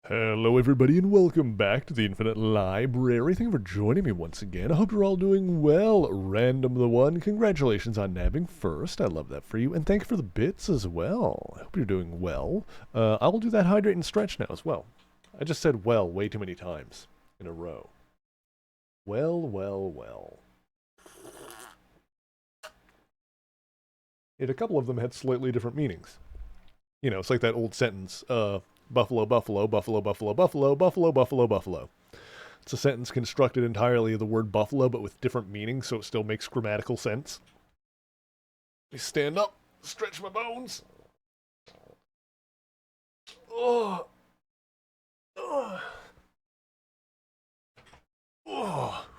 Hello everybody and welcome back to the Infinite Library. Thank you for joining me once again. I hope you're all doing well. Random the One, congratulations on nabbing first. I love that for you. And thank you for the bits as well. I hope you're doing well. I will do that hydrate and stretch now as well. I just said well way too many times in a row. Well. And a couple of them had slightly different meanings. You know, it's like that old sentence, buffalo, buffalo, buffalo, buffalo, buffalo, buffalo, buffalo, buffalo. It's a sentence constructed entirely of the word buffalo, but with different meanings, so it still makes grammatical sense. I stand up, stretch my bones. Oh.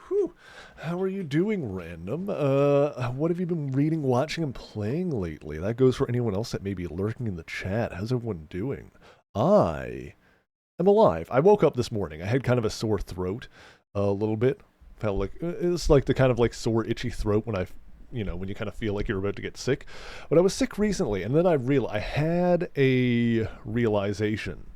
Whew. How are you doing, Random? What have you been reading, watching, and playing lately? That goes for anyone else that may be lurking in the chat. How's everyone doing? I am alive. I woke up this morning. I had kind of a sore throat a little bit. Felt like it's like the kind of like sore, itchy throat when when you kind of feel like you're about to get sick. But I was sick recently, and then I had a realization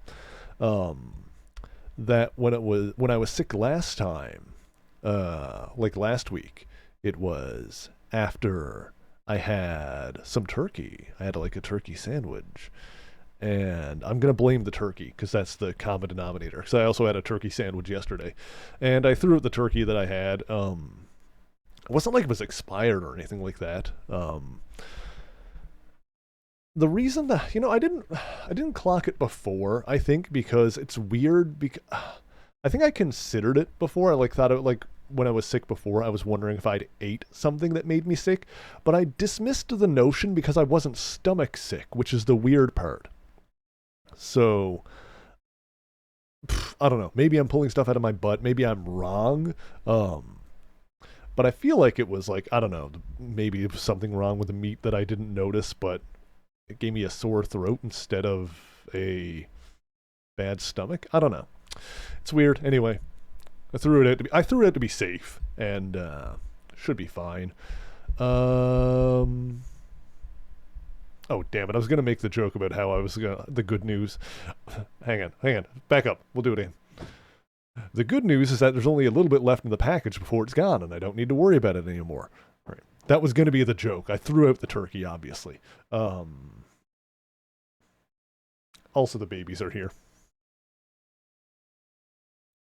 that when I was sick last time, like last week, it was after I had some turkey. I had like a turkey sandwich. And I'm going to blame the turkey because that's the common denominator. Because I also had a turkey sandwich yesterday. And I threw out the turkey that I had. It wasn't like it was expired or anything like that. The reason that, I didn't clock it before, I think, because it's weird. I think I considered it before. I thought it when I was sick before, I was wondering if I'd ate something that made me sick. But I dismissed the notion because I wasn't stomach sick, which is the weird part. So, I don't know. Maybe I'm pulling stuff out of my butt. Maybe I'm wrong. But I feel like it was I don't know. Maybe it was something wrong with the meat that I didn't notice, but it gave me a sore throat instead of a bad stomach. I don't know. It's weird. Anyway, I threw it out to be safe, and should be fine. Oh, damn it. I was going to make the joke about how I was the good news. Hang on. Back up. We'll do it again. The good news is that there's only a little bit left in the package before it's gone, and I don't need to worry about it anymore. All right. That was going to be the joke. I threw out the turkey, obviously. Also, the babies are here.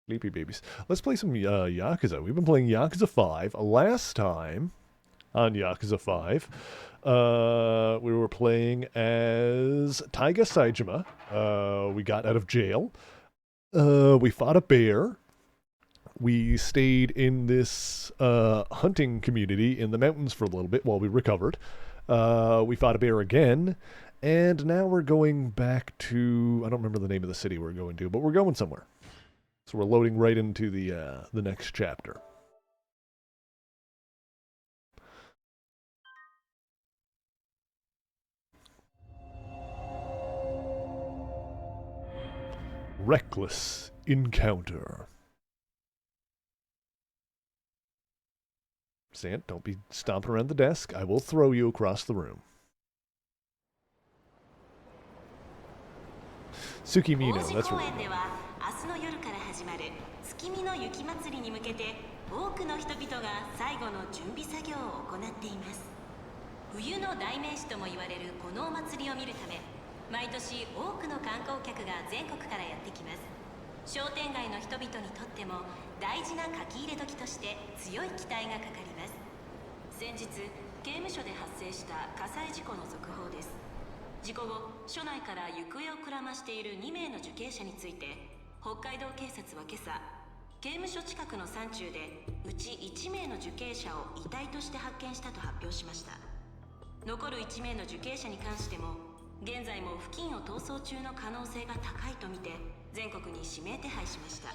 Sleepy babies. Let's play some Yakuza. We've been playing Yakuza 5. Last time on Yakuza 5, we were playing as Taiga Saejima. We got out of jail. We fought a bear. We stayed in this hunting community in the mountains for a little bit while we recovered. We fought a bear again. And now we're going back to... I don't remember the name of the city we're going to, but we're going somewhere. So we're loading right into the next chapter. Reckless encounter. Sant, don't be stomping around the desk. I will throw you across the room. Tsukimino, that's right. 冬の代名詞とも言われるこのお祭りを見るため、毎年多くの観光客が全国からやってきます。商店街の人々にとっても大事な書き入れ時として強い期待がかかります。先日、刑務所で発生した火災事故の続報です。事故後、署内から行方をくらましている2名の受刑者について、北海道警察は今朝、刑務所近くの山中でうち1名の受刑者を遺体として発見したと発表しました。残る1名の受刑者に関しても現在も付近を逃走中の可能性が高いとみて全国に指名手配しました。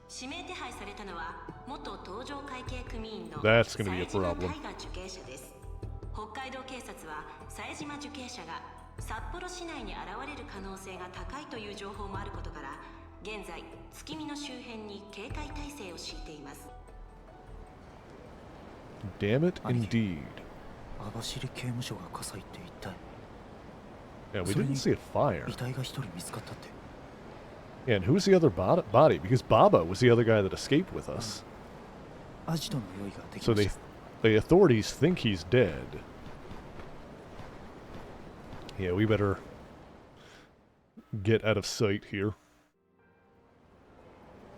指名手配されたのは元搭乗会計組員の冴島大河受刑者です。北海道警察は冴島受刑者が札幌市内に現れる可能性が高いという情報もあることから現在月見の周辺に警戒態勢を敷いています。 Damn it indeed. 網走刑務所が火災って一体。 Yeah, we didn't see it fire. 遺体が一人見つかったって。Yeah, and who's the other body? Because Baba was the other guy that escaped with us. アジトの用意ができ So ました the authorities think he's dead. Yeah, we better get out of sight here.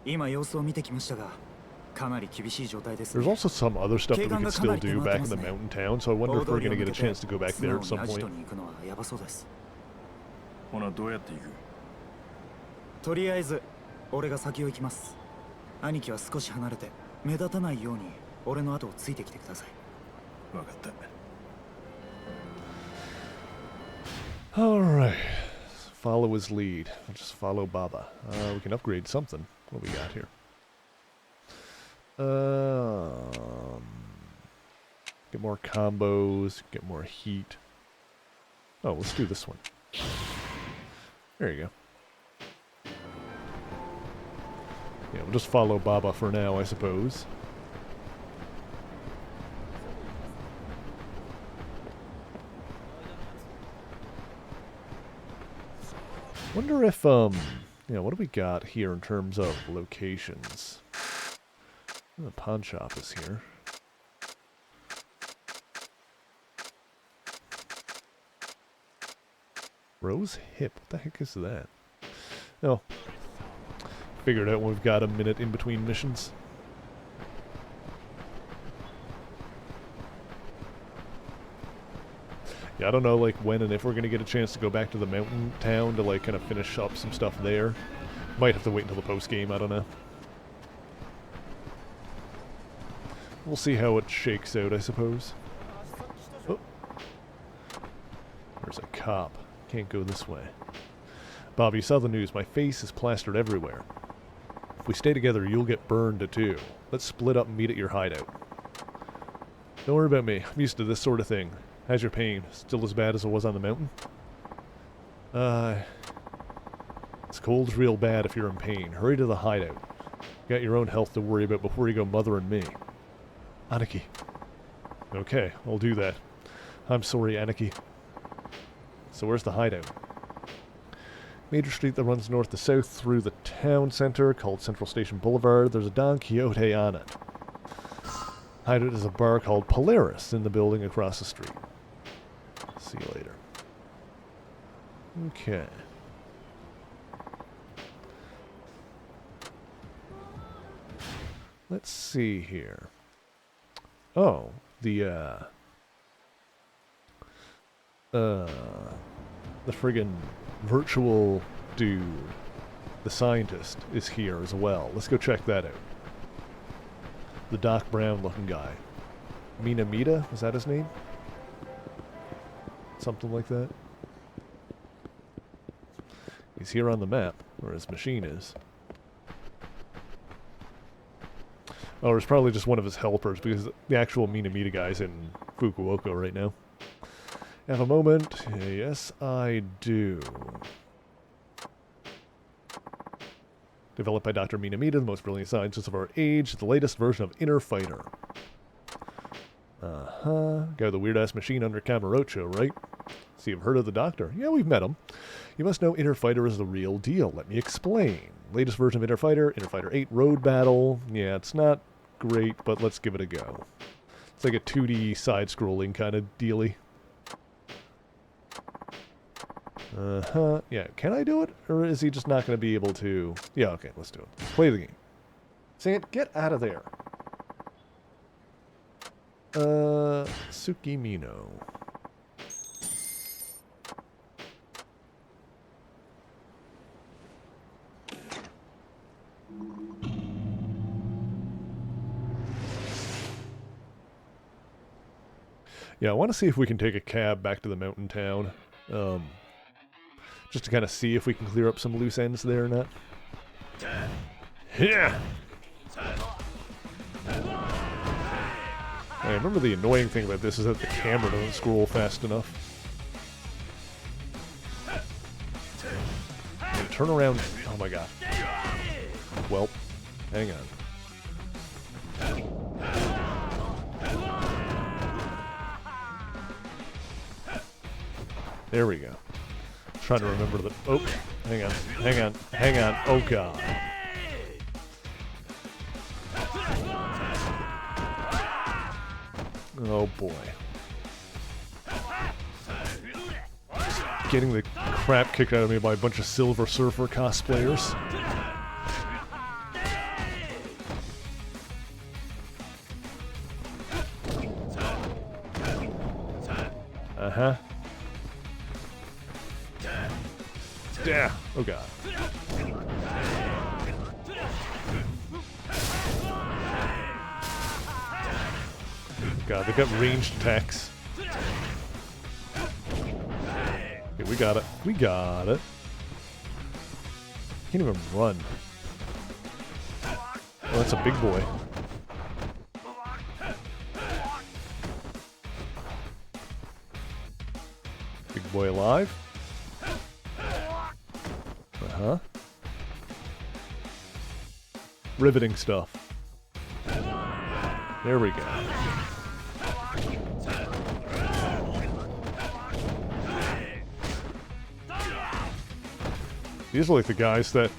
今様子を見てきましたがかなり厳しい状態です There's ね also some other stuff that we can still do back in the 警官がかなり手間をかけますね。 mountain town, so I wonder if we're going to get a chance to go back 素 there 直 at に some アジト point. に行くのはヤバそうです ほなどうやって行く？とりあえず俺が先を行きます兄貴は少し離れて目立たないように俺の後をついてきてください分かった。 Alright. Follow his lead. I'll just follow Baba. We can upgrade something. What do we got here? Get more combos, get more heat. Oh, let's do this one. There you go. Yeah, we'll just follow Baba for now, I suppose. Wonder if, what do we got here in terms of locations? The pawn shop is here. Rose Hip? What the heck is that? Oh. Figured out when we've got a minute in between missions. Yeah, I don't know, like, when and if we're gonna get a chance to go back to the mountain town to, like, kind of finish up some stuff there. Might have to wait until the post-game, I don't know. We'll see how it shakes out, I suppose. Oh. There's a cop. Can't go this way. Bob, you saw the news. My face is plastered everywhere. If we stay together, you'll get burned too. Let's split up and meet at your hideout. Don't worry about me. I'm used to this sort of thing. How's your pain? Still as bad as it was on the mountain? This cold's real bad if you're in pain. Hurry to the hideout. You got your own health to worry about before you go mothering me. Aniki. Okay, I'll do that. I'm sorry, Aniki. So where's the hideout? Major street that runs north to south through the town center called Central Station Boulevard. There's a Don Quixote on it. Hideout is a bar called Polaris in the building across the street. See you later. Okay. Let's see here. Oh, the friggin' virtual dude, the scientist, is here as well. Let's go check that out. The Doc Brown looking guy. Minamita, was that his name? Something like that. He's here on the map, where his machine is. Oh, it's probably just one of his helpers, because the actual Minamita guy's in Fukuoka right now. Have a moment? Yes, I do. Developed by Dr. Minamita, the most brilliant scientist of our age, the latest version of Inner Fighter. Guy with the weird-ass machine under Kamurocho, right? So you've heard of the Doctor? Yeah, we've met him. You must know Inner Fighter is the real deal. Let me explain. Latest version of Inner Fighter 8 Road Battle. Yeah, it's not great, but let's give it a go. It's like a 2D side-scrolling kind of dealy. Yeah, can I do it? Or is he just not going to be able to... Yeah, okay, let's do it. Let's play the game. Sant, get out of there. Tsukimino. Yeah, I want to see if we can take a cab back to the mountain town. Just to kind of see if we can clear up some loose ends there or not. Yeah. I remember the annoying thing about this is that the camera doesn't scroll fast enough. And turn around. Oh my god. Well, hang on. There we go. Trying to remember the... Oh, hang on, hang on, hang on. Oh, God. Oh, boy. Getting the crap kicked out of me by a bunch of Silver Surfer cosplayers. Uh-huh. Yeah. Oh, God. God, they've got ranged attacks. Okay, we got it. We got it. Can't even run. Oh, that's a big boy. Big boy alive. Uh-huh. Riveting stuff. There we go. These are like the guys that,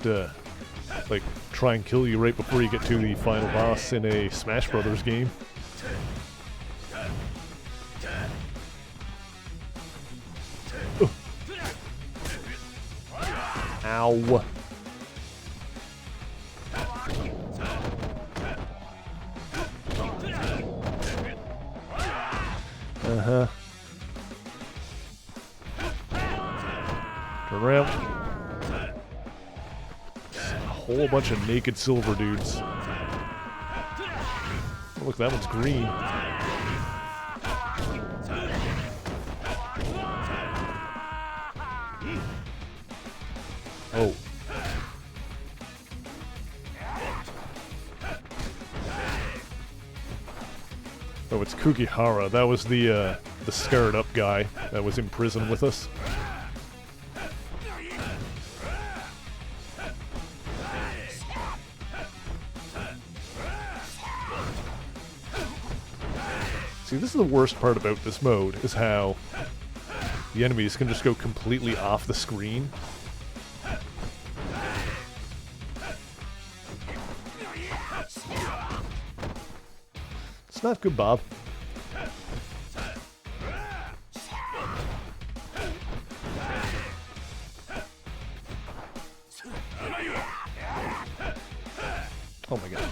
like, try and kill you right before you get to the final boss in a Smash Brothers game. Ooh. Ow. Uh-huh. Turn around. A whole bunch of naked silver dudes. Oh, look, that one's green. Oh. Oh, it's Kukihara. That was the scarred up guy that was in prison with us. See, this is the worst part about this mode, is how the enemies can just go completely off the screen. It's not good, Bob. Oh my god.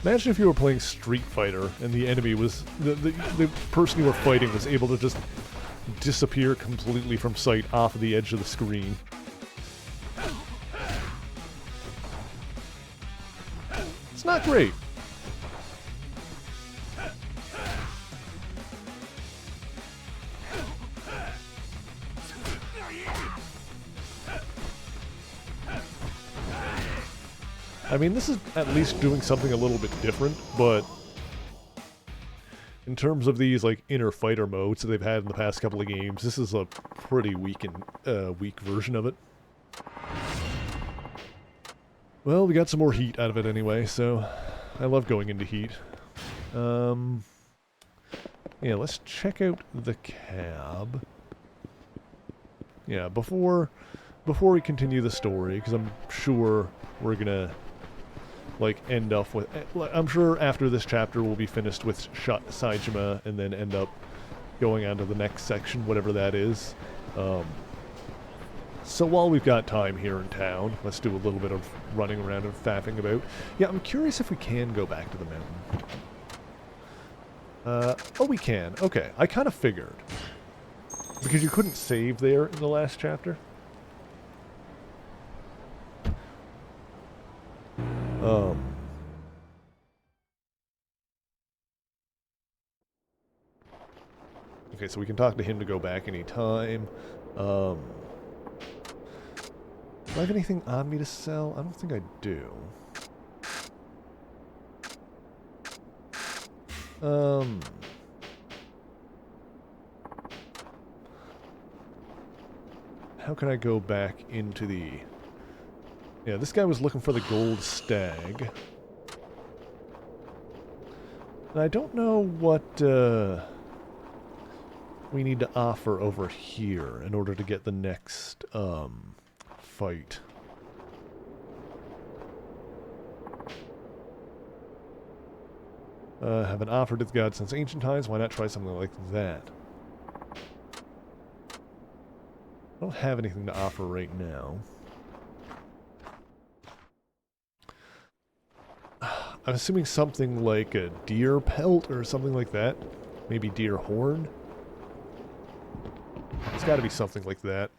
Imagine if you were playing Street Fighter and the enemy was... the person you were fighting was able to just disappear completely from sight off of the edge of the screen. It's not great. I mean, this is at least doing something a little bit different, but in terms of these, like, inner fighter modes that they've had in the past couple of games, this is a pretty weak version of it. Well, we got some more heat out of it anyway, so I love going into heat. Yeah, let's check out the cab. Yeah, before we continue the story, because I'm sure we're gonna, like, end up with... I'm sure after this chapter we'll be finished with Saejima and then end up going on to the next section, whatever that is. So while we've got time here in town, let's do a little bit of running around and faffing about. Yeah, I'm curious if we can go back to the mountain. Oh, we can. Okay, I kind of figured. Because you couldn't save there in the last chapter. Okay, so we can talk to him to go back anytime. Do I have anything on me to sell? I don't think I do. How can I go back into the... Yeah, this guy was looking for the gold stag. And I don't know what we need to offer over here in order to get the next fight. Have an offer to the gods since ancient times. Why not try something like that? I don't have anything to offer right now. I'm assuming something like a deer pelt or something like that. Maybe deer horn. It's got to be something like that.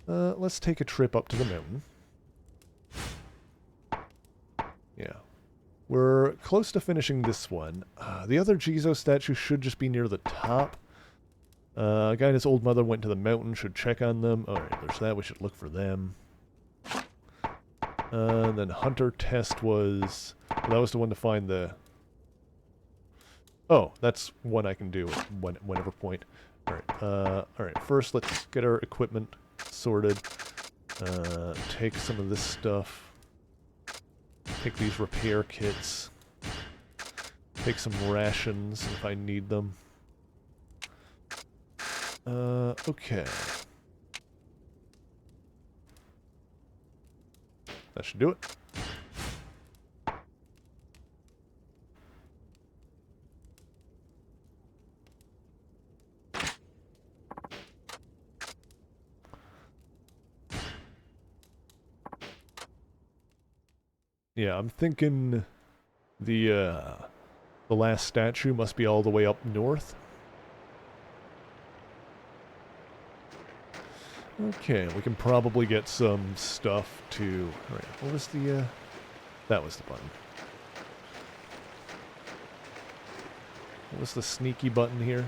Let's take a trip up to the mountain. Yeah. We're close to finishing this one. The other Jizo statue should just be near the top. A guy and his old mother went to the mountain, should check on them. Alright, there's that, we should look for them. Then Hunter Test was... Well, that was the one to find the... Oh, that's one I can do at whenever point. Alright, first let's get our equipment sorted. Take some of this stuff. Take these repair kits. Take some rations if I need them. Okay. That should do it. Yeah, I'm thinking the last statue must be all the way up north. Okay, we can probably get some stuff to... Alright, what was the, that was the button. What was the sneaky button here?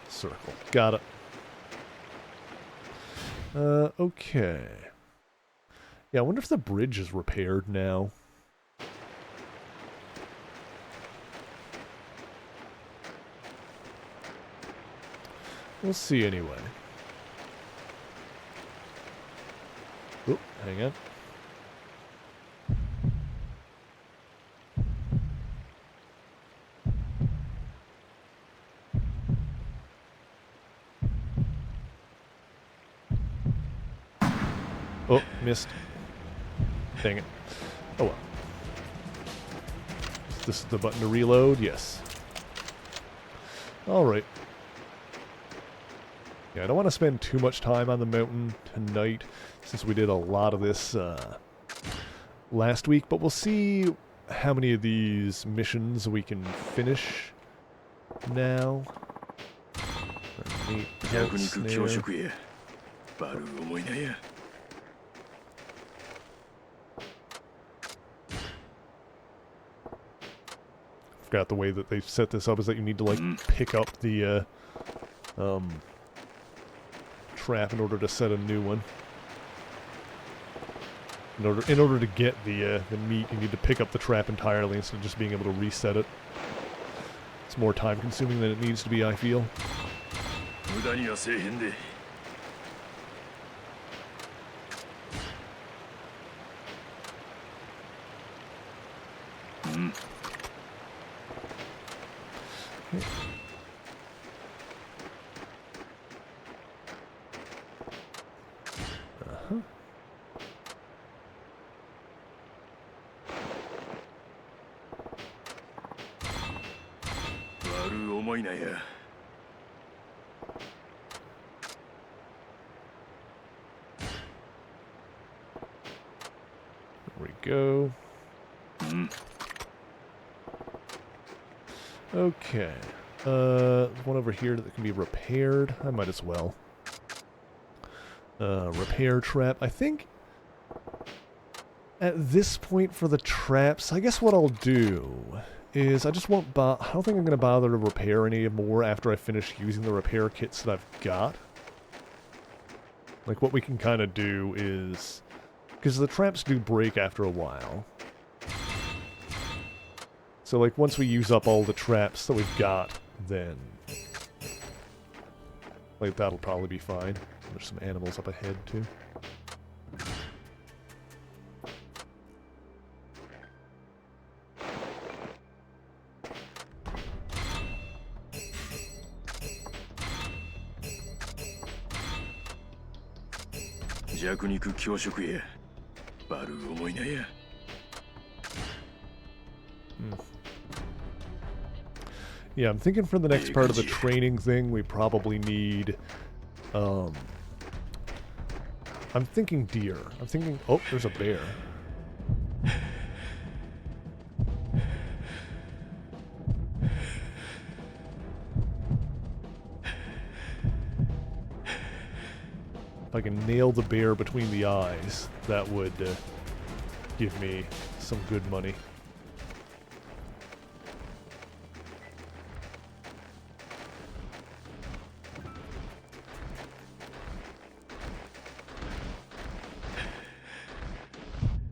Circle. Got it. Okay. Yeah, I wonder if the bridge is repaired now. We'll see anyway. Oh, hang on. Oh, missed. Dang it. Oh well. Is this the button to reload? Yes. Alright. Yeah, I don't want to spend too much time on the mountain tonight, since we did a lot of this last week, but we'll see how many of these missions we can finish now. Forgot the way that they set this up is that you need to like pick up the trap in order to set a new one. In order to get the meat, you need to pick up the trap entirely instead of just being able to reset it. It's more time consuming than it needs to be, I feel. There we go. Okay. One over here that can be repaired. I might as well. Repair trap. I think at this point for the traps, I guess what I'll do is I just won't I don't think I'm going to bother to repair any more after I finish using the repair kits that I've got. Like what we can kind of do is... Because the traps do break after a while. So like once we use up all the traps that we've got, then... Like that'll probably be fine. There's some animals up ahead too. 弱肉強食やバルー思いなや。Yeah, I'm thinking for the next part of the training thing, we probably need, I'm thinking deer. I'm thinking, oh, there's a bear. If I can nail the bear between the eyes, that would give me some good money.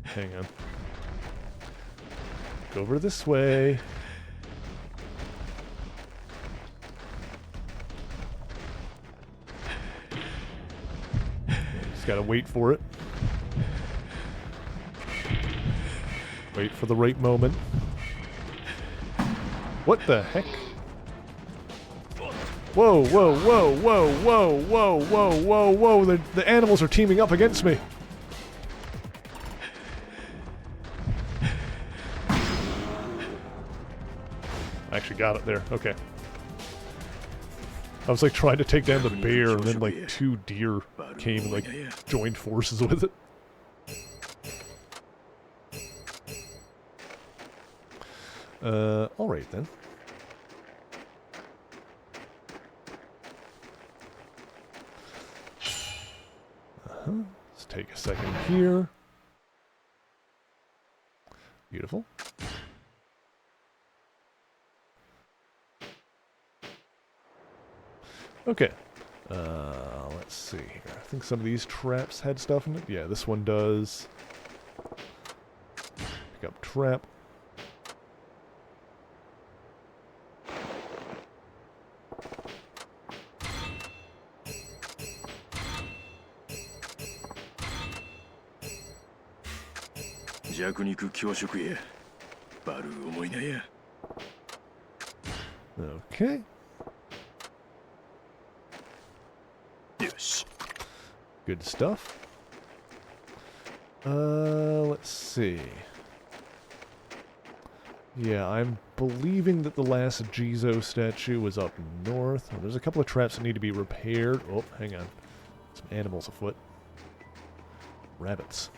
Hang on. Go over this way. Just gotta wait for it. Wait for the right moment. What the heck? Whoa, whoa, whoa, whoa, whoa, whoa, whoa, whoa, whoa. The animals are teaming up against me. I actually got it there. Okay. I was like trying to take down the bear, and then like 2 deer came and like joined forces with it. Alright then. Let's take a second here. Beautiful. Okay. Let's see here. I think some of these traps had stuff in it. Yeah, this one does. Pick up trap. Okay. Good stuff. Let's see. Yeah, I'm believing that the last Jizo statue was up north. Oh, there's a couple of traps that need to be repaired. Oh, hang on. Some animals afoot. Rabbits.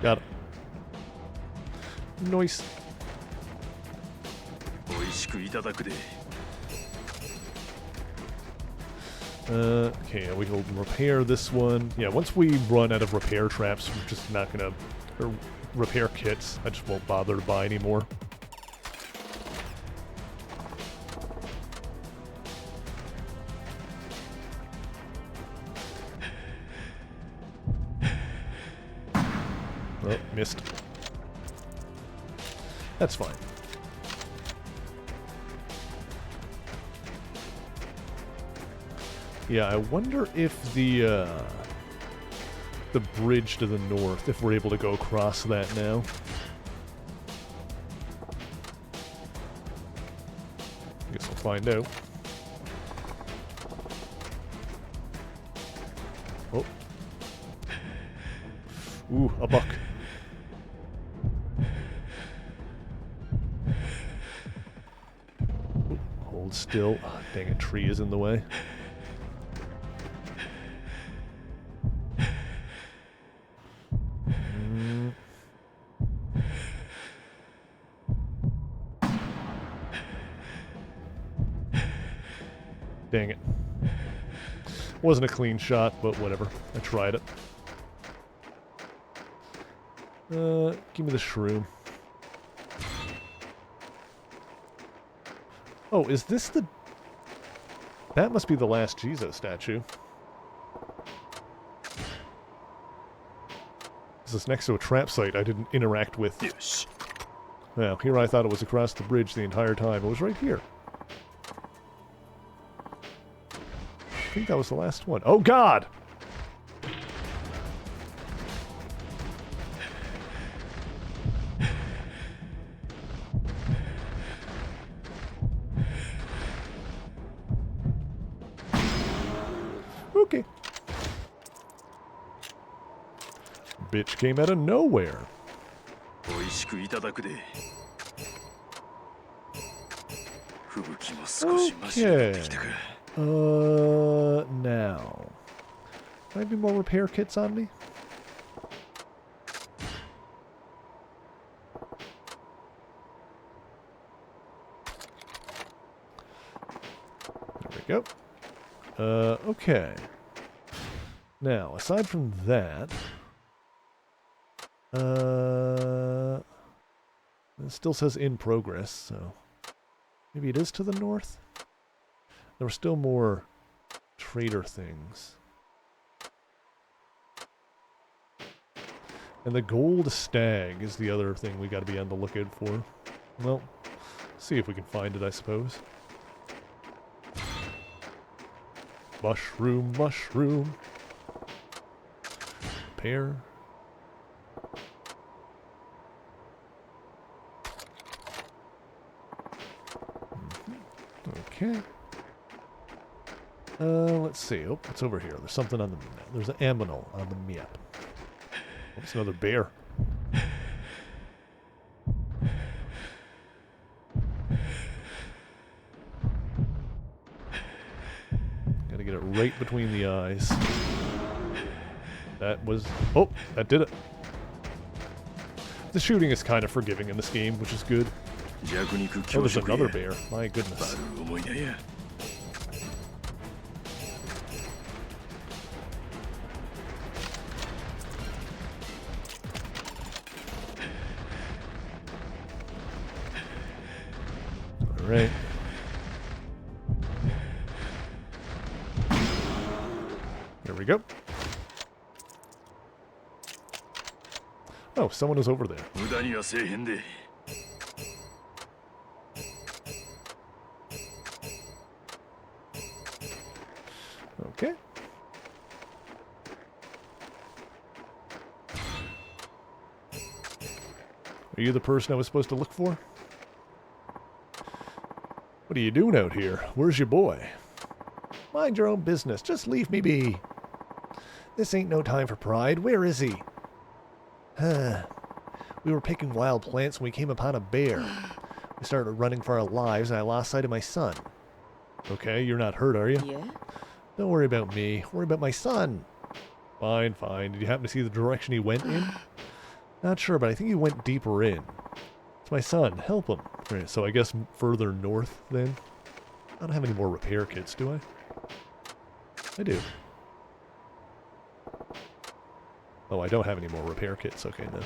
Got it. Nice. Okay, we can repair this one. Yeah, once we run out of repair traps, we're just not gonna... Or repair kits. I just won't bother to buy anymore. Oh, missed. That's fine. Yeah, I wonder if the bridge to the north, if we're able to go across that now. Guess we'll find out. Oh. Ooh, a buck. Ooh, hold still. Oh, dang, a tree is in the way. Dang it. Wasn't a clean shot, but whatever. I tried it. Give me the shroom. Oh, is this the... That must be the last Jizo statue. This is next to a trap site I didn't interact with. Yes. Well, here I thought it was across the bridge the entire time. It was right here. I think that was the last one. Oh, God! bitch came out of nowhere. 美味しくいただくで。吹雪も少しマシになってきたか。Now. Do I have any more repair kits on me? There we go. Okay. Now, aside from that, it still says in progress, so maybe it is to the north? There were still more trader things. And the gold stag is the other thing we got to be on the lookout for. Well, see if we can find it, I suppose. Mushroom, mushroom. Pear. Okay. Let's see. Oh, what's over here? There's something on the map. There's an aminal on the map. Oh, it's another bear. Gotta get it right between the eyes. That was... Oh, that did it. The shooting is kind of forgiving in this game, which is good. Oh, there's another bear. My goodness. Alright. There we go. Oh, someone is over there. Okay. Are you the person I was supposed to look for? What are you doing out here? Where's your boy? Mind your own business. Just leave me be. This ain't no time for pride. Where is he? We were picking wild plants when we came upon a bear. We started running for our lives and I lost sight of my son. Okay, you're not hurt, are you? Yeah? Don't worry about me. Worry about my son. Fine, fine. Did you happen to see the direction he went in? Not sure, but I think he went deeper in. It's my son. Help him. Right, so I guess further north, then? I don't have any more repair kits, do I? I do. Oh, I don't have any more repair kits. Okay, then.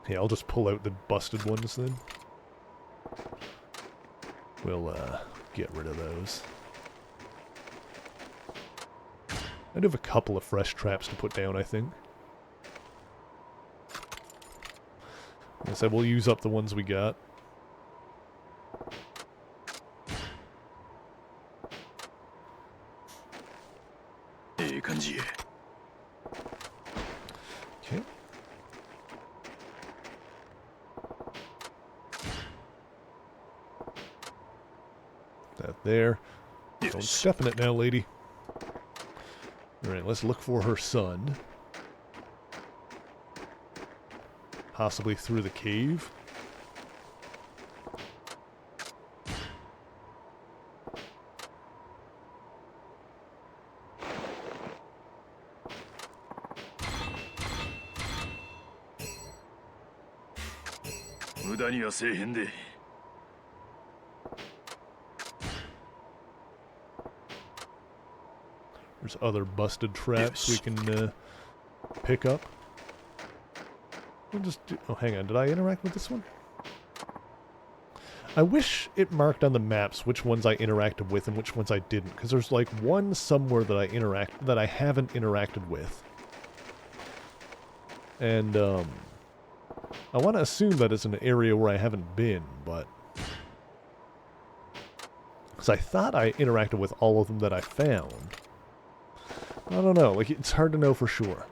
Yeah, I'll just pull out the busted ones, then. We'll, get rid of those. I do have a couple of fresh traps to put down, I think. I said we'll use up the ones we got. Okay. That there. Don't step in it now, lady. Alright, let's look for her son. Possibly through the cave. There's other busted traps we can pick up. We'll just do... Oh, hang on. Did I interact with this one? I wish it marked on the maps which ones I interacted with and which ones I didn't, because there's like one somewhere that I haven't interacted with. And I want to assume that it's an area where I haven't been, but because I thought I interacted with all of them that I found. I don't know, like it's hard to know for sure.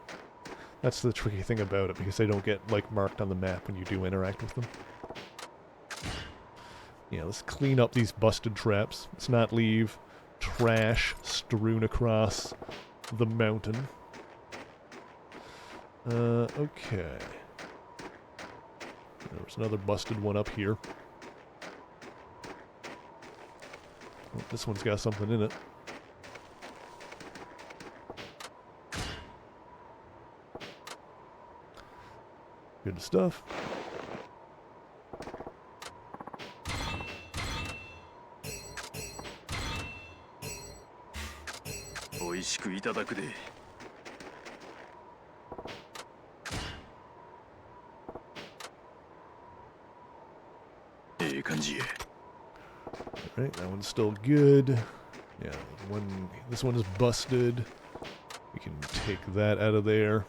That's the tricky thing about it, because they don't get like marked on the map when you do interact with them. Yeah, let's clean up these busted traps. Let's not leave trash strewn across the mountain. Okay. There's another busted one up here. Oh, this one's got something in it. Good stuff. Alright, that one's still good. Yeah, this one is busted. We can take that out of there.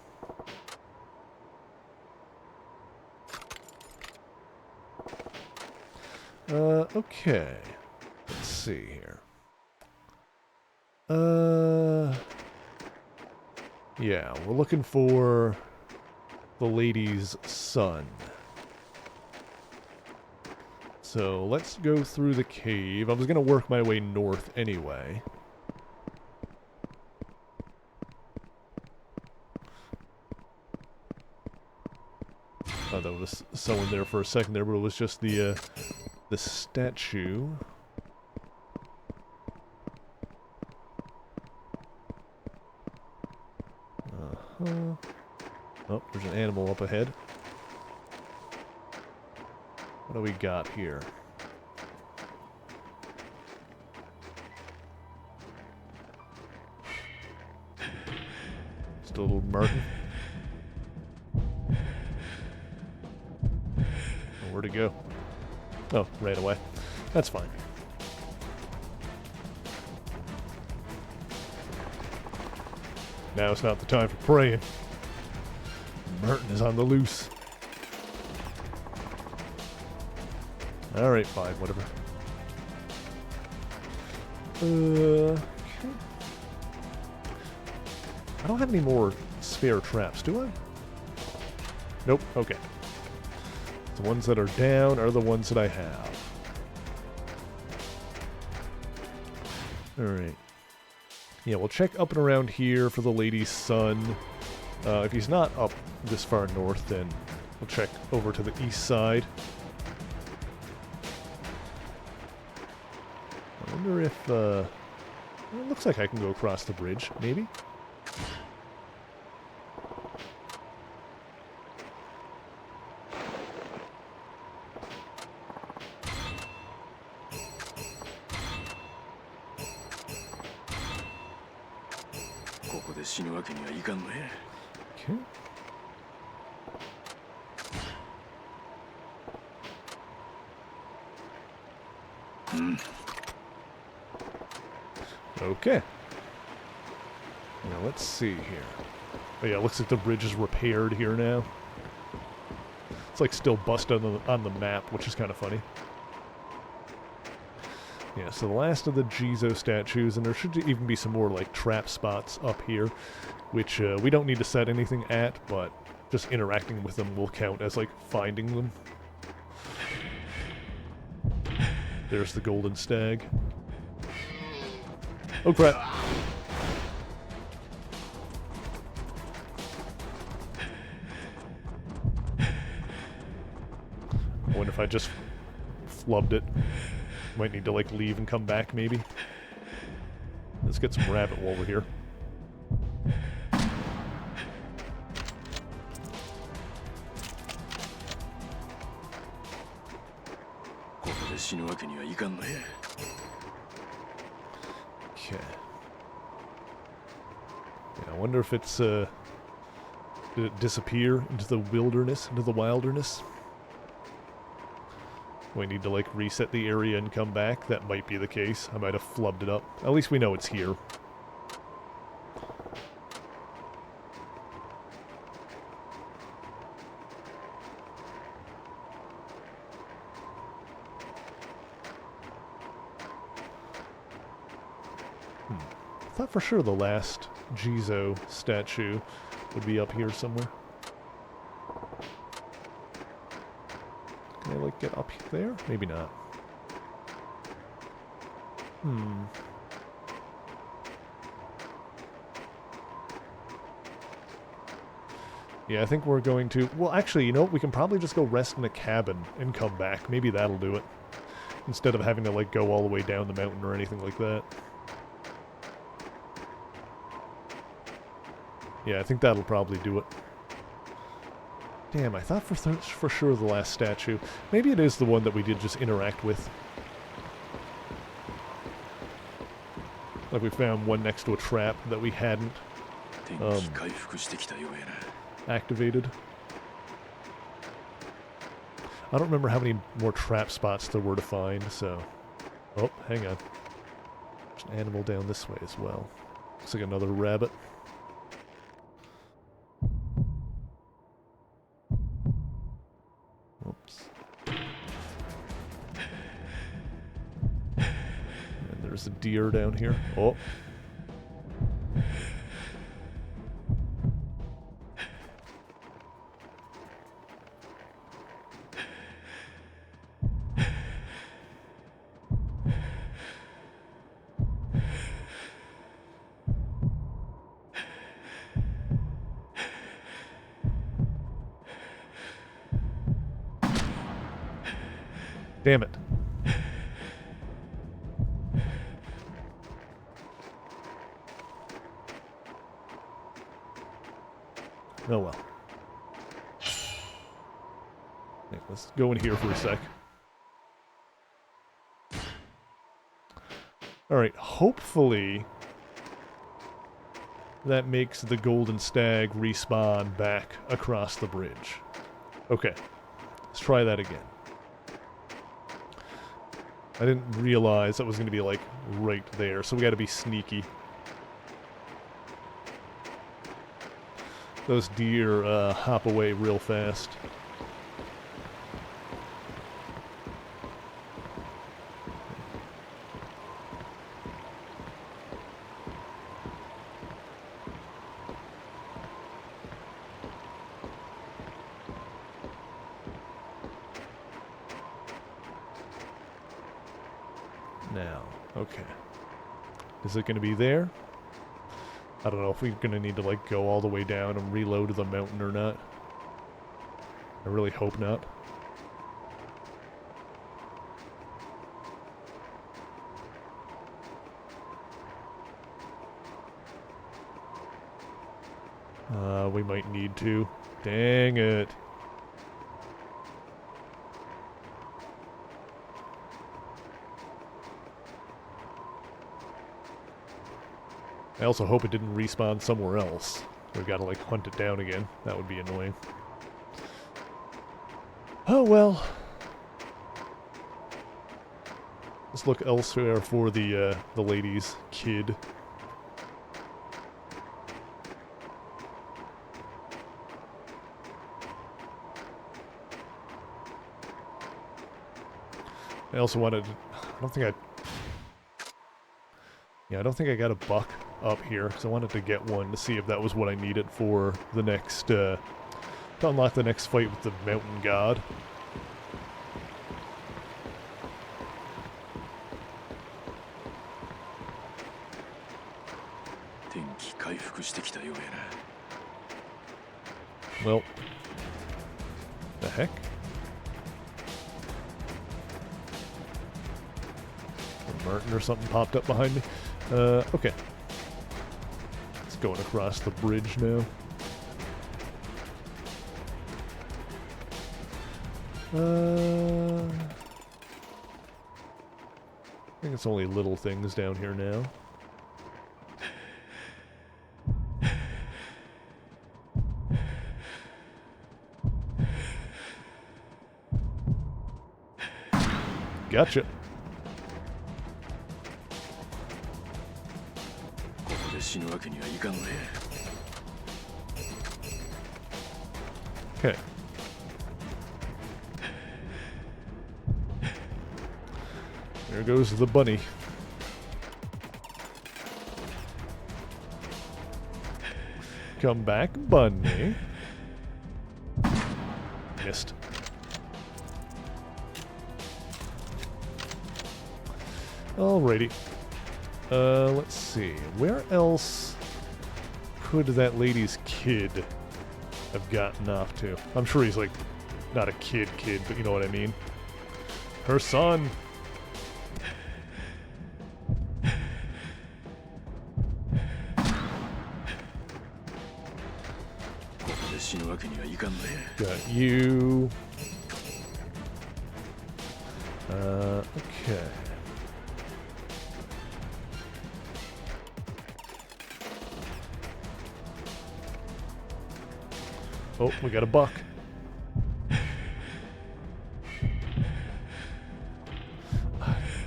Okay. Let's see here. Yeah, we're looking for the lady's son. So let's go through the cave. I was going to work my way north anyway. Thought there was someone there for a second there, but it was just the statue. Uh-huh. Oh, there's an animal up ahead. What do we got here? Still a little Martin. Oh, where'd he go? Oh, ran away. That's fine. Now it's not the time for praying. Martin is on the loose. Alright, fine, whatever. Okay. I don't have any more spare traps, do I? Nope, okay. The ones that are down are the ones that I have. Alright. Yeah, we'll check up and around here for the lady's son. If he's not up this far north, then we'll check over to the east side. I wonder if, well, it looks like I can go across the bridge, maybe? Okay. Okay. Now let's see here. Oh yeah, it looks like the bridge is repaired here now. It's like still busted on the map, which is kind of funny. Yeah, so the last of the Jizo statues, and there should even be some more like trap spots up here, which we don't need to set anything at, but just interacting with them will count as like finding them. There's the golden stag. Oh crap. I wonder if I just flubbed it. Might need to like leave and come back maybe. Let's get some rabbit while we're here. Okay. Yeah, I wonder if it's did it disappear into the wilderness, into the wilderness? We need to like reset the area and come back. That might be the case. I might have flubbed it up. At least we know it's here. I thought for sure the last Jizo statue would be up here somewhere. Can I, like, get up there? Maybe not. Yeah, I think we're going to... Well, actually, you know what? We can probably just go rest in a cabin and come back. Maybe that'll do it. Instead of having to, like, go all the way down the mountain or anything like that. Yeah, I think that'll probably do it. Damn, I thought for sure the last statue. Maybe it is the one that we did just interact with. Like we found one next to a trap that we hadn't activated. I don't remember how many more trap spots there were to find, so... Oh, hang on. There's an animal down this way as well. Looks like another rabbit. Oops. And there's a deer down here. Oh. Damn it. Oh well. Okay, let's go in here for a sec. Alright, hopefully that makes the golden stag respawn back across the bridge. Okay, let's try that again. I didn't realize that was going to be, like, right there, so we got to be sneaky. Those deer hop away real fast. Now, okay. Is it going to be there? I don't know if we're going to need to, like, go all the way down and reload the mountain or not. I really hope not. We might need to. Dang it. I also hope it didn't respawn somewhere else. We've got to, like, hunt it down again. That would be annoying. Oh, well. Let's look elsewhere for the lady's kid. I also wanted... I don't think I got a buck up here, because I wanted to get one to see if that was what I needed for the next, to unlock the next fight with the mountain god. Well, the heck? A Martin or something popped up behind me. Okay. It's going across the bridge now. I think it's only little things down here now. Gotcha. Okay. There goes the bunny. Come back, bunny. Missed. Alrighty. Let's see. Where else could that lady's kid have gotten off to. I'm sure he's like not a kid, but you know what I mean. Her son. ここで死ぬわけにはいかんね。 Got you. Okay. Oh, we got a buck.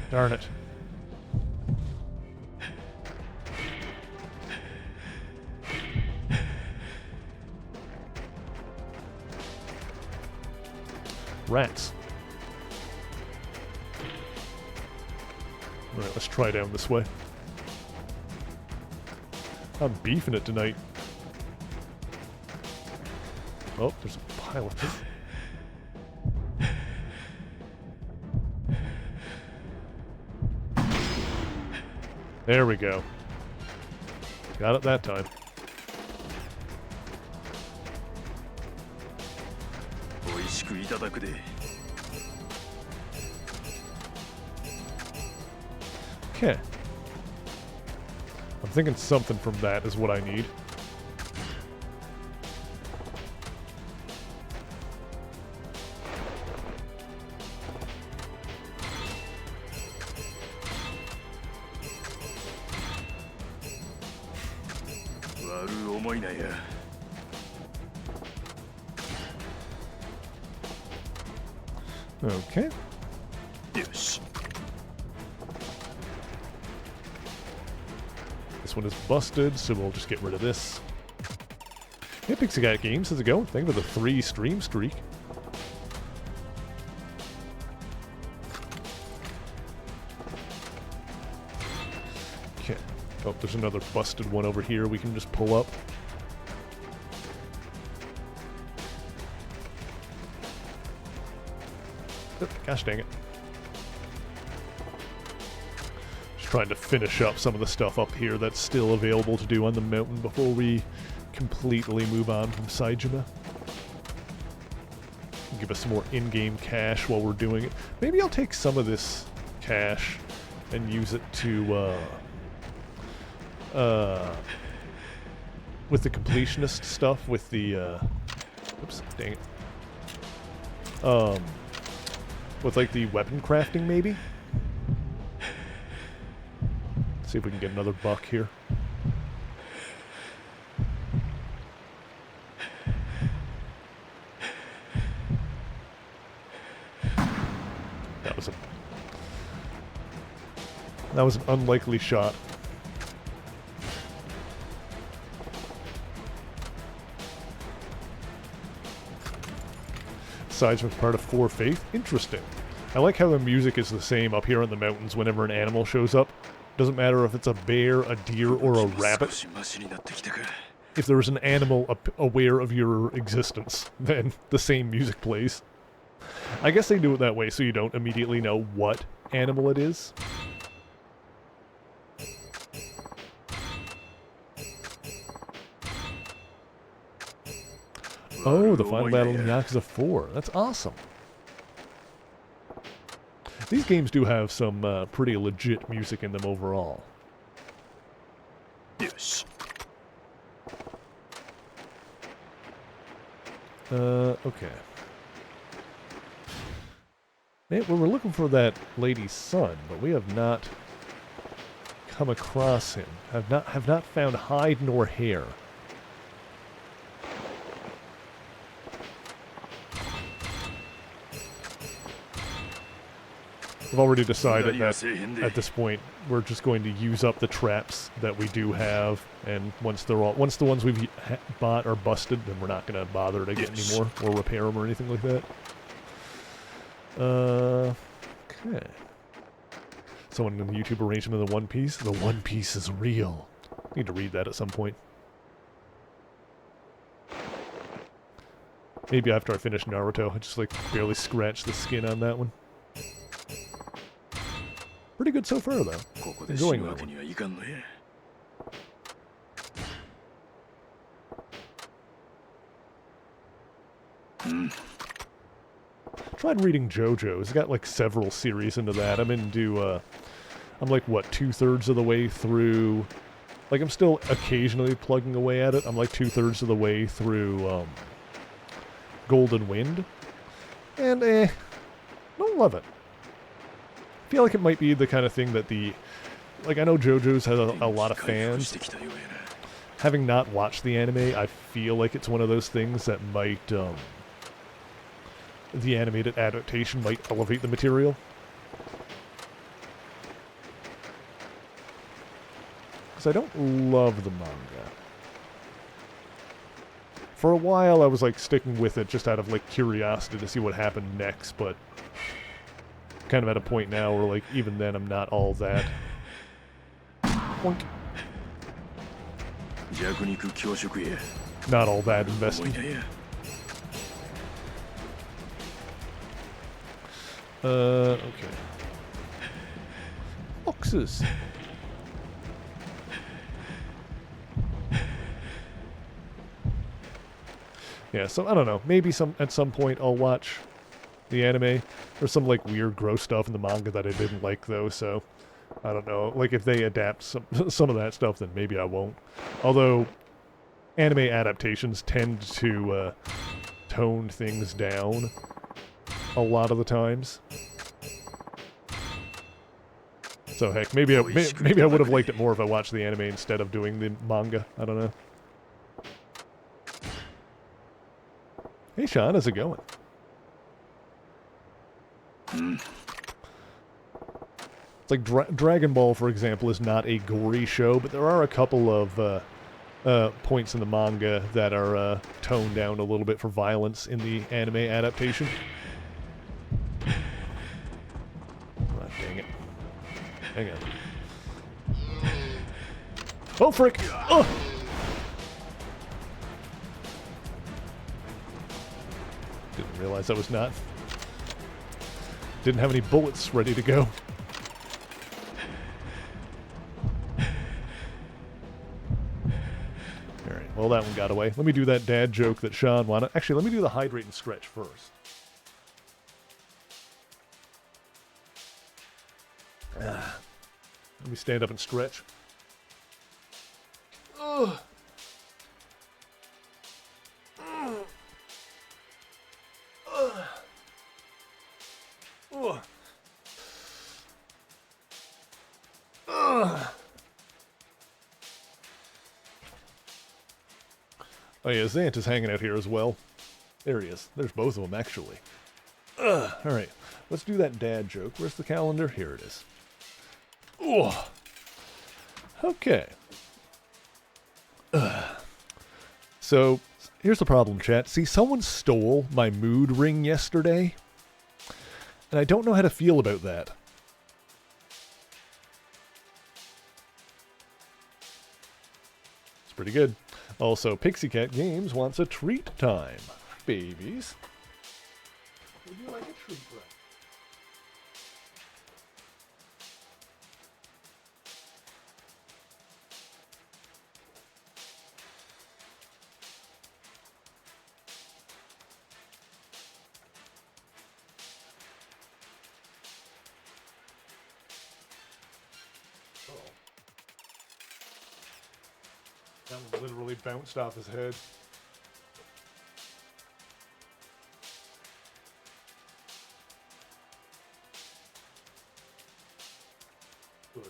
Darn it. Rats. Alright, let's try down this way. I'm beefing it tonight. Oh, there's a pile of... There we go. Got it that time. 美味しくいただくで。 Okay. I'm thinking something from that is what I need. Okay. よし。 This one is busted, so we'll just get rid of this. Hey, Pixie Cat Games, how's it going? Thank you for the 3 stream streak. Okay. Oh, there's another busted one over here we can just pull up. Oh, gosh dang it. Trying to finish up some of the stuff up here that's still available to do on the mountain before we completely move on from Saijima. Give us some more in-game cash while we're doing it. Maybe I'll take some of this cash and use it to, with the completionist stuff, with the, oops, dang it. With like the weapon crafting maybe? See if we can get another buck here. That was an unlikely shot. Sides was part of Four Faith. Interesting. I like how the music is the same up here in the mountains whenever an animal shows up. Doesn't matter if it's a bear, a deer, or a rabbit. If there is an animal aware of your existence, then the same music plays. I guess they do it that way so you don't immediately know what animal it is. Oh, the final battle in Yakuza 4. That's awesome. These games do have some pretty legit music in them overall. Yes. Okay. Well, we're looking for that lady's son, but we have not come across him. Have not found hide nor hair. I've already decided that at this point we're just going to use up the traps that we do have, and once the ones we've bought are busted, then we're not going to bother to get any more or repair them or anything like that. Okay. Someone in the YouTube arrangement of the One Piece. The One Piece is real. Need to read that at some point. Maybe after I finish Naruto. I just like barely scratched the skin on that one. Pretty good so far, though. Enjoying that one. Tried reading JoJo's. It's got like several series into that. I'm like, what, 2/3 of the way through. Like, I'm still occasionally plugging away at it. I'm like 2/3 of the way through Golden Wind. And, don't love it. I feel like it might be the kind of thing that like, I know JoJo's has a lot of fans. Having not watched the anime, I feel like it's one of those things that might, the animated adaptation might elevate the material. Because I don't love the manga. For a while, I was, like, sticking with it just out of, like, curiosity to see what happened next, but kind of at a point now where, like, even then I'm not all that. Boink. Not all that invested. Okay. Boxes. Yeah, so I don't know. Maybe at some point I'll watch the anime. There's some like weird, gross stuff in the manga that I didn't like though, so I don't know. Like if they adapt some of that stuff, then maybe I won't. Although anime adaptations tend to tone things down a lot of the times. So heck, maybe I would have liked it more if I watched the anime instead of doing the manga. I don't know. Hey Sean, how's it going? It's like Dragon Ball, for example, is not a gory show, but there are a couple of points in the manga that are toned down a little bit for violence in the anime adaptation. Oh, dang it. Hang on. Oh, frick! Oh! Didn't realize I was not. Didn't have any bullets ready to go. Alright, well that one got away. Let me do that dad joke that Sean wanted. Actually, let me do the hydrate and stretch first. Let me stand up and stretch. Ugh. Oh yeah, Zant is hanging out here as well. There he is. There's both of them, actually. Alright, let's do that dad joke. Where's the calendar? Here it is. Okay. So, here's the problem, chat. See, someone stole my mood ring yesterday, and I don't know how to feel about that. It's pretty good. Also, Pixie Cat Games wants a treat time. Babies. Would you like a treat, right? That one literally bounced off his head. Good.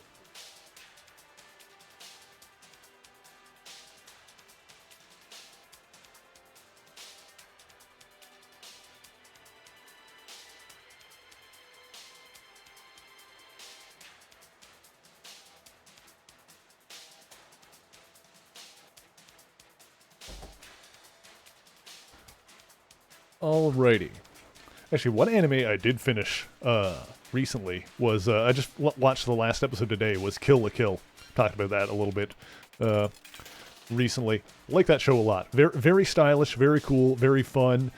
Alrighty. Actually, one anime I did finish recently was, I just watched the last episode today, was Kill la Kill. Talked about that a little bit recently. Like that show a lot. Very, very stylish, very cool, very fun.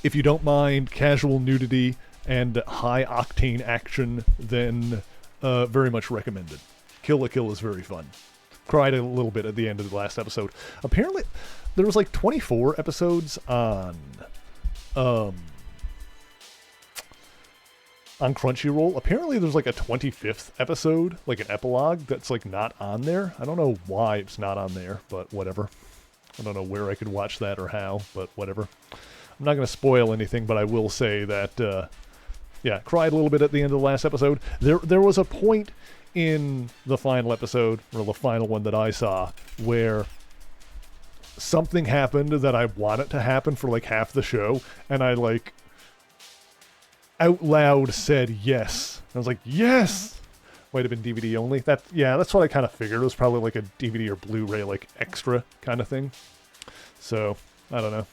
If you don't mind casual nudity and high-octane action, then very much recommended. Kill la Kill is very fun. Cried a little bit at the end of the last episode. Apparently, there was like 24 episodes um on Crunchyroll. Apparently there's like a 25th episode, like an epilogue, that's like not on there. I don't know why it's not on there, but whatever. I don't know where I could watch that or how, but whatever. I'm not going to spoil anything, but I will say that, yeah, cried a little bit at the end of the last episode. There was a point in the final episode, or the final one that I saw, where something happened that I wanted to happen for like half the show, and I like out loud said yes. I was like, yes! Might have been DVD only. That's what I kind of figured. It was probably like a DVD or Blu-ray like extra kind of thing. So, I don't know.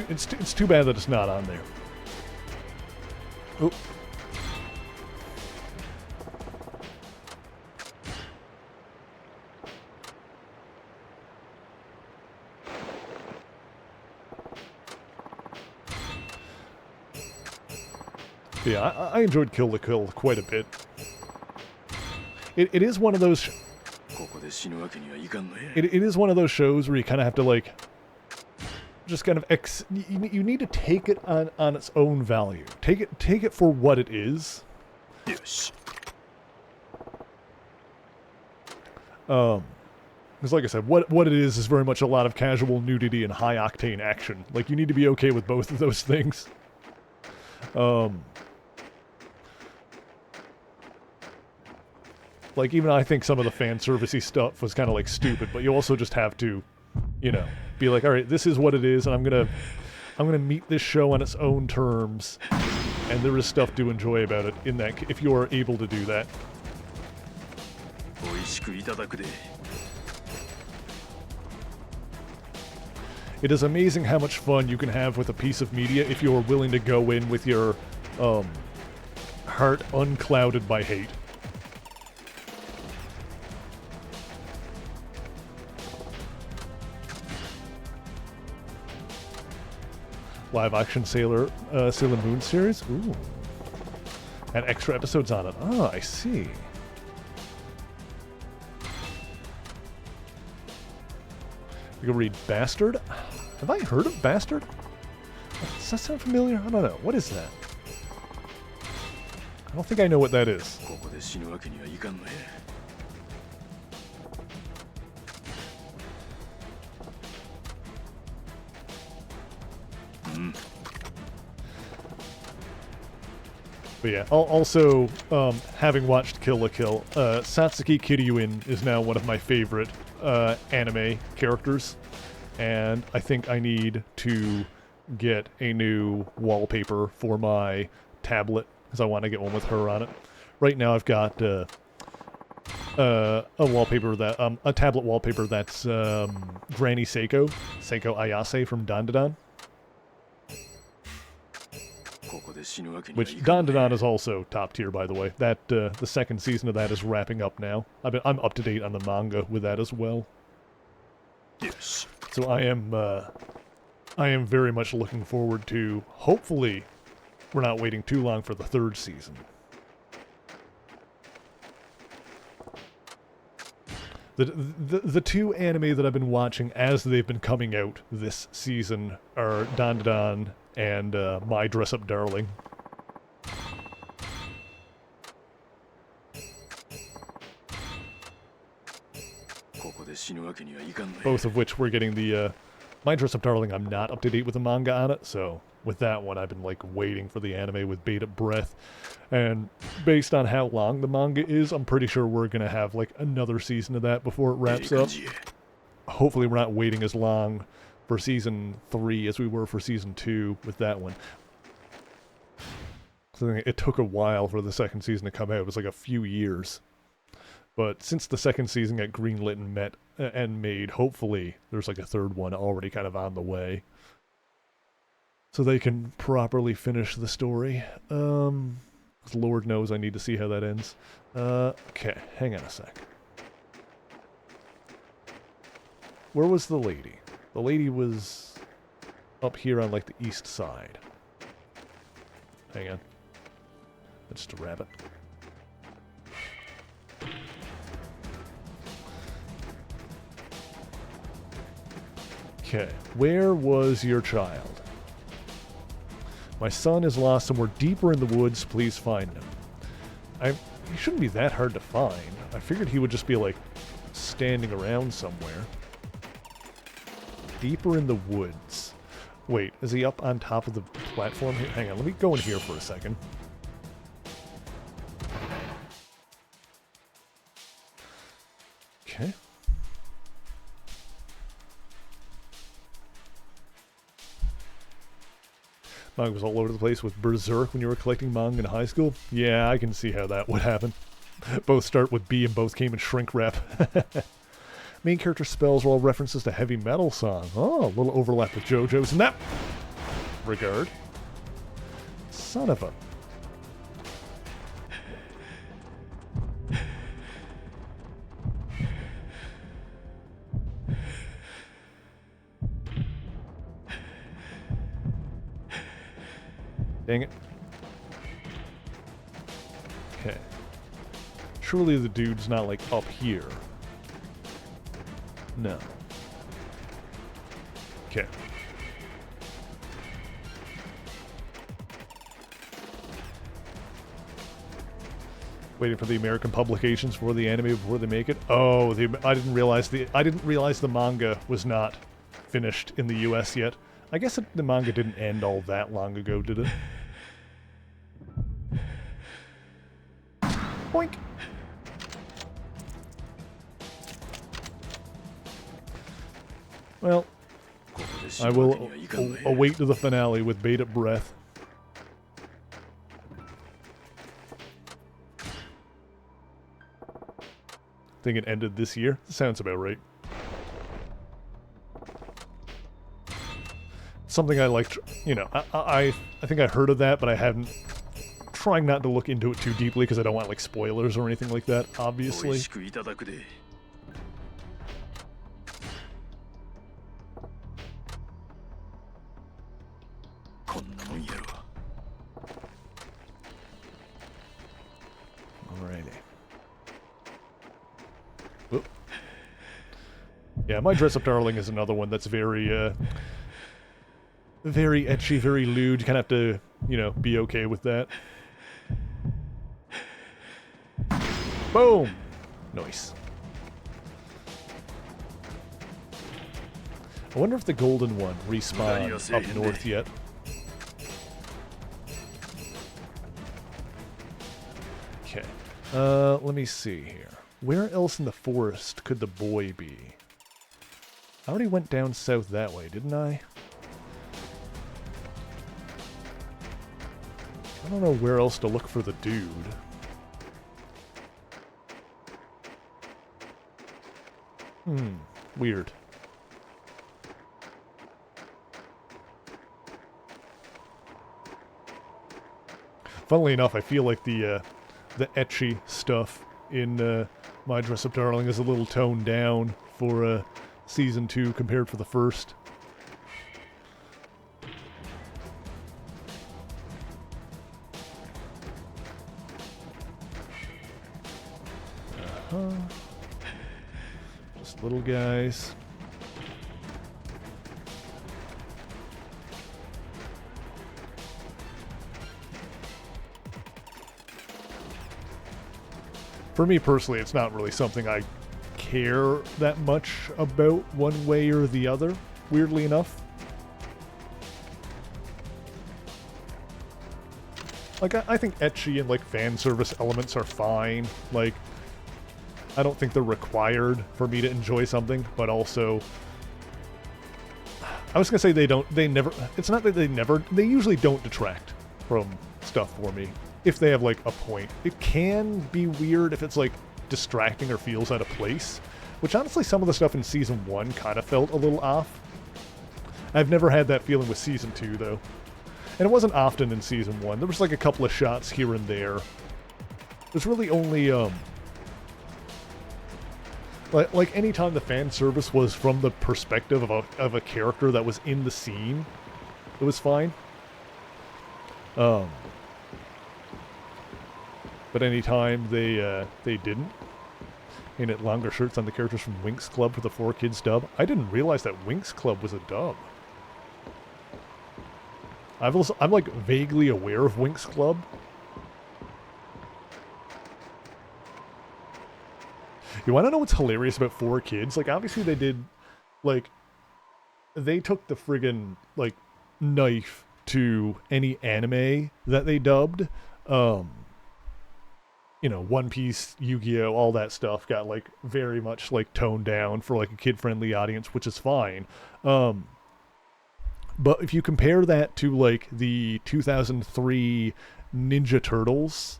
It's too bad that it's not on there. Oh. Yeah, I enjoyed Kill la Kill quite a bit. It is one of those... It is one of those shows where you kind of have to, like... Just kind of... You need to take it on its own value. Take it for what it is. Yes. Because like I said, what it is very much a lot of casual nudity and high-octane action. Like, you need to be okay with both of those things. Like, even I think some of the fan servicey stuff was kind of, like, stupid, but you also just have to, you know, be like, alright, this is what it is, and I'm gonna meet this show on its own terms, and there is stuff to enjoy about it in that, if you are able to do that. It is amazing how much fun you can have with a piece of media if you are willing to go in with your, heart unclouded by hate. Live action Sailor Moon series? Ooh. And extra episodes on it. Oh, I see. You can read Bastard? Have I heard of Bastard? Does that sound familiar? I don't know. What is that? I don't think I know what that is. But yeah, also, having watched Kill la Kill, Satsuki Kiryuin is now one of my favorite anime characters, and I think I need to get a new wallpaper for my tablet, because I want to get one with her on it. Right now I've got a wallpaper that, a tablet wallpaper that's Granny Seiko Ayase from Dandadan. Which Dandadan is also top tier, by the way. That the second season of that is wrapping up now. I'm up to date on the manga with that as well. Yes. So I am very much looking forward to. Hopefully, we're not waiting too long for the third season. The two anime that I've been watching as they've been coming out this season are Dandadan and My Dress-Up Darling. Both of which we're getting the... My Dress-Up Darling, I'm not up to date with the manga on it, so with that one I've been like waiting for the anime with bated breath. And based on how long the manga is, I'm pretty sure we're going to have like another season of that before it wraps up. Hopefully we're not waiting as long for season 3 as we were for season 2 with that one. So it took a while for the second season to come out. It was like a few years. But since the second season got greenlit and made, hopefully there's like a third one already kind of on the way. So they can properly finish the story. 'Cause Lord knows I need to see how that ends. Okay, hang on a sec. Where was the lady? The lady was up here on like the east side. Hang on. That's just a rabbit. Okay, where was your child? My son is lost somewhere deeper in the woods. Please find him. He shouldn't be that hard to find. I figured he would just be, like, standing around somewhere. Deeper in the woods. Wait, is he up on top of the platform here? Hang on, let me go in here for a second. Okay. Manga was all over the place with Berserk when you were collecting manga in high school. Yeah, I can see how that would happen. Both start with B and both came in shrink wrap. Main character spells were all references to heavy metal song. Oh, a little overlap with JoJo's in that regard. Son of a... Dang it. Okay. Surely the dude's not, like, up here. No. Okay. Waiting for the American publications for the anime before they make it. Oh, I didn't realize the manga was not finished in the US yet. I guess the manga didn't end all that long ago, did it? Boink! Well, I will await the finale with bated breath. Think it ended this year? Sounds about right. Something I liked, you know, I think I heard of that, but I haven't... Trying not to look into it too deeply because I don't want, like, spoilers or anything like that, obviously. Alrighty. Whoop. Yeah, My Dress Up Darling is another one that's very, very ecchi, very lewd. You kind of have to, you know, be okay with that. Boom! Nice. I wonder if the golden one respawned up north yet. Okay. Let me see here. Where else in the forest could the boy be? I already went down south that way, didn't I? I don't know where else to look for the dude. Weird. Funnily enough, I feel like the ecchi stuff in My Dress Up Darling is a little toned down for Season 2 compared to the first. Just little guys. For me personally, it's not really something I care that much about one way or the other, weirdly enough. Like, I think ecchi and, like, fan service elements are fine. Like, I don't think they're required for me to enjoy something, but also... I was gonna say they never... It's not that they usually don't detract from stuff for me. If they have, like, a point. It can be weird if it's, like, distracting or feels out of place. Which, honestly, some of the stuff in Season 1 kind of felt a little off. I've never had that feeling with Season 2, though. And it wasn't often in Season 1. There was, like, a couple of shots here and there. There's really only, Like, anytime the fan service was from the perspective of a character that was in the scene, it was fine. But anytime they didn't, Painted longer shirts on the characters from Winx Club for the 4Kids dub. I didn't realize that Winx Club was a dub. I'm like vaguely aware of Winx Club. You want to know what's hilarious about 4Kids? Like, obviously they did, like, they took the friggin', like, knife to any anime that they dubbed. You know, One Piece, Yu-Gi-Oh, all that stuff got, like, very much, like, toned down for, like, a kid-friendly audience, which is fine. But if you compare that to, like, the 2003 Ninja Turtles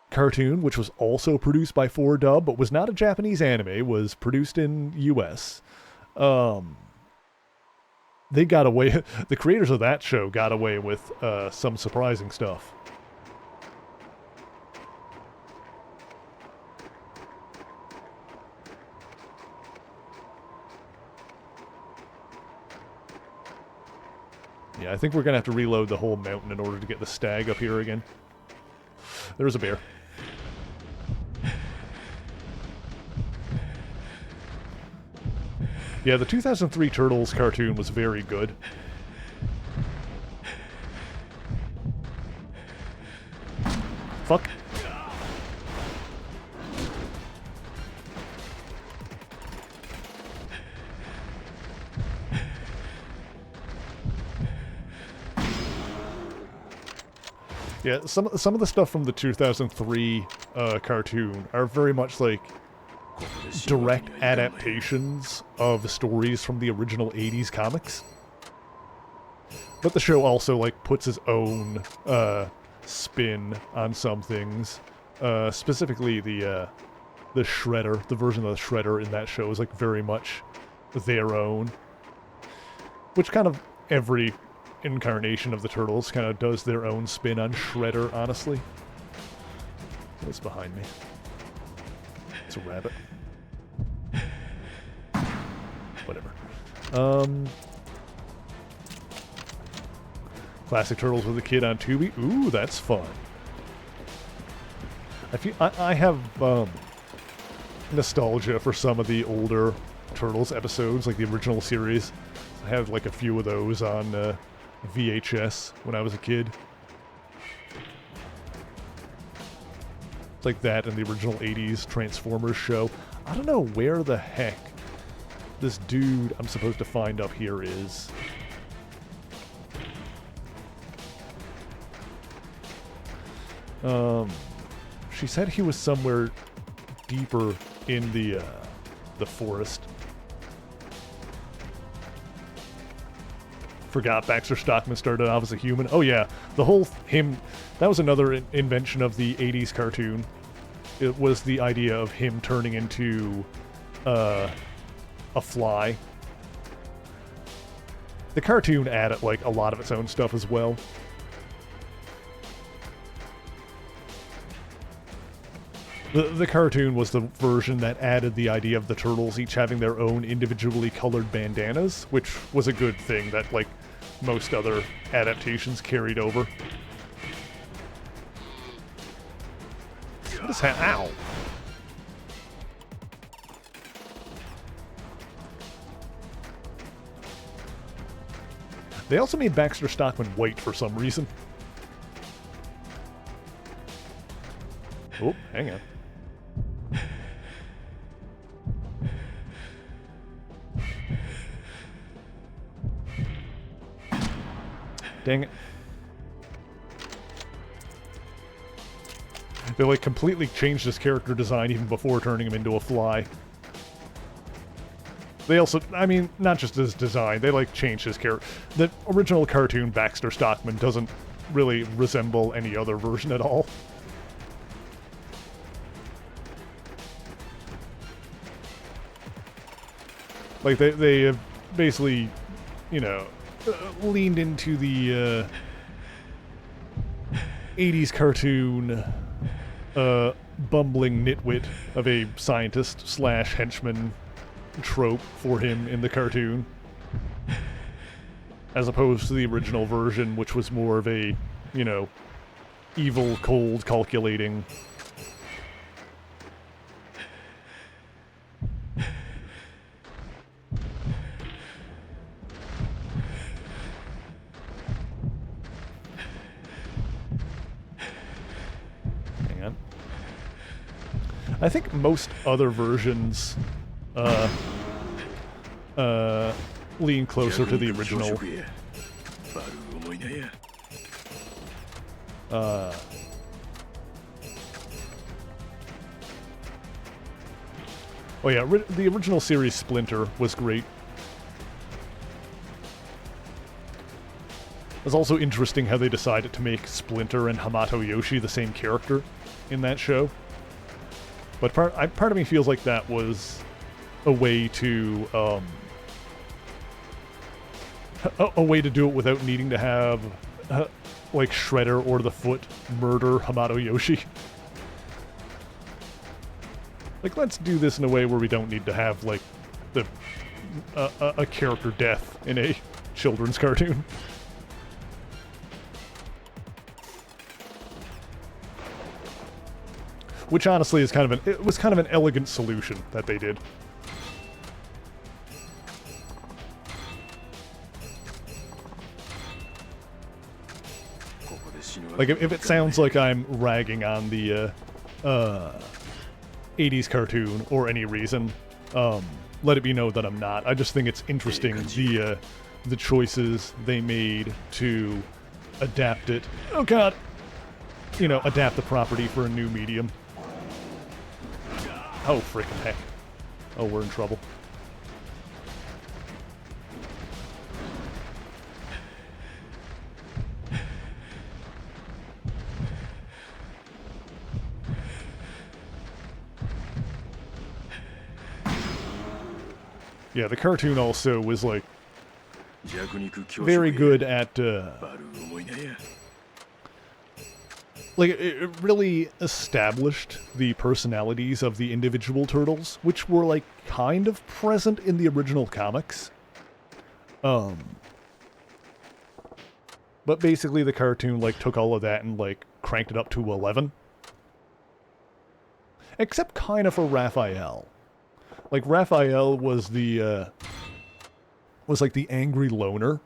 cartoon, which was also produced by 4Dub, but was not a Japanese anime, was produced in US, they got away, the creators of that show got away with some surprising stuff. Yeah, I think we're going to have to reload the whole mountain in order to get the stag up here again. There's a bear. Yeah, the 2003 Turtles cartoon was very good. Fuck. Yeah, some of the stuff from the 2003 cartoon are very much like direct adaptations of stories from the original 80s comics. But the show also like puts his own spin on some things. Specifically the Shredder, the version of the Shredder in that show is like very much their own. Which kind of every incarnation of the Turtles kind of does their own spin on Shredder, honestly. What's behind me? It's a rabbit. Whatever. Classic Turtles with a kid on Tubi. Ooh, that's fun. I have nostalgia for some of the older Turtles episodes, like the original series. I had like a few of those on VHS when I was a kid. It's like that in the original 80s Transformers show. I don't know where the heck this dude I'm supposed to find up here is. She said he was somewhere deeper in the forest. Forgot Baxter Stockman started off as a human. Oh yeah, the whole him, that was another invention of the 80s cartoon. It was the idea of him turning into a fly. The cartoon added like a lot of its own stuff as well. The cartoon was the version that added the idea of the Turtles each having their own individually colored bandanas, which was a good thing that, like, most other adaptations carried over. What is that? Ow! They also made Baxter Stockman white for some reason. Oh, hang on. Dang it. They like completely changed his character design even before turning him into a fly. They also, I mean, not just his design, they like changed his character. The original cartoon Baxter Stockman doesn't really resemble any other version at all. Like they have basically, you know, leaned into the 80s cartoon bumbling nitwit of a scientist slash henchman trope for him in the cartoon, as opposed to the original version, which was more of a, you know, evil, cold, calculating I think most other versions lean closer to the original. Oh yeah, the original series Splinter was great. It was also interesting how they decided to make Splinter and Hamato Yoshi the same character in that show. But part of me feels like that was a way to a way to do it without needing to have like Shredder or the Foot murder Hamato Yoshi. Like, let's do this in a way where we don't need to have like the a character death in a children's cartoon. Which honestly is it was kind of an elegant solution that they did. Like, if it sounds like I'm ragging on the 80s cartoon or any reason, let it be known that I'm not. I just think it's interesting the choices they made to adapt it. Oh god! You know, adapt the property for a new medium. Oh, freaking heck. Oh, we're in trouble. Yeah, the cartoon also was, like, very good at, like, it really established the personalities of the individual turtles, which were, like, kind of present in the original comics. But basically the cartoon, like, took all of that and, like, cranked it up to 11. Except kind of for Raphael. Like, Raphael was the, was like the angry loner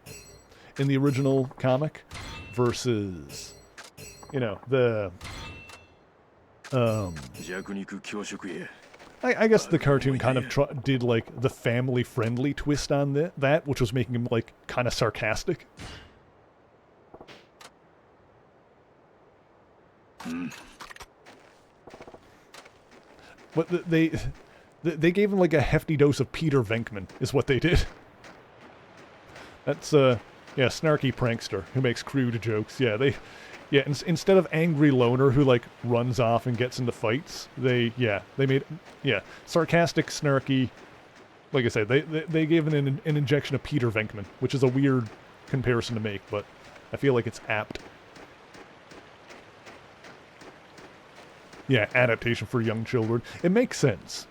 in the original comic versus, you know, the, I guess the cartoon kind of did, like, the family-friendly twist on that, which was making him, like, kind of sarcastic. But they gave him, like, a hefty dose of Peter Venkman, is what they did. That's, yeah, snarky prankster who makes crude jokes. Yeah, instead of angry loner who, like, runs off and gets into fights, they made, sarcastic, snarky, like I said, they gave an injection of Peter Venkman, which is a weird comparison to make, but I feel like it's apt. Yeah, adaptation for young children. It makes sense.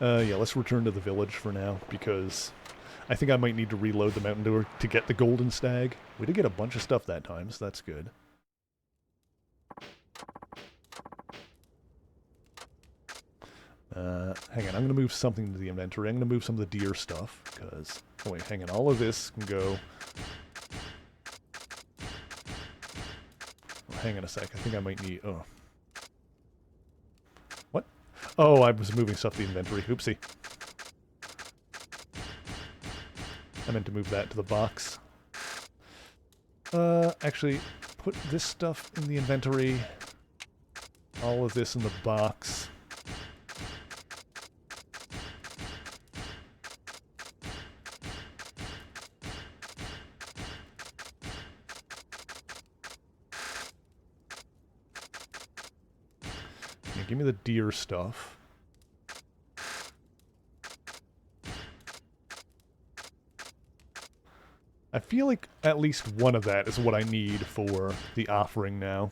Yeah, let's return to the village for now, because I think I might need to reload the mountain door to get the golden stag. We did get a bunch of stuff that time, so that's good. Hang on, I'm going to move something to the inventory. I'm going to move some of the deer stuff, because... Oh wait, hang on, all of this can go... Oh, hang on a sec, I think I might need... Oh. What? Oh, I was moving stuff to the inventory. Oopsie. I meant to move that to the box. Actually, put this stuff in the inventory. All of this in the box. Yeah, give me the deer stuff. I feel like at least one of that is what I need for the offering now.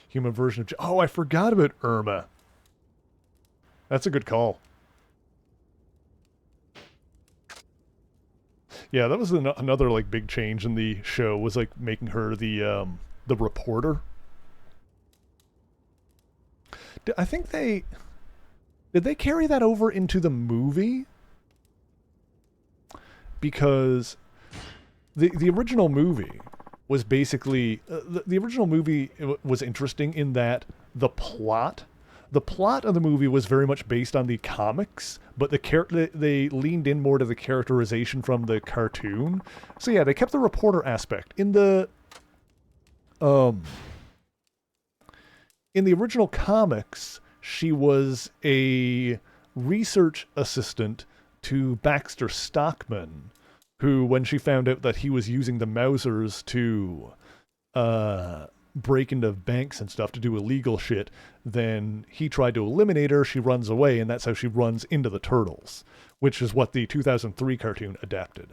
Human version of... Oh, I forgot about Irma. That's a good call. Yeah, that was another, like, big change in the show, was, like, making her the reporter. I think they... Did they carry that over into the movie? Because the original movie was basically the original movie was interesting in that the plot of the movie was very much based on the comics, but they leaned in more to the characterization from the cartoon. So yeah, they kept the reporter aspect in the original comics. She was a research assistant to Baxter Stockman, who, when she found out that he was using the Mausers to break into banks and stuff to do illegal shit, then he tried to eliminate her. She runs away, and that's how she runs into the Turtles, which is what the 2003 cartoon adapted.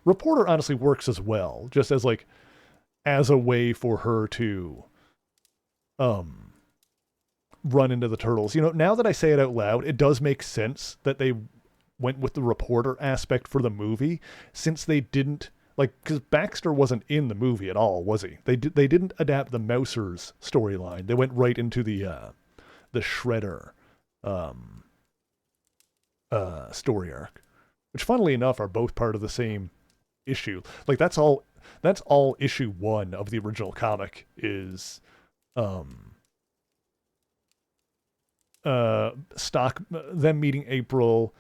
Reporter honestly works as well, just as like as a way for her to run into the Turtles. You know, now that I say it out loud, it does make sense that they went with the reporter aspect for the movie, since they didn't, like, because Baxter wasn't in the movie at all, was he? They didn't adapt the Mausers storyline. They went right into the Shredder story arc, which, funnily enough, are both part of the same issue. Like, that's all issue 1 of the original comic is them meeting April,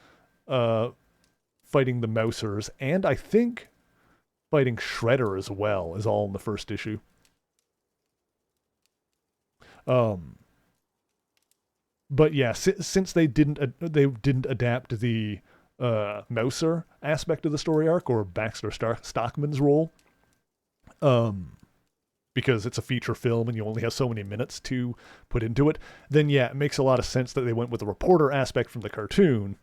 fighting the Mausers, and I think fighting Shredder as well, is all in the first issue. But yeah, since they didn't adapt the Mauser aspect of the story arc, or Baxter Stockman's role, because it's a feature film and you only have so many minutes to put into it, then yeah, it makes a lot of sense that they went with the reporter aspect from the cartoon.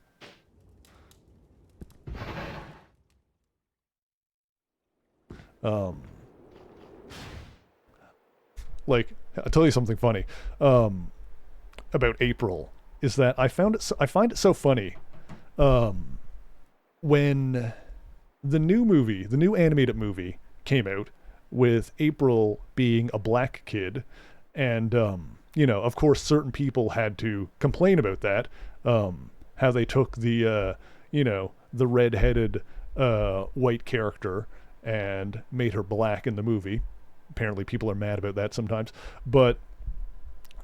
Like, I'll tell you something funny about April, is that I find it so funny when the new animated movie came out, with April being a black kid, and you know, of course, certain people had to complain about that, how they took the you know, the red-headed white character and made her black in the movie. Apparently people are mad about that sometimes. But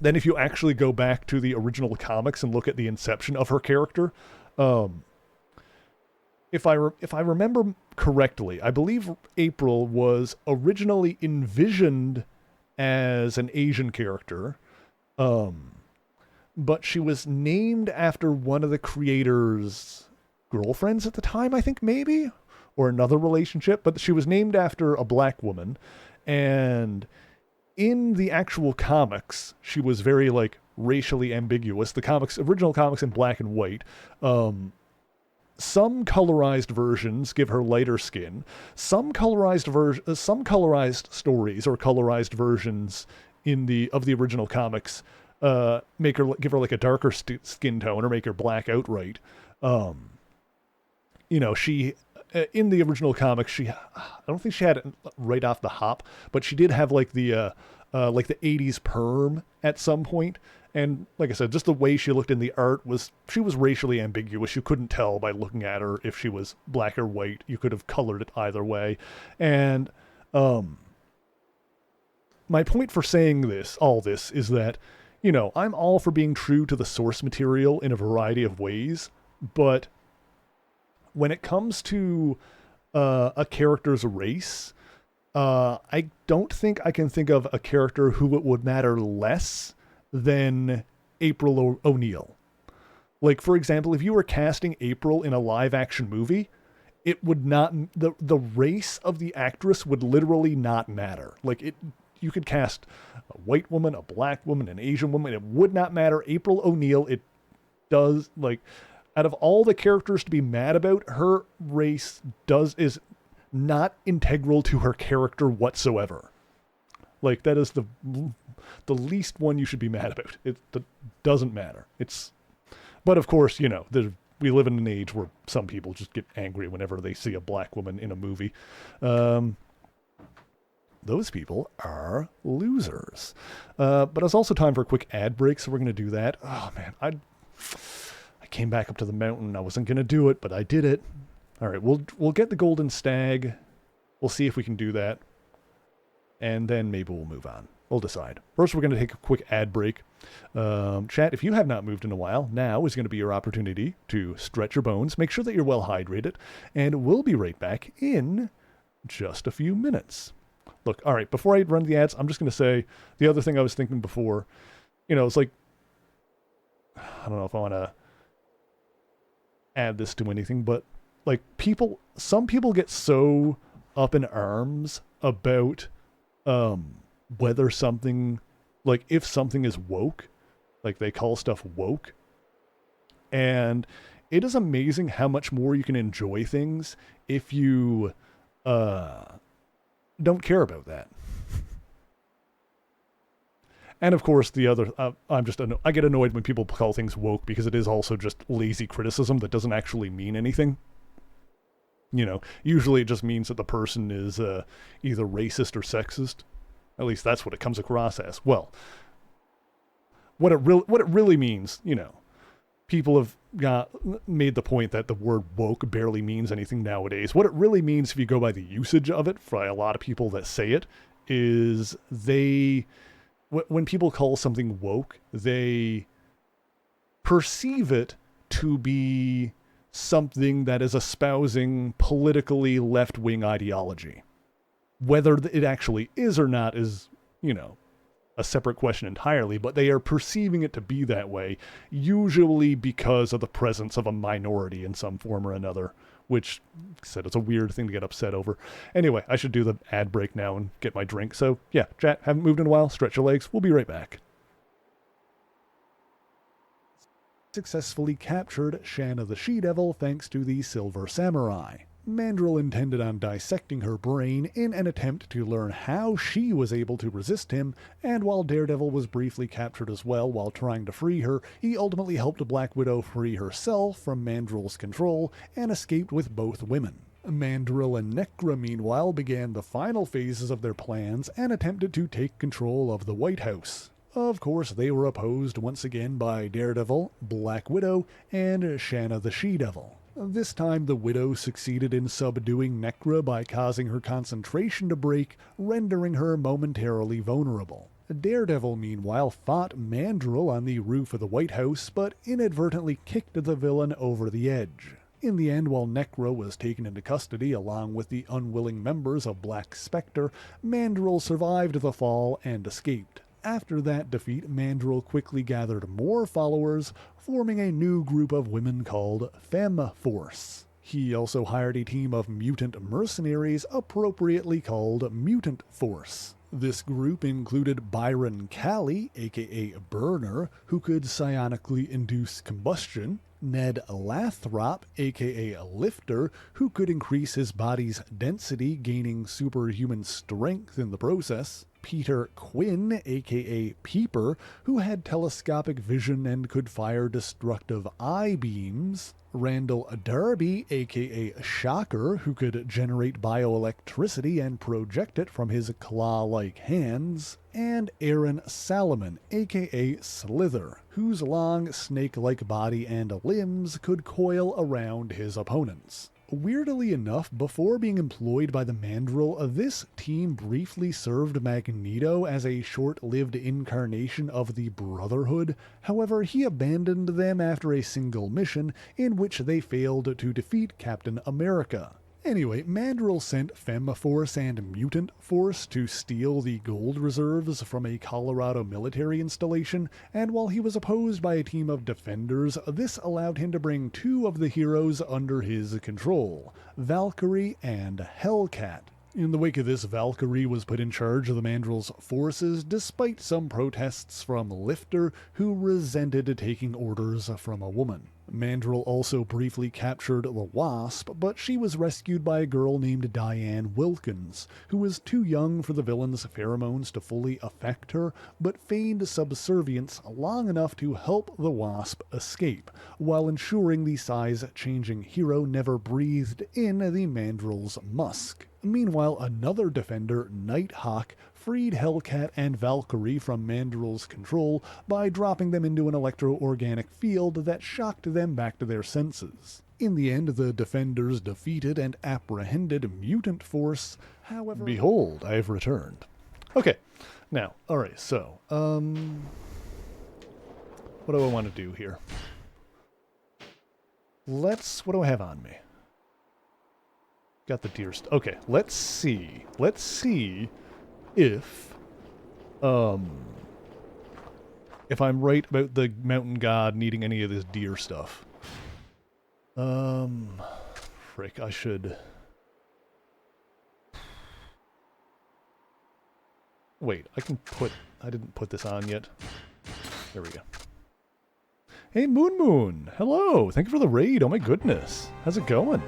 then if you actually go back to the original comics and look at the inception of her character, if I remember correctly, I believe April was originally envisioned as an Asian character, but she was named after one of the creator's girlfriends at the time, I think, maybe, or another relationship, but she was named after a black woman, and in the actual comics, she was very, like, racially ambiguous. The original comics in black and white, some colorized versions give her lighter skin. Some colorized stories or colorized versions of the original comics give her like a darker skin tone, or make her black outright. You know, she in the original comics, I don't think she had it right off the hop, but she did have like the 80s perm at some point. And like I said, just the way she looked in the art she was racially ambiguous. You couldn't tell by looking at her if she was black or white. You could have colored it either way. And my point for saying all this is that, you know, I'm all for being true to the source material in a variety of ways, but when it comes to a character's race, I don't think I can think of a character who it would matter less than April O'Neil. Like, for example, if you were casting April in a live-action movie, it would not, the race of the actress would literally not matter. Like, you could cast a white woman, a black woman, an Asian woman, it would not matter. April O'Neil, it does, like, out of all the characters to be mad about, her race is not integral to her character whatsoever. Like, that is the least one you should be mad about. It doesn't matter. But of course, you know, we live in an age where some people just get angry whenever they see a black woman in a movie. Those people are losers. But it's also time for a quick ad break, so we're going to do that. Oh man, I came back up to the mountain. I wasn't going to do it, but I did it. All right, we'll get the golden stag. We'll see if we can do that. And then maybe we'll move on. We'll decide. First, we're going to take a quick ad break. Chat, if you have not moved in a while, now is going to be your opportunity to stretch your bones, make sure that you're well hydrated, and we'll be right back in just a few minutes. Look, all right, before I run the ads, I'm just going to say the other thing I was thinking before. It's like, I don't know if I want to add this to anything, but like some people get so up in arms about whether something, like if something is woke, like they call stuff woke. And it is amazing how much more you can enjoy things if you don't care about that. And of course, the other, I get annoyed when people call things woke because it is also just lazy criticism that doesn't actually mean anything. Usually it just means that the person is either racist or sexist. At least that's what it comes across as. Well, what it really means, people have made the point that the word woke barely means anything nowadays. What it really means, if you go by the usage of it, for a lot of people that say it, is when people call something woke, they perceive it to be something that is espousing politically left-wing ideology. Whether it actually is or not is, a separate question entirely, but they are perceiving it to be that way, usually because of the presence of a minority in some form or another, which, like I said, it's a weird thing to get upset over. Anyway, I should do the ad break now and get my drink. So, yeah, chat, haven't moved in a while, stretch your legs, we'll be right back. Successfully captured Shanna the She-Devil thanks to the Silver Samurai. Mandrill intended on dissecting her brain in an attempt to learn how she was able to resist him, and while Daredevil was briefly captured as well while trying to free her, he ultimately helped Black Widow free herself from Mandrill's control and escaped with both women. Mandrill and Necra, meanwhile, began the final phases of their plans and attempted to take control of the White House. Of course, they were opposed once again by Daredevil, Black Widow, and Shanna the She-Devil. This time, the Widow succeeded in subduing Necra by causing her concentration to break, rendering her momentarily vulnerable. Daredevil, meanwhile, fought Mandrill on the roof of the White House, but inadvertently kicked the villain over the edge. In the end, while Necra was taken into custody along with the unwilling members of Black Spectre, Mandrill survived the fall and escaped. After that defeat, Mandrill quickly gathered more followers, forming a new group of women called Femme Force. He also hired a team of mutant mercenaries, appropriately called Mutant Force. This group included Byron Callie, aka Burner, who could psionically induce combustion, Ned Lathrop, aka Lifter, who could increase his body's density, gaining superhuman strength in the process, Peter Quinn, aka Peeper, who had telescopic vision and could fire destructive eye beams, Randall Darby, aka Shocker, who could generate bioelectricity and project it from his claw-like hands, and Aaron Salomon, aka Slither, whose long snake-like body and limbs could coil around his opponents. Weirdly enough, before being employed by the Mandrill, this team briefly served Magneto as a short-lived incarnation of the Brotherhood. However, he abandoned them after a single mission in which they failed to defeat Captain America. Anyway, Mandrill sent Femme Force and Mutant Force to steal the gold reserves from a Colorado military installation, and while he was opposed by a team of defenders, this allowed him to bring two of the heroes under his control, Valkyrie and Hellcat. In the wake of this, Valkyrie was put in charge of the Mandrill's forces despite some protests from Lifter, who resented taking orders from a woman. Mandrill also briefly captured the Wasp, but she was rescued by a girl named Diane Wilkins, who was too young for the villain's pheromones to fully affect her, but feigned subservience long enough to help the Wasp escape, while ensuring the size-changing hero never breathed in the Mandrill's musk. Meanwhile, another defender, Nighthawk, freed Hellcat and Valkyrie from Mandrill's control by dropping them into an electro-organic field that shocked them back to their senses. In the end, the defenders defeated and apprehended mutant force. However, behold, I have returned. Okay, now, alright, so, what do I want to do here? What do I have on me? Got the deer okay, let's see if I'm right about the mountain god needing any of this deer stuff. Frick, I should... Wait, I didn't put this on yet. There we go. Hey, Moon! Hello! Thank you for the raid, oh my goodness. How's it going?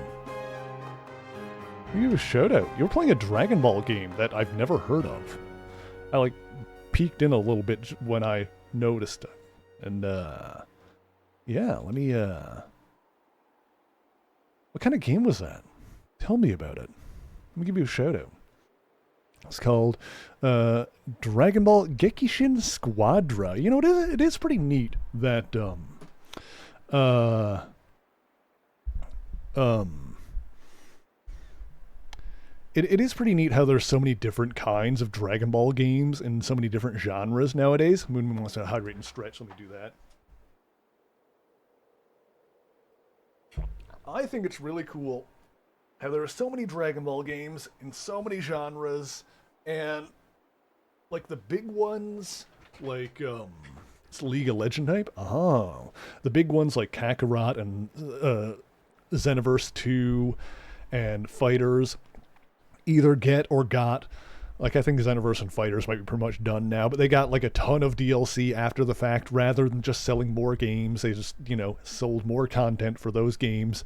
Give you a shout out. You were playing a Dragon Ball game that I've never heard of. I, like, peeked in a little bit when I noticed it. And, yeah, let me, what kind of game was that? Tell me about it. Let me give you a shout out. It's called Dragon Ball Gekishin Squadra. You know, it is pretty neat that it is pretty neat how there's so many different kinds of Dragon Ball games in so many different genres nowadays. Moon wants to hydrate and stretch. Let me do that. I think it's really cool how there are so many Dragon Ball games in so many genres, and like the big ones, like it's League of Legend type. Oh, the big ones like Kakarot and Xenoverse 2 and Fighters either get or got, like I think Xenoverse and Fighters might be pretty much done now, but they got like a ton of DLC after the fact rather than just selling more games. They just, you know, sold more content for those games.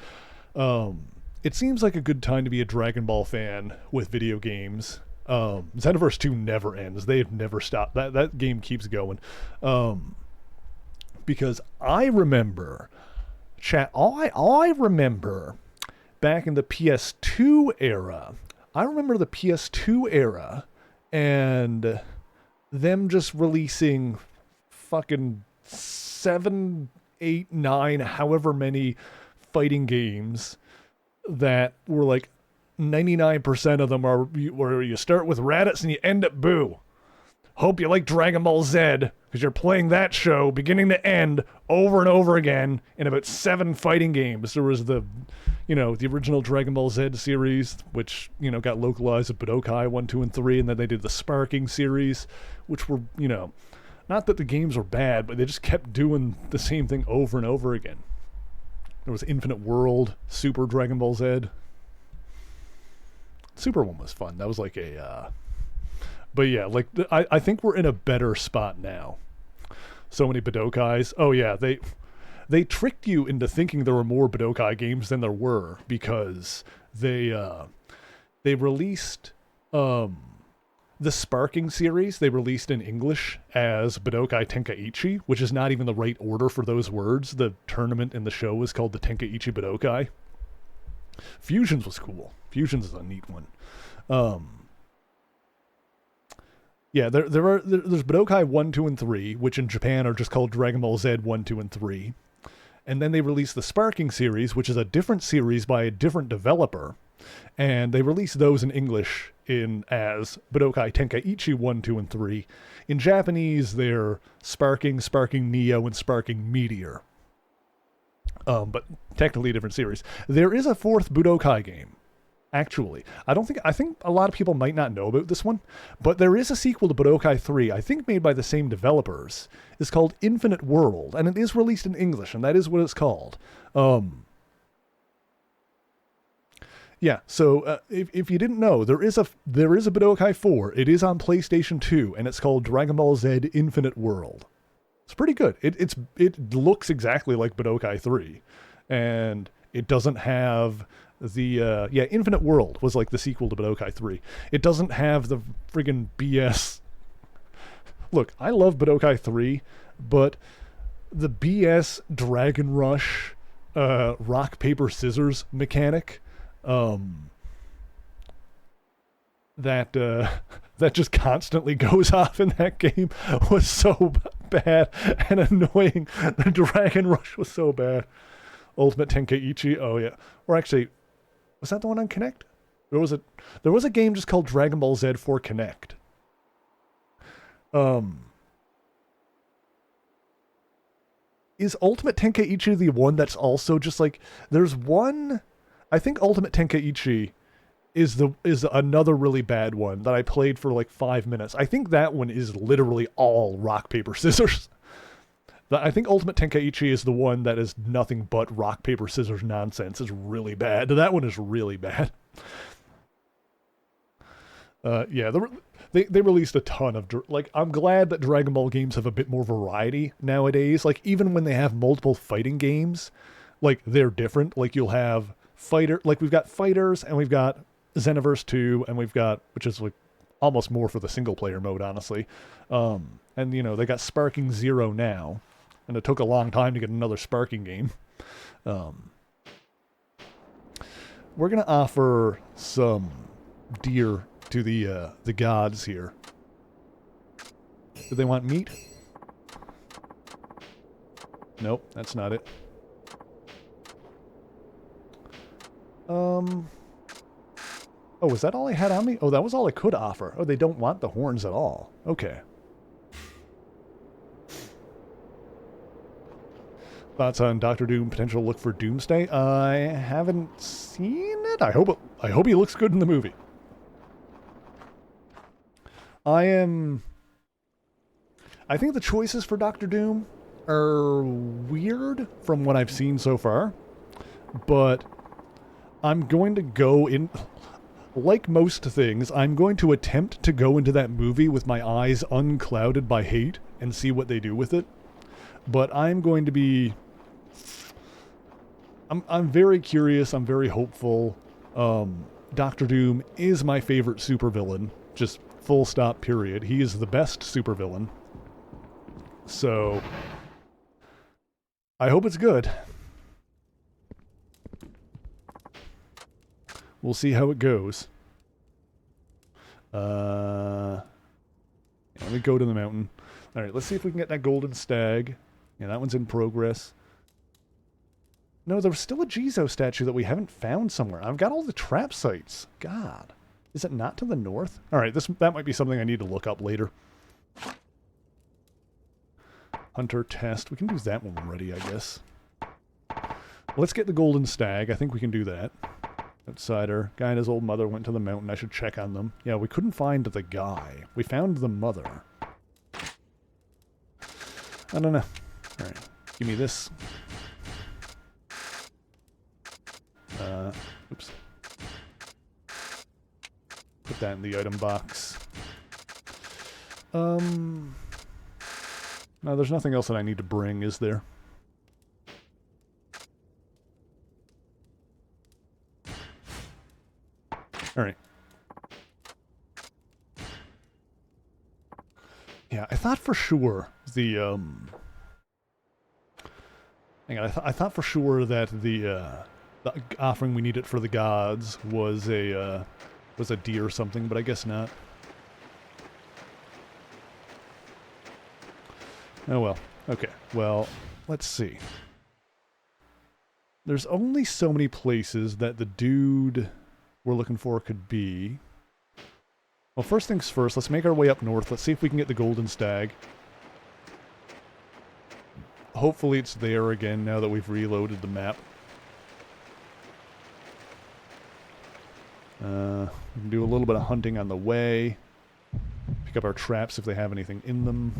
It seems like a good time to be a Dragon Ball fan with video games. Xenoverse 2 never ends. They've never stopped. That game keeps going. Because I remember, I remember back in the PS2 era, and them just releasing fucking 7, 8, 9, however many fighting games that were like 99% of them are where you start with Raditz and you end at Boo. Hope you like Dragon Ball Z, because you're playing that show beginning to end over and over again in about 7 fighting games. There was the, you know, the original Dragon Ball Z series, which, you know, got localized at Budokai 1, 2, and 3, and then they did the Sparking series, which were, you know, not that the games were bad, but they just kept doing the same thing over and over again. There was Infinite World, Super Dragon Ball Z. Super one was fun. That was like a, but yeah, like, I think we're in a better spot now. So many Budokais. Oh yeah, they tricked you into thinking there were more Budokai games than there were, because they released, the Sparking series, they released in English as Budokai Tenkaichi, which is not even the right order for those words. The tournament in the show was called the Tenkaichi Budokai. Fusions was cool. Fusions is a neat one. Yeah, there's Budokai 1, 2, and 3, which in Japan are just called Dragon Ball Z 1, 2, and 3. And then they released the Sparking series, which is a different series by a different developer. And they released those in English as Budokai Tenkaichi 1, 2, and 3. In Japanese, they're Sparking, Sparking Neo, and Sparking Meteor. But technically a different series. There is a 4th Budokai game, actually. I think a lot of people might not know about this one, but there is a sequel to Budokai 3, I think made by the same developers. It's called Infinite World, and it is released in English, and that is what it's called. Yeah, so if you didn't know, there is a Budokai 4. It is on PlayStation 2, and it's called Dragon Ball Z Infinite World. It's pretty good. It looks exactly like Budokai 3, and it doesn't have the Infinite World was like the sequel to Budokai 3. It doesn't have the friggin' BS. Look, I love Budokai 3, but the BS Dragon Rush rock paper scissors mechanic that just constantly goes off in that game was so bad and annoying. The Dragon Rush was so bad. Ultimate Tenkaichi. Oh yeah. Or actually, was that the one on Connect? There was a game just called Dragon Ball Z for Connect. Is Ultimate Tenkaichi the one that's also just like there's one? I think Ultimate Tenkaichi is another really bad one that I played for like 5 minutes. I think that one is literally all rock paper scissors. I think Ultimate Tenkaichi is the one that is nothing but rock paper scissors nonsense. It's really bad. That one is really bad. Yeah, they released a ton of like. I'm glad that Dragon Ball games have a bit more variety nowadays. Like even when they have multiple fighting games, like they're different. Like you'll have we've got fighters and we've got Xenoverse 2 and we've got, which is like almost more for the single player mode, honestly. And you know they got Sparking Zero now, and it took a long time to get another Sparking game. We're gonna offer some deer to the gods here. Do they want meat? Nope, that's not it. Oh, was that all I had on me? Oh, that was all I could offer. Oh, they don't want the horns at all. Okay. Thoughts on Doctor Doom potential look for Doomsday? I haven't seen it. I hope he looks good in the movie. I think the choices for Doctor Doom are weird from what I've seen so far, but I'm going to go in, like most things, I'm going to attempt to go into that movie with my eyes unclouded by hate and see what they do with it. But I'm going to be, I'm very curious, I'm very hopeful. Doctor Doom is my favorite supervillain, just full stop, period. He is the best supervillain. So, I hope it's good. We'll see how it goes. Let me go to the mountain. Alright, let's see if we can get that golden stag. Yeah, that one's in progress. No, there was still a Jizo statue that we haven't found somewhere. I've got all the trap sites. God. Is it not to the north? Alright, that might be something I need to look up later. Hunter test. We can do that when we're ready, I guess. Let's get the golden stag. I think we can do that. Outsider. Guy and his old mother went to the mountain. I should check on them. Yeah, we couldn't find the guy. We found the mother. I don't know. Alright. Give me this. Oops. Put that in the item box. No, there's nothing else that I need to bring, is there? Alright. Yeah, I thought for sure the, hang on, I thought for sure that the offering we needed for the gods was a deer or something, but I guess not. Oh well. Okay. Well, let's see. There's only so many places that the dude we're looking for could be. Well, first things first, let's make our way up north. Let's see if we can get the golden stag. Hopefully it's there again now that we've reloaded the map. We can do a little bit of hunting on the way. Pick up our traps if they have anything in them.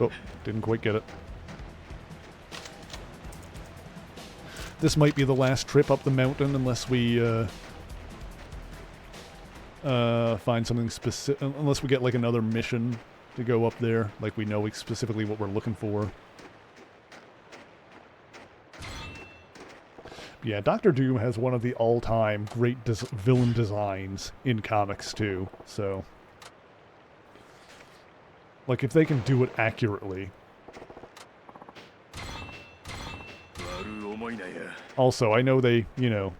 Oh, didn't quite get it. This might be the last trip up the mountain unless we find something specific. Unless we get like another mission to go up there, like we know specifically what we're looking for. Yeah, Doctor Doom has one of the all-time great villain designs in comics too. So, like if they can do it accurately. Also, I know they, you know,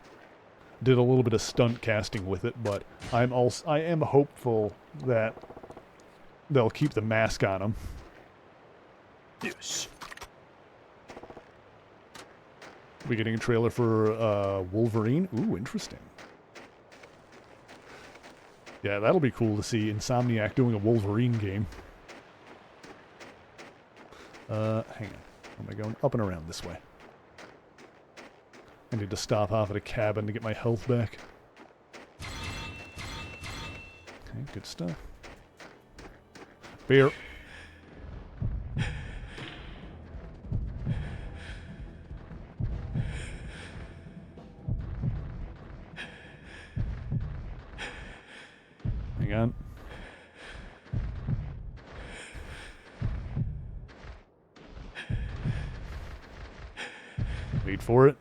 did a little bit of stunt casting with it, but I am hopeful that they'll keep the mask on him. よし。 We getting a trailer for Wolverine? Ooh, interesting. Yeah, that'll be cool to see Insomniac doing a Wolverine game. Hang on. Am I going up and around this way? I need to stop off at a cabin to get my health back. Okay, good stuff. Beer. Hang on. Wait for it.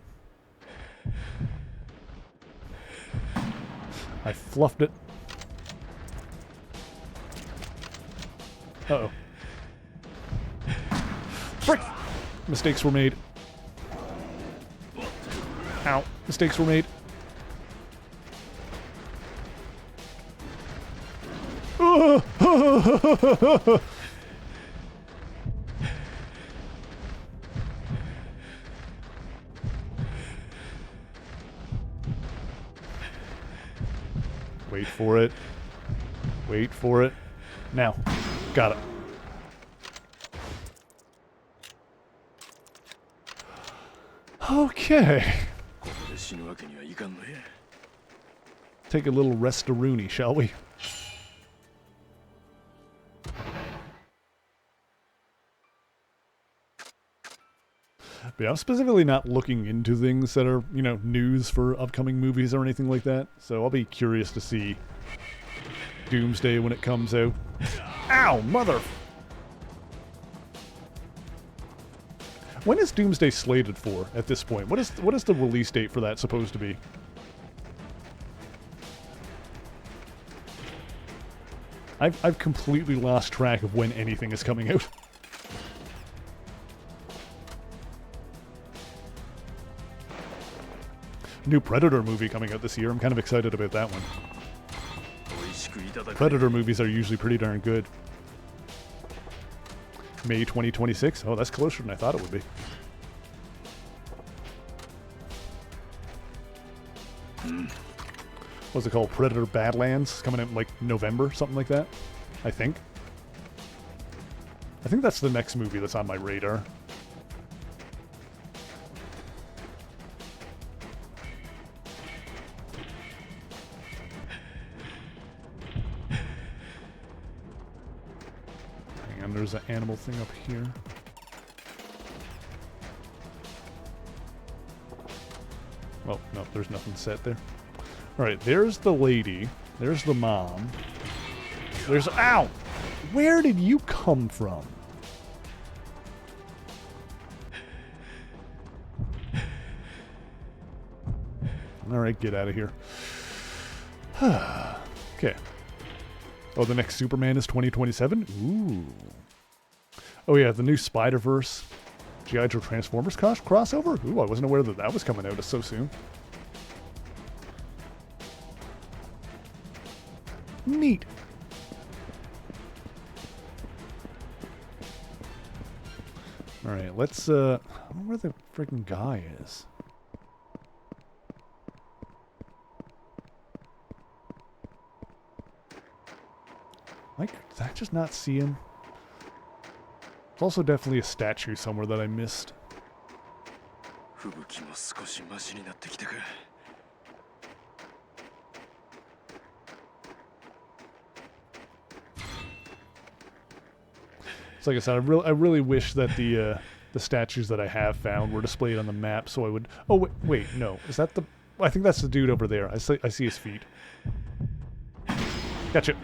I fluffed it. Uh-oh. Frick! Mistakes were made. Ow. Mistakes were made. Wait for it. Wait for it. Now. Got it. Okay. ここで死ぬわけにはいかんのや。 Take a little rest-a-rooney, shall we? But yeah, I'm specifically not looking into things that are, you know, news for upcoming movies or anything like that. So I'll be curious to see Doomsday when it comes out. Ow, mother! When is Doomsday slated for at this point? What is the release date for that supposed to be? I've completely lost track of when anything is coming out. New Predator movie coming out this year. I'm kind of excited about that one. 美味しくいただく。 Predator movies are usually pretty darn good. May 2026? Oh, that's closer than I thought it would be. What's it called? Predator Badlands? Coming out in like November, something like that. I think. I think that's the next movie that's on my radar. Hang on, there's an animal thing up here. Oh, no, there's nothing set there. Alright, there's the lady. There's the mom. There's... Ow! Where did you come from? Alright, get out of here. Okay. Oh, the next Superman is 2027? Ooh. Oh yeah, the new Spider-Verse G.I. Joe Transformers crossover? Ooh, I wasn't aware that that was coming out so soon. Neat. Alright, let's, I don't know where the freaking guy is. Like, did I just not see him? There's also definitely a statue somewhere that I missed. 吹雪も少しマシになってきたか。 So like I said, I really wish that the statues that I have found were displayed on the map, so I would. Oh wait, no, is that the? I think that's the dude over there. I see his feet. Gotcha.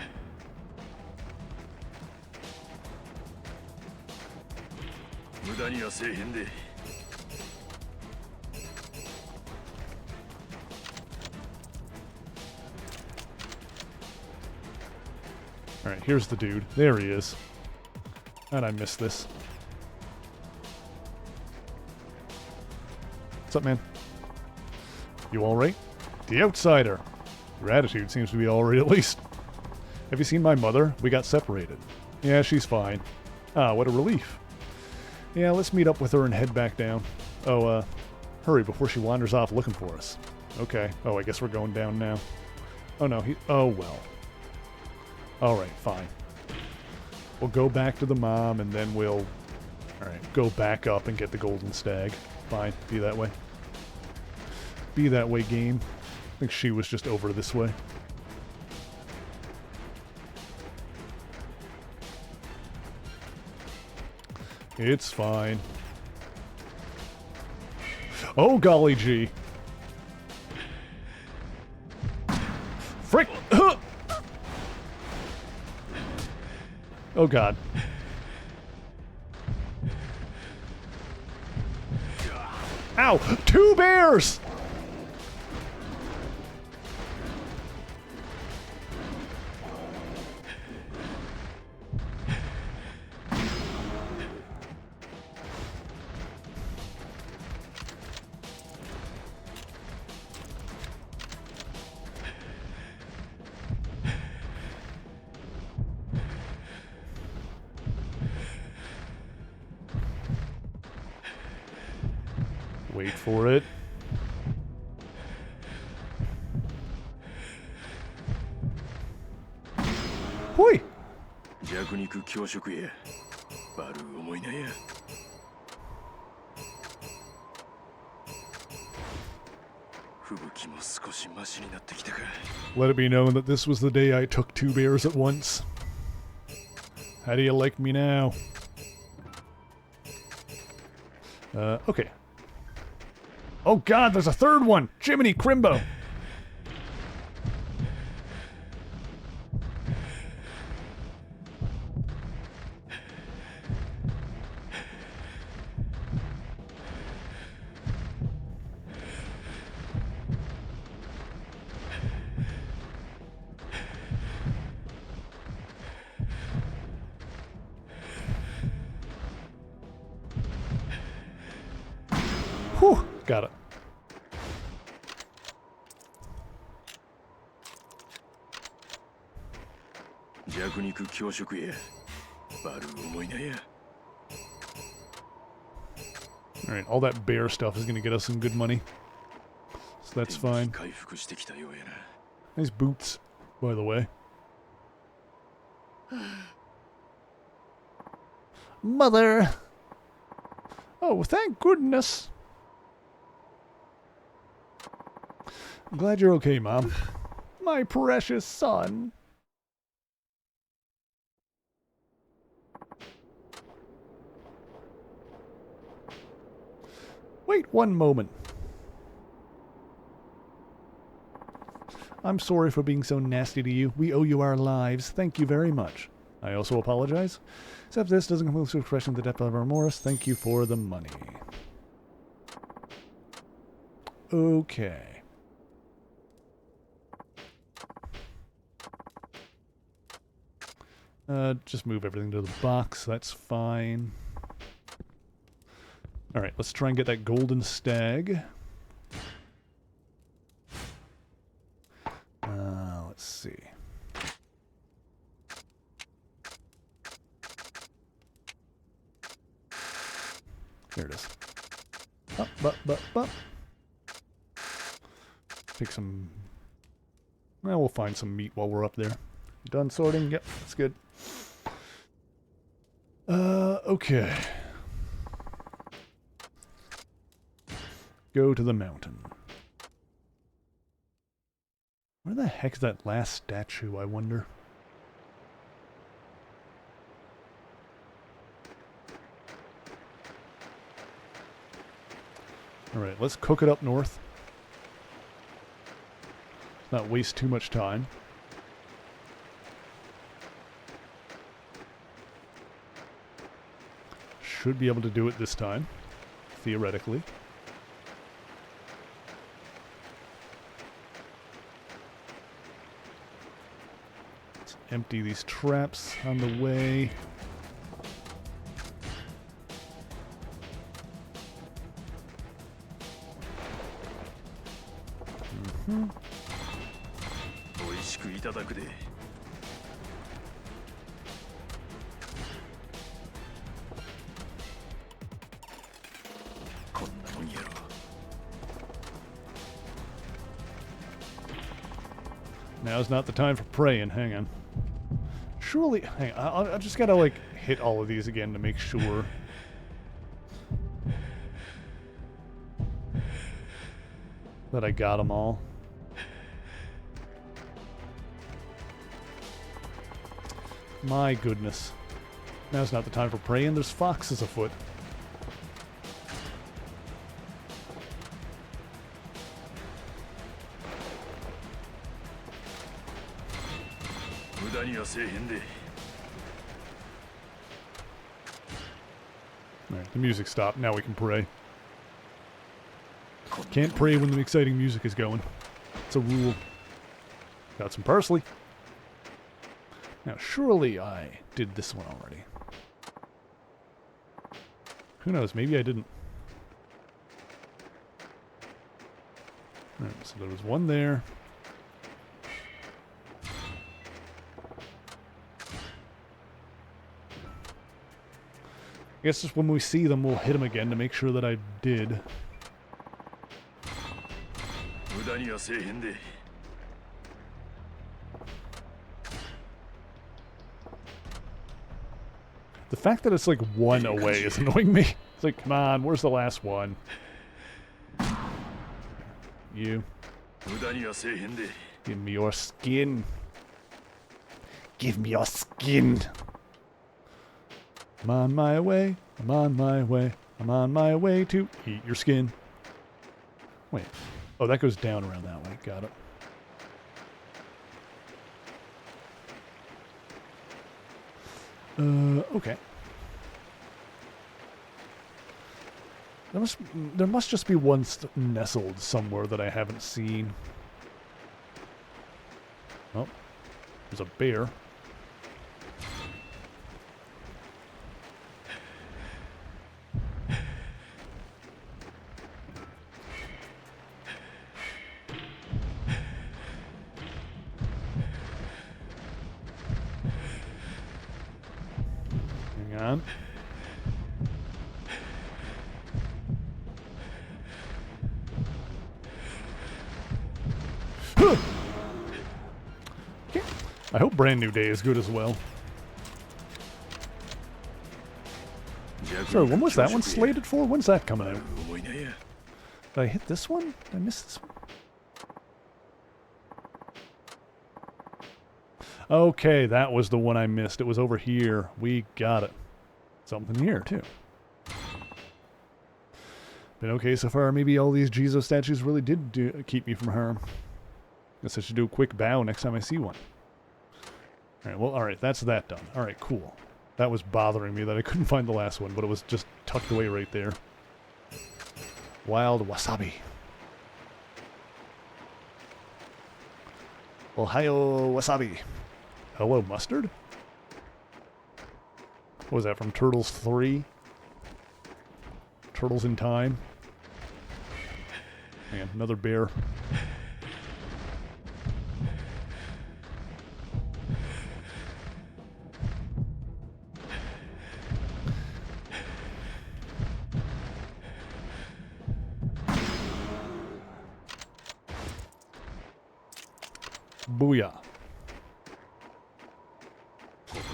All right, here's the dude. There he is. And I missed this. What's up, man? You alright? The outsider. Your attitude seems to be alright at least. Have you seen my mother? We got separated. Yeah, she's fine. Ah, what a relief. Yeah, let's meet up with her and head back down. Oh, hurry before she wanders off looking for us. Okay. Oh, I guess we're going down now. Oh, no. Oh, well. Alright, fine. We'll go back to the mom, and then we'll... Alright, go back up and get the golden stag. Fine. Be that way. Be that way, game. I think she was just over this way. It's fine. Oh, golly gee. Frick! Oh, God. Ow! 2 bears! Wait for it. Hoi! 弱肉強食やバルー思いなや Let it be known that this was the day I took 2 bears at once. How do you like me now? Okay. Oh God, there's a 3rd one! Jiminy Crimbo! Whew, got it. Alright, all that bear stuff is going to get us some good money. So that's fine. Nice boots, by the way. Mother! Oh, thank goodness! I'm glad you're okay, Mom. My precious son. Wait one moment. I'm sorry for being so nasty to you. We owe you our lives. Thank you very much. I also apologize. Except this doesn't come close to expressing the depth of our remorse. Thank you for the money. Okay. Just move everything to the box. That's fine. Alright, let's try and get that golden stag. Let's see. There it is. Up. Take some... Well, we'll find some meat while we're up there. Done sorting? Yep, that's good. Okay. Go to the mountain. Where the heck is that last statue, I wonder? Alright, let's cook it up north. Let's not waste too much time. Should be able to do it this time, theoretically. Let's empty these traps on the way. Now's not the time for praying. Hang on. Surely, hang on. I just gotta, like, hit all of these again to make sure. That I got them all. My goodness. Now's not the time for praying. There's foxes afoot. Alright, the music stopped. Now we can pray. Can't pray when the exciting music is going. It's a rule. Got some parsley. Now, surely I did this one already. Who knows? Maybe I didn't. Alright, so there was one there. I guess just when we see them, we'll hit them again to make sure that I did. The fact that it's like one away is annoying me. It's like, come on, where's the last one? You. Give me your skin. Give me your skin. I'm on my way. I'm on my way. I'm on my way to eat your skin. Wait. Oh, that goes down around that way. Got it. Okay. There must just be one nestled somewhere that I haven't seen. Oh, there's a bear. Hang on. I hope Brand New Day is good as well. Sorry, when was that one slated for? When's that coming out? Did I hit this one? Did I miss this one? Okay, that was the one I missed. It was over here. We got it. Something here, too. Been okay so far. Maybe all these Jizo statues really did keep me from harm. Guess I should do a quick bow next time I see one. Alright, well, alright, that's that done. Alright, cool. That was bothering me that I couldn't find the last one, but it was just tucked away right there. Wild wasabi. Ohio wasabi. Hello, mustard? What was that, from Turtles 3? Turtles in Time? Man, another bear. Booyah.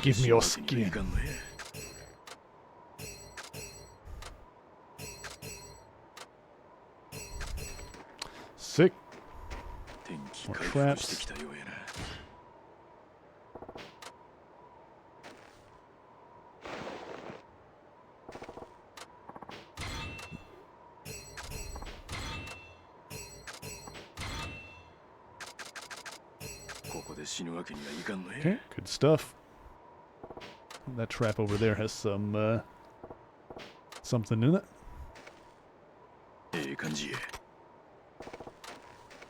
Give me your skin. Sick. More traps. Okay, good stuff. That trap over there has some, something in it.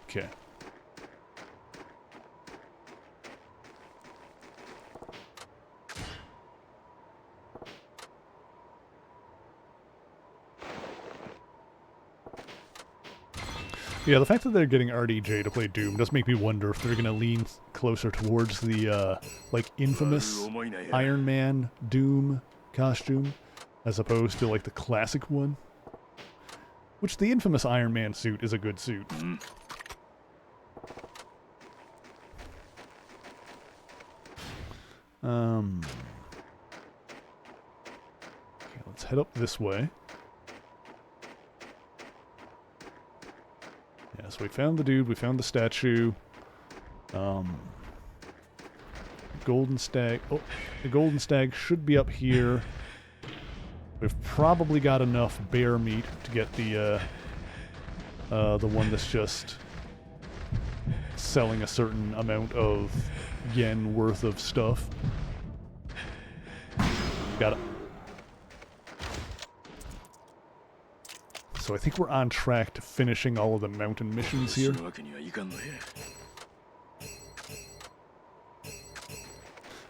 Okay. Yeah, the fact that they're getting RDJ to play Doom does make me wonder if they're going to lean closer towards the, like, infamous Iron Man Doom costume, as opposed to, like, the classic one. Which, the infamous Iron Man suit is a good suit. Okay, let's head up this way. Yeah, so we found the dude, we found the statue. Golden stag. Oh, the golden stag should be up here. We've probably got enough bear meat to get the one that's just selling a certain amount of yen worth of stuff. Got it. So I think we're on track to finishing all of the mountain missions here.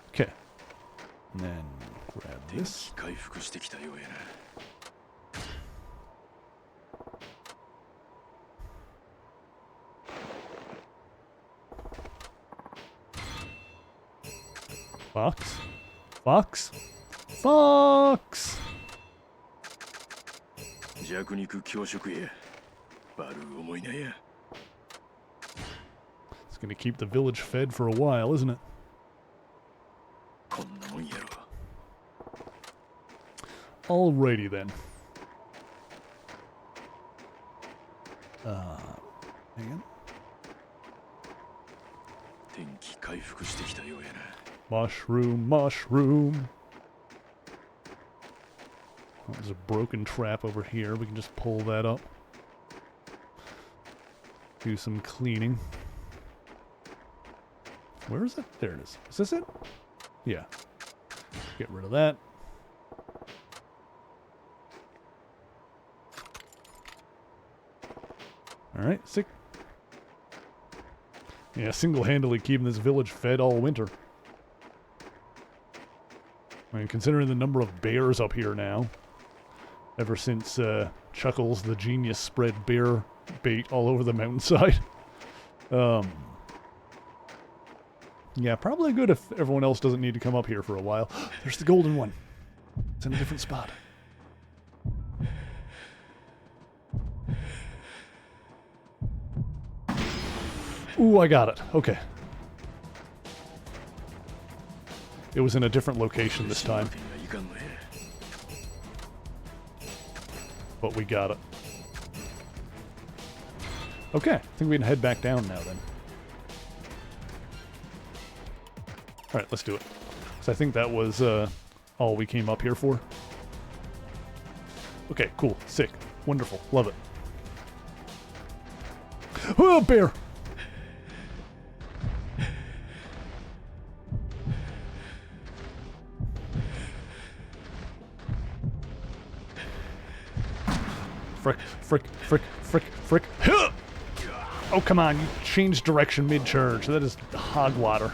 Okay. And then grab this. Fox? Fox? Fox! It's gonna keep the village fed for a while, isn't it? Alrighty then. Hang on. Mushroom, mushroom. Oh, there's a broken trap over here. We can just pull that up. Do some cleaning. Where is it? There it is. Is this it? Yeah. Get rid of that. Alright, sick. Yeah, single-handedly keeping this village fed all winter. I mean, considering the number of bears up here now, ever since Chuckles the genius spread bear bait all over the mountainside. Yeah, probably good if everyone else doesn't need to come up here for a while. There's the golden one. It's in a different spot. Ooh, I got it. Okay. It was in a different location this time. But we got it. Okay, I think we can head back down now then. Alright, let's do it. So I think that was all we came up here for. Okay, cool. Sick. Wonderful. Love it. Oh, bear! Frick, frick, frick, frick, frick. Oh, come on. You changed direction mid-charge. That is hog water.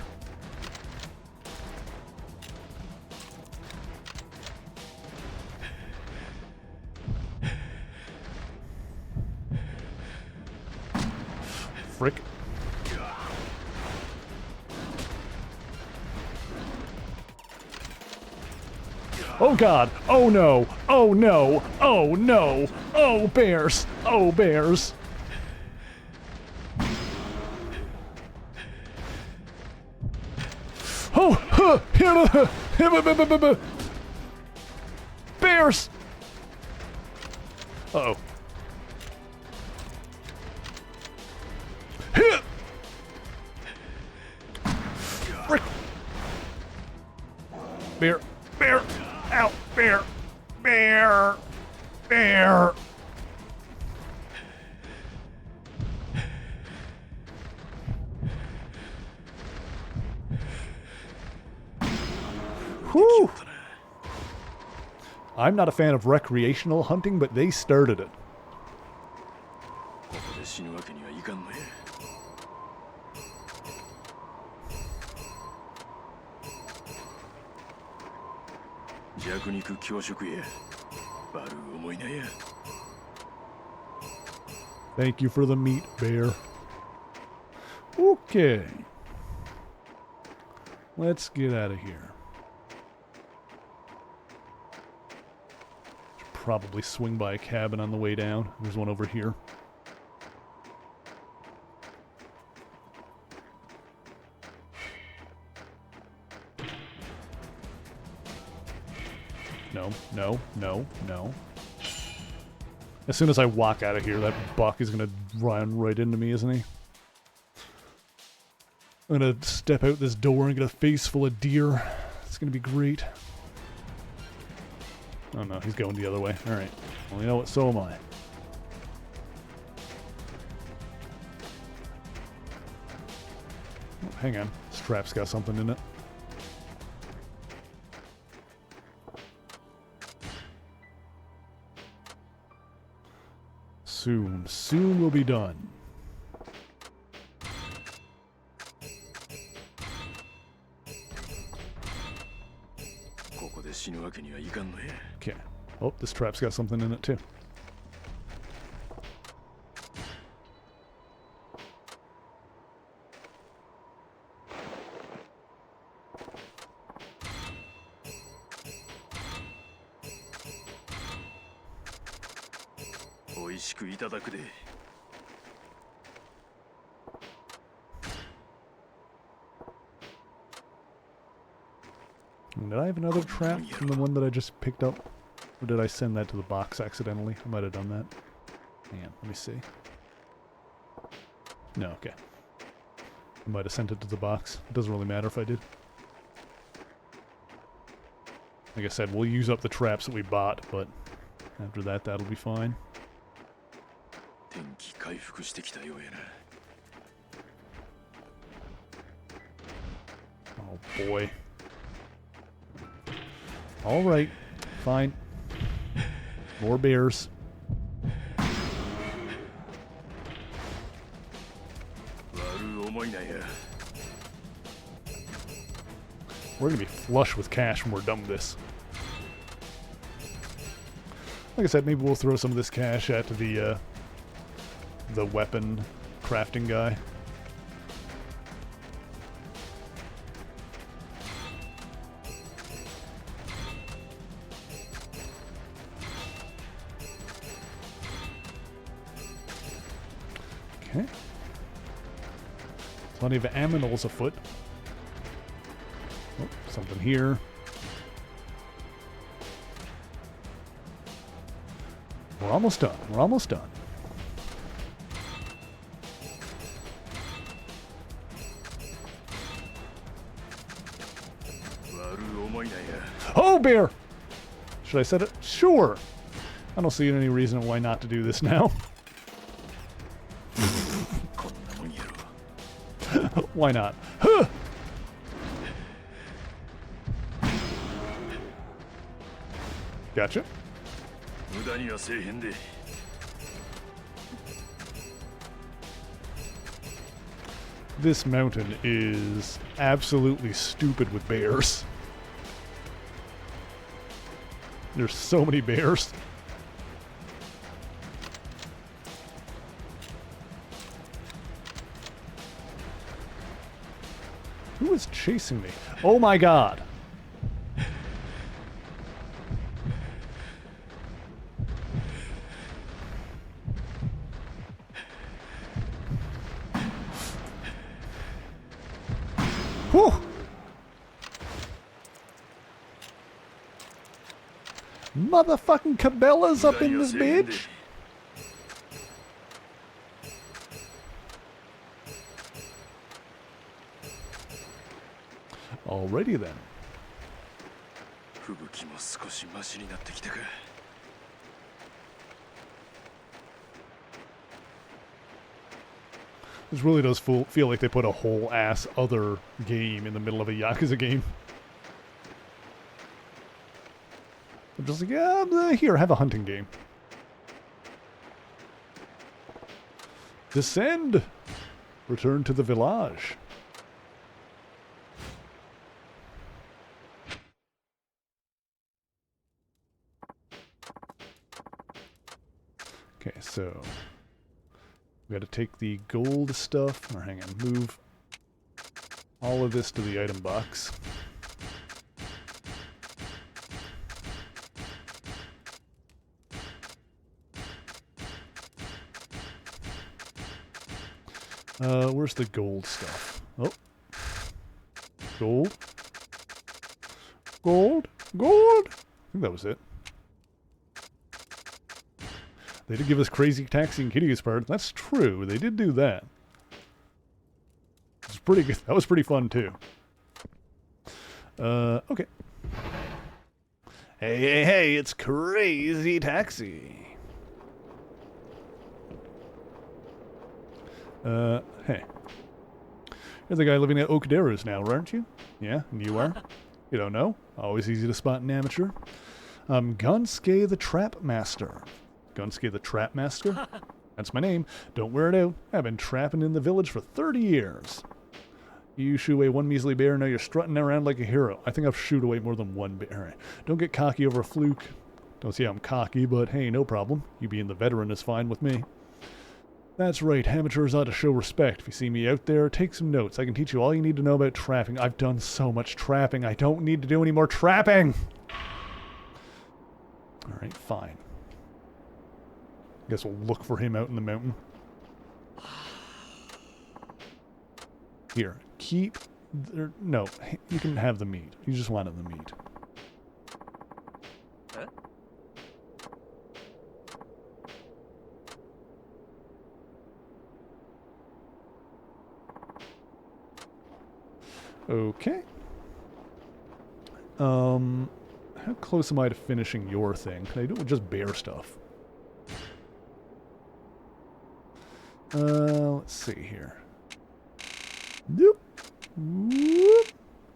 Frick. Oh god! Oh no! Oh no! Oh no! Oh bears! Oh bears! Oh! Huh! Bears! Uh-oh. Frick! Bear! Bear! Ow! Bear! Bear! Bear! Whew! I'm not a fan of recreational hunting, but they started it. Thank you for the meat, bear. Okay. Let's get out of here. Should probably swing by a cabin on the way down. There's one over here. no, no, no, no. As soon as I walk out of here, that buck is gonna run right into me, isn't he? I'm gonna step out this door and get a face full of deer. It's gonna be great. Oh no, he's going the other way. Alright. Well, you know what? So am I. Oh, hang on. This trap's got something in it. Soon. Soon we'll be done. Okay. Oh, this trap's got something in it too. Did I have another trap from the one that I just picked up? Or did I send that to the box accidentally? I might have done that. Hang on, let me see. No, okay. I might have sent it to the box. It doesn't really matter if I did. Like I said, we'll use up the traps that we bought, but after that, that'll be fine. Oh boy. Alright, fine. More bears. We're gonna be flush with cash when we're done with this. Like I said, maybe we'll throw some of this cash at the weapon crafting guy. Okay. Plenty of aminals afoot. Oh, something here. We're almost done. We're almost done. Oh, bear! Should I set it? Sure. I don't see any reason why not to do this now. Why not? Huh! Gotcha. This mountain is absolutely stupid with bears. There's so many bears. Who is chasing me? Oh my god. Whew. Motherfucking Cabela's up in this bitch. Alrighty then. This really does feel like they put a whole ass other game in the middle of a Yakuza game. I'm just like, yeah, here, have a hunting game. Descend! Return to the village. Okay, so we got to take the gold stuff, or hang on, move all of this to the item box. Where's the gold stuff? Oh. Gold. Gold. Gold. think that was it. They did give us Crazy Taxi and Kitty's part. That's true. They did do that. It was pretty good. That was pretty fun, too. Okay. Hey, hey, hey, it's Crazy Taxi. Hey. You're the guy living at Okaderos now, aren't you? Yeah, and you are? You don't know? Always easy to spot an amateur. Gunsuke the Trap Master. Gunsuke the Trap Master? That's my name. Don't wear it out. I've been trapping in the village for 30 years. You shoo away one measly bear, now you're strutting around like a hero. I think I've shooed away more than one bear. All right. Don't get cocky over a fluke. Don't see I'm cocky, but hey, no problem. You being the veteran is fine with me. That's right, amateurs ought to show respect. If you see me out there, take some notes. I can teach you all you need to know about trapping. I've done so much trapping. I don't need to do any more trapping. All right, fine. Guess we'll look for him out in the mountain. Here, keep... No, you can have the meat. You just wanted the meat. Huh? Okay. How close am I to finishing your thing? Can I do it with just bear stuff? Let's see here. Nope. Whoop.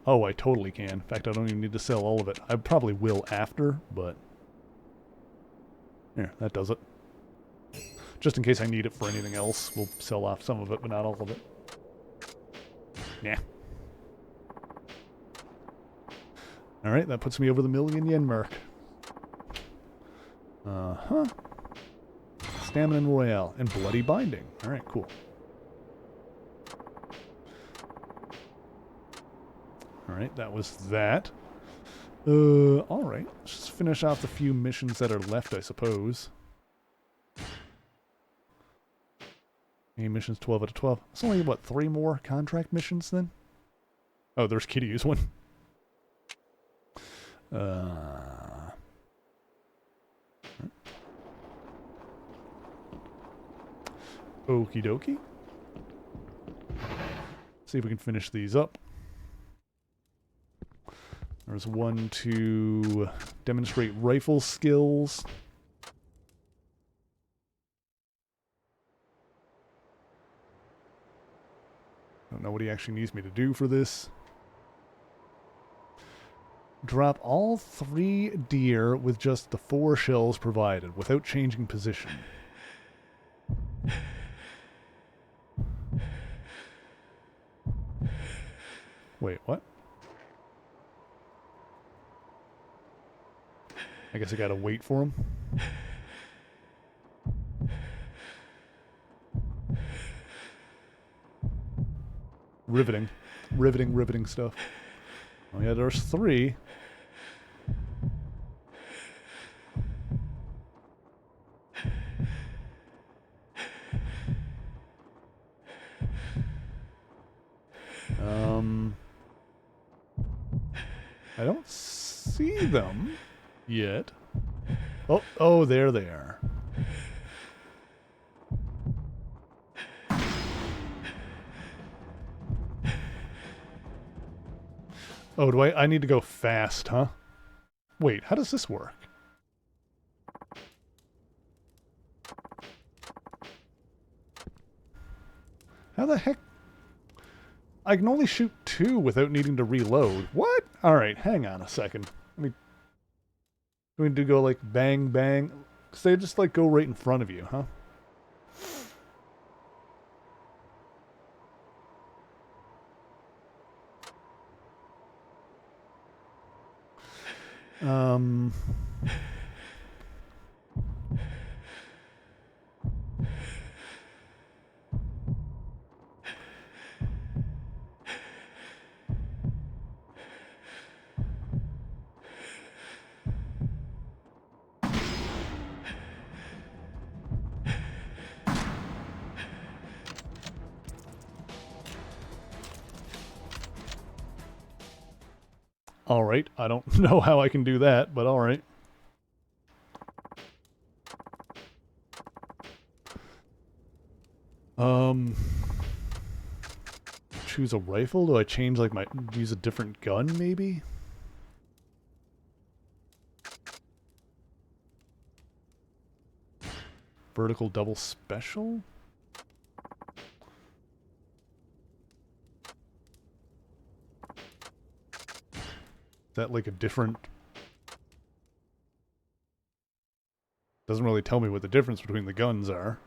Oh, I totally can. In fact, I don't even need to sell all of it. I probably will after, but... Here, that does it. Just in case I need it for anything else, we'll sell off some of it, but not all of it. Yeah. Alright, that puts me over the $1,000,000 mark. Uh-huh. Stamina Royale and Bloody Binding. Alright, cool. Alright, that was that. Alright. Let's just finish off the few missions that are left, I suppose. Any missions 12 out of 12. It's only, what, 3 more contract missions then? Oh, there's Kitty's one. Okie dokie. See if we can finish these up. There's one to demonstrate rifle skills. Don't know what he actually needs me to do for this. Drop all 3 deer with just the 4 shells provided, without changing position. Wait, what? I guess I gotta wait for him. Riveting. Riveting, riveting stuff. Oh yeah, there's 3. I don't see them yet. Oh, there they are. Oh, do I need to go fast, huh? Wait, how does this work? How the heck? I can only shoot 2 without needing to reload. What? Alright, hang on a second. Do we need to go like bang, bang? Because they just like go right in front of you, huh? Alright, I don't know how I can do that, but alright. Choose a rifle? Do I change like use a different gun maybe? Vertical double special? Is that like a different... Doesn't really tell me what the difference between the guns are.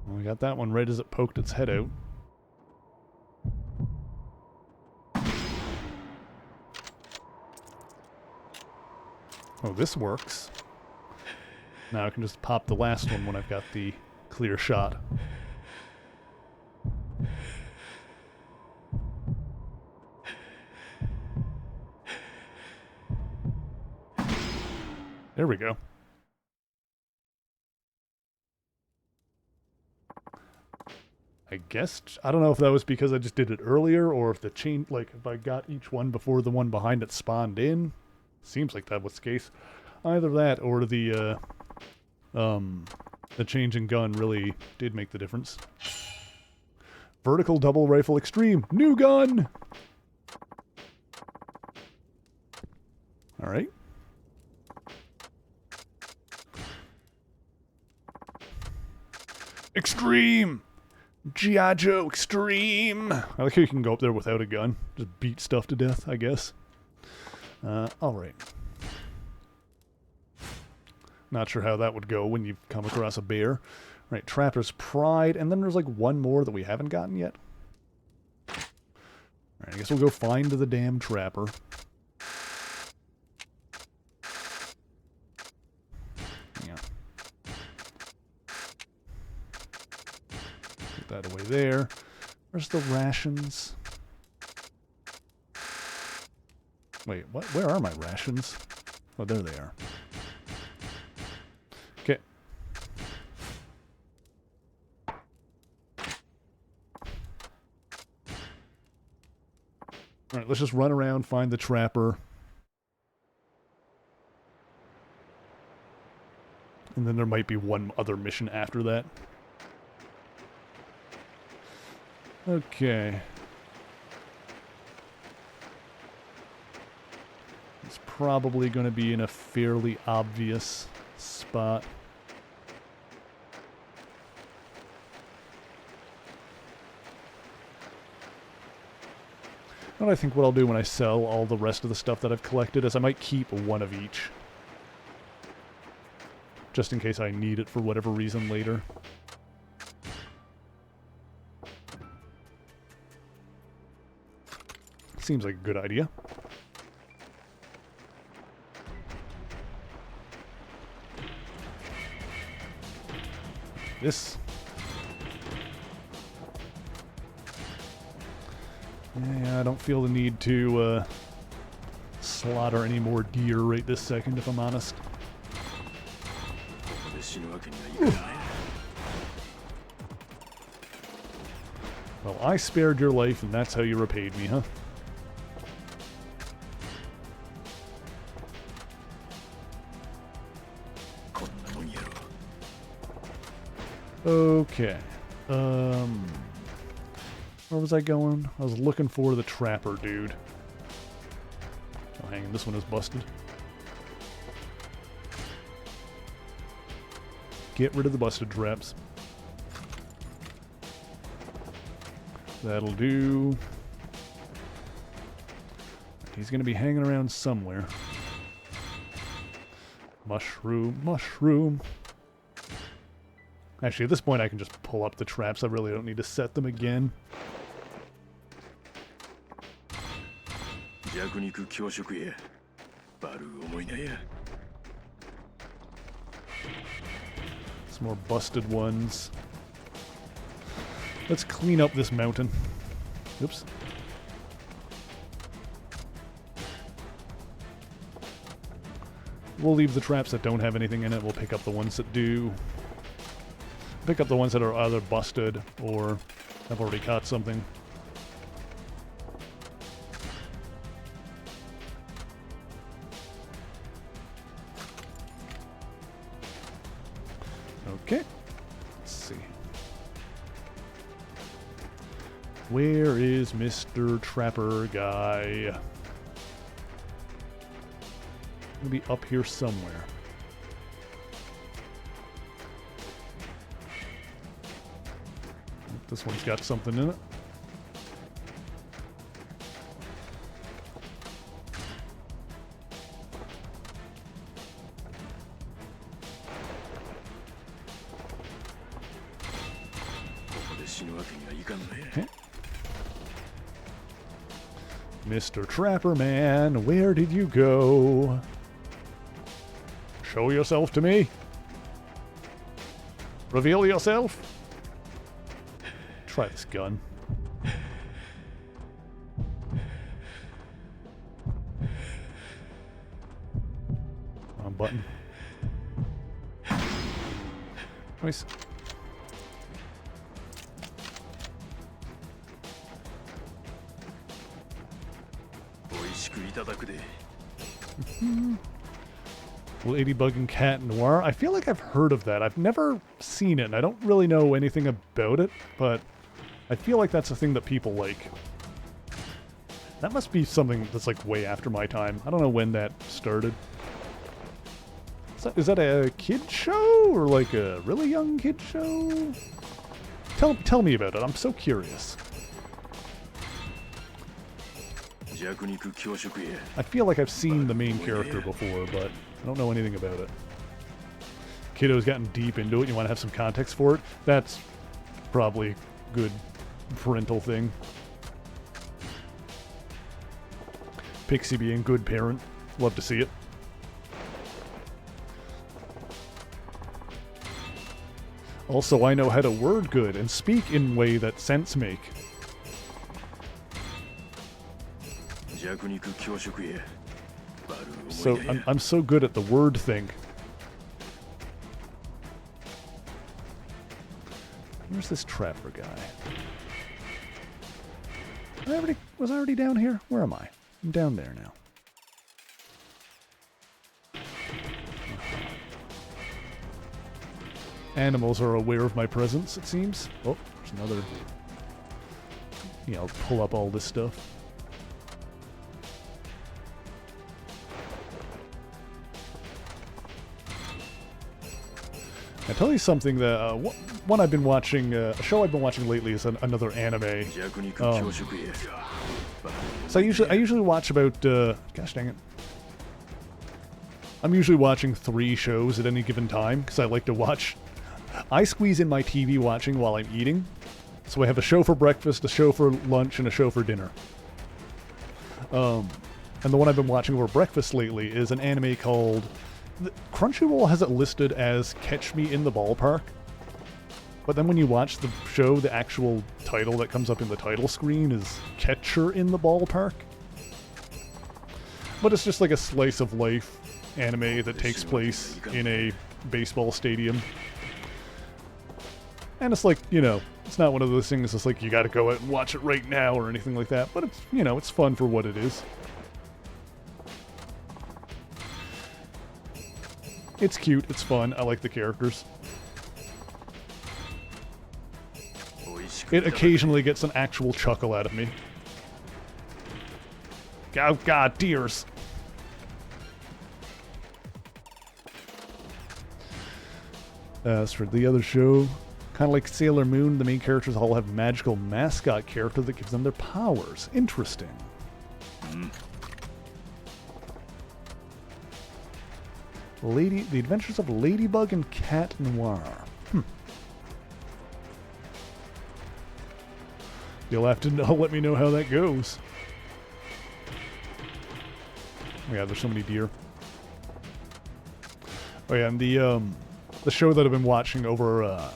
Well, we got that one right as it poked its head out. Oh, this works. Now I can just pop the last one when I've got the clear shot. There we go. I guess, I don't know if that was because I just did it earlier or if the chain, like if I got each one before the one behind it spawned in. Seems like that was the case. Either that or the change in gun really did make the difference. Vertical double rifle extreme. New gun! Alright. Extreme! G.I. Joe Extreme! I like how you can go up there without a gun. Just beat stuff to death, I guess. Alright. Not sure how that would go when you come across a bear. Right, Trapper's Pride, and then there's like one more that we haven't gotten yet. Alright, I guess we'll go find the damn Trapper. Yeah. Put that away there. Where's the rations? Wait, what? Where are my rations? Oh, there they are. Okay. Alright, let's just run around, find the Trapper. And then there might be one other mission after that. Okay. It's probably going to be in a fairly obvious spot. And I think what I'll do when I sell all the rest of the stuff that I've collected is I might keep one of each. Just in case I need it for whatever reason later. Seems like a good idea. This. Yeah, I don't feel the need to slaughter any more deer right this second, if I'm honest. Well, I spared your life, and that's how you repaid me, huh? Okay. Where was I going? I was looking for the Trapper dude. Oh, hang on, this one is busted. Get rid of the busted traps. That'll do. He's gonna be hanging around somewhere. Mushroom, mushroom. Actually, at this point I can just pull up the traps. I really don't need to set them again. Some more busted ones. Let's clean up this mountain. Oops. We'll leave the traps that don't have anything in it. We'll pick up the ones that do. Pick up the ones that are either busted or have already caught something. Okay. Let's see. Where is Mr. Trapper guy? He'll be up here somewhere. This one's got something in it. Okay. Mr. Trapper Man, where did you go? Show yourself to me. Reveal yourself. Try this gun. Wrong button. Nice. Ladybug and Cat Noir. I feel like I've heard of that. I've never seen it, and I don't really know anything about it, but I feel like that's a thing that people like. That must be something that's like way after my time. I don't know when that started. Is that a kid show or like a really young kid show? Tell me about it. I'm so curious. I feel like I've seen the main character before, but I don't know anything about it. Kiddo's gotten deep into it. You want to have some context for it? That's probably a good parental thing. Pixie being good parent. Love to see it. Also, I know how to word good and speak in a way that sense make. So I'm so good at the word thing. Where's this trapper guy? Was I already down here? Where am I? I'm down there now. Animals are aware of my presence, it seems. Oh, there's another. Yeah, I'll pull up all this stuff. I'll tell you something that one I've been watching, a show I've been watching lately is another anime. So I usually watch about, gosh dang it. I'm usually watching 3 shows at any given time because I like to watch. I squeeze in my TV watching while I'm eating. So I have a show for breakfast, a show for lunch, and a show for dinner. And the one I've been watching for breakfast lately is an anime called... Crunchyroll has it listed as Catch Me in the Ballpark. But then when you watch the show, the actual title that comes up in the title screen is Catcher in the Ballpark. But it's just like a slice of life anime that takes place in a baseball stadium. And it's like, you know, it's not one of those things that's like you gotta go out and watch it right now or anything like that. But it's, you know, it's fun for what it is. It's cute, it's fun, I like the characters. It occasionally gets an actual chuckle out of me. Oh god, deers! As for the other show, kind of like Sailor Moon, the main characters all have a magical mascot character that gives them their powers. Interesting. The Adventures of Ladybug and Cat Noir. You'll have to let me know how that goes. Oh yeah, there's so many deer. Oh yeah, and the show that I've been watching over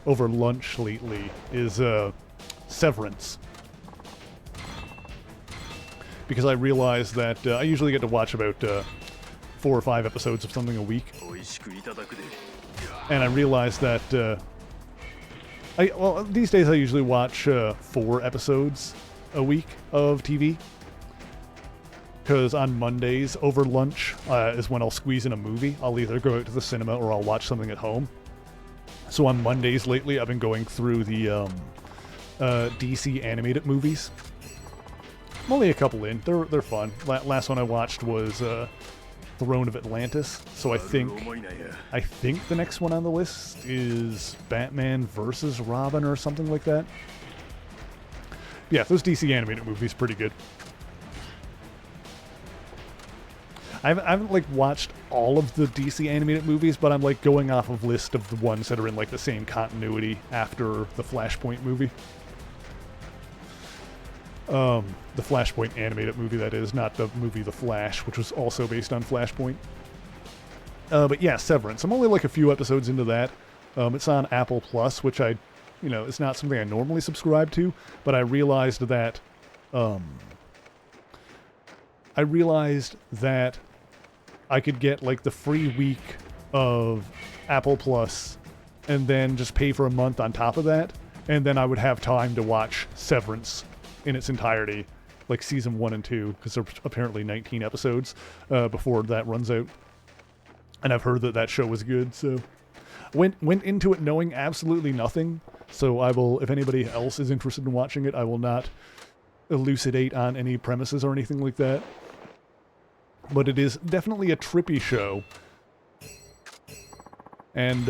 lunch lately is Severance. Because I realized that I usually get to watch about 4 or 5 episodes of something a week. 美味しくいただくで And I realized that well, these days I usually watch 4 episodes a week of TV. Because on Mondays over lunch is when I'll squeeze in a movie. I'll either go out to the cinema or I'll watch something at home. So on Mondays lately, I've been going through the DC animated movies. I'm only a couple in. They're fun. Last one I watched was Throne of Atlantis. So I think the next one on the list is Batman versus Robin or something like that. Yeah, those DC animated movies pretty good. I haven't like watched all of the DC animated movies, but I'm like going off of list of the ones that are in like the same continuity after the Flashpoint movie. The Flashpoint animated movie, that is, not the movie The Flash, which was also based on Flashpoint. But yeah, Severance. I'm only like a few episodes into that. It's on Apple Plus, which it's not something I normally subscribe to, but I realized that I could get like the free week of Apple Plus and then just pay for a month on top of that, and then I would have time to watch Severance in its entirety, like season 1 and 2, because there's apparently 19 episodes before that runs out. And I've heard that show was good, so went into it knowing absolutely nothing. So I will, if anybody else is interested in watching it, I will not elucidate on any premises or anything like that. But it is definitely a trippy show. And,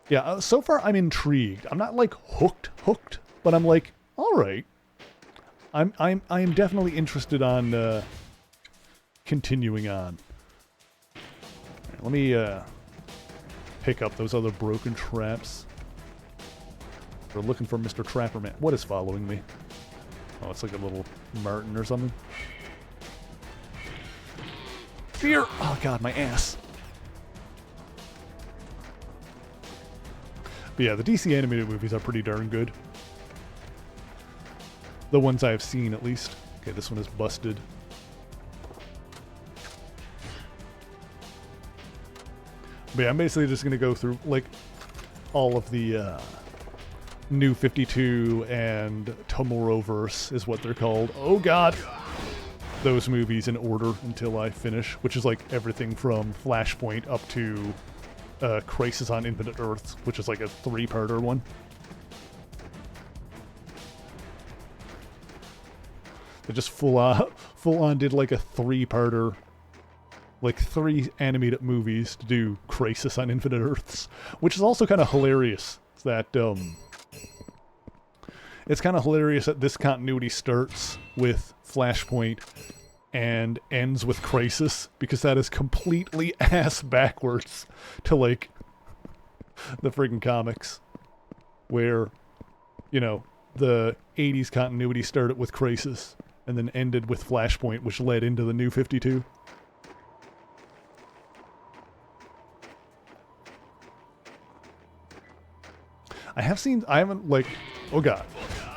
yeah, so far I'm intrigued. I'm not like hooked, but I'm like, alright. I am definitely interested on, continuing on. Right, let me, pick up those other broken traps. We're looking for Mr. Trapperman. What is following me? Oh, it's like a little Martin or something. Fear! Oh god, my ass. But yeah, the DC animated movies are pretty darn good. The ones I've seen, at least. Okay, this one is busted. But yeah, I'm basically just gonna go through, like, all of the, New 52 and Tomorrowverse is what they're called. Oh god! Those movies in order until I finish, which is like everything from Flashpoint up to Crisis on Infinite Earths, which is like a 3-parter one. They just full on did like a 3-parter, like 3 animated movies to do Crisis on Infinite Earths, which is also kind of hilarious. It's that it's kind of hilarious that this continuity starts with Flashpoint and ends with Crisis, because that is completely ass backwards to, like, the friggin' comics. Where, the 80s continuity started with Crisis and then ended with Flashpoint, which led into the New 52. I haven't, like, oh god.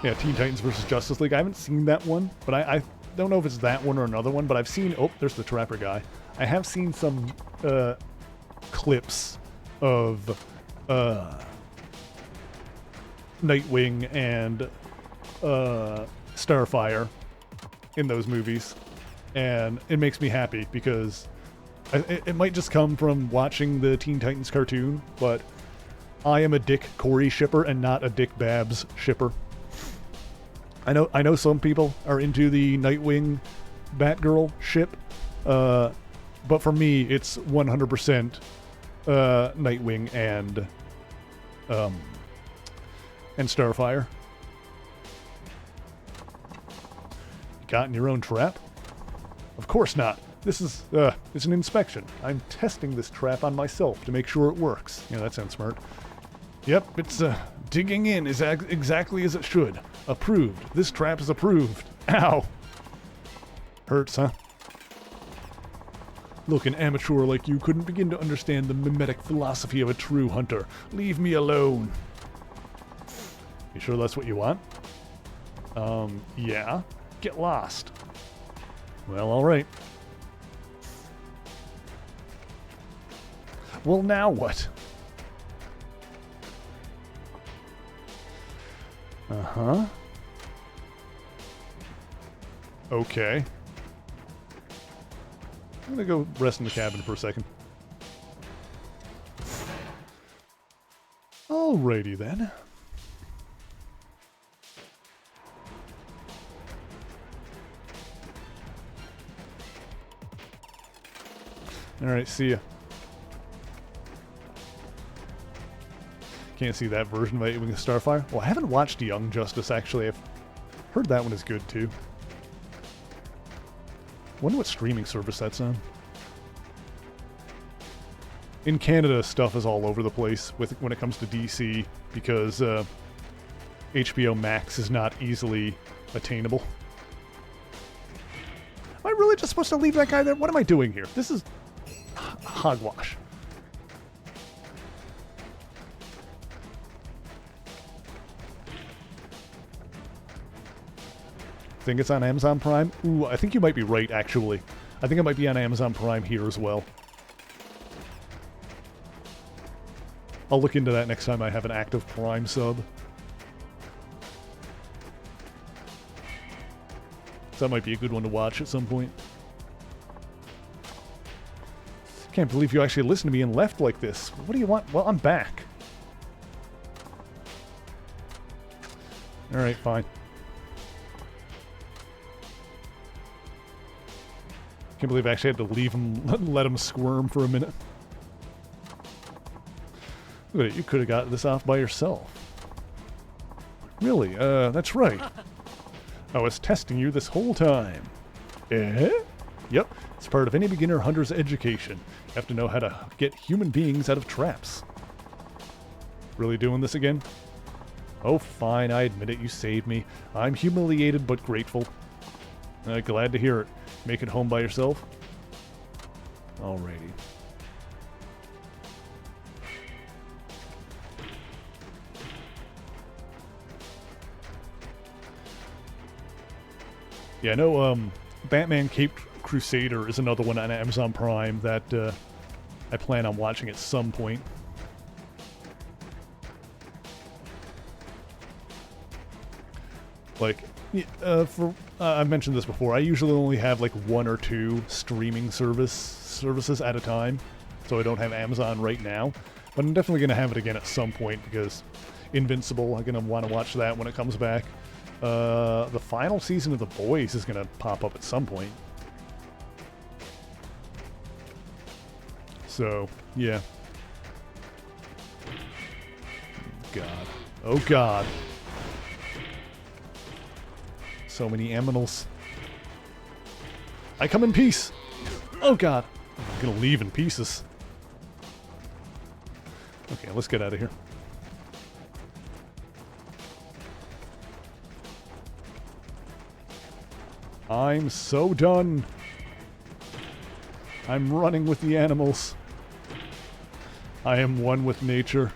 Yeah, Teen Titans vs. Justice League. I haven't seen that one, but I don't know if it's that one or another one, but I've seen, oh, there's the Trapper guy. I have seen some clips of Nightwing and Starfire in those movies, and it makes me happy because it might just come from watching the Teen Titans cartoon, but I am a Dick Corey shipper and not a Dick Babs shipper. I know some people are into the Nightwing Batgirl ship, but for me it's 100% Nightwing and Starfire. You got in your own trap? Of course not. This is it's an inspection. I'm testing this trap on myself to make sure it works. Yeah, that sounds smart. Yep, it's digging in exactly as it should. Approved. This trap is approved. Ow. Hurts, huh? Look, an amateur like you couldn't begin to understand the mimetic philosophy of a true hunter. Leave me alone. You sure that's what you want? Yeah. Get lost. Well, alright. Well, now what? Uh-huh. Okay. I'm gonna go rest in the cabin for a second. Alrighty then. Alright, see ya. Can't see that version of 8 Wing of Starfire. Well, I haven't watched Young Justice, actually. I've heard that one is good, too. Wonder what streaming service that's on. In Canada, stuff is all over the place when it comes to DC, because HBO Max is not easily attainable. Am I really just supposed to leave that guy there? What am I doing here? This is hogwash. Think it's on Amazon Prime? Ooh, I think you might be right, actually. I think it might be on Amazon Prime here as well. I'll look into that next time I have an active Prime sub. So that might be a good one to watch at some point. Can't believe you actually listened to me and left like this. What do you want? Well, I'm back. Alright, fine. Can't believe I actually had to leave him, let him squirm for a minute. Look at it, you could have got this off by yourself. Really? That's right. I was testing you this whole time. Eh? Yep, it's part of any beginner hunter's education. You have to know how to get human beings out of traps. Really doing this again? Oh, fine, I admit it, you saved me. I'm humiliated but grateful. Glad to hear it. Make it home by yourself? Alrighty. Yeah, I know, Batman Caped Crusader is another one on Amazon Prime that, I plan on watching at some point. Like, I've mentioned this before, I usually only have like 1 or 2 streaming services at a time, so I don't have Amazon right now, but I'm definitely going to have it again at some point, because Invincible, I'm going to want to watch that when it comes back. The final season of The Boys is going to pop up at some point. So, yeah. God. Oh God. So many aminals. I come in peace! Oh God! I'm gonna leave in pieces. Okay, let's get out of here. I'm so done. I'm running with the animals. I am one with nature.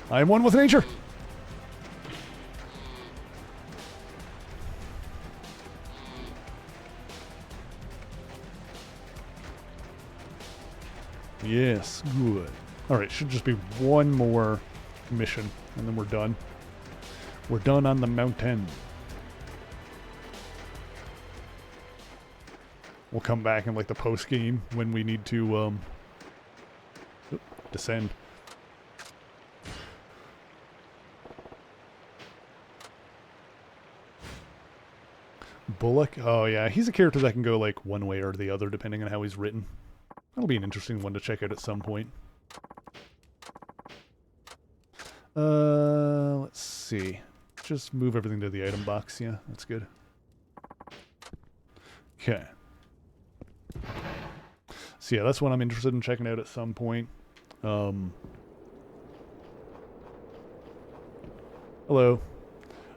I am one with nature! Yes, good. Alright, should just be one more mission, and then we're done. We're done on the mountain. We'll come back in like the post-game when we need to, descend. Bullock? Oh yeah, he's a character that can go like one way or the other depending on how he's written. That'll be an interesting one to check out at some point. Let's see. Just move everything to the item box. Yeah, that's good. Okay. So yeah, that's one I'm interested in checking out at some point. Hello.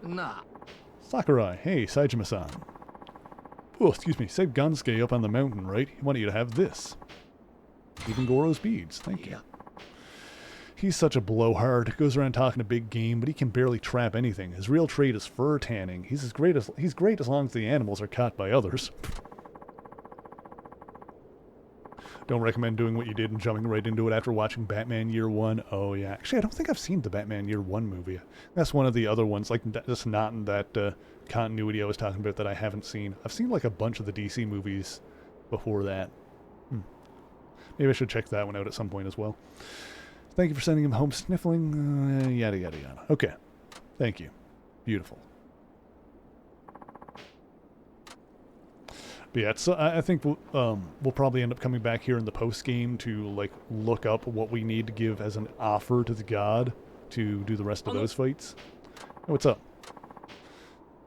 Nah. Sakurai. Hey, Saejima-san. Oh, excuse me. Saved Gansuke up on the mountain, right? He wanted you to have this. Even Goro's beads. Thank you. He's such a blowhard. Goes around talking a big game, but he can barely trap anything. His real trade is fur tanning. He's great as long as the animals are caught by others. Don't recommend doing what you did and jumping right into it after watching Batman Year One. Oh yeah, actually I don't think I've seen the Batman Year One movie. That's one of the other ones, like just not in that continuity I was talking about that I haven't seen. I've seen like a bunch of the DC movies before that. Maybe I should check that one out at some point as well. Thank you for sending him home sniffling, yada yada yada. Okay, thank you. Beautiful. But yeah, it's, I think we'll probably end up coming back here in the post game to like look up what we need to give as an offer to the god to do the rest of those fights. Hey, what's up?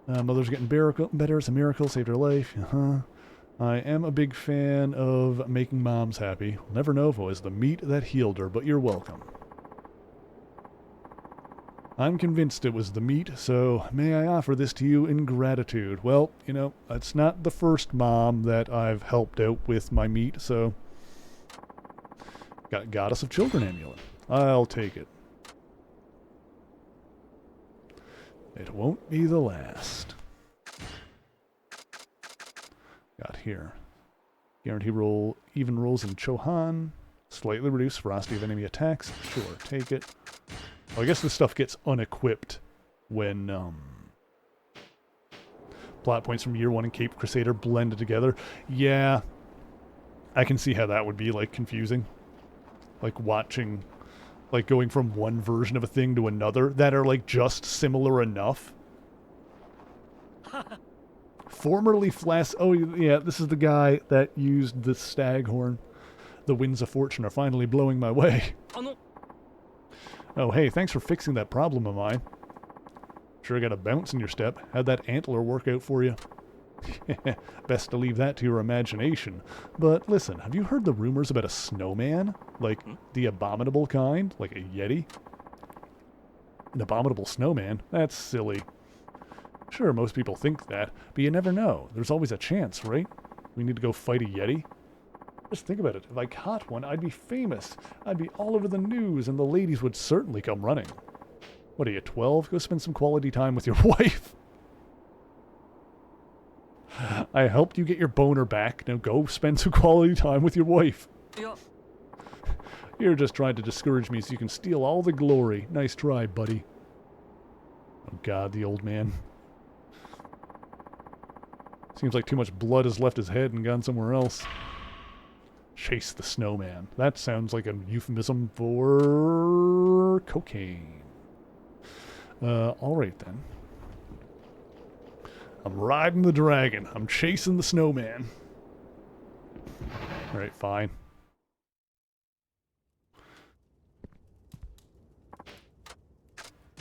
Mother's getting better. It's a miracle. Saved her life. I am a big fan of making moms happy. We'll never know if it was the meat that healed her, but you're welcome. I'm convinced it was the meat, so may I offer this to you in gratitude. Well, you know, it's not the first mom that I've helped out with my meat, so... Got Goddess of Children amulet. I'll take it. It won't be the last. Got here. Guarantee roll, even rolls in Chohan. Slightly reduce ferocity of enemy attacks. Sure, take it. Oh, I guess this stuff gets unequipped when plot points from Year 1 and Cape Crusader blended together. Yeah, I can see how that would be, like, confusing. Like, watching, like, going from one version of a thing to another that are, like, just similar enough. Formerly Flask... Oh, yeah, this is the guy that used the staghorn. The winds of fortune are finally blowing my way. Oh, hey, thanks for fixing that problem of mine. Sure got a bounce in your step. How'd that antler work out for you? Best to leave that to your imagination. But listen, have you heard the rumors about a snowman? Like, the abominable kind? Like a yeti? An abominable snowman? That's silly. Sure, most people think that, but you never know. There's always a chance, right? We need to go fight a yeti? Just think about it. If I caught one, I'd be famous. I'd be all over the news, and the ladies would certainly come running. What are you, 12? Go spend some quality time with your wife. I helped you get your boner back. Now go spend some quality time with your wife. Yeah. You're just trying to discourage me so you can steal all the glory. Nice try, buddy. Oh God, the old man. Seems like too much blood has left his head and gone somewhere else. Chase the snowman. That sounds like a euphemism for cocaine. Alright then. I'm riding the dragon. I'm chasing the snowman. Alright, fine.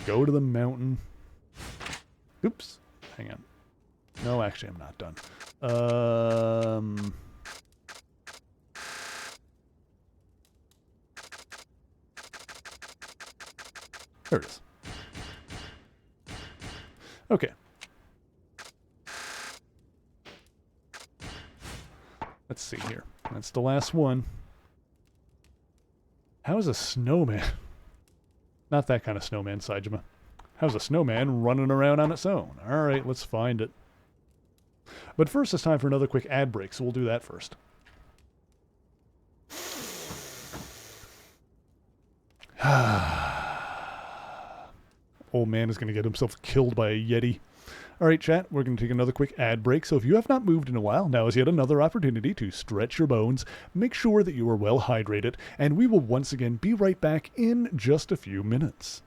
Go to the mountain. Oops. Hang on. No, actually, I'm not done. There it is. Okay. Let's see here. That's the last one. How is a snowman? Not that kind of snowman, Saijima. How's a snowman running around on its own? Alright, let's find it. But first, it's time for another quick ad break, so we'll do that first. Old man is going to get himself killed by a yeti. Alright, chat, we're going to take another quick ad break, so if you have not moved in a while, now is yet another opportunity to stretch your bones, make sure that you are well hydrated, and we will once again be right back in just a few minutes.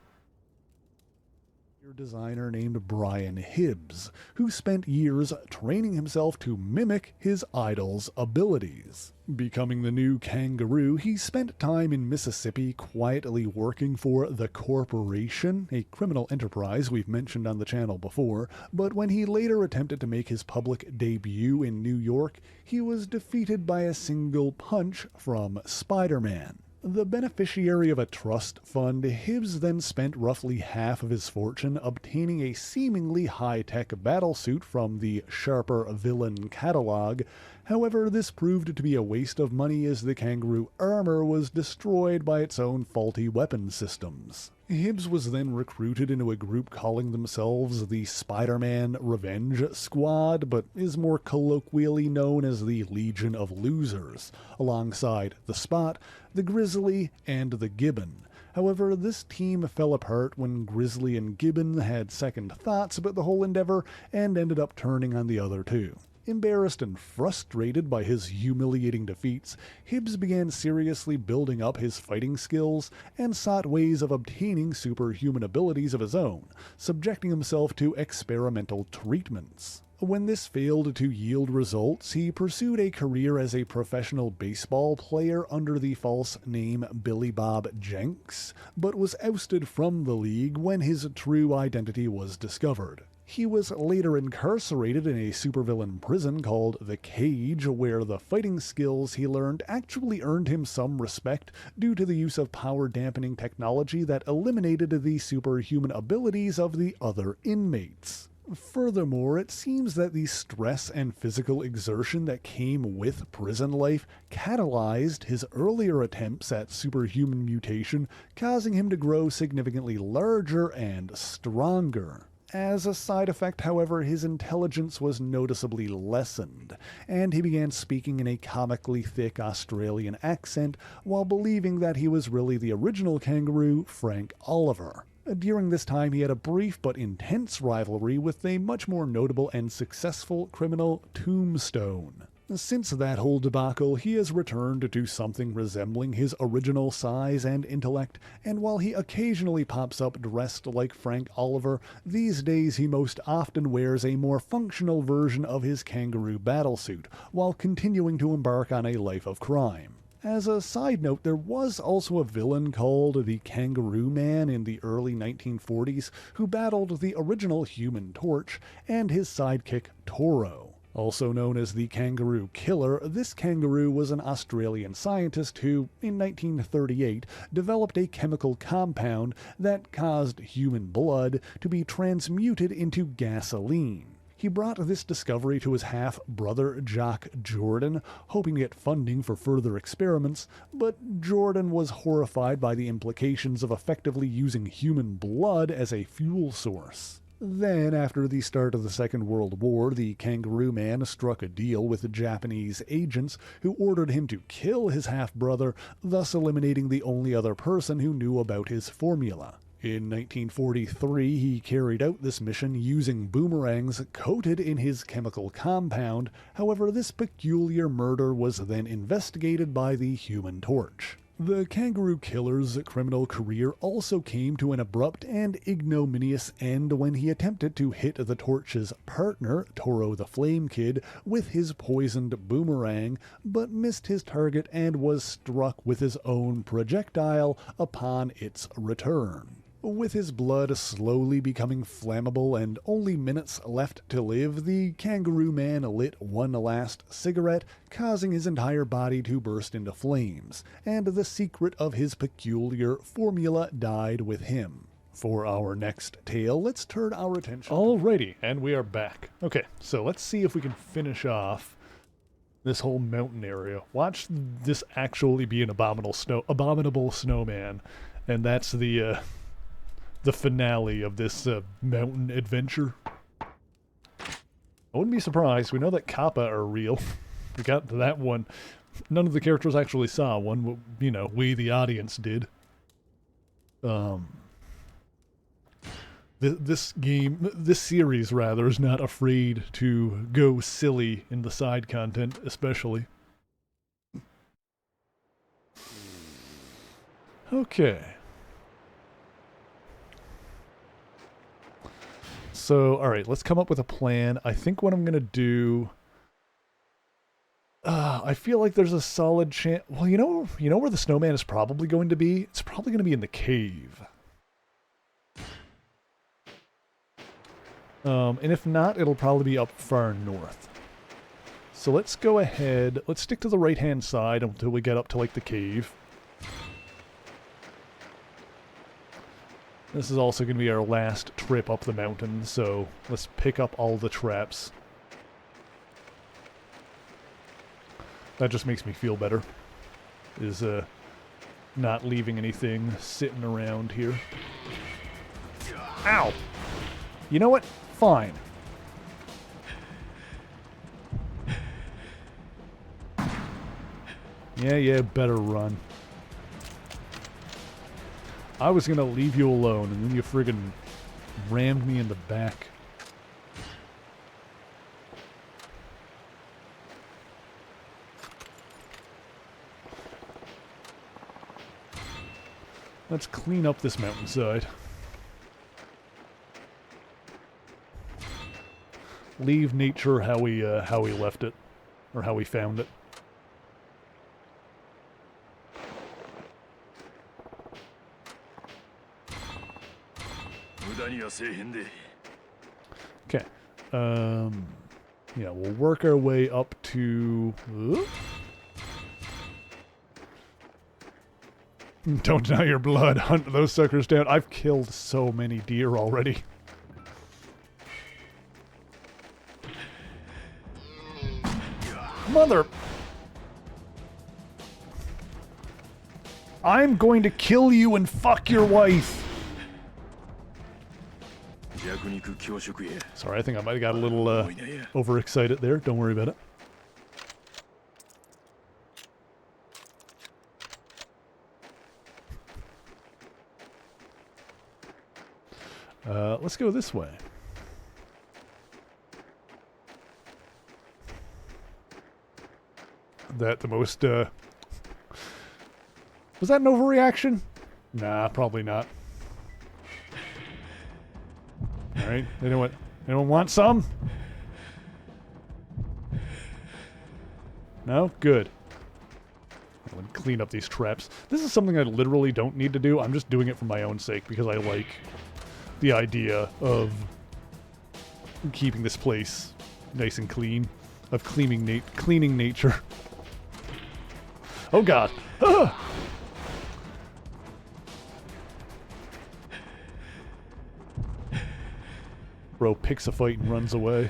Designer named Brian Hibbs, who spent years training himself to mimic his idol's abilities. Becoming the new kangaroo, he spent time in Mississippi quietly working for the Corporation, a criminal enterprise we've mentioned on the channel before, but when he later attempted to make his public debut in New York, he was defeated by a single punch from Spider-Man. The beneficiary of a trust fund, Hibbs then spent roughly half of his fortune obtaining a seemingly high-tech battlesuit from the Sharper Villain catalog. However, this proved to be a waste of money as the kangaroo armor was destroyed by its own faulty weapon systems. Hibbs was then recruited into a group calling themselves the Spider-Man Revenge Squad, but is more colloquially known as the Legion of Losers, alongside the Spot, the Grizzly, and the Gibbon. However, this team fell apart when Grizzly and Gibbon had second thoughts about the whole endeavor and ended up turning on the other two. Embarrassed and frustrated by his humiliating defeats, Hibbs began seriously building up his fighting skills and sought ways of obtaining superhuman abilities of his own, subjecting himself to experimental treatments. When this failed to yield results, he pursued a career as a professional baseball player under the false name Billy Bob Jenks, but was ousted from the league when his true identity was discovered. He was later incarcerated in a supervillain prison called The Cage, where the fighting skills he learned actually earned him some respect due to the use of power-dampening technology that eliminated the superhuman abilities of the other inmates. Furthermore, it seems that the stress and physical exertion that came with prison life catalyzed his earlier attempts at superhuman mutation, causing him to grow significantly larger and stronger. As a side effect, however, his intelligence was noticeably lessened, and he began speaking in a comically thick Australian accent while believing that he was really the original kangaroo, Frank Oliver. During this time, he had a brief but intense rivalry with a much more notable and successful criminal, Tombstone. Since that whole debacle, he has returned to something resembling his original size and intellect, and while he occasionally pops up dressed like Frank Oliver, these days he most often wears a more functional version of his kangaroo battlesuit, while continuing to embark on a life of crime. As a side note, there was also a villain called the Kangaroo Man in the early 1940s who battled the original Human Torch and his sidekick Toro. Also known as the Kangaroo Killer, this kangaroo was an Australian scientist who, in 1938, developed a chemical compound that caused human blood to be transmuted into gasoline. He brought this discovery to his half-brother Jock Jordan, hoping to get funding for further experiments, but Jordan was horrified by the implications of effectively using human blood as a fuel source. Then, after the start of the Second World War, the Kangaroo Man struck a deal with Japanese agents who ordered him to kill his half-brother, thus eliminating the only other person who knew about his formula. In 1943, he carried out this mission using boomerangs coated in his chemical compound. However, this peculiar murder was then investigated by the Human Torch. The Kangaroo Killer's criminal career also came to an abrupt and ignominious end when he attempted to hit the Torch's partner, Toro the Flame Kid, with his poisoned boomerang, but missed his target and was struck with his own projectile upon its return. With his blood slowly becoming flammable and only minutes left to live, the Kangaroo Man lit one last cigarette, causing his entire body to burst into flames, and the secret of his peculiar formula died with him. For our next tale, let's turn our attention... Alrighty, and we are back. Okay, so let's see if we can finish off this whole mountain area. Watch this actually be an abominable snowman, and that's the finale of this mountain adventure. I wouldn't be surprised. We know that Kappa are real. We got that one. None of the characters actually saw one. You know, we, the audience, did. This series, rather, is not afraid to go silly in the side content, especially. Okay. So, alright, let's come up with a plan. I think what I'm going to do... I feel like there's a solid chance... Well, you know where the snowman is probably going to be? It's probably going to be in the cave. And if not, it'll probably be up far north. So let's go ahead... Let's stick to the right-hand side until we get up to, like, the cave. This is also going to be our last trip up the mountain, so let's pick up all the traps. That just makes me feel better. Is not leaving anything sitting around here. Ow! You know what? Fine. Yeah, better run. I was gonna leave you alone, and then you friggin' rammed me in the back. Let's clean up this mountainside. Leave nature how we left it, or how we found it. Okay. Yeah, we'll work our way up to... Don't deny your blood. Hunt those suckers down. I've killed so many deer already. Mother... I'm going to kill you and fuck your wife. Sorry, I think I might have got a little overexcited there. Don't worry about it. Let's go this way. That the most, was that an overreaction? Nah, probably not. Alright, anyone want some? No? Good. Let me clean up these traps. This is something I literally don't need to do. I'm just doing it for my own sake because I like the idea of keeping this place nice and clean, of cleaning nature. Oh god. Ah! Bro picks a fight and runs away.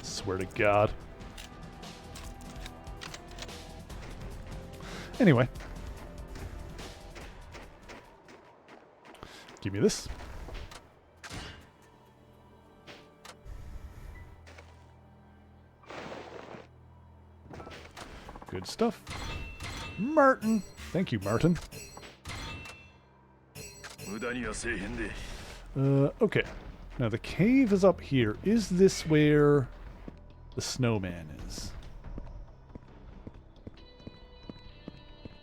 Swear to God. Anyway. Give me this. Good stuff. Martin! Thank you, Martin. Okay. Now the cave is up here. Is this where the snowman is?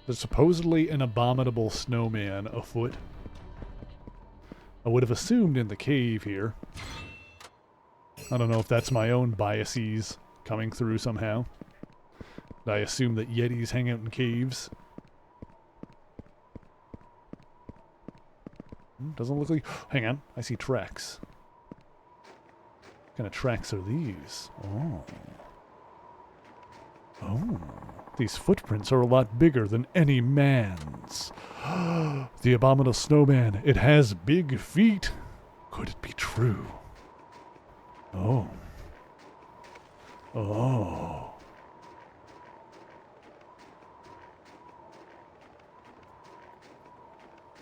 There's supposedly an abominable snowman afoot. I would have assumed in the cave here. I don't know if that's my own biases coming through somehow. I assume that Yetis hang out in caves. Doesn't look like... Hang on, I see tracks. What kind of tracks are these? Oh. Oh. These footprints are a lot bigger than any man's. The abominable snowman. It has big feet. Could it be true? Oh. Oh.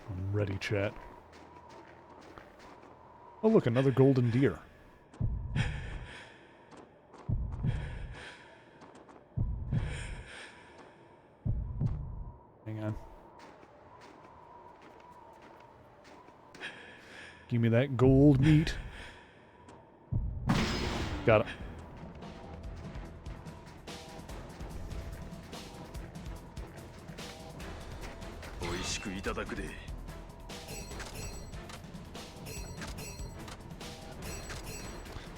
I'm ready, chat. Oh look, another golden deer. Hang on. Give me that gold meat. Got it.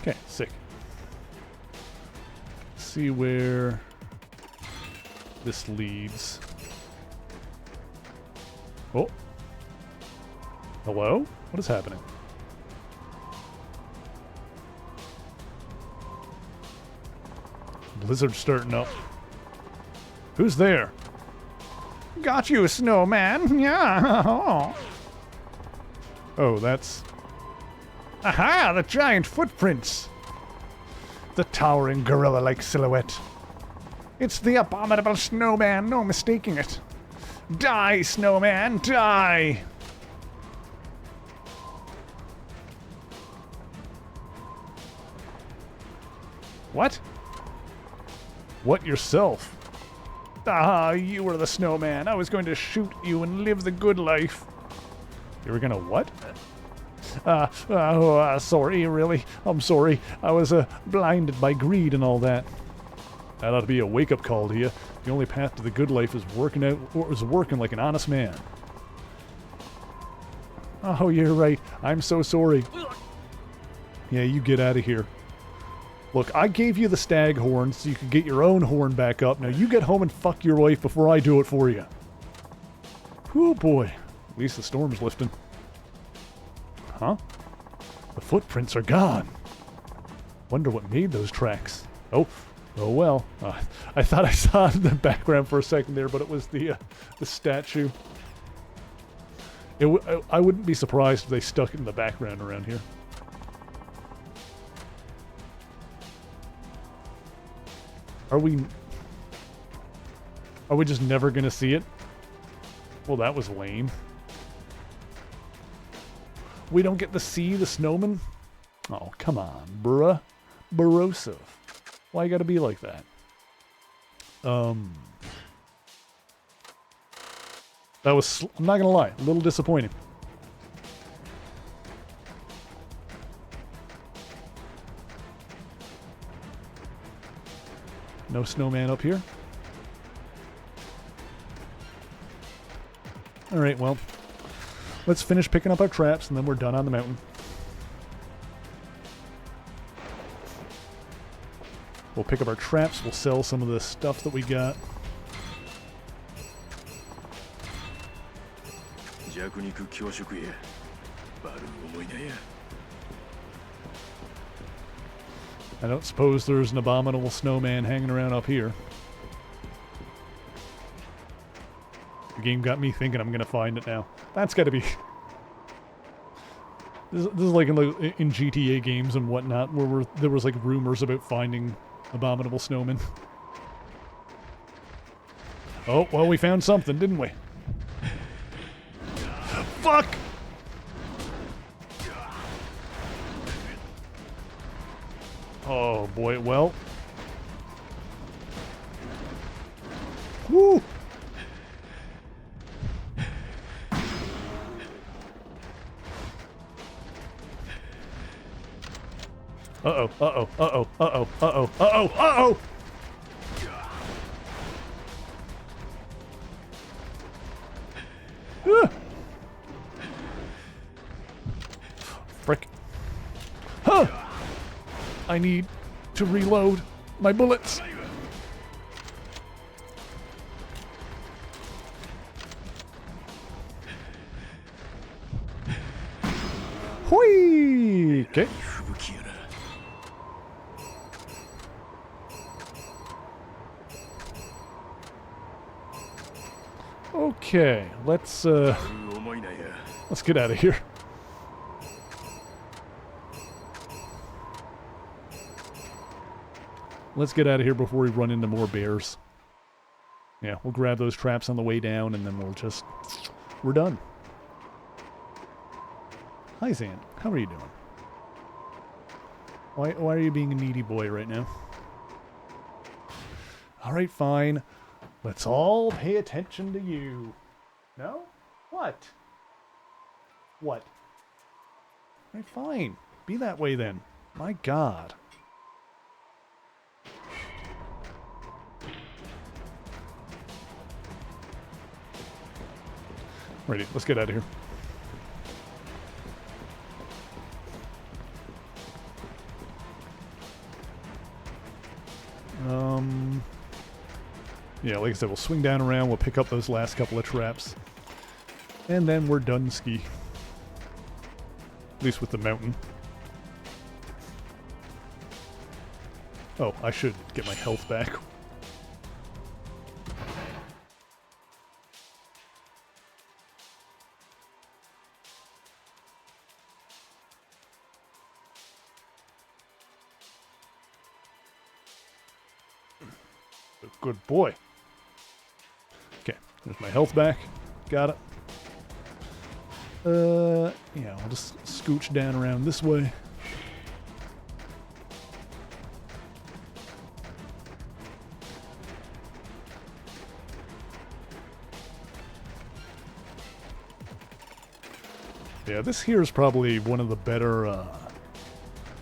Okay, sick. Let's see where this leads. Oh. Hello? What is happening? Blizzard's starting up. Who's there? Got you, snowman. Yeah. Oh, that's... Aha! The giant footprints! The towering gorilla-like silhouette. It's the abominable snowman, no mistaking it. Die, snowman, die! What? What yourself? Ah, you were the snowman. I was going to shoot you and live the good life. You were gonna what? Sorry, really. I'm sorry. I was blinded by greed and all that. That ought to be a wake-up call to you. The only path to the good life is working like an honest man. Oh, you're right. I'm so sorry. Yeah, you get out of here. Look, I gave you the stag horn so you could get your own horn back up. Now you get home and fuck your wife before I do it for you. Oh boy. At least the storm's lifting. Huh? The footprints are gone. Wonder what made those tracks. Oh well. I thought I saw it in the background for a second there, but it was the statue. I wouldn't be surprised if they stuck it in the background around here. Are we just never gonna see it? Well, that was lame. We don't get to see the snowman? Oh, come on, bruh. Barosive. Why you gotta be like that? That was, I'm not gonna lie, a little disappointing. No snowman up here. Alright, well, let's finish picking up our traps and then we're done on the mountain. We'll pick up our traps, we'll sell some of the stuff that we got. I don't suppose there's an abominable snowman hanging around up here. The game got me thinking I'm gonna find it now. That's gotta be... This is like in GTA games and whatnot, where there was like rumors about finding abominable snowmen. Oh, well, we found something, didn't we? Fuck! Oh boy, well. Woo! Uh-oh, uh-oh, uh-oh, uh-oh, uh-oh, uh-oh, uh-oh! Frick. Huh! I need to reload my bullets. Whee! Okay. Okay, let's get out of here. Let's get out of here before we run into more bears. Yeah, we'll grab those traps on the way down and then we're done. Hi, Zan. How are you doing? Why are you being a needy boy right now? Alright, fine. Let's all pay attention to you. No? What? What? Alright, fine. Be that way then. My God. Ready, let's get out of here. Yeah, like I said, we'll swing down around, we'll pick up those last couple of traps. And then we're done ski. At least with the mountain. Oh, I should get my health back. Good boy. Okay, there's my health back. Got it. Yeah, I'll just scooch down around this way. Yeah, this here is probably one of the better,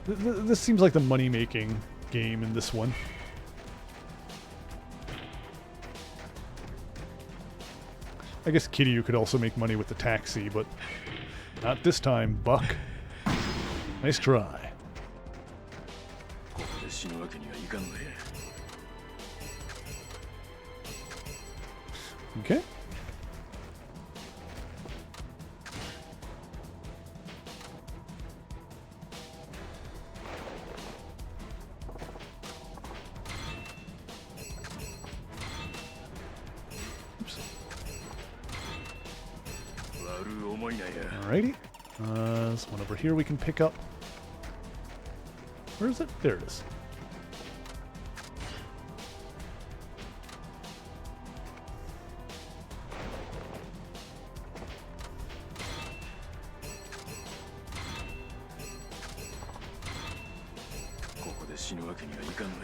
this seems like the money-making game in this one. I guess Kitty could also make money with the taxi, but not this time, Buck. Nice try. ここで死ぬわけにはいかんね。 Okay. Oops. 悪思いなんや。 Alrighty. This one over here we can pick up. Where is it? There it is.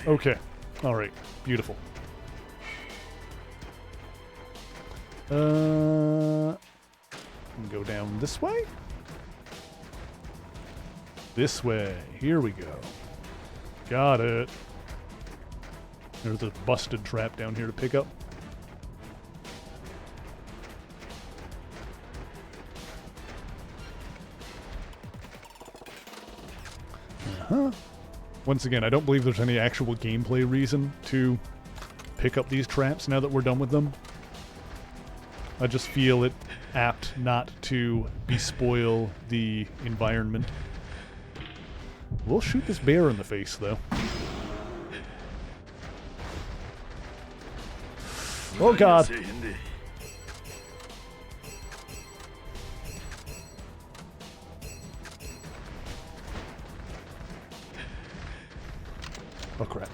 Okay. Alright. Beautiful. Go down this way? This way. Here we go. Got it. There's a busted trap down here to pick up. Uh-huh. Once again, I don't believe there's any actual gameplay reason to pick up these traps now that we're done with them. I just feel it apt not to bespoil the environment. We'll shoot this bear in the face, though. Oh, God. Oh, crap.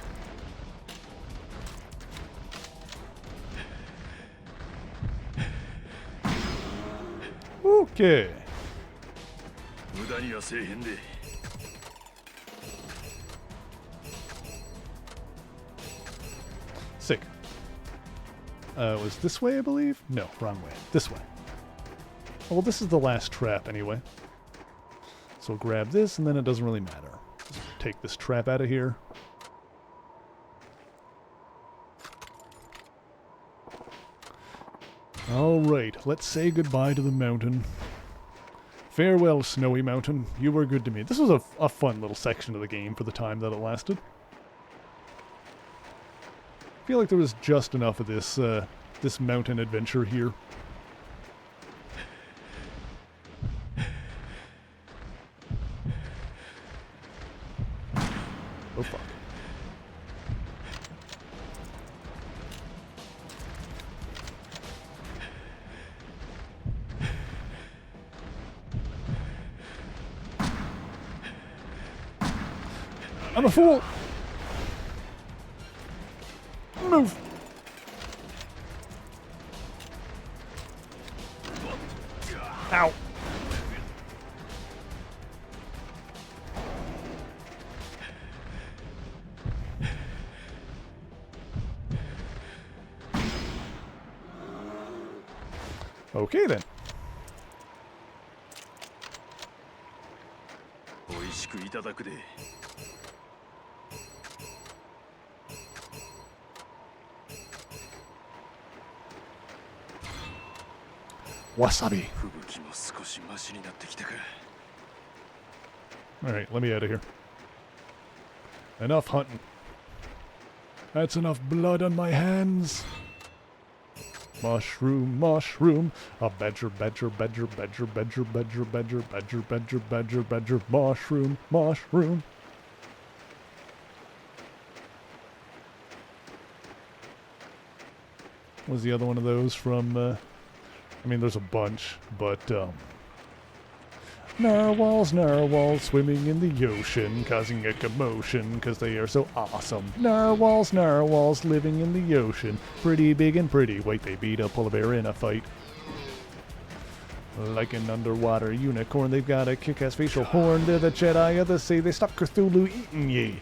Okay. Sick. It was this way, I believe? No, wrong way. This way. Oh, well, this is the last trap anyway. So we'll grab this, and then it doesn't really matter. Just take this trap out of here. Alright, let's say goodbye to the mountain. Farewell, Snowy Mountain. You were good to me. This was a fun little section of the game for the time that it lasted. I feel like there was just enough of this, this mountain adventure here. Oh, fuck. I'm a fool! Move! Ow! Okay then. 美味しくいただくで。 Wasabi. Alright, let me out of here. Enough hunting. That's enough blood on my hands. Mushroom, mushroom. A badger, badger, badger, badger, badger, badger, badger, badger, badger, badger, badger, mushroom, mushroom. What was the other one of those from, I mean, there's a bunch, but, Narwhals, narwhals, swimming in the ocean, causing a commotion, because they are so awesome. Narwhals, narwhals, living in the ocean, pretty big and pretty. Wait, they beat a polar bear in a fight. Like an underwater unicorn, they've got a kick-ass facial horn. They're the Jedi of the sea, they stop Cthulhu eating ye.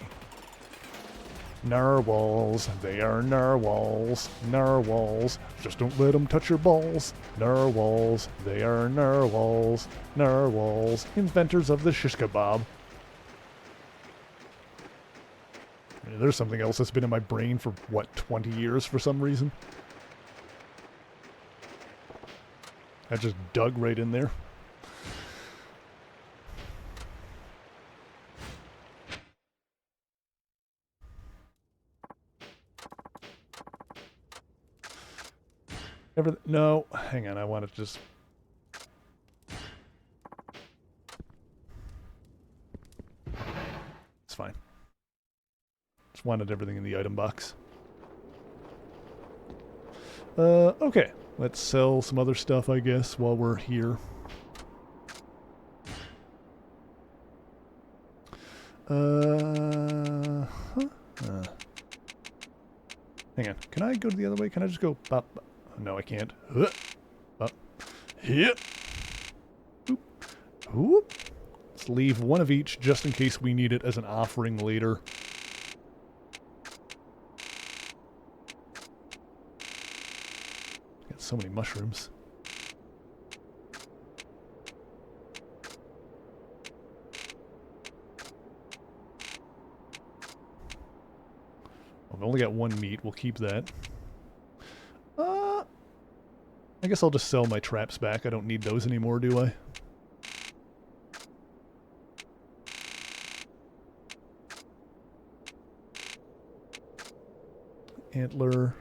Narwhals, they are narwhals. Narwhals, just don't let them touch your balls. Narwhals, they are narwhals. Narwhals, inventors of the shish kebab. There's something else that's been in my brain for, what, 20 years for some reason? I just dug right in there. No, hang on, I want to just... It's fine. Just wanted everything in the item box. Okay. Let's sell some other stuff, I guess, while we're here. Hang on. Can I go the other way? Can I just go bop? No, I can't. Up. Hit. Oop. Oop. Let's leave one of each just in case we need it as an offering later. Got so many mushrooms. I've only got one meat. We'll keep that. I guess I'll just sell my traps back. I don't need those anymore, do I? Antler.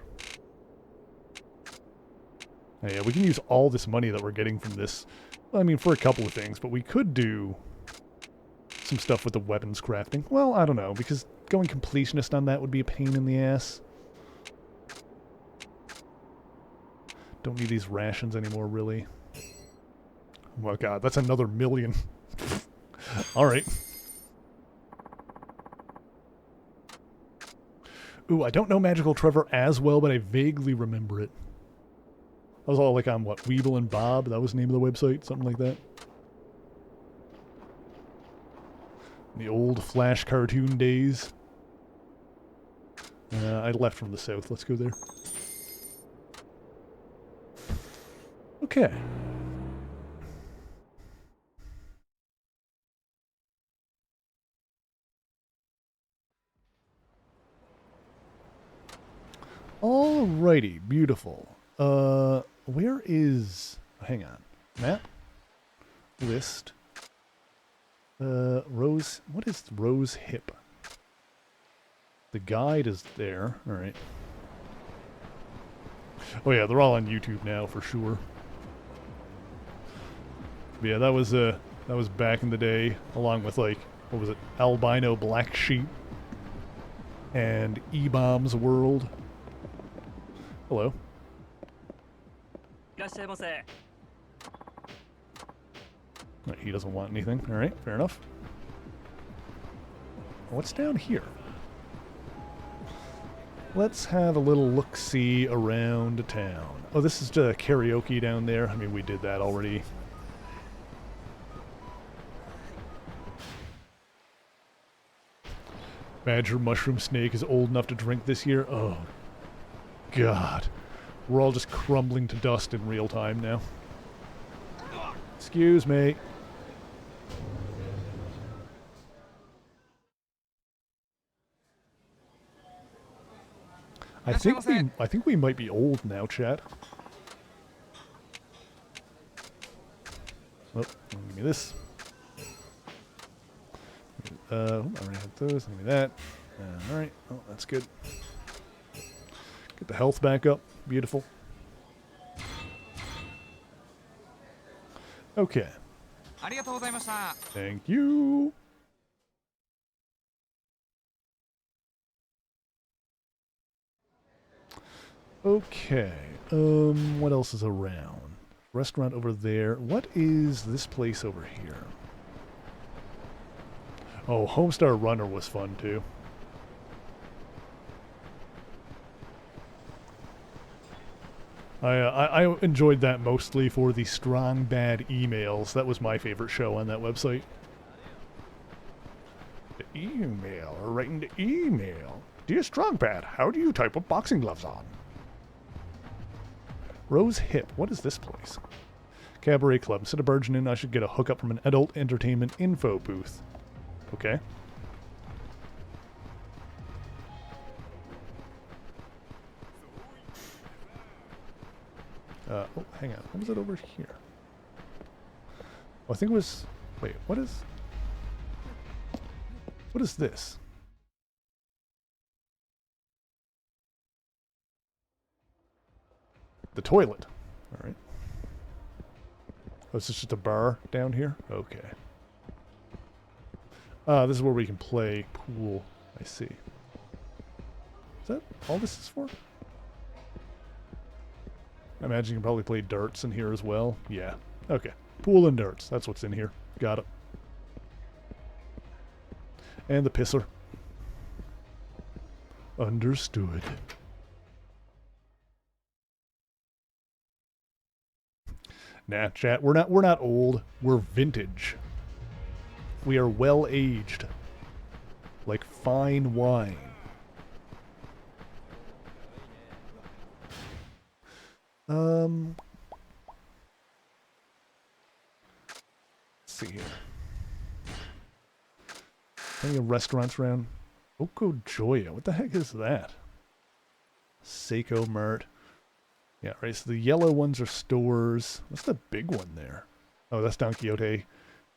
Oh, yeah, we can use all this money that we're getting from this. Well, I mean, for a couple of things, but we could do some stuff with the weapons crafting. Well, I don't know, because going completionist on that would be a pain in the ass. Don't need these rations anymore, really. Oh my god, that's another million. Alright. Ooh, I don't know Magical Trevor as well, but I vaguely remember it. I was all like on, what, Weeble and Bob? That was the name of the website? Something like that. The old Flash cartoon days. I left from the south. Let's go there. Okay. Alrighty, beautiful. Where is... Hang on. Map? List. Rose... What is Rose Hip? The guide is there. Alright. Oh yeah, they're all on YouTube now, for sure. But yeah, that was back in the day, along with, like, what was it? Albino Black Sheep. And E-Bomb's World. Hello. Right, he doesn't want anything. Alright, fair enough. What's down here? Let's have a little look-see around town. Oh, this is karaoke down there. I mean, we did that already. Badger Mushroom Snake is old enough to drink this year. Oh, God. We're all just crumbling to dust in real time now. Excuse me. I think we might be old now, chat. Oh, give me this. I already had those. Give me that. Alright. Oh, that's good. Get the health back up. Beautiful. Okay. Thank you. Okay. What else is around? Restaurant over there. What is this place over here? Oh, Homestar Runner was fun too. I enjoyed that mostly for the strong bad emails. That was my favorite show on that website. The email, or writing the email. Dear Strong Bad, how do you type with boxing gloves on? Rose Hip, what is this place? Cabaret Club. Instead of barging in, I should get a hookup from an adult entertainment info booth. Okay. Oh, hang on. What was it over here? Oh, I think it was... Wait, what is... What is this? The toilet. Alright. Oh, is this just a bar down here? Okay. This is where we can play pool. I see. Is that all this is for? I imagine you can probably play darts in here as well. Yeah. Okay. Pool and darts. That's what's in here. Got it. And the pisser. Understood. Nah, chat. We're not old. We're vintage. We are well aged. Like fine wine. Let's see here. Plenty of restaurants around. Okojoya. What the heck is that? Seiko Mart. Yeah, right. So the yellow ones are stores. What's the big one there? Oh, that's Don Quixote.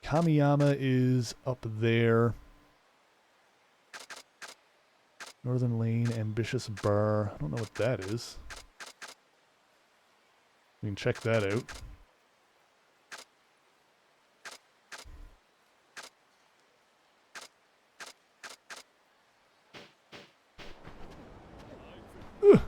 Kamiyama is up there. Northern Lane, Ambitious Bar. I don't know what that is. We can check that out. Ugh.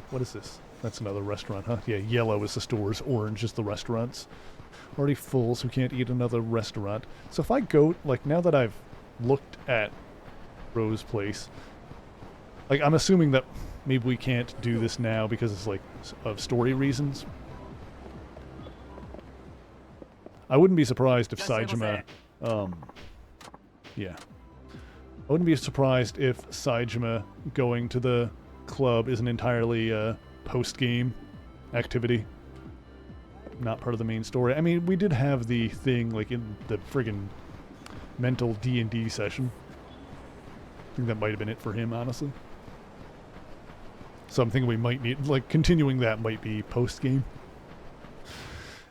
What is this? That's another restaurant, huh? Yeah, yellow is the stores, orange is the restaurants. Already full, so we can't eat another restaurant. So if I go, like, now that I've looked at Rose Place, like, I'm assuming that maybe we can't do this now because it's, like, of story reasons. I wouldn't be surprised if Saejima, yeah. I wouldn't be surprised if Saejima going to the club is an entirely post-game activity, not part of the main story. I mean, we did have the thing like in the friggin' mental D&D session. I think that might have been it for him, honestly. So I'm thinking we might need, like, continuing that might be post-game,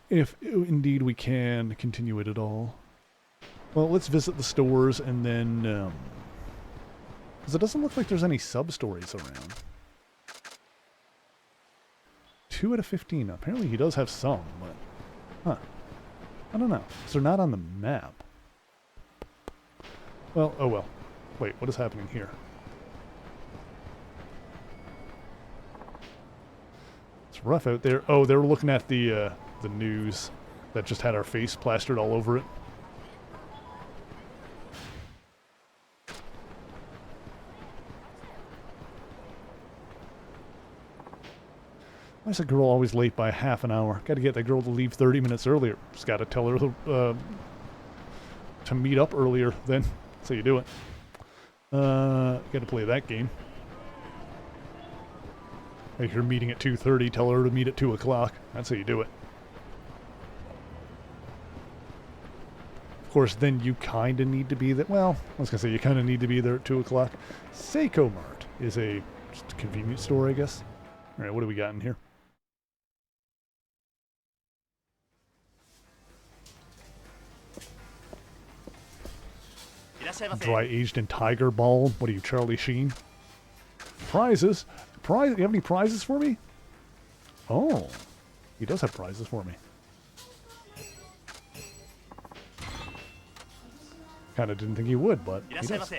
if indeed we can continue it at all. Well, let's visit the stores and then because it doesn't look like there's any sub-stories around. 2 out of 15. Apparently he does have some, but... Huh. I don't know. So they're not on the map. Well, oh well. Wait, what is happening here? It's rough out there. Oh, they were looking at the news that just had our face plastered all over it. Why is a girl always late by half an hour? Got to get that girl to leave 30 minutes earlier. Just got to tell her to meet up earlier then. That's how you do it. Got to play that game. If you're meeting at 2:30, tell her to meet at 2 o'clock. That's how you do it. Of course, then you kind of need to be there. Well, I was going to say you kind of need to be there at 2 o'clock. Seiko Mart is a just a convenience store, I guess. All right, what do we got in here? Dry aged in tiger balm. What are you, Charlie Sheen? Prizes? You have any prizes for me? Oh, he does have prizes for me. Kind of didn't think he would, but he does.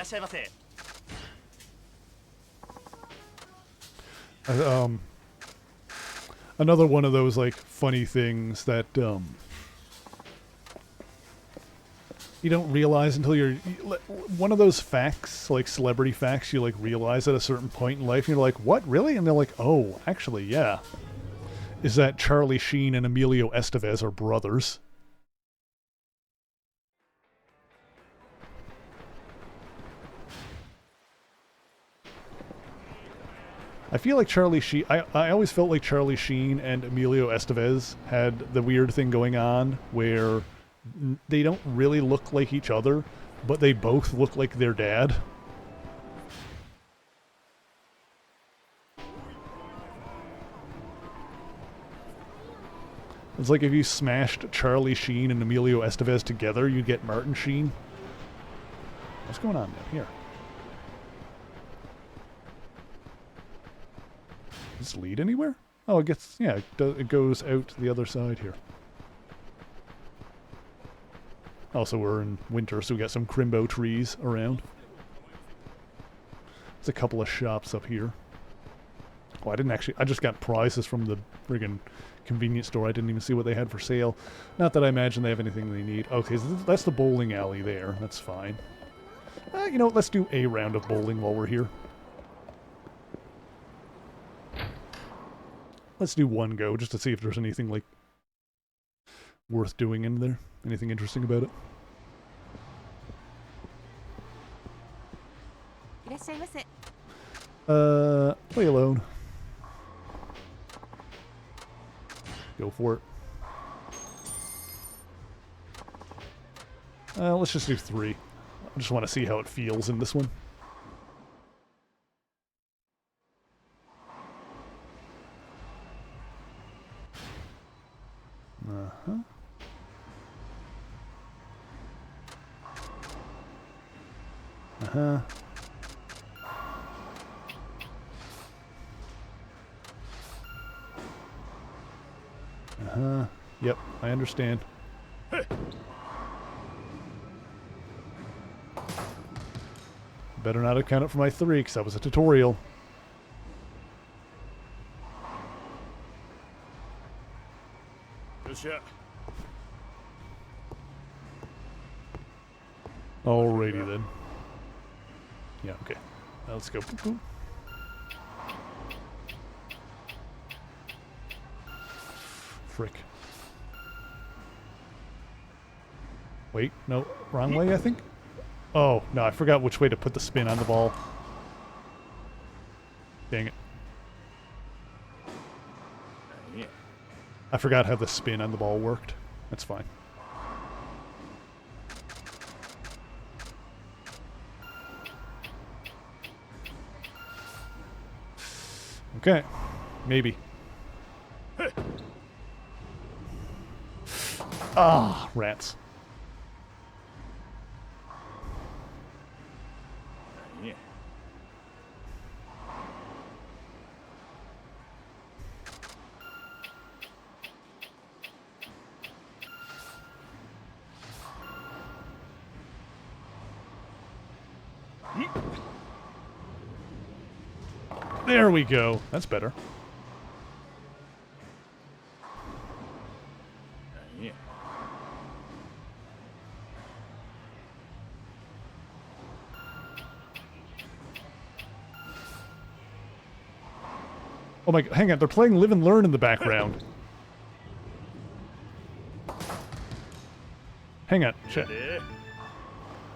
らっしゃいませ。 Another one of those like funny things that you don't realize until one of those facts, like celebrity facts, you like realize at a certain point in life, and you're like, what, really? And they're like, oh, actually, yeah. Is that Charlie Sheen and Emilio Estevez are brothers. I feel like Charlie Sheen... I always felt like Charlie Sheen and Emilio Estevez had the weird thing going on where they don't really look like each other, but they both look like their dad. It's like if you smashed Charlie Sheen and Emilio Estevez together, you'd get Martin Sheen. What's going on down here? Does this lead anywhere? Oh, it gets... yeah, it goes out to the other side here. Also, we're in winter, so we got some crimbo trees around. There's a couple of shops up here. Oh, I didn't actually... I just got prizes from the friggin' convenience store. I didn't even see what they had for sale. Not that I imagine they have anything they need. Okay, so that's the bowling alley there. That's fine. You know what? Let's do a round of bowling while we're here. Let's do one go, just to see if there's anything, like, worth doing in there. Anything interesting about it. Play alone. Go for it. Let's just do 3. I just want to see how it feels in this one. Uh-huh. Uh-huh. Uh-huh. Yep, I understand. Better not account it for my 3, because that was a tutorial. Alrighty then. Yeah, okay. Let's go. Frick. Wait, no, wrong way, I think? Oh, no, I forgot which way to put the spin on the ball. Dang it. I forgot how the spin on the ball worked. That's fine. Okay. Maybe. Ah, rats. There we go. That's better. Oh my god, hang on, they're playing Live and Learn in the background. Hang on, shit.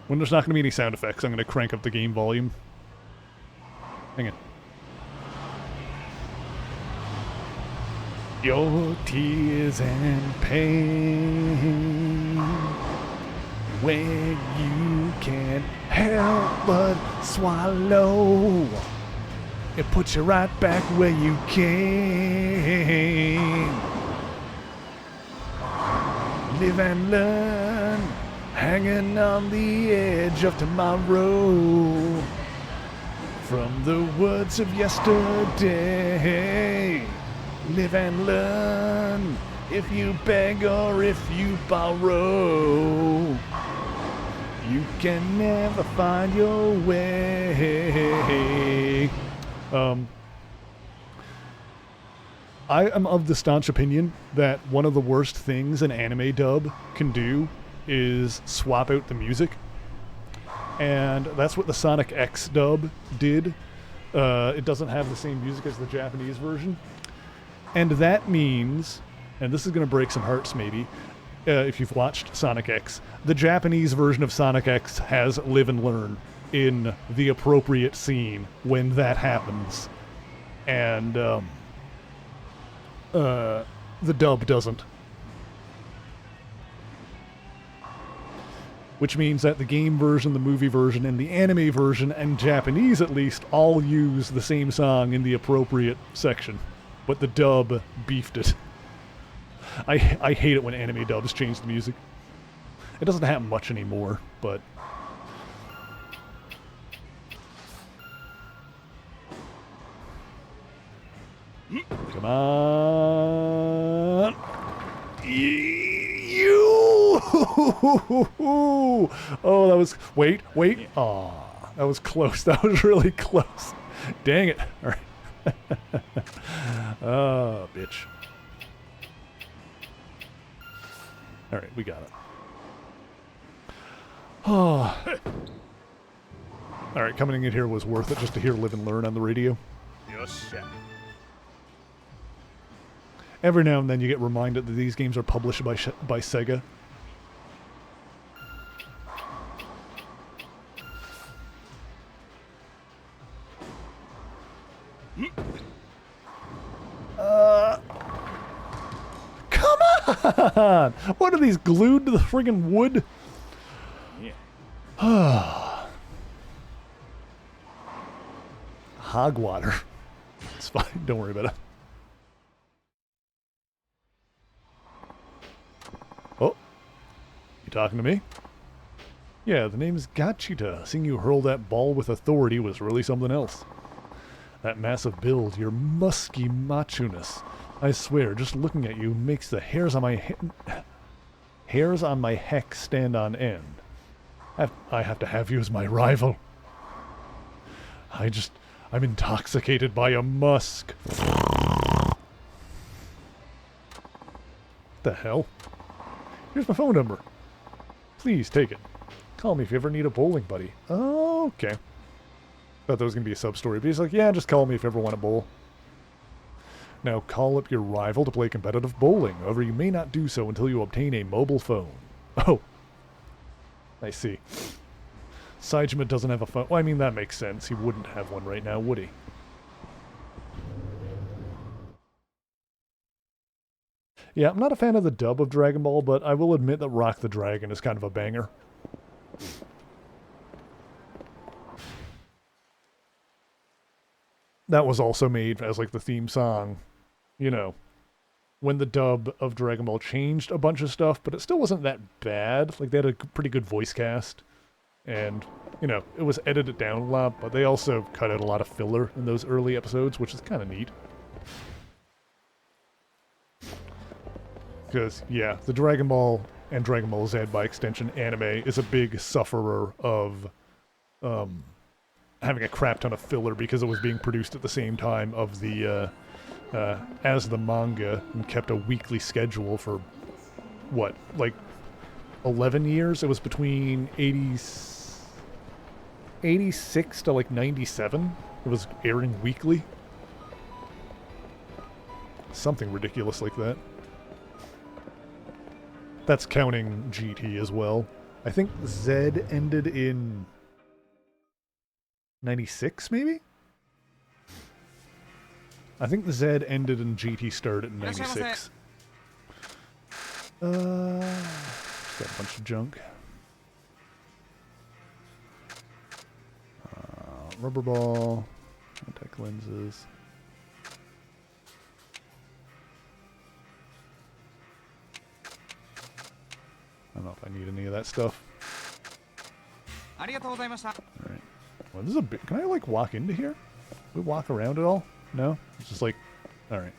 When there's not going to be any sound effects, I'm going to crank up the game volume. Hang on. Your tears and pain, when you can't help but swallow, it puts you right back where you came. Live and learn, hanging on the edge of tomorrow, from the words of yesterday. Live and learn, if you beg or if you borrow. You can never find your way. I am of the staunch opinion that one of the worst things an anime dub can do is swap out the music. And that's what the Sonic X dub did. It doesn't have the same music as the Japanese version. And that means, and this is going to break some hearts maybe, if you've watched Sonic X, the Japanese version of Sonic X has Live and Learn in the appropriate scene when that happens. And the dub doesn't. Which means that the game version, the movie version, and the anime version, and Japanese at least, all use the same song in the appropriate section. But the dub beefed it. I hate it when anime dubs change the music. It doesn't happen much anymore, but... Come on! You! Oh, that was... Wait. Aw, that was close. That was really close. Dang it. All right. Oh, bitch. All right, we got it. Oh. All right, coming in here was worth it just to hear Live and Learn on the radio. Every now and then you get reminded that these games are published by Sega. Come on! What are these, glued to the friggin' wood? Yeah. Hog water. It's fine, don't worry about it. Oh, you talking to me? Yeah, the name's Gachita. Seeing you hurl that ball with authority was really something else. That massive build, your musky macho-ness. I swear, just looking at you makes the hairs on my heck stand on end. I have to have you as my rival. I'm intoxicated by a musk. What the hell? Here's my phone number. Please take it. Call me if you ever need a bowling buddy. Oh, okay. Thought that was going to be a sub-story, but he's like, yeah, just call me if you ever want to bowl. Now call up your rival to play competitive bowling. However, you may not do so until you obtain a mobile phone. Oh. I see. Saejima doesn't have a phone. Well, I mean, that makes sense. He wouldn't have one right now, would he? Yeah, I'm not a fan of the dub of Dragon Ball, but I will admit that Rock the Dragon is kind of a banger. That was also made as, like, the theme song, you know, when the dub of Dragon Ball changed a bunch of stuff, but it still wasn't that bad. Like, they had a pretty good voice cast, and, you know, it was edited down a lot, but they also cut out a lot of filler in those early episodes, which is kind of neat. Because, yeah, the Dragon Ball and Dragon Ball Z, by extension, anime, is a big sufferer of, having a crap ton of filler because it was being produced at the same time of the, as the manga, and kept a weekly schedule for, what, like, 11 years? It was between 86 to, like, 97. It was airing weekly. Something ridiculous like that. That's counting GT as well. I think Z ended in 96, maybe? I think the Z ended and GT started in 96. Got a bunch of junk. Rubber ball. Contact lenses. I don't know if I need any of that stuff. Alright. Well, this is a bit... Can I, like, walk into here? Can we walk around at all? No? It's just like... Alright.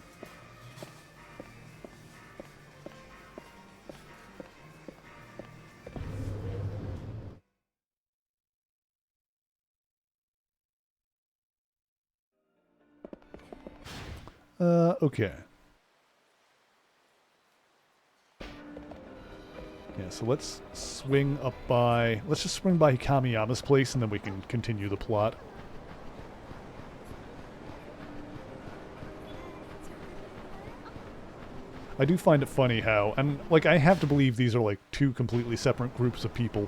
Okay. Yeah, so let's swing up by... Let's just swing by Kamiyama's place, and then we can continue the plot. I do find it funny how... And, like, I have to believe these are, like, two completely separate groups of people.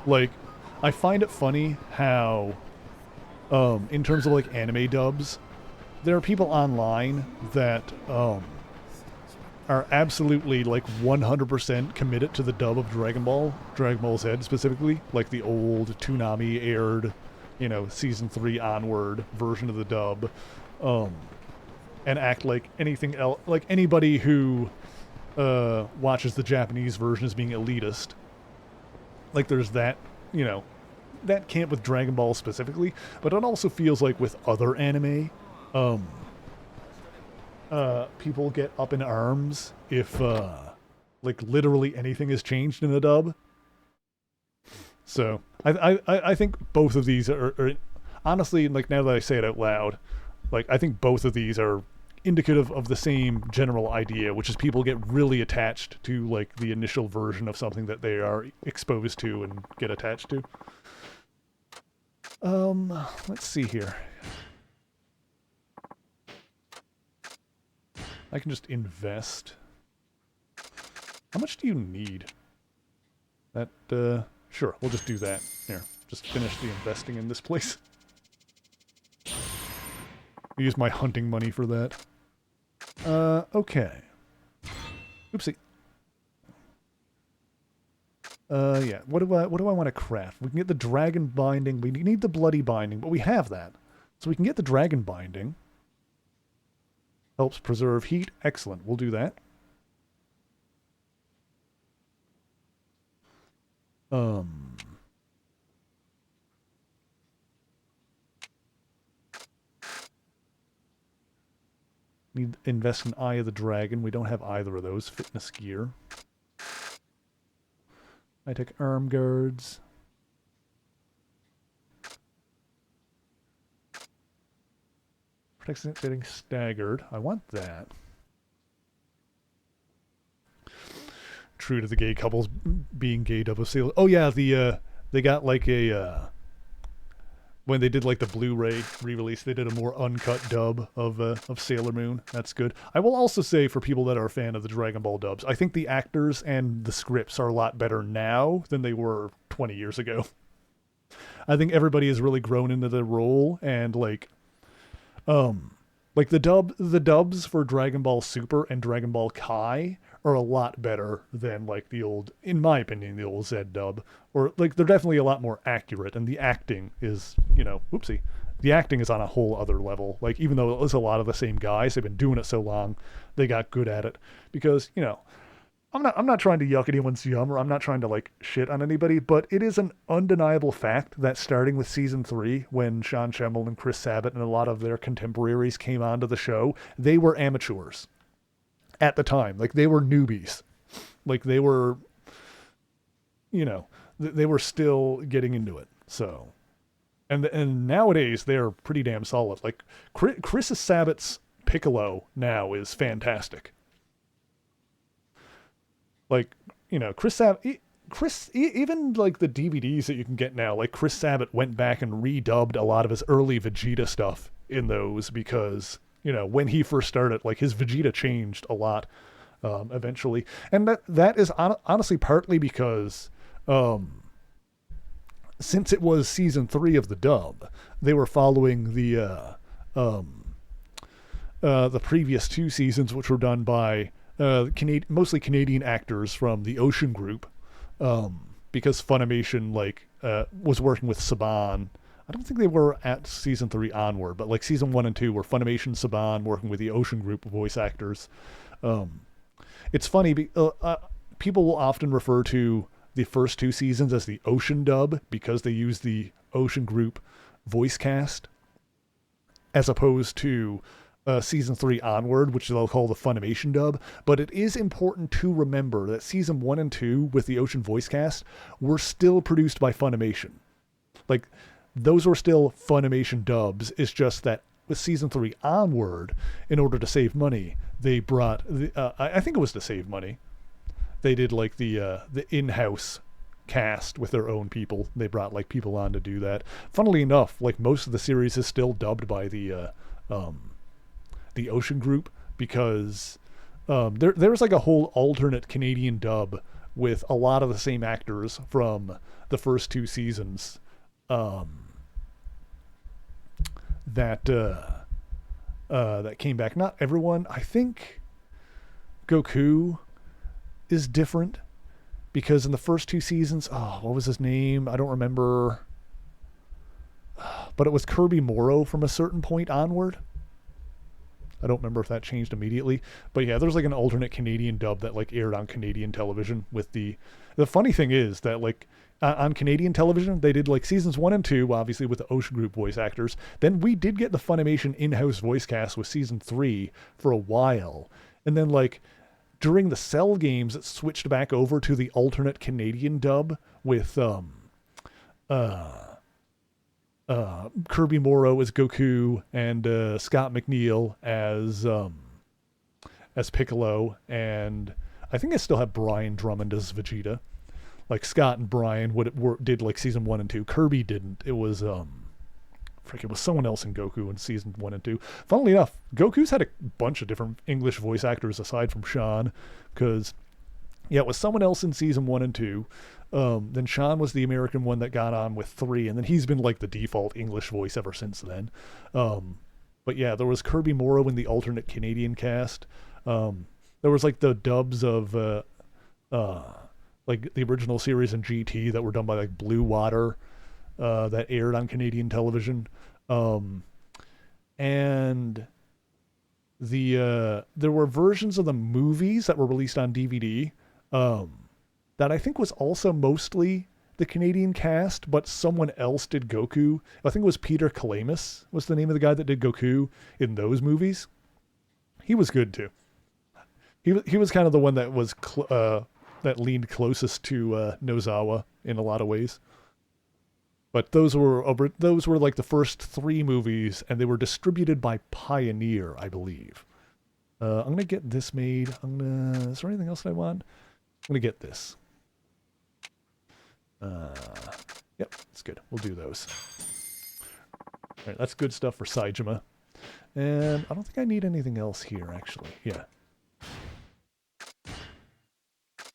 Like, I find it funny how... in terms of, like, anime dubs, there are people online that, are absolutely, like, 100% committed to the dub of Dragon Ball Z specifically, like the old Toonami aired, you know, season 3 onward version of the dub, and act like anything else, like anybody who watches the Japanese version as being elitist. Like there's that, you know, that camp with Dragon Ball specifically, but it also feels like with other anime, people get up in arms if, like, literally anything has changed in a dub. So, I think both of these are, honestly, like, now that I say it out loud, like, I think both of these are indicative of the same general idea, which is people get really attached to, like, the initial version of something that they are exposed to and get attached to. Let's see here. I can just invest. How much do you need? That, sure, we'll just do that. Here, just finish the investing in this place. Use my hunting money for that. Okay. Oopsie. Yeah, what do I want to craft? We can get the dragon binding. We need the bloody binding, but we have that. So we can get the dragon binding. Helps preserve heat. Excellent. We'll do that. Need to invest in Eye of the Dragon. We don't have either of those. Fitness gear. I take arm guards. Protects against getting staggered. I want that. True to the gay couples being gay double seal. Oh yeah, they got like a when they did like the Blu-ray re-release, they did a more uncut dub of Sailor Moon. That's good. I will also say for people that are a fan of the Dragon Ball dubs, I think the actors and the scripts are a lot better now than they were 20 years ago. I think everybody has really grown into their role, and like the dubs for Dragon Ball Super and Dragon Ball Kai are a lot better than like the old, in my opinion, the old Z dub. Or like they're definitely a lot more accurate, and the acting is, you know, whoopsie. The acting is on a whole other level. Like even though it was a lot of the same guys, they've been doing it so long, they got good at it. Because, you know, I'm not trying to yuck anyone's yum, or I'm not trying to like shit on anybody, but it is an undeniable fact that starting with season 3, when Sean Schemmel and Chris Sabat and a lot of their contemporaries came onto the show, they were amateurs at the time. Like they were newbies. Like they were, you know, they were still getting into it. So, and nowadays they're pretty damn solid. Like Chris Sabat's Piccolo now is fantastic. Like, you know, even like the DVDs that you can get now, like Chris Sabat went back and redubbed a lot of his early Vegeta stuff in those because, you know, when he first started, like his Vegeta changed a lot eventually. And that is honestly partly because since it was season 3 of the dub, they were following the previous 2 seasons, which were done by mostly Canadian actors from the Ocean Group, because Funimation was working with Saban. I don't think they were at season 3 onward, but like season 1 and 2 were Funimation, Saban working with the Ocean Group voice actors. It's funny, people will often refer to the first 2 seasons as the Ocean dub because they use the Ocean Group voice cast, as opposed to season 3 onward, which they'll call the Funimation dub. But it is important to remember that season 1 and 2 with the Ocean voice cast were still produced by Funimation. Like, those were still Funimation dubs. It's just that with season 3 onward, in order to save money, they brought I think it was to save money. They did like the in-house cast with their own people. They brought like people on to do that. Funnily enough, like most of the series is still dubbed by the Ocean Group, because there was like a whole alternate Canadian dub with a lot of the same actors from the first 2 seasons that came back. Not everyone. I think Goku is different, because in the first 2 seasons, what was his name? I don't remember. But it was Kirby Morrow from a certain point onward. I don't remember if that changed immediately. But yeah, there's like an alternate Canadian dub that like aired on Canadian television with the funny thing is that like on Canadian television, they did like seasons 1 and 2, obviously with the Ocean Group voice actors. Then we did get the Funimation in-house voice cast with season 3 for a while. And then like during the Cell games, it switched back over to the alternate Canadian dub with Kirby Morrow as Goku and Scott McNeil as Piccolo, and I think I still have Brian Drummond as Vegeta. Like Scott and Brian did like season 1 and 2. Kirby didn't. It was it was someone else in Goku in season 1 and 2. Funnily enough, Goku's had a bunch of different English voice actors aside from Sean, because yeah, it was someone else in season 1 and 2. Then Sean was the American one that got on with 3, and then he's been like the default English voice ever since then. But yeah, there was Kirby Morrow in the alternate Canadian cast. There was like the dubs of like the original series in GT that were done by like Blue Water, that aired on Canadian television. And there were versions of the movies that were released on DVD that I think was also mostly the Canadian cast, but someone else did Goku. I think it was Peter Kalamis was the name of the guy that did Goku in those movies. He was good too. He was kind of the one that was that leaned closest to Nozawa in a lot of ways. But those were like the first 3 movies, and they were distributed by Pioneer, I believe. I'm gonna get this made. Is there anything else that I want? I'm gonna get this. Yep, that's good. We'll do those. All right, that's good stuff for Saejima. And I don't think I need anything else here, actually. Yeah.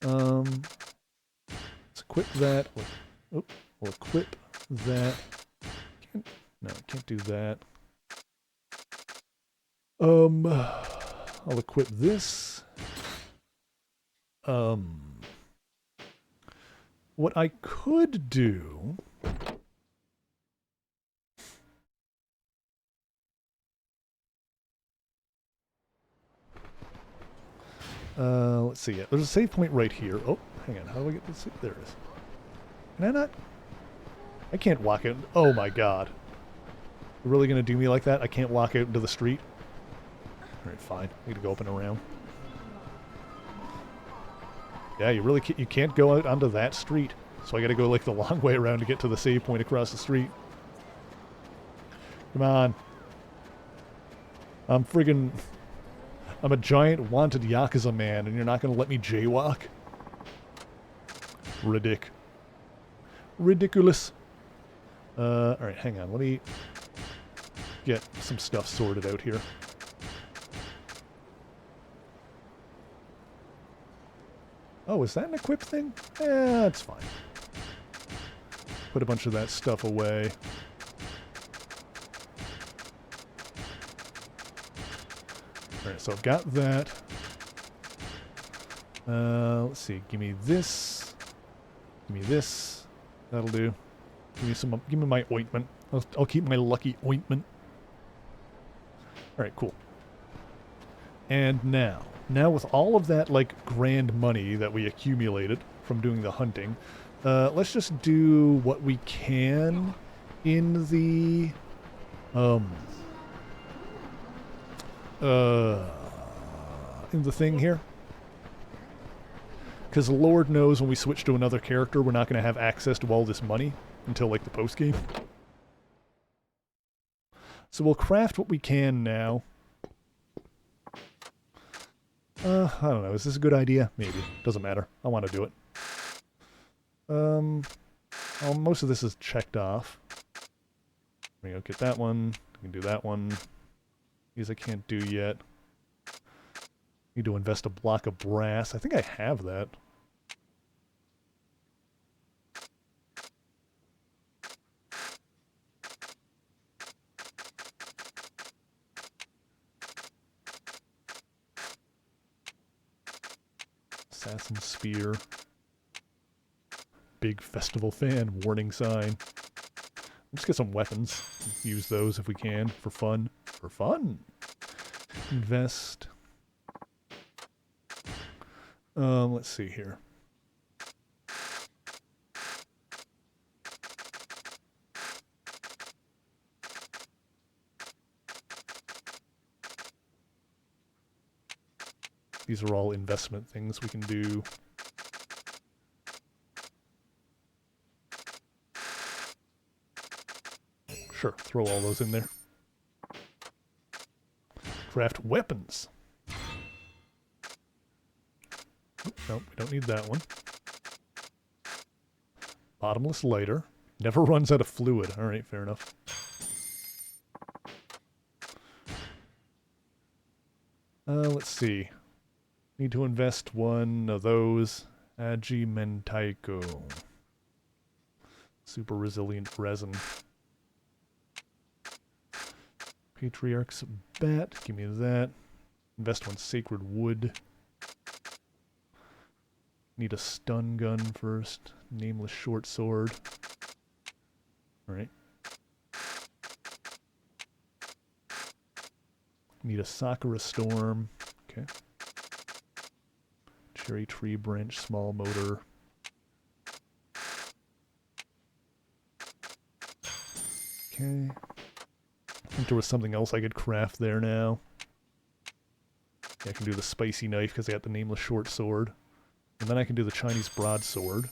Let's equip that. We'll equip that. Can't do that. I'll equip this. What I could do... let's see. Yeah, there's a save point right here. Oh, hang on. How do I get this? There it is. Can I not? I can't walk out. Oh my god. You're really going to do me like that? I can't walk out into the street? Alright, fine. I need to go up and around. Yeah, you can't go out onto that street. So I gotta go like the long way around to get to the save point across the street. Come on. I'm a giant wanted Yakuza man, and you're not gonna let me jaywalk? Ridiculous. Alright, hang on. Let me get some stuff sorted out here. Oh, is that an equip thing? That's fine. Put a bunch of that stuff away. Alright, so I've got that. Let's see. Give me this. Give me this. That'll do. Give me my ointment. I'll keep my lucky ointment. Alright, cool. And now with all of that, like, grand money that we accumulated from doing the hunting, let's just do what we can in the, thing here. Because Lord knows when we switch to another character, we're not going to have access to all this money until, like, the post-game. So we'll craft what we can now. I don't know. Is this a good idea? Maybe. Doesn't matter. I want to do it. Well, most of this is checked off. There we go. Get that one. I can do that one. These I can't do yet. Need to invest a block of brass. I think I have that. Assassin Spear. Big festival fan. Warning sign. Let's get some weapons. Use those if we can. For fun. For fun! Invest. Let's see here. These are all investment things we can do. Sure, throw all those in there. Craft weapons. Nope, we don't need that one. Bottomless lighter. Never runs out of fluid. Alright, fair enough. Let's see. Need to invest one of those. Agimentaiko. Super resilient resin. Patriarch's bat. Give me that. Invest one sacred wood. Need a stun gun first. Nameless short sword. Alright. Need a Sakura storm. Okay. Cherry tree branch, small motor. Okay. I think there was something else I could craft there now. Yeah, I can do the spicy knife because I got the nameless short sword. And then I can do the Chinese broadsword.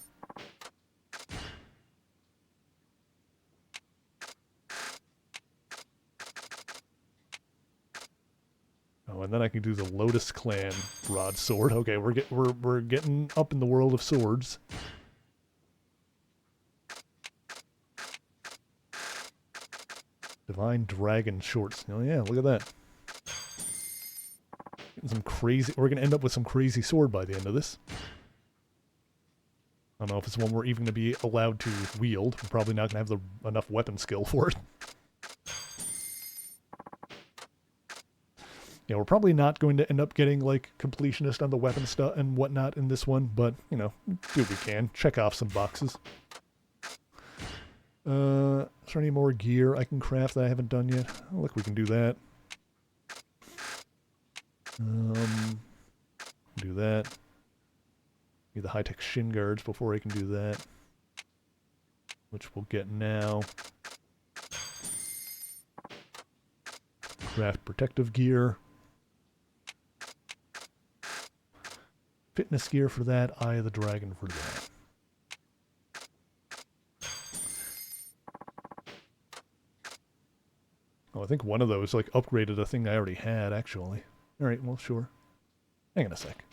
Oh, and then I can do the Lotus Clan broadsword. Okay, we're getting up in the world of swords. Divine Dragon shorts. Oh yeah, look at that. Getting some crazy. We're gonna end up with some crazy sword by the end of this. I don't know if it's one we're even going to be allowed to wield. We're probably not going to have enough weapon skill for it. Yeah, we're probably not going to end up getting, like, completionist on the weapon stuff and whatnot in this one, but, you know, do what we can. Check off some boxes. Is there any more gear I can craft that I haven't done yet? Oh, look, we can do that. Do that. Need the high-tech shin guards before I can do that. Which we'll get now. Craft protective gear. Fitness gear for that. Eye of the Dragon for that. Oh, I think one of those, like, upgraded a thing I already had, actually. Alright, well, sure. Hang on a sec.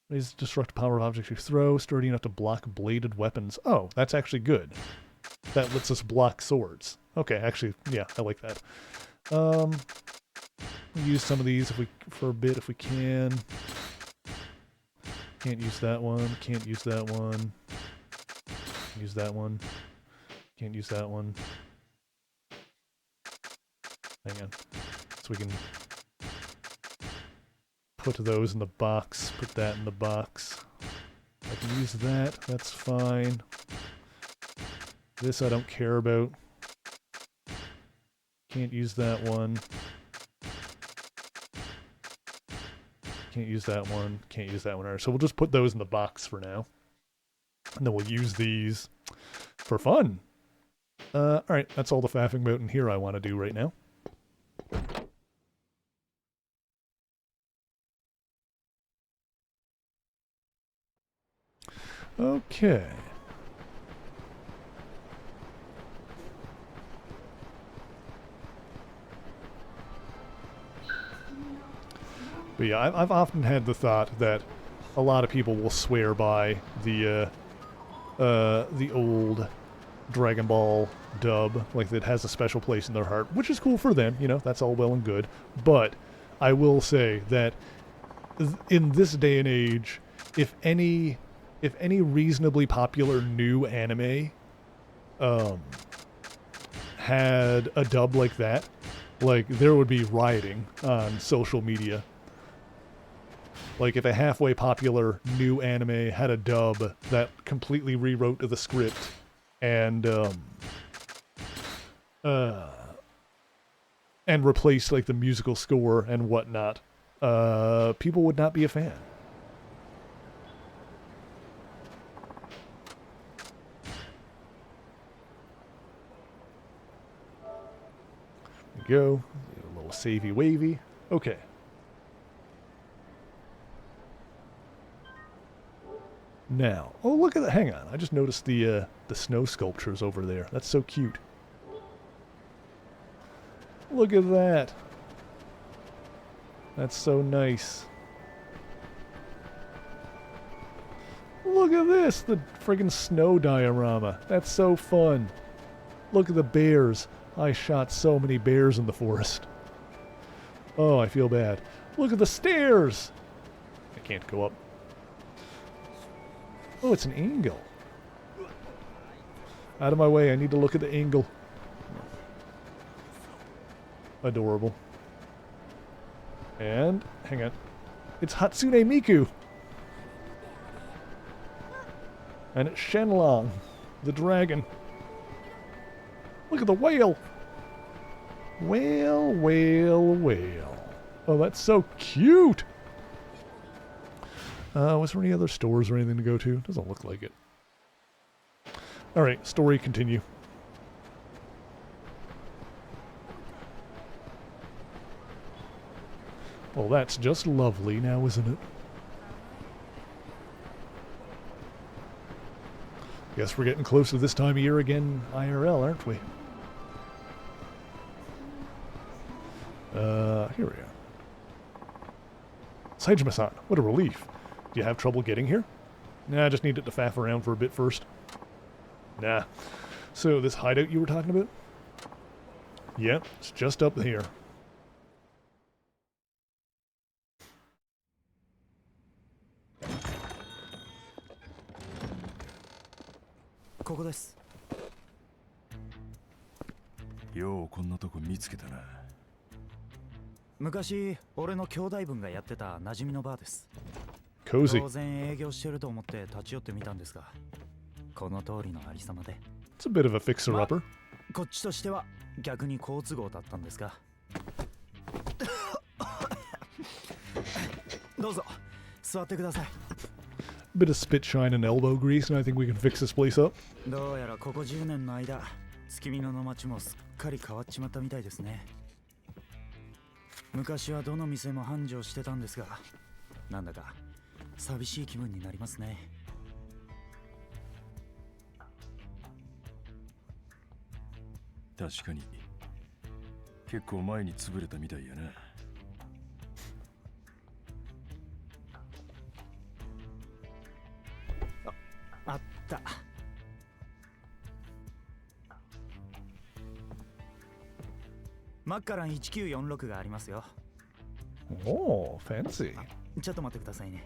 Raise destruct power of objects you throw, sturdy enough to block bladed weapons. Oh, that's actually good. That lets us block swords. Okay, actually, yeah, I like that. We'll use some of these if we for a bit if we can. Can't use that one. Can't use that one. Use that one. Can't use that one. Hang on. So we can put those in the box. Put that in the box. I can use that. That's fine. This I don't care about. Can't use that one. Can't use that one. Can't use that one. So we'll just put those in the box for now. And then we'll use these for fun. Alright, that's all the faffing about in here I want to do right now. Okay. But yeah, I've often had the thought that a lot of people will swear by the old Dragon Ball dub, like that has a special place in their heart, which is cool for them, you know, that's all well and good. But I will say that in this day and age, if any reasonably popular new anime had a dub like that, like there would be rioting on social media. Like if a halfway popular new anime had a dub that completely rewrote the script and replaced like the musical score and whatnot, people would not be a fan. There we go. A little savey wavy. Okay. Now, oh look at that! Hang on, I just noticed the snow sculptures over there. That's so cute. Look at that. That's so nice. Look at this, the friggin' snow diorama. That's so fun. Look at the bears. I shot so many bears in the forest. Oh, I feel bad. Look at the stairs. I can't go up. Oh, it's an angle. Out of my way, I need to look at the angle. Adorable. And, hang on. It's Hatsune Miku. And it's Shenlong, the dragon. Look at the whale. Whale, whale, whale. Oh, that's so cute. Was there any other stores or anything to go to? Doesn't look like it. Alright, story continue. Well, that's just lovely now, isn't it? Guess we're getting close to this time of year again, IRL, aren't we? Here we are. Saejima-san, what a relief. Do you have trouble getting here? Nah, I just needed to faff around for a bit first. Nah. So, this hideout you were talking about? Yep, it's just up here. This. ようこんなとこ見つけたな。昔俺の兄弟分がやってた馴染みのバーです。 Cozy. 当然営業してると思って立ち寄ってみたんですが、この通りのありさまで。 It's a bit of a fixer-upper. こっちとしては逆に好都合だったんですが。どうぞ座ってください。 Bit of spit shine and elbow grease, and I think we can fix this place up. どうやらここ10年の間、月見野の街もすっかり変わっちまったみたいですね。昔はどの店も繁盛してたんですが、なんだか寂しい気分になりますね。確かに結構前に潰れたみたいやな。あった。マッカラン1946がありますよ。 Oh, fancy. ちょっと待ってくださいね。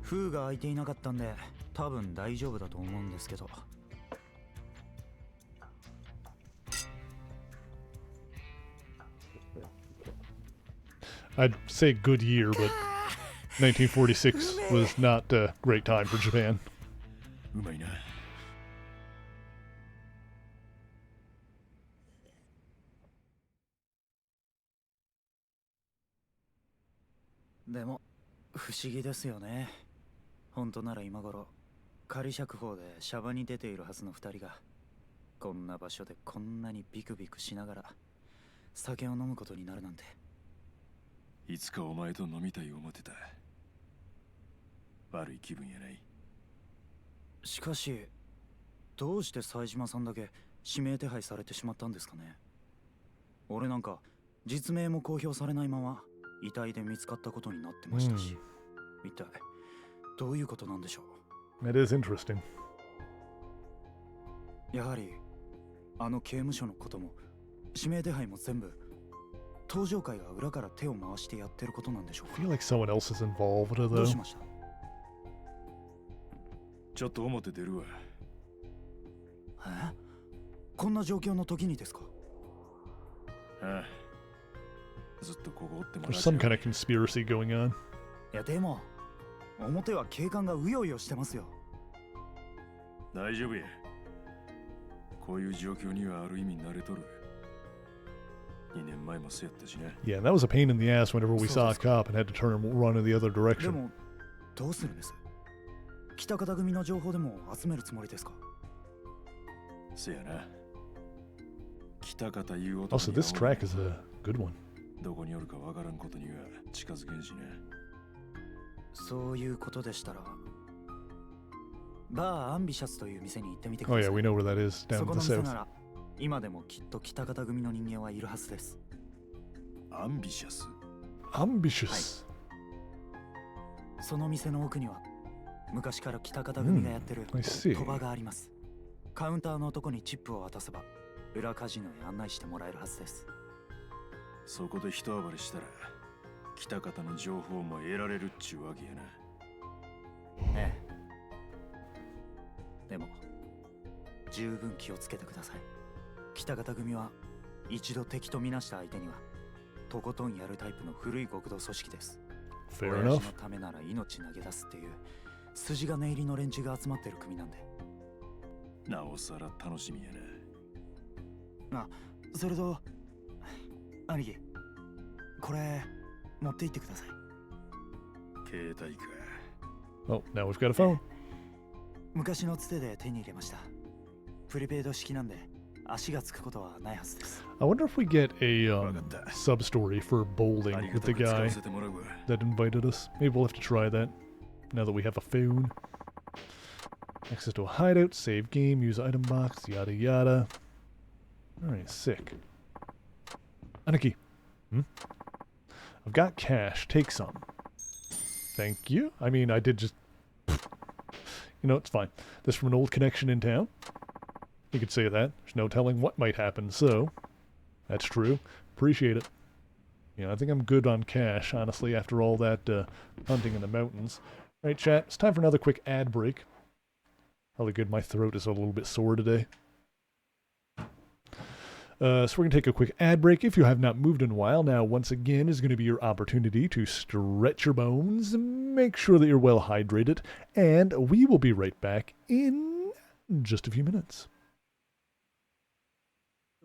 封が開いていなかったんで、多分大丈夫だと思うんですけど。 I'd say good year, but 1946 was not a great time for Japan. うまいな。でも不思議ですよね。本当なら今頃仮釈放でシャバに出ているはずの二人がこんな場所でこんなにビクビクしながら酒を飲むことになるなんて。いつかお前と飲みたい思ってた。悪い気分やない。しかしどうして冴島さんだけ指名手配されてしまったんですかね。俺なんか実名も公表されないまま遺体で見つかったことになってましたし、一体どういうことなんでしょう。 That is interesting. やはりあの刑務所のことも指名手配も全部登場会が裏から手を回してやってることなんでしょう I か。 feel like someone else is involved どう though. しました。ちょっと表出るわ。え、こんな状況の時にですか。ああ、ずっとここおっても There's ら some kind of conspiracy going on. いやでも表は警官がうようよしてますよ。大丈夫や。こういう状況にはある意味慣れとる。2年前もそうやったしね。 Yeah, that was a pain in the ass whenever we saw a cop and had to turn and run in the other で direction. もどうするんです。北方組の情報でも集めるつもりですか。せやな。北方いう男 Also, には this track is a good one. どこにおるかわからんことには近づけんしね。そういうことでしたらバーアンビシャスという店に行ってみてく Oh ださ yeah, い。 we know where that is そ down こ in の the 店 south. なら今でもきっと北方組の人間はいるはずです。アンビシャス。 Ambitious. その店の奥には昔から北方組がやってる I see. 賭場があります。カウンターの男にチップを渡せば裏カジノへ案内してもらえるはずです。そこで一暴れしたら北方の情報も得られるっちゅうわけやな。ええ。でも十分気をつけてください。北方組は一度敵とみなした相手にはとことんやるタイプの古い極道組織です。 Fair 親 enough. 父のためなら命投げ出すっていう筋金入りの連中が集まってる組なんで。なおさら楽しみやな。あ、それと兄貴、これ持って行ってください。携帯か。 Oh, now we've got a phone. 昔のつてで手に入れました。プリペイド式なんで足がつくことはないはずです。 I wonder if we get a Waganda. sub story for bowling ありが with た the く使わ guy せてもらうわ。 that invited us. Maybe we'll have to try that now that we have a phone. Access to a hideout, save game, use item box, yada yada. Alright, sick. Aniki. I've got cash. Take some. Thank you. I mean, I did just... You know, it's fine. This from an old connection in town. You could say that. There's no telling what might happen, so... That's true. Appreciate it. You know, I think I'm good on cash, honestly, after all that hunting in the mountains. Alright, chat. It's time for another quick ad break. Probably good. My throat is a little bit sore today. So we're going to take a quick ad break. If you have not moved in a while, now once again is going to be your opportunity to stretch your bones, make sure that you're well hydrated, and we will be right back in just a few minutes.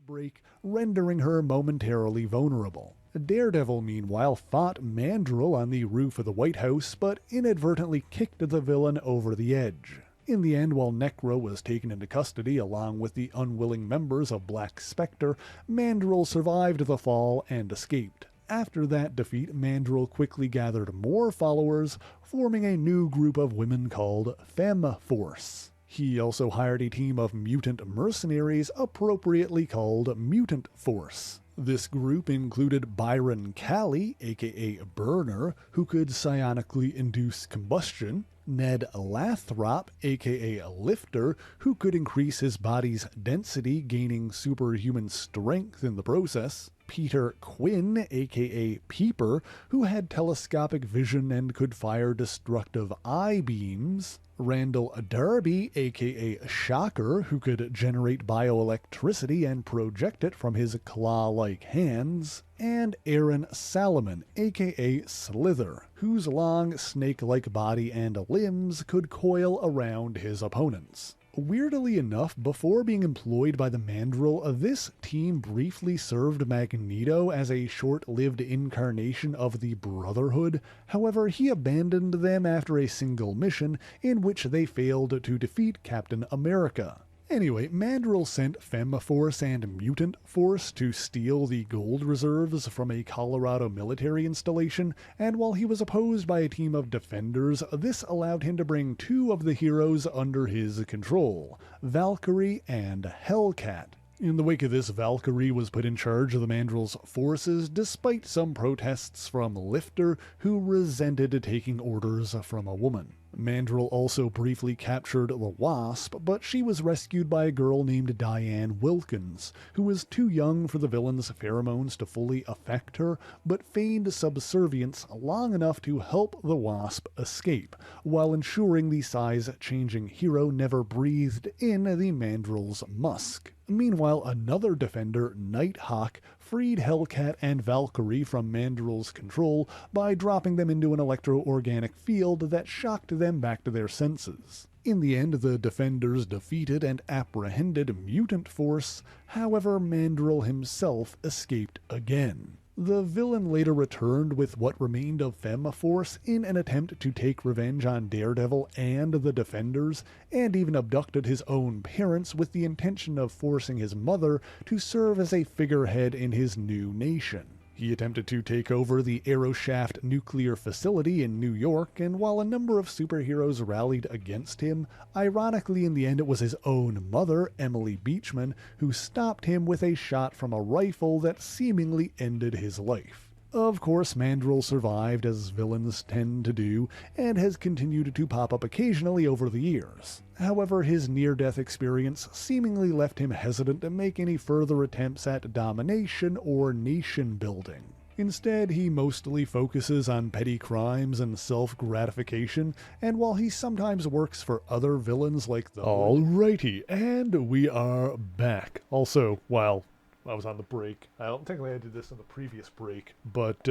Break, rendering her momentarily vulnerable. Daredevil, meanwhile, fought Mandrill on the roof of the White House, but inadvertently kicked the villain over the edge. In the end, while Necro was taken into custody along with the unwilling members of Black Spectre, Mandrill survived the fall and escaped. After that defeat, Mandrill quickly gathered more followers, forming a new group of women called Femme Force. He also hired a team of mutant mercenaries appropriately called Mutant Force. This group included Byron Callie, aka Burner, who could psionically induce combustion, Ned Lathrop, aka Lifter, who could increase his body's density, gaining superhuman strength in the process, Peter Quinn, aka Peeper, who had telescopic vision and could fire destructive eye beams, Randall Darby, aka Shocker, who could generate bioelectricity and project it from his claw-like hands, and Aaron Salomon, aka Slither, whose long snake-like body and limbs could coil around his opponents. Weirdly enough, before being employed by the Mandrill, this team briefly served Magneto as a short-lived incarnation of the Brotherhood. However, he abandoned them after a single mission in which they failed to defeat Captain America. Anyway, Mandrill sent Force and Mutant Force to steal the gold reserves from a Colorado military installation, and while he was opposed by a team of defenders, this allowed him to bring two of the heroes under his control, Valkyrie and Hellcat. In the wake of this, Valkyrie was put in charge of the Mandrill's forces despite some protests from Lifter, who resented taking orders from a woman. Mandrill also briefly captured the Wasp, but she was rescued by a girl named Diane Wilkins, who was too young for the villain's pheromones to fully affect her, but feigned subservience long enough to help the Wasp escape, while ensuring the size-changing hero never breathed in the Mandrill's musk. Meanwhile, another defender, Nighthawk, freed Hellcat and Valkyrie from Mandrill's control by dropping them into an electro-organic field that shocked them back to their senses. In the end, the defenders defeated and apprehended Mutant Force, however, Mandrill himself escaped again. The villain later returned with what remained of Force in an attempt to take revenge on Daredevil and the Defenders, and even abducted his own parents with the intention of forcing his mother to serve as a figurehead in his new nation. He attempted to take over the Aeroshaft nuclear facility in New York, and while a number of superheroes rallied against him, ironically in the end it was his own mother, Emily Beechman, who stopped him with a shot from a rifle that seemingly ended his life. Of course, Mandrill survived, as villains tend to do, and has continued to pop up occasionally over the years. However, his near-death experience seemingly left him hesitant to make any further attempts at domination or nation-building. Instead, he mostly focuses on petty crimes and self-gratification, and while he sometimes works for other villains like the... Alrighty, and we are back. Also, while I was on the break, I don't think I did this in the previous break, but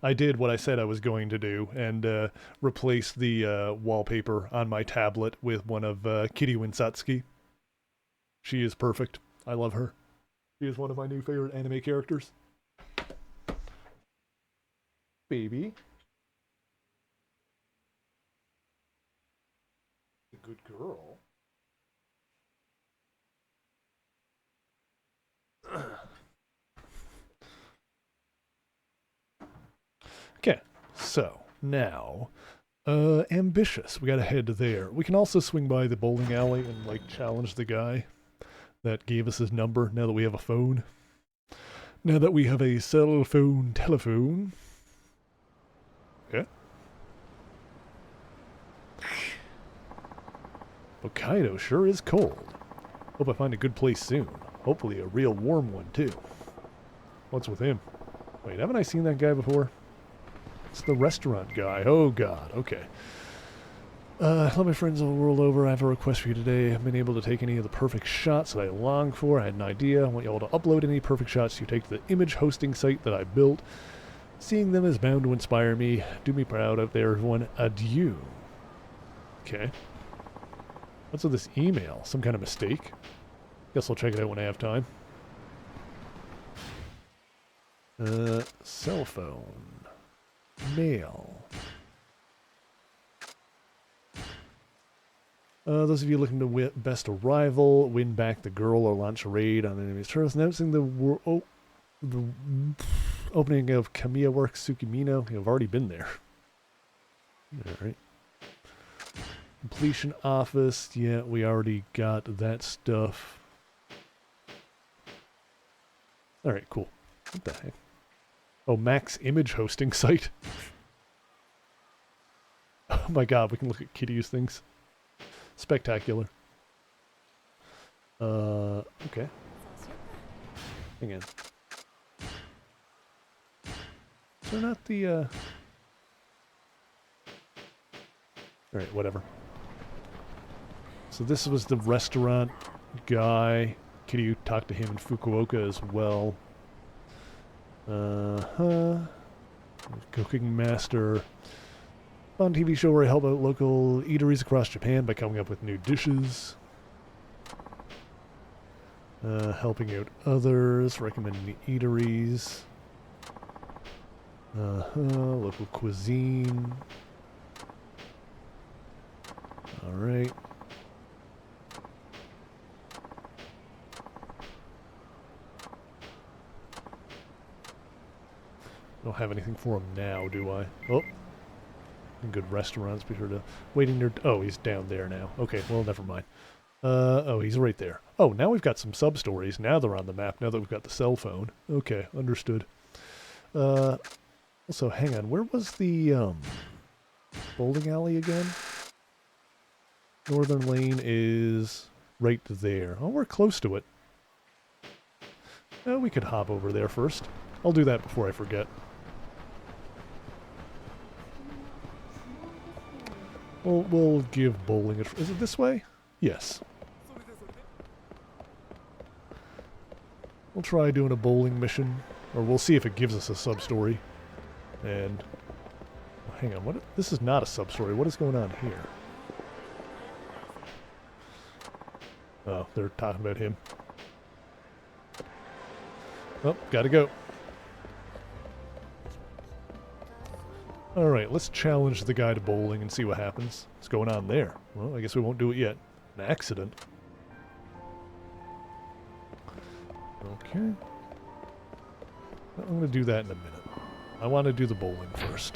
I did what I said I was going to do, and replaced the wallpaper on my tablet with one of Kitty Winsatsuki. She is perfect. I love her. She is one of my new favorite anime characters. Baby. A good girl. Okay, so now, ambitious. We gotta head there. We can also swing by the bowling alley and, like, challenge the guy that gave us his number now that we have a phone. Now that we have a cell phone telephone. Okay. Hokkaido sure is cold. Hope I find a good place soon. Hopefully a real warm one, too. What's with him? Wait, haven't I seen that guy before? It's the restaurant guy. Oh, God. Okay. Hello, my friends all the world over. I have a request for you today. I haven't been able to take any of the perfect shots that I long for. I had an idea. I want you all to upload any perfect shots you take to the image hosting site that I built. Seeing them is bound to inspire me. Do me proud out there, everyone. Adieu. Okay. What's with this email? Some kind of mistake? Guess I'll check it out when I have time. Cell phone. Mail. Those of you looking to best a rival, win back the girl, or launch a raid on enemy's turrets, announcing the opening of Kamiya Works Tsukimino. I've already been there. Alright. Completion office. Yeah, we already got that stuff. Alright, cool. What the heck? Oh, Max image hosting site. Oh my god, we can look at Kitty's things. Spectacular. Okay. Hang on. Is there not the, Alright, whatever. So this was the restaurant guy. Kitty talked to him in Fukuoka as well. Cooking master. Fun TV show where I help out local eateries across Japan by coming up with new dishes. Helping out others, recommending eateries. Local cuisine. Alright. Don't have anything for him now, do I? Oh. Good restaurants, be sure to... Waiting there... Oh, he's down there now. Okay, well, never mind. Oh, he's right there. Oh, now we've got some sub-stories. Now they're on the map, now that we've got the cell phone. Okay, understood. Also, hang on, where was the, bowling alley again? Northern Lane is right there. Oh, we're close to it. We could hop over there first. I'll do that before I forget. We'll give bowling a try. Is it this way? Yes. We'll try doing a bowling mission, or we'll see if it gives us a sub-story. And... oh, hang on, what? This is not a sub-story. What is going on here? Oh, they're talking about him. Oh, gotta go. Alright, let's challenge the guy to bowling and see what happens. What's going on there? Well, I guess we won't do it yet. An accident. Okay. I'm going to do that in a minute. I want to do the bowling first.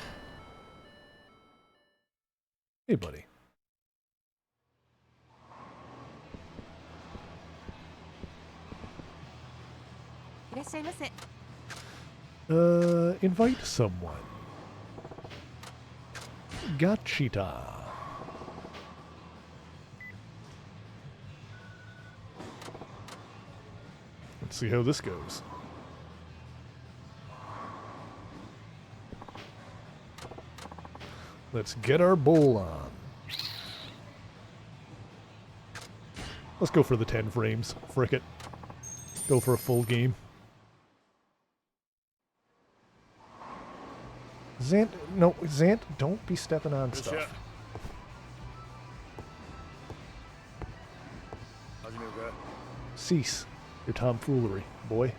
Hey, buddy. Invite someone. Gachita. Let's see how this goes. Let's get our bowl on. Let's go for the 10 frames. Frick it. Go for a full game. Zant, no, Zant, don't be stepping on stuff. Cease your tomfoolery, boy.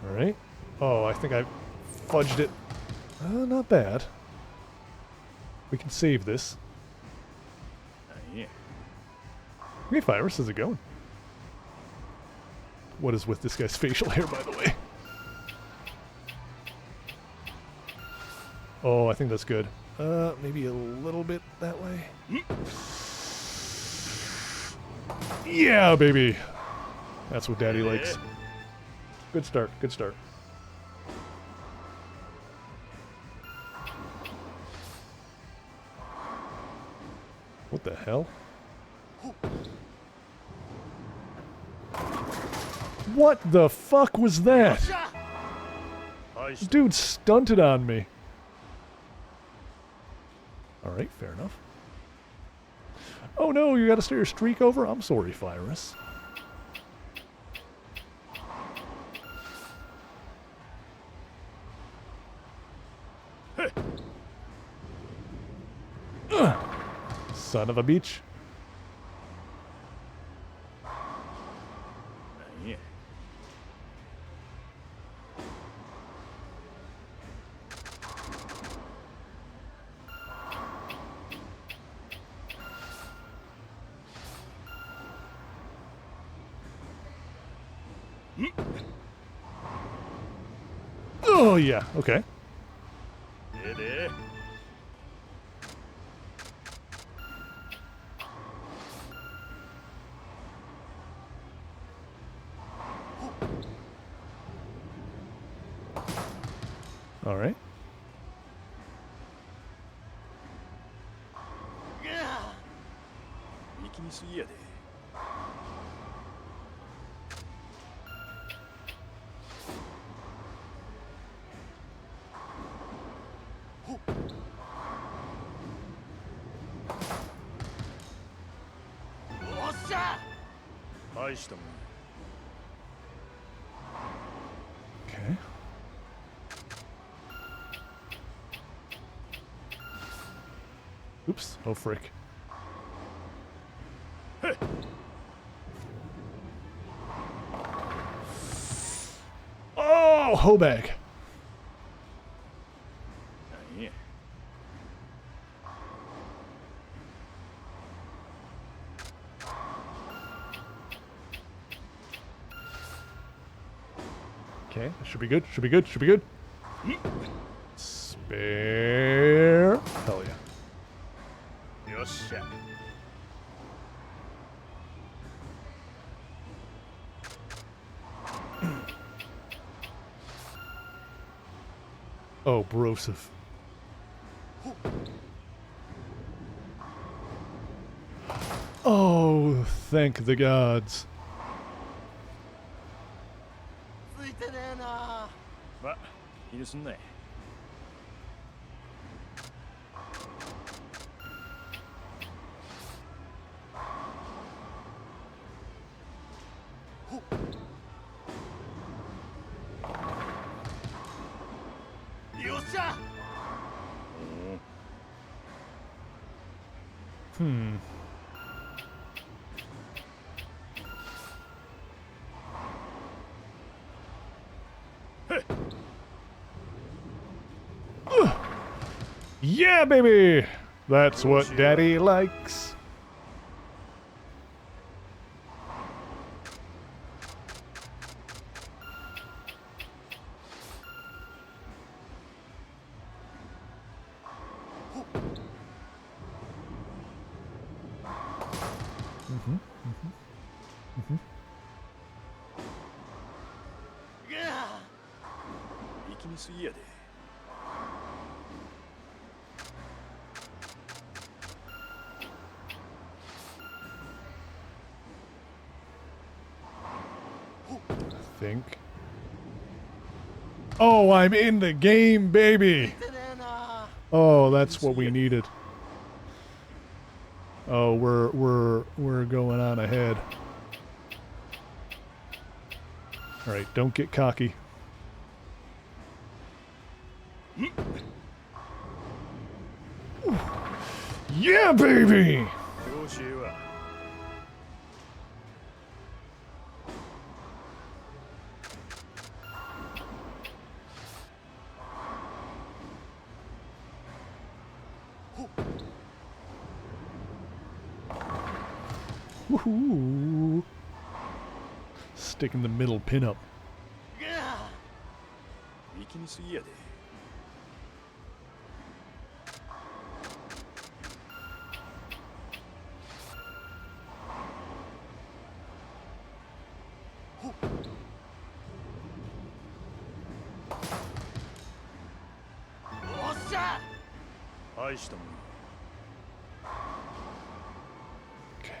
Alright. Oh, I think I fudged it. Not bad. We can save this. Hey, Virus, how's it going? What is with this guy's facial hair, by the way? Oh, I think that's good. Maybe a little bit that way. Yeah, baby! That's what Daddy likes. Good start, good start. What the hell? What the fuck was that? Dude stunted on me. Alright, fair enough. Oh no, you gotta start your streak over? I'm sorry, Virus. Son of a bitch. Oh yeah, okay. All right. 大したもん。 Okay. Oops. Oh, frick. Oh, Hobag. 何や。 Okay, that should be good. Should be good. Should be good. Spare. Hell yeah. よっしゃ。 Oh, brosive. Oh, thank the gods. ついてねえな。ま、気にすんなよ。 よっしゃ。 Hmm. Yeah, baby! That's what Daddy likes. Mm-hmm. 力みすぎやで。 I think. Oh, I'm in the game, baby! ついてねえな。 Oh, that's what we needed. Oh, we're going on ahead. All right, don't get cocky. Yeah, baby! 調子ええわ。 Woohoo! Sticking the middle pin up. 力みすぎやで。 おっしゃ。大したもん。 Okay.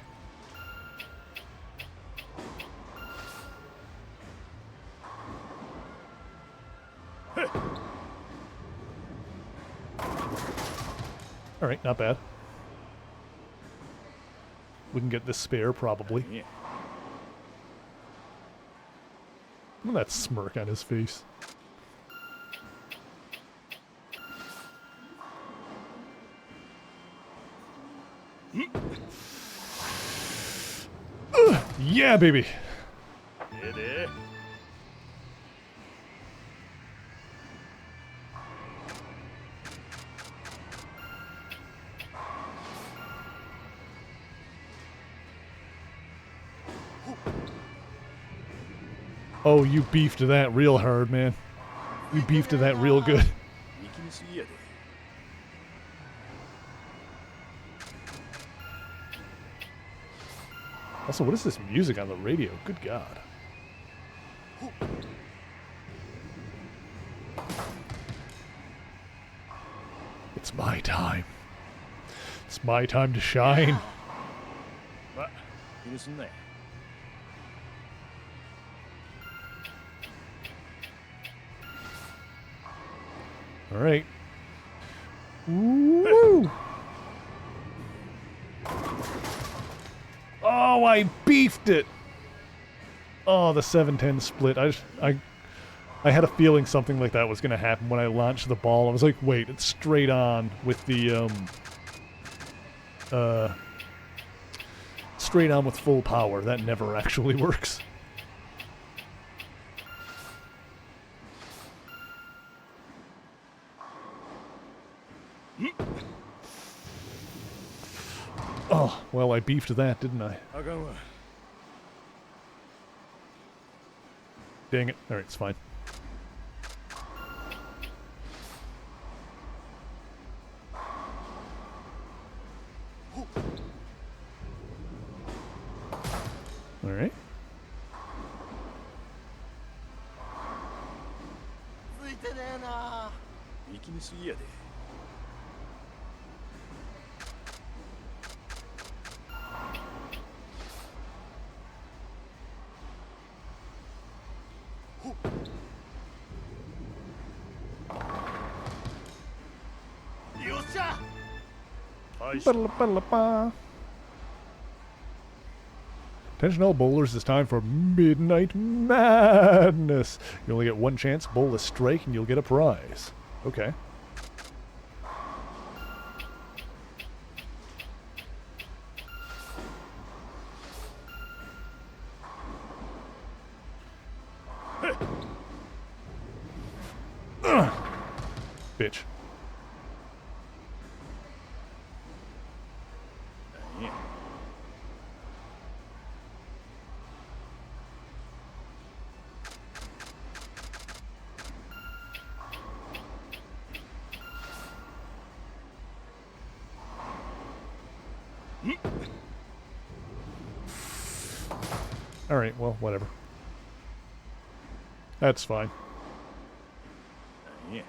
All right, not bad. We can get this spare, probably. 何や。 Look at that smirk on his face. Yeah, baby. ええで。 Oh, you beefed to that real hard, man. You beefed to that real good. 力みすぎやで。 Also, what is this music on the radio? Good God. It's my time. It's my time to shine. ま、気にすんなよ。 All right. Woo! Oh, I beefed it. Oh, the 7-10 split. I had a feeling something like that was going to happen when I launched the ball. I was like, wait, it's straight on with the, straight on with full power. That never actually works. Oh, well, I beefed that, didn't I? あかんわ。 Dang it. Alright, it's fine. Alright. ついてねえな。力みすぎやで。よっしゃ。大した Ba-da-ba-da-ba. Attention all bowlers, it's time for Midnight Madness. You only get one chance, bowl a strike, and you'll get a prize. Okay. Bitch. 何や。 Alright, well, whatever. That's fine. 何や。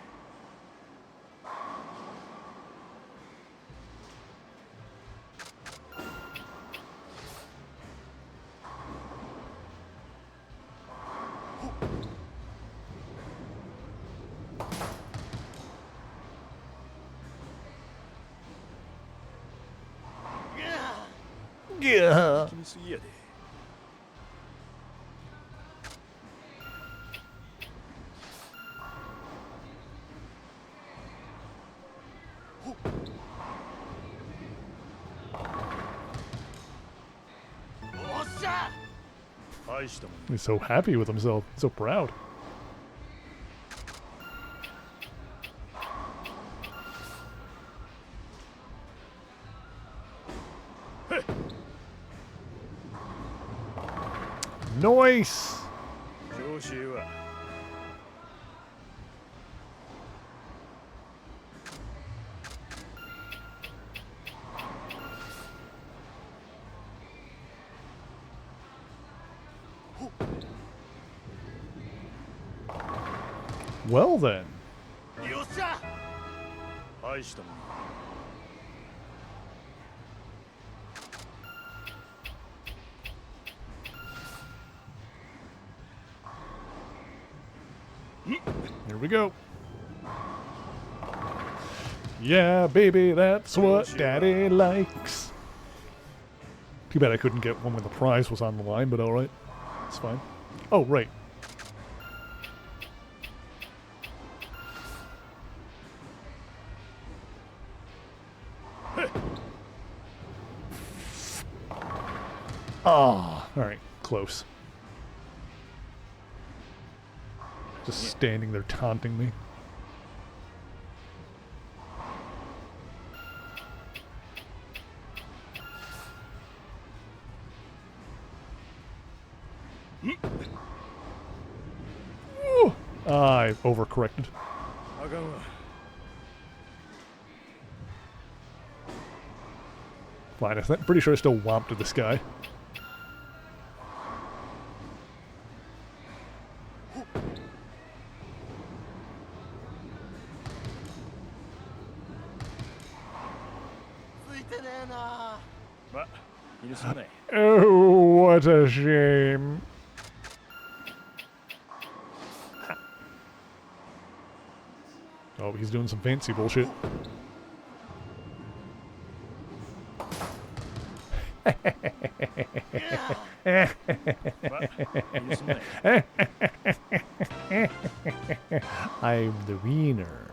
Yeah. 力みすぎやで。 おっしゃ。大したもん。 He's so happy with himself. So proud. Nice! 調子ええわ。 Well then. よっしゃ。大したもん。 Here we go. Yeah, baby, that's what daddy likes. Too bad I couldn't get one when the prize was on the line, but alright. It's fine. Oh, right. Ah, alright, close. Just standing there taunting me. Woo! Ah, I overcorrected. あかんわ。 Fine, I'm pretty sure I still whomped this guy. Oh, what a shame. Oh, he's doing some fancy bullshit. I'm the wiener.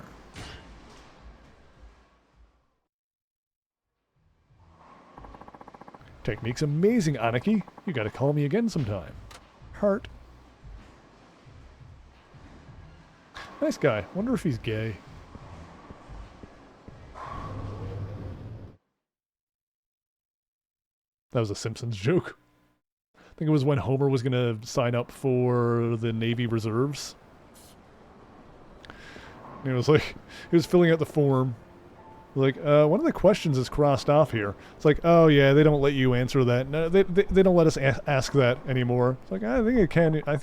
Technique's amazing, Aniki. You gotta call me again sometime. Heart. Nice guy. Wonder if he's gay. That was a Simpsons joke. I think it was when Homer was gonna sign up for the Navy Reserves. And it was like, he was filling out the form. Like, one of the questions is crossed off here. It's like, oh yeah, they don't let you answer that. No, they don't let us ask that anymore. It's like, I think I can. I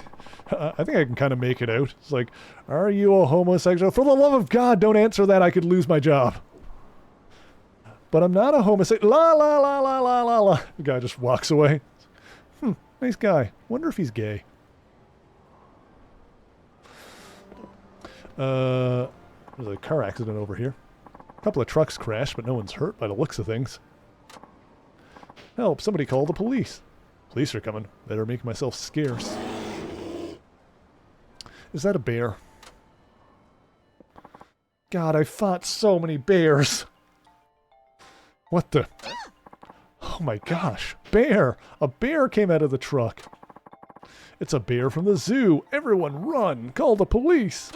think I can kind of make it out. It's like, are you a homosexual? For the love of God, don't answer that. I could lose my job. But I'm not a homosexual. La la la la la la la. The guy just walks away. Nice guy. Wonder if he's gay. There's a car accident over here. A couple of trucks crashed, but no one's hurt by the looks of things. Help, somebody call the police. Police are coming. Better make myself scarce. Is that a bear? God, I fought so many bears. What the? Oh my gosh. Bear! A bear came out of the truck. It's a bear from the zoo. Everyone run! Call the police!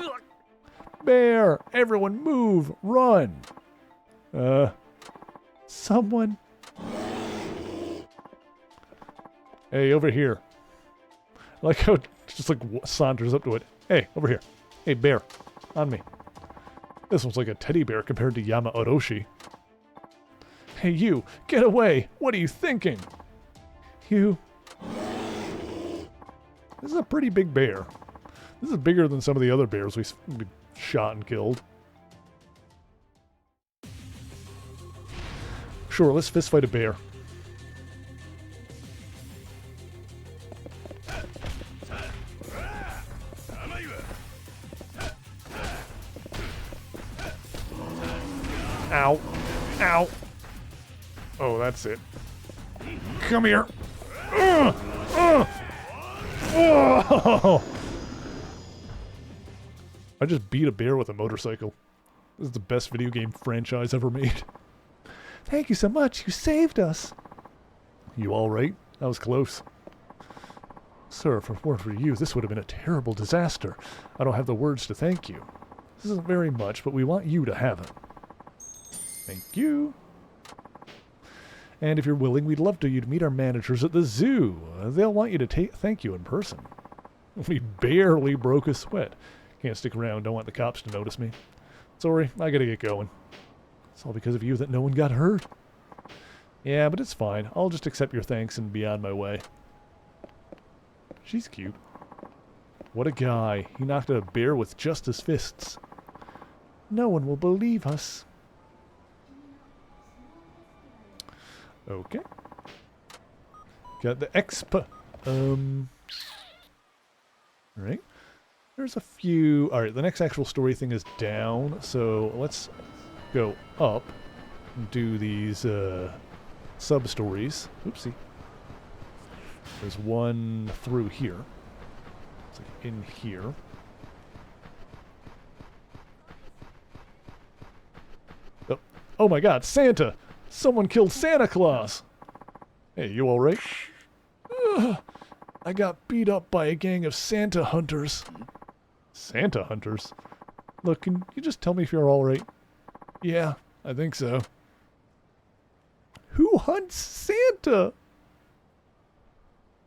Bear! Everyone move! Run! Someone... Hey, over here. I like how it just like saunters up to it. Hey, over here. Hey, bear. On me. This one's like a teddy bear compared to Yama Orochi. Hey, you! Get away! What are you thinking? You... This is a pretty big bear. This is bigger than some of the other bears we shot and killed. Sure, let's fist fight a bear. Ow. Ow. Oh, that's it. Come here. Oh! I just beat a bear with a motorcycle. This is the best video game franchise ever made. Thank you so much. You saved us. You all right? That was close. Sir, if it weren't for you, this would have been a terrible disaster. I don't have the words to thank you. This isn't very much, but we want you to have it. Thank you. And if you're willing, we'd love you to meet our managers at the zoo. They'll want you to thank you in person. We barely broke a sweat. Can't stick around. Don't want the cops to notice me. Sorry, I gotta get going. It's all because of you that no one got hurt. Yeah, but it's fine. I'll just accept your thanks and be on my way. She's cute. What a guy. He knocked out a bear with just his fists. No one will believe us. Okay. Got the exp. Alright. There's a few... Alright, the next actual story thing is down, so let's go up and do these sub-stories. Oopsie. There's one through here. It's like in here. Oh, oh my god, Santa! Someone killed Santa Claus! Hey, you alright? I got beat up by a gang of Santa hunters. Santa hunters? Look, can you just tell me if you're alright? Yeah, I think so. Who hunts Santa?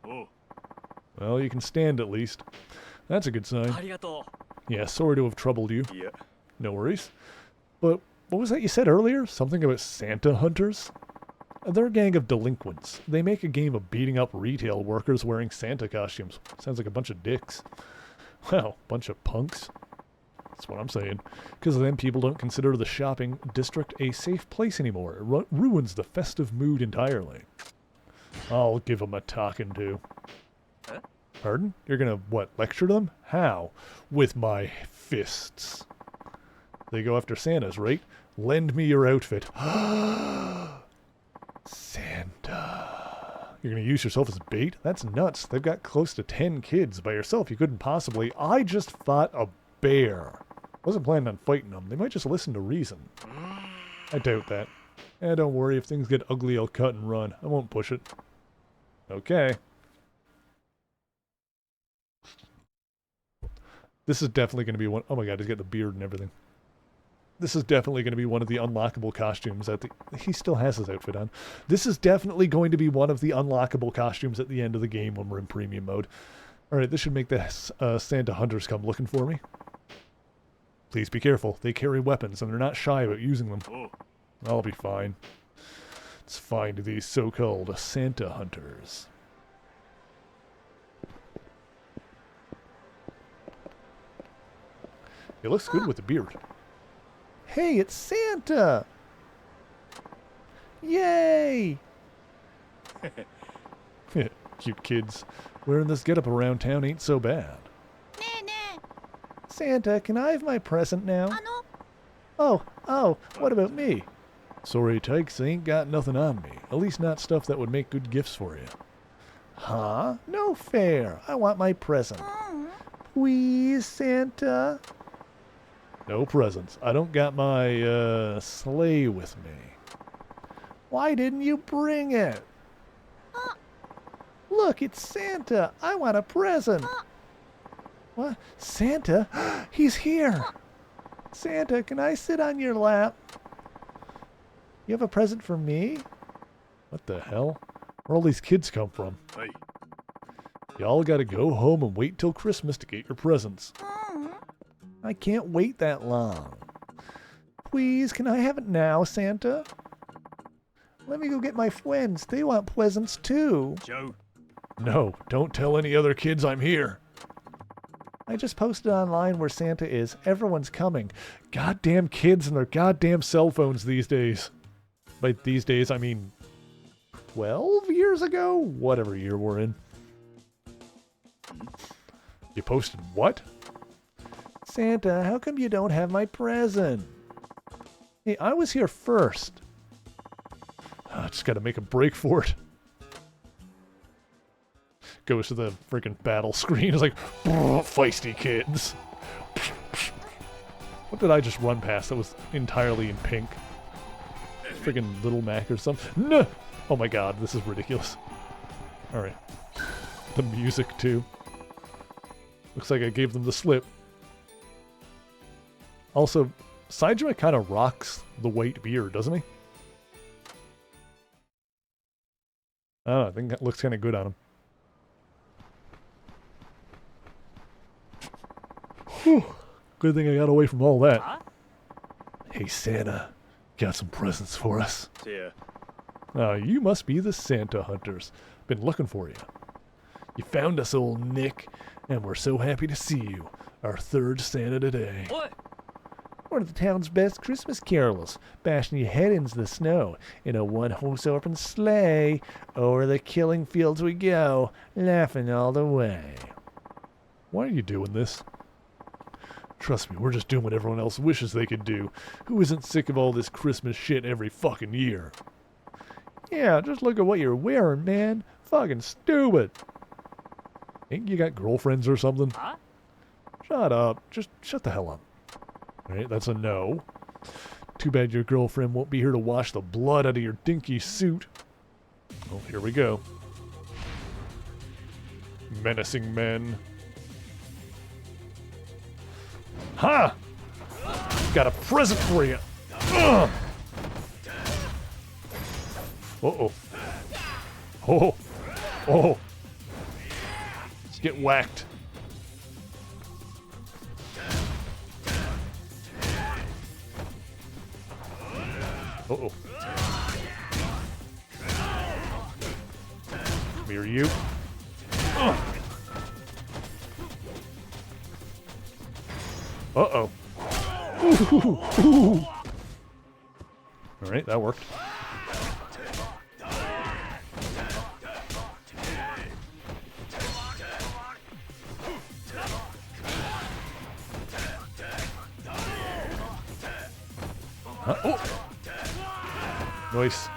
Oh. Well, you can stand at least. That's a good sign. Yeah, sorry to have troubled you. Yeah. No worries. But what was that you said earlier? Something about Santa hunters? They're a gang of delinquents. They make a game of beating up retail workers wearing Santa costumes. Sounds like a bunch of dicks. Well, bunch of punks. That's what I'm saying. Because then people don't consider the shopping district a safe place anymore. It ruins the festive mood entirely. I'll give them a talking to. Huh? Pardon? You're gonna, what, lecture them? How? With my fists. They go after Santas, right? Lend me your outfit. Santa. You're going to use yourself as bait? That's nuts. They've got close to 10 kids. By yourself, you couldn't possibly. I just fought a bear. Wasn't planning on fighting them. They might just listen to reason. I doubt that. Don't worry. If things get ugly, I'll cut and run. I won't push it. Okay. This is definitely going to be one... Oh my god, he's got the beard and everything. This is definitely going to be one of the unlockable costumes at the... He still has his outfit on. This is definitely going to be one of the unlockable costumes at the end of the game when we're in premium mode. Alright, this should make the Santa hunters come looking for me. Please be careful. They carry weapons and they're not shy about using them. I'll be fine. Let's find these so-called Santa hunters. He looks good with the beard. Hey, it's Santa! Yay! Cute kids. Wearing this getup around town ain't so bad. Santa, can I have my present now? Oh, what about me? Sorry, Tykes, I ain't got nothing on me. At least not stuff that would make good gifts for you. Huh? No fair. I want my present. Please, Santa? No presents. I don't got my, sleigh with me. Why didn't you bring it? Look, it's Santa. I want a present. What? Santa? He's here. Santa, can I sit on your lap? You have a present for me? What the hell? Where all these kids come from? Hey. Y'all gotta go home and wait till Christmas to get your presents. I can't wait that long. Please, can I have it now, Santa? Let me go get my friends. They want presents too. Joe. No, don't tell any other kids I'm here. I just posted online where Santa is. Everyone's coming. Goddamn kids and their goddamn cell phones these days. By these days, I mean 12 years ago? Whatever year we're in. You posted what? Santa, how come you don't have my present? Hey, I was here first. I just gotta make a break for it. Goes to the freaking battle screen. It's like, feisty kids. What did I just run past that was entirely in pink? Freaking Little Mac or something? No! Oh my god, this is ridiculous. Alright. The music, too. Looks like I gave them the slip. Also, Saijima kind of rocks the white beard, doesn't he? I don't know, I think that looks kind of good on him. Whew. Good thing I got away from all that. Huh? Hey, Santa. Got some presents for us. See ya. You must be the Santa hunters. Been looking for you. You found us, old Nick, and we're so happy to see you. Our third Santa today. What? One of the town's best Christmas carolers, bashing your head into the snow in a one-horse open sleigh. Over the killing fields we go, laughing all the way. Why are you doing this? Trust me, we're just doing what everyone else wishes they could do. Who isn't sick of all this Christmas shit every fucking year? Yeah, just look at what you're wearing, man. Fucking stupid. Ain't you got girlfriends or something? Huh? Shut up. Just shut the hell up. Alright, that's a no. Too bad your girlfriend won't be here to wash the blood out of your dinky suit. Well, here we go. Menacing men. Ha! Got a present for you. Ugh! Uh-oh. Oh. Oh. Let's get whacked. Uh-oh. Come here, you. Ugh. Uh-oh. Ooh, ooh. All right, that worked. Oh. Nice.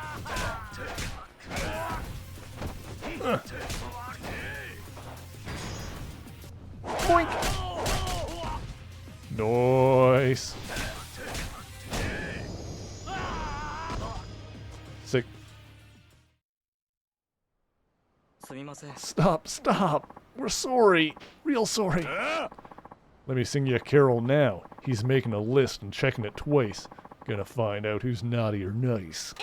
Nice. Sick. すみません。 Stop, stop. We're sorry. Real sorry. Let me sing you a carol now. He's making a list and checking it twice. Gonna find out who's naughty or nice.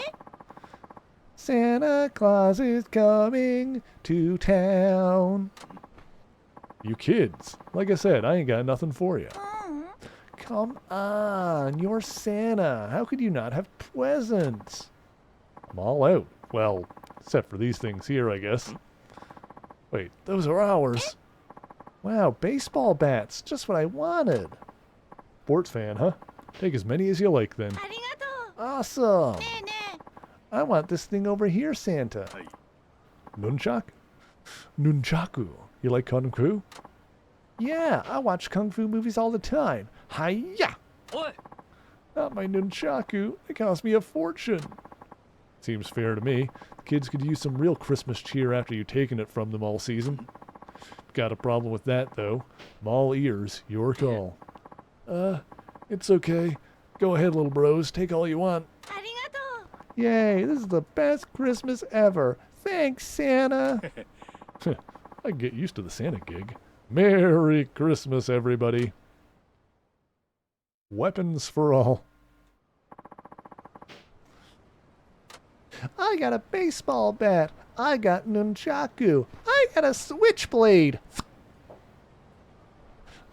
Santa Claus is coming to town. You kids, like I said, I ain't got nothing for you. Come on, you're Santa. How could you not have presents? I'm all out. Well, except for these things here, I guess. Wait, those are ours. Wow, baseball bats. Just what I wanted. Sports fan, huh? Take as many as you like then. ありがとう Awesome. ねえねえ I want this thing over here, Santa. Nunchak? Nunchaku. You like Kung Fu? Yeah, I watch Kung Fu movies all the time. Hi-ya! おい Not my nunchaku. It cost me a fortune. Seems fair to me. The kids could use some real Christmas cheer after you've taken it from them all season. Got a problem with that, though. I'm all ears. Your call. It's okay. Go ahead, little bros. Take all you want. ありがとう Yay, this is the best Christmas ever. Thanks, Santa. I can get used to the Santa gig. Merry Christmas, everybody. Weapons for all. I got a baseball bat. I got nunchaku. I got a switchblade.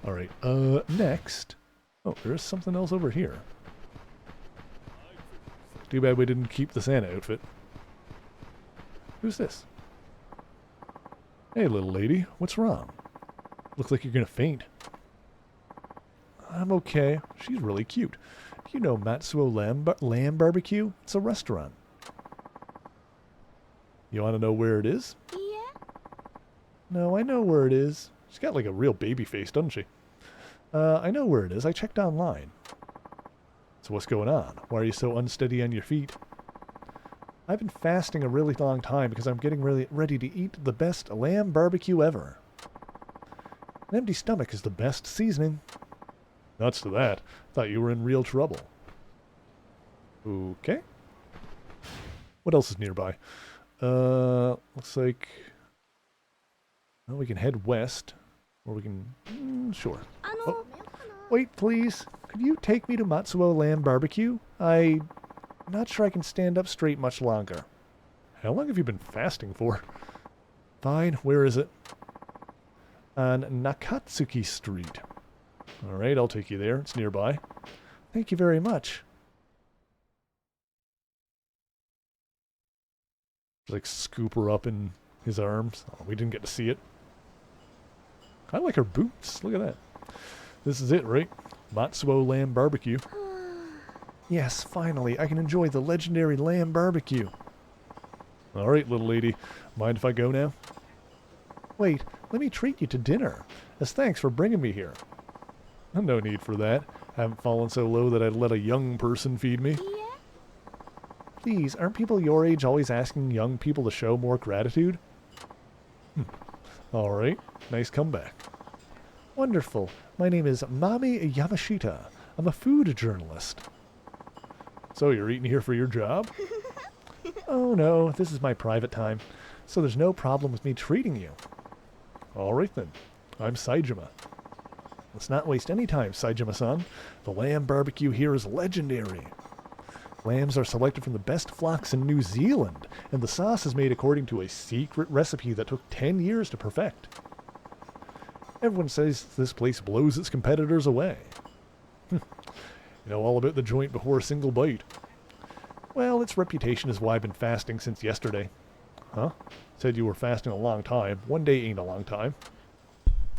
Alright, next. Oh, there's something else over here. Too bad we didn't keep the Santa outfit. Who's this? Hey, little lady. What's wrong? Looks like you're gonna faint. I'm okay. She's really cute. You know Matsuo Lamb Barbecue? It's a restaurant. You want to know where it is? いいえ No, I know where it is. She's got like a real baby face, doesn't she? I know where it is. I checked online. So what's going on? Why are you so unsteady on your feet? I've been fasting a really long time because I'm getting really ready to eat the best lamb barbecue ever. An empty stomach is the best seasoning. Nuts to that. Thought you were in real trouble. Okay. What else is nearby? Looks like... Well, we can head west. Or we can... sure. あの、 Oh. Wait, please. Could you take me to Matsuo Lamb Barbecue? I'm not sure I can stand up straight much longer. How long have you been fasting for? Fine, where is it? On Nakatsuki Street. Alright, I'll take you there. It's nearby. Thank you very much. Like, scoop her up in his arms. Oh, we didn't get to see it. I like her boots. Look at that. This is it, right? Matsuo Lamb Barbecue. Yes, finally, I can enjoy the legendary lamb barbecue. Alright, little lady. Mind if I go now? Wait, let me treat you to dinner. As thanks for bringing me here. No need for that. Haven't fallen so low that I'd let a young person feed me. いいえ Please, aren't people your age always asking young people to show more gratitude? Alright, nice comeback. Wonderful. My name is Mami Yamashita. I'm a food journalist. So you're eating here for your job? Oh no, this is my private time, so there's no problem with me treating you. Alright then, I'm Saijima. Let's not waste any time, Saijima-san. The lamb barbecue here is legendary. Lambs are selected from the best flocks in New Zealand, and the sauce is made according to a secret recipe that took 10 years to perfect. Everyone says this place blows its competitors away. You know all about the joint before a single bite. Well, its reputation is why I've been fasting since yesterday. Huh? Said you were fasting a long time. One day ain't a long time.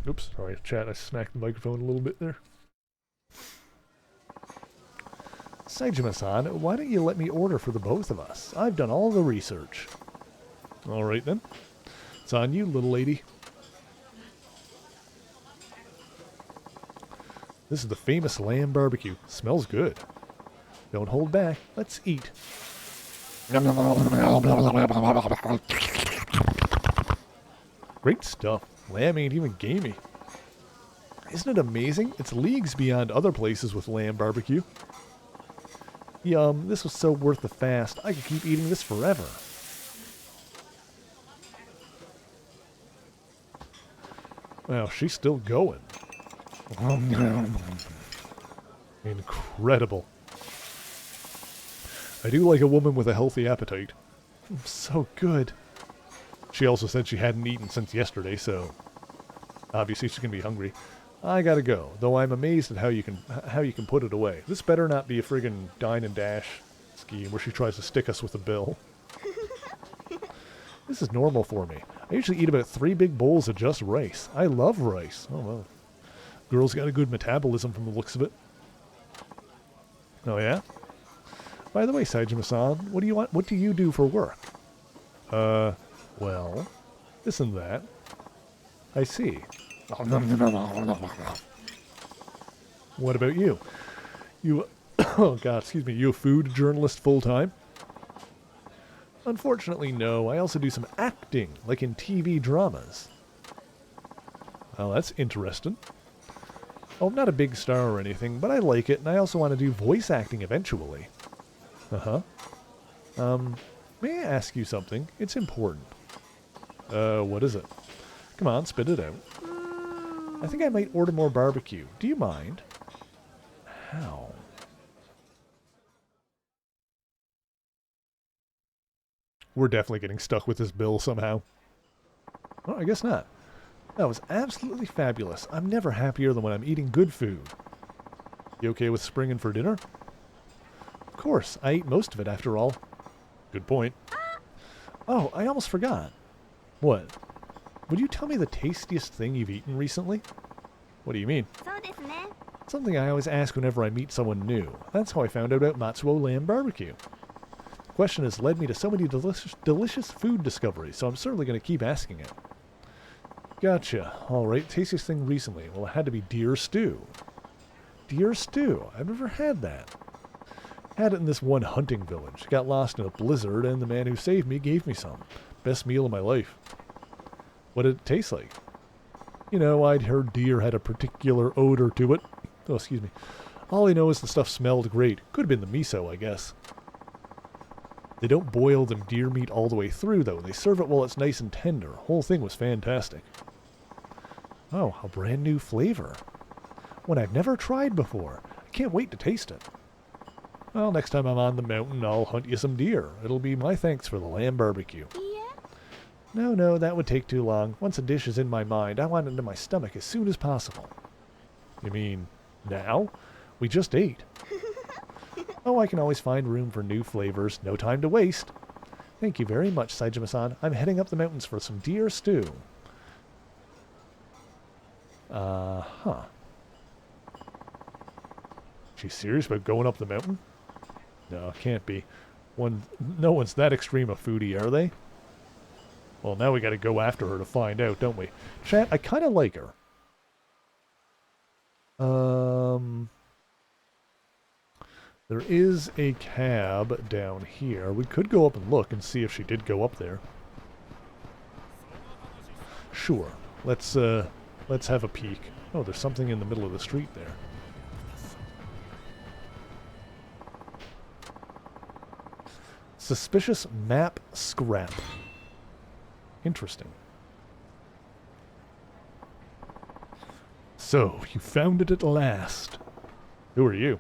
Oops, sorry, chat, I smacked the microphone a little bit there. Saijima-san, why don't you let me order for the both of us? I've done all the research. Alright then. It's on you, little lady. This is the famous lamb barbecue. Smells good. Don't hold back. Let's eat. Great stuff. Lamb ain't even gamey. Isn't it amazing? It's leagues beyond other places with lamb barbecue. Yum, this was so worth the fast. I could keep eating this forever. Well, she's still going. Incredible. I do like a woman with a healthy appetite. So good. She also said she hadn't eaten since yesterday, so obviously she's gonna be hungry. I gotta go, though I'm amazed at how you can put it away. This better not be a friggin' dine and dash scheme where she tries to stick us with a bill. This is normal for me. I usually eat about 3 big bowls of just rice. I love rice. Oh well. Girl's got a good metabolism from the looks of it. Oh yeah? By the way, Saejima-san, what do you do for work? Well, this and that. I see. What about you? You, oh god, excuse me, you a food journalist full-time? Unfortunately, no. I also do some acting, like in TV dramas. Well, that's interesting. Oh, I'm not a big star or anything, but I like it, and I also want to do voice acting eventually. Uh-huh. May I ask you something? It's important. What is it? Come on, spit it out. I think I might order more barbecue. Do you mind? How? We're definitely getting stuck with this bill somehow. Well, I guess not. That was absolutely fabulous. I'm never happier than when I'm eating good food. You okay with springing for dinner? Of course, I ate most of it after all. Good point. Oh, I almost forgot. What? Would you tell me the tastiest thing you've eaten recently? What do you mean? Something I always ask whenever I meet someone new. That's how I found out about Matsuo Lamb Barbecue. The question has led me to so many delicious food discoveries, so I'm certainly going to keep asking it. Gotcha. Alright, tastiest thing recently. Well, it had to be deer stew. Deer stew? I've never had that. Had it in this one hunting village. Got lost in a blizzard, and the man who saved me gave me some. Best meal of my life. What did it taste like? You know, I'd heard deer had a particular odor to it. Oh, excuse me. All I know is the stuff smelled great. Could have been the miso, I guess. They don't boil them deer meat all the way through, though. They serve it while it's nice and tender. Whole thing was fantastic. Oh, a brand new flavor. One I've never tried before. I can't wait to taste it. Well, next time I'm on the mountain, I'll hunt you some deer. It'll be my thanks for the lamb barbecue. No, that would take too long. Once a dish is in my mind, I want it into my stomach as soon as possible. You mean, now? We just ate. Oh, I can always find room for new flavors. No time to waste. Thank you very much, Saejima-san. I'm heading up the mountains for some deer stew. Huh. She's serious about going up the mountain? No, can't be. No one's that extreme a foodie, are they? Well, now we gotta go after her to find out, don't we? Chat, I kinda like her. There is a cab down here. We could go up and look and see if she did go up there. Sure. Let's have a peek. Oh, there's something in the middle of the street there. Suspicious map scrap. Interesting. So, you found it at last. Who are you?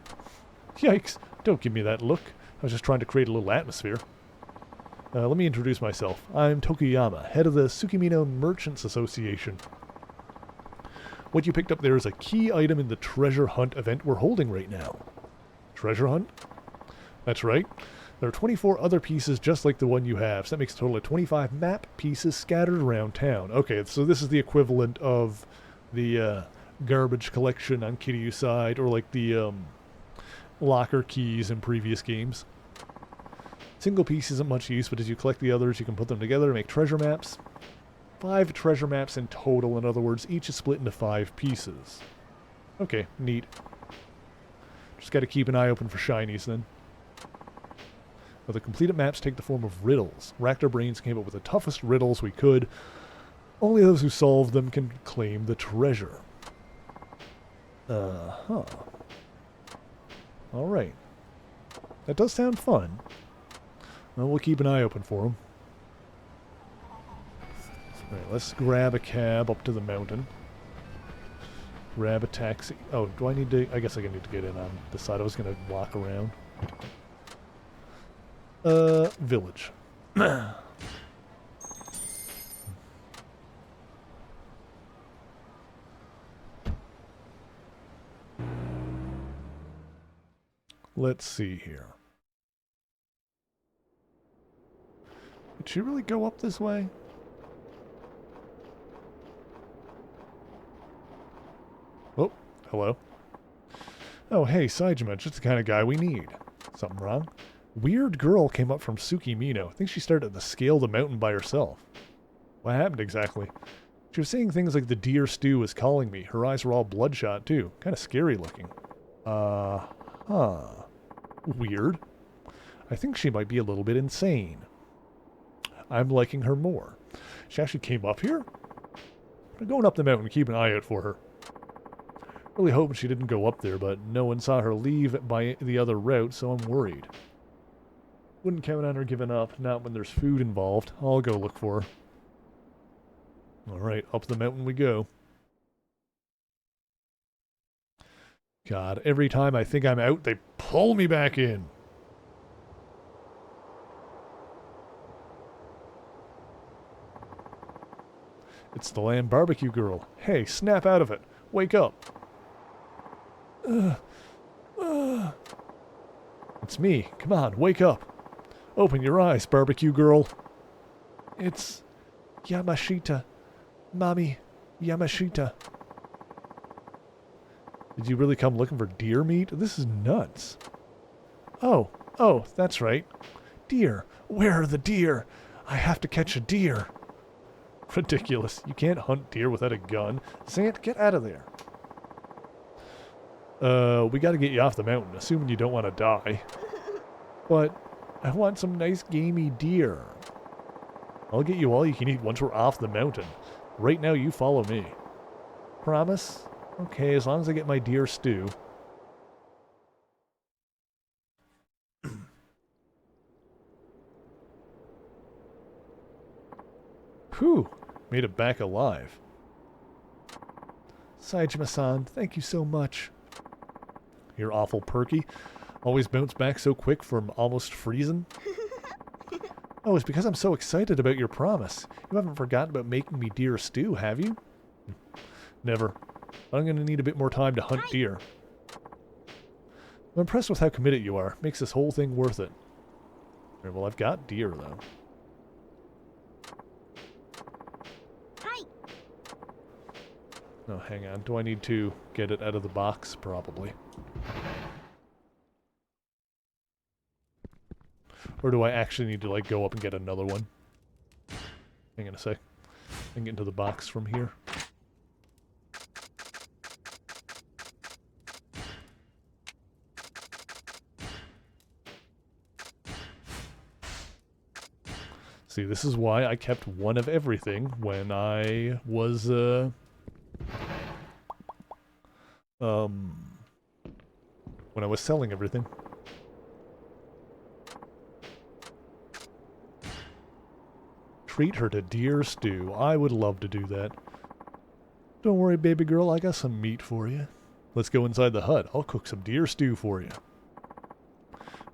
Yikes, don't give me that look. I was just trying to create a little atmosphere. Let me introduce myself. I'm Tokuyama, head of the Tsukimino Merchants Association. What you picked up there is a key item in the treasure hunt event we're holding right now. Treasure hunt? That's right. There are 24 other pieces just like the one you have, so that makes a total of 25 map pieces scattered around town. Okay, so this is the equivalent of the garbage collection on Kiryu's side, or like the locker keys in previous games. Single piece isn't much use, but as you collect the others, you can put them together to make treasure maps. 5 treasure maps in total, in other words, each is split into 5 pieces. Okay, neat. Just gotta keep an eye open for shinies then. Well, the completed maps take the form of riddles. Racked our brains, came up with the toughest riddles we could. Only those who solve them can claim the treasure. Uh-huh. Alright. That does sound fun. Well, we'll keep an eye open for them. Alright, let's grab a cab up to the mountain. Grab a taxi. Oh, do I need to... I guess I need to get in on this side. I was going to walk around. Village. Let's see here. Did she really go up this way? Oh, hello. Oh, hey, Saejima, just the kind of guy we need. Something wrong? Weird girl came up from Tsukimino. I think she started to scale the mountain by herself. What happened exactly? She was saying things like the deer stew was calling me. Her eyes were all bloodshot, too. Kind of scary looking. Huh. Weird. I think she might be a little bit insane. I'm liking her more. She actually came up here? I'm going up the mountain, keep an eye out for her. Really hoping she didn't go up there, but no one saw her leave by the other route, so I'm worried. Wouldn't count on her giving up, not when there's food involved. I'll go look for her. Alright, up the mountain we go. God, every time I think I'm out, they pull me back in. It's the lamb barbecue girl. Hey, snap out of it. Wake up. It's me. Come on, wake up. Open your eyes, barbecue girl. It's Yamashita. Mommy, Yamashita. Did you really come looking for deer meat? This is nuts. Oh, that's right. Deer. Where are the deer? I have to catch a deer. Ridiculous. You can't hunt deer without a gun. Zant, get out of there. We gotta get you off the mountain, assuming you don't want to die. But I want some nice gamey deer. I'll get you all you can eat once we're off the mountain. Right now, you follow me. Promise? Okay, as long as I get my deer stew. Whew, made it back alive. Saejima-san, thank you so much. You're awful perky. Always bounce back so quick from almost freezing. Oh, it's because I'm so excited about your promise. You haven't forgotten about making me deer stew, have you? Never. I'm going to need a bit more time to hunt deer. I'm impressed with how committed you are. Makes this whole thing worth it. Right, well, I've got deer, though. No, hang on. Do I need to get it out of the box? Probably. Or do I actually need to, like, go up and get another one? Hang on a sec. I can get into the box from here. See, this is why I kept one of everything when I was, when I was selling everything. Treat her to deer stew. I would love to do that. Don't worry, baby girl, I got some meat for you. Let's go inside the hut. I'll cook some deer stew for you.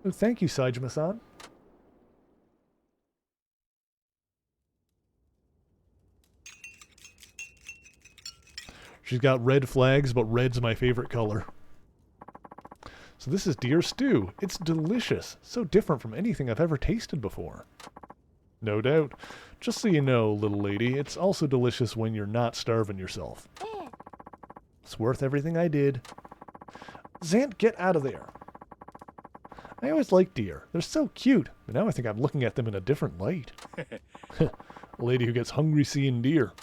Oh, thank you, Saejima-san. She's got red flags, but red's my favorite color. So this is deer stew. It's delicious. So different from anything I've ever tasted before. No doubt. Just so you know, little lady, it's also delicious when you're not starving yourself. It's worth everything I did. Zant, get out of there. I always liked deer. They're so cute. But now I think I'm looking at them in a different light. A lady who gets hungry seeing deer.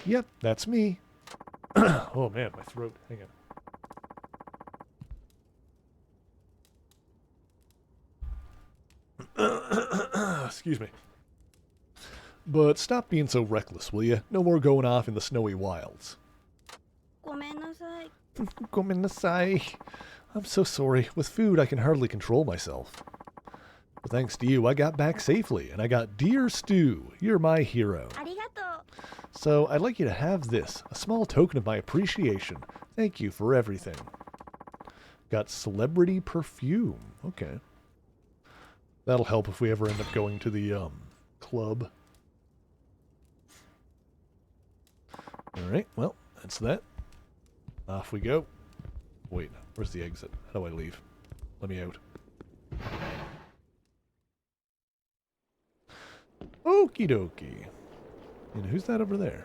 Yep, that's me. Oh man, my throat. Hang on. Excuse me. But stop being so reckless, will you? No more going off in the snowy wilds. Gomenasai. I'm so sorry. With food, I can hardly control myself. But thanks to you, I got back safely, and I got deer stew. You're my hero. ありがとう。 So I'd like you to have this, a small token of my appreciation. Thank you for everything. Got celebrity perfume. Okay. That'll help if we ever end up going to the club. Alright, well, that's that. Off we go. Wait, where's the exit? How do I leave? Let me out. Okie dokie. And who's that over there?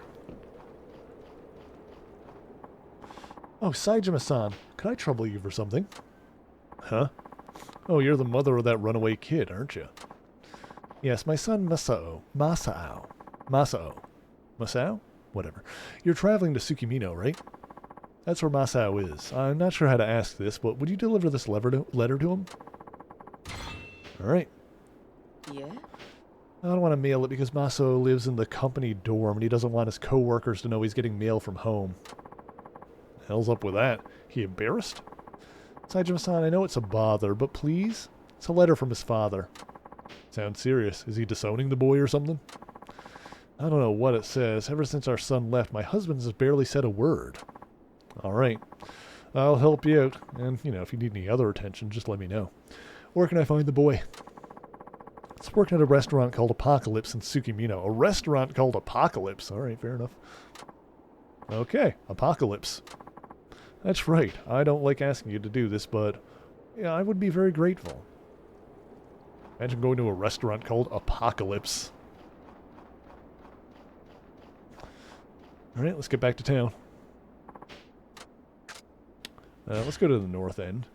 Oh, Saijima-san. Could I trouble you for something? Huh? Oh, you're the mother of that runaway kid, aren't you? Yes, my son Masao. Masao? Whatever. You're traveling to Tsukimino, right? That's where Masao is. I'm not sure how to ask this, but would you deliver this letter to him? Alright. Yeah? I don't want to mail it because Masao lives in the company dorm and he doesn't want his co-workers to know he's getting mail from home. The hell's up with that? He embarrassed? Saijima-san, I know it's a bother, but please? It's a letter from his father. Sounds serious. Is he disowning the boy or something? I don't know what it says. Ever since our son left, my husband has barely said a word. Alright. I'll help you out. And, you know, if you need any other attention, just let me know. Where can I find the boy? It's working at a restaurant called Apocalypse in Tsukimino. A restaurant called Apocalypse. Alright, fair enough. Okay, Apocalypse. That's right. I don't like asking you to do this, but yeah, I would be very grateful. Imagine going to a restaurant called Apocalypse. Alright, let's get back to town. Let's go to the north end.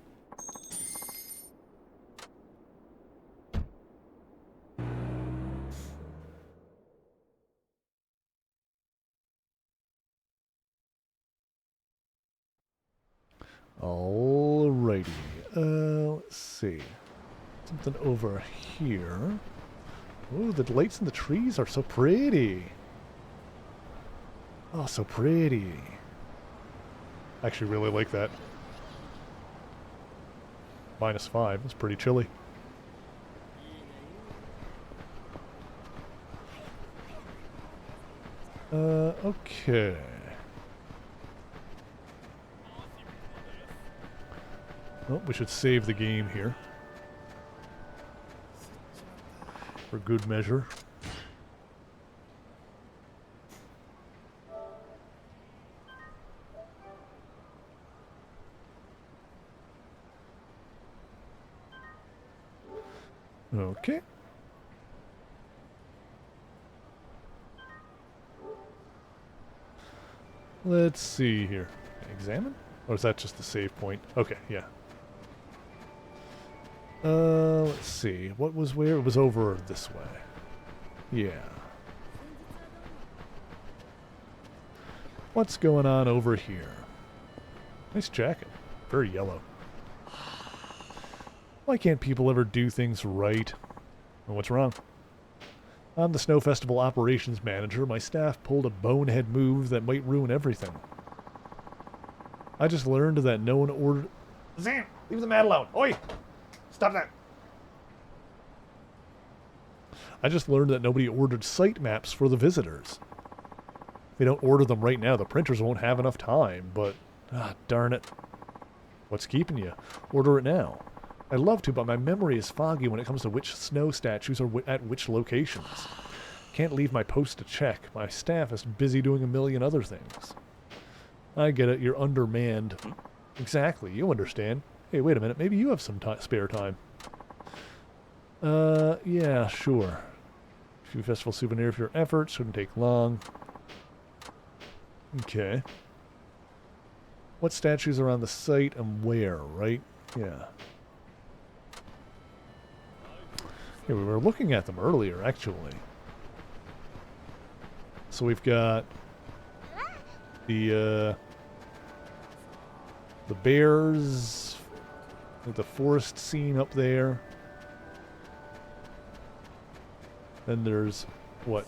Alrighty. Let's see. Something over here. Ooh, the lights in the trees are so pretty. Oh, so pretty. I actually really like that. -5. It's pretty chilly. Okay. Well, we should save the game here. For good measure. Okay. Let's see here. Examine? Or is that just the save point? Okay, yeah. Let's see. What was where? It was over this way. Yeah. What's going on over here? Nice jacket. Very yellow. Why can't people ever do things right? Well, what's wrong? I'm the Snow Festival operations manager. My staff pulled a bonehead move that might ruin everything. I just learned that no one ordered... Zam! Leave the mat alone! Oi! Stop that! I just learned that nobody ordered site maps for the visitors. If they don't order them right now, the printers won't have enough time, but... Ah, darn it. What's keeping you? Order it now. I'd love to, but my memory is foggy when it comes to which snow statues are at which locations. Can't leave my post to check. My staff is busy doing a million other things. I get it, you're undermanned. Exactly, you understand. Hey, wait a minute, maybe you have some spare time. Yeah, sure. Few festival souvenir for your efforts, shouldn't take long. Okay. What statues are on the site and where, right? Yeah. Yeah, we were looking at them earlier, actually. So we've got the bears, the forest scene up there. Then there's, what,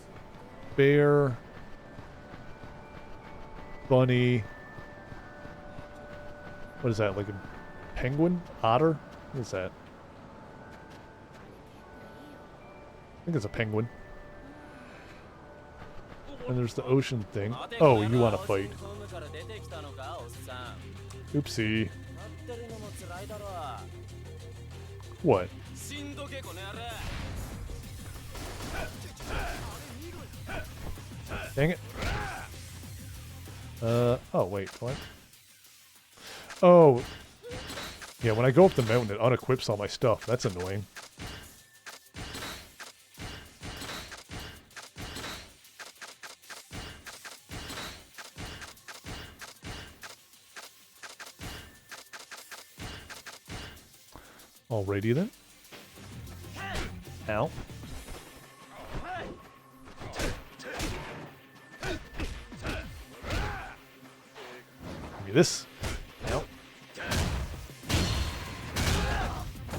bear, bunny, What is that, like a penguin? Otter? What is that? I think it's a penguin. And there's the ocean thing. Oh, you want to fight. Oopsie. What? Dang it. Oh, wait, what? Oh. Yeah, when I go up the mountain, it unequips all my stuff. That's annoying. Alrighty then. Ow. Give me this. Ow.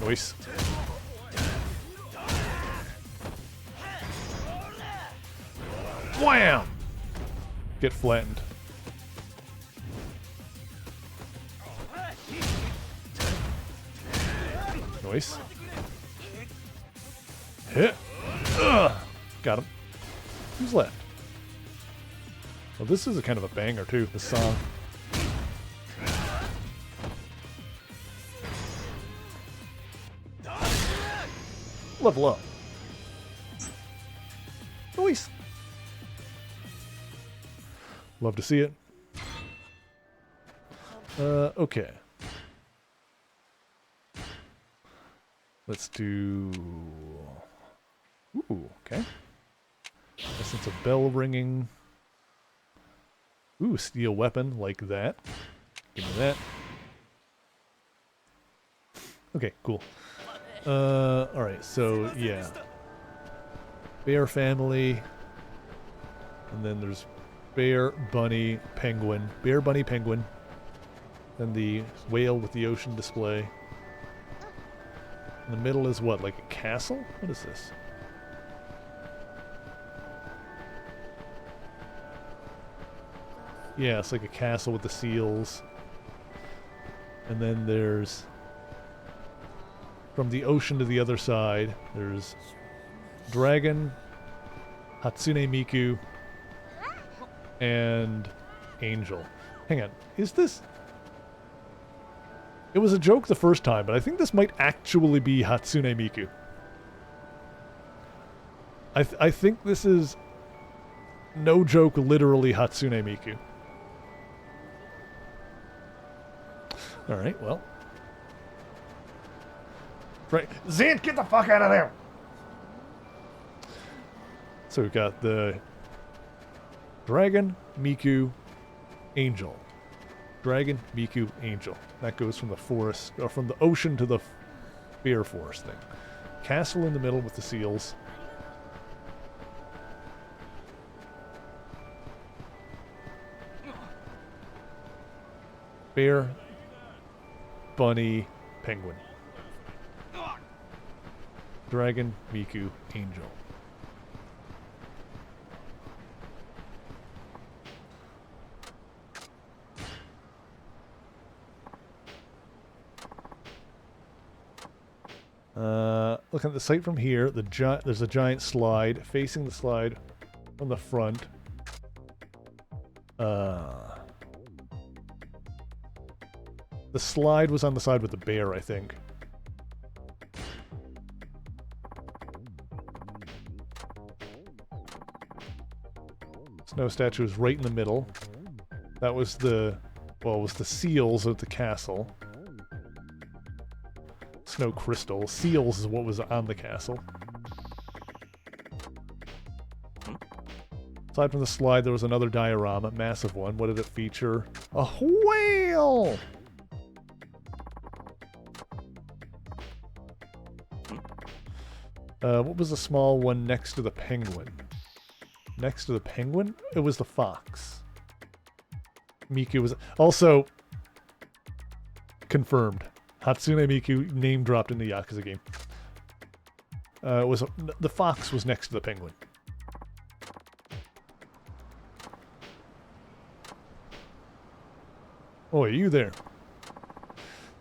Nice. Wham! Get flattened. Nice. Hit. Ugh. Got him. Who's left? Well, this is a kind of a banger too, this song. Level up. Nice. Love to see it. Okay. Let's do... Ooh, okay. Essence of bell ringing. Ooh, steel weapon, like that. Give me that. Okay, cool. Alright, so, yeah. Bear family. And then there's bear, bunny, penguin. Bear, bunny, penguin. Then the whale with the ocean display. In the middle is what, like a castle? What is this? Yeah, it's like a castle with the seals. And then there's... From the ocean to the other side, there's... Dragon, Hatsune Miku, and Angel. Hang on, is this... It was a joke the first time, but I think this might actually be Hatsune Miku. I think this is, no joke, literally Hatsune Miku. Alright, well. Right. Zant, get the fuck out of there! So we've got the Dragon, Miku, Angel. Dragon, Miku, Angel. That goes from the forest, or from the ocean to the bear forest thing. Castle in the middle with the seals. Bear, bunny, penguin. Dragon, Miku, Angel. Looking at the site from here, there's a giant slide. Facing the slide from the front. The slide was on the side with the bear, I think. Snow statue is right in the middle. That was the... well, it was the seals of the castle. Snow crystal. Seals is what was on the castle. Aside from the slide, there was another diorama, massive one. What did it feature? A whale! What was the small one next to the penguin? Next to the penguin? It was the fox. Miku was... Also, confirmed. Hatsune Miku name dropped in the Yakuza game. It was the fox was next to the penguin. Oh, are you there?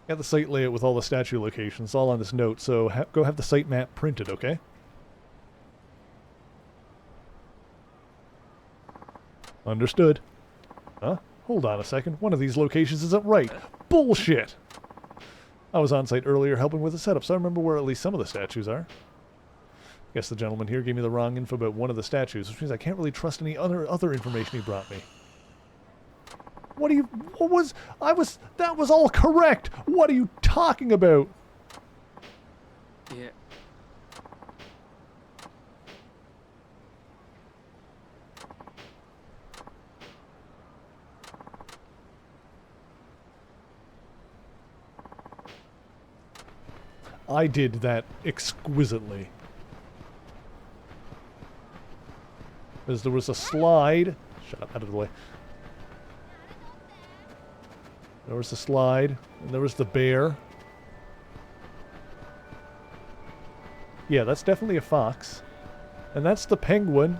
Got the site layout with all the statue locations, all on this note, so go have the site map printed, okay? Understood. Huh? Hold on a second. One of these locations isn't right. Bullshit! I was on site earlier helping with the setup, so I remember where at least some of the statues are. Guess the gentleman here gave me the wrong info about one of the statues, which means I can't really trust any other information he brought me. That was all correct! What are you talking about? いえ I did that exquisitely. Because there was a slide. Shut up, out of the way. There was the slide, and there was the bear. Yeah, that's definitely a fox. And that's the penguin.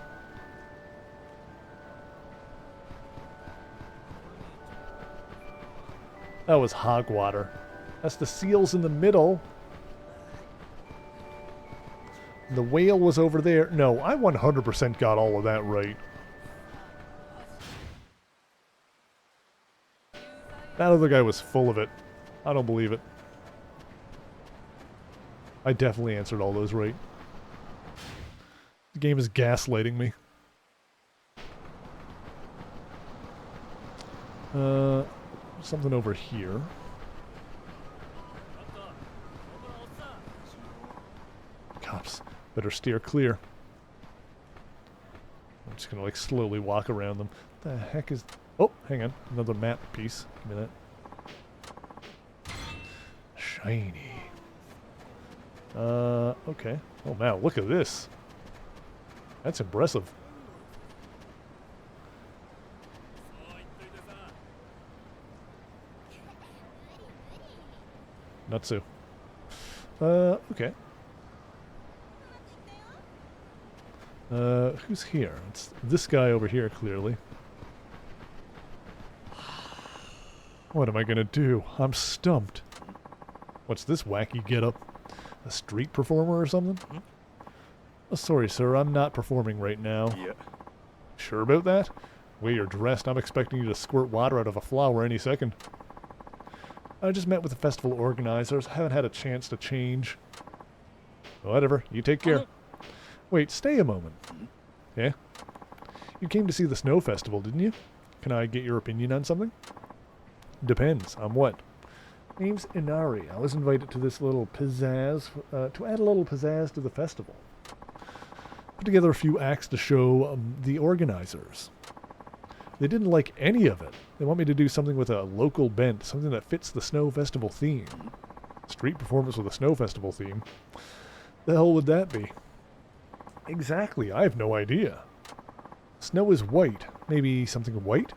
That was hog water. That's the seals in the middle. The whale was over there. No, I 100% got all of that right. That other guy was full of it. I don't believe it. I definitely answered all those right. The game is gaslighting me. Something over here. Cops. Better steer clear. I'm just gonna like slowly walk around them. What the heck is... Oh, hang on. Another map piece. Give me that. Shiny. Okay. Oh wow, look at this. That's impressive. Nutsu. Okay. Who's here? It's this guy over here, clearly. What am I gonna do? I'm stumped. What's this wacky getup? A street performer or something? Oh, sorry, sir, I'm not performing right now. Yeah. Sure about that? The way you're dressed, I'm expecting you to squirt water out of a flower any second. I just met with the festival organizers. Haven't had a chance to change. Whatever, you take care. Wait, stay a moment. Yeah? You came to see the snow festival, didn't you? Can I get your opinion on something? Depends. On what? Name's Inari. I was invited to this little pizzazz, to add a little pizzazz to the festival. Put together a few acts to show the organizers. They didn't like any of it. They want me to do something with a local bent, something that fits the snow festival theme. Street performance with a snow festival theme. The hell would that be? Exactly, I have no idea. Snow is white. Maybe something white?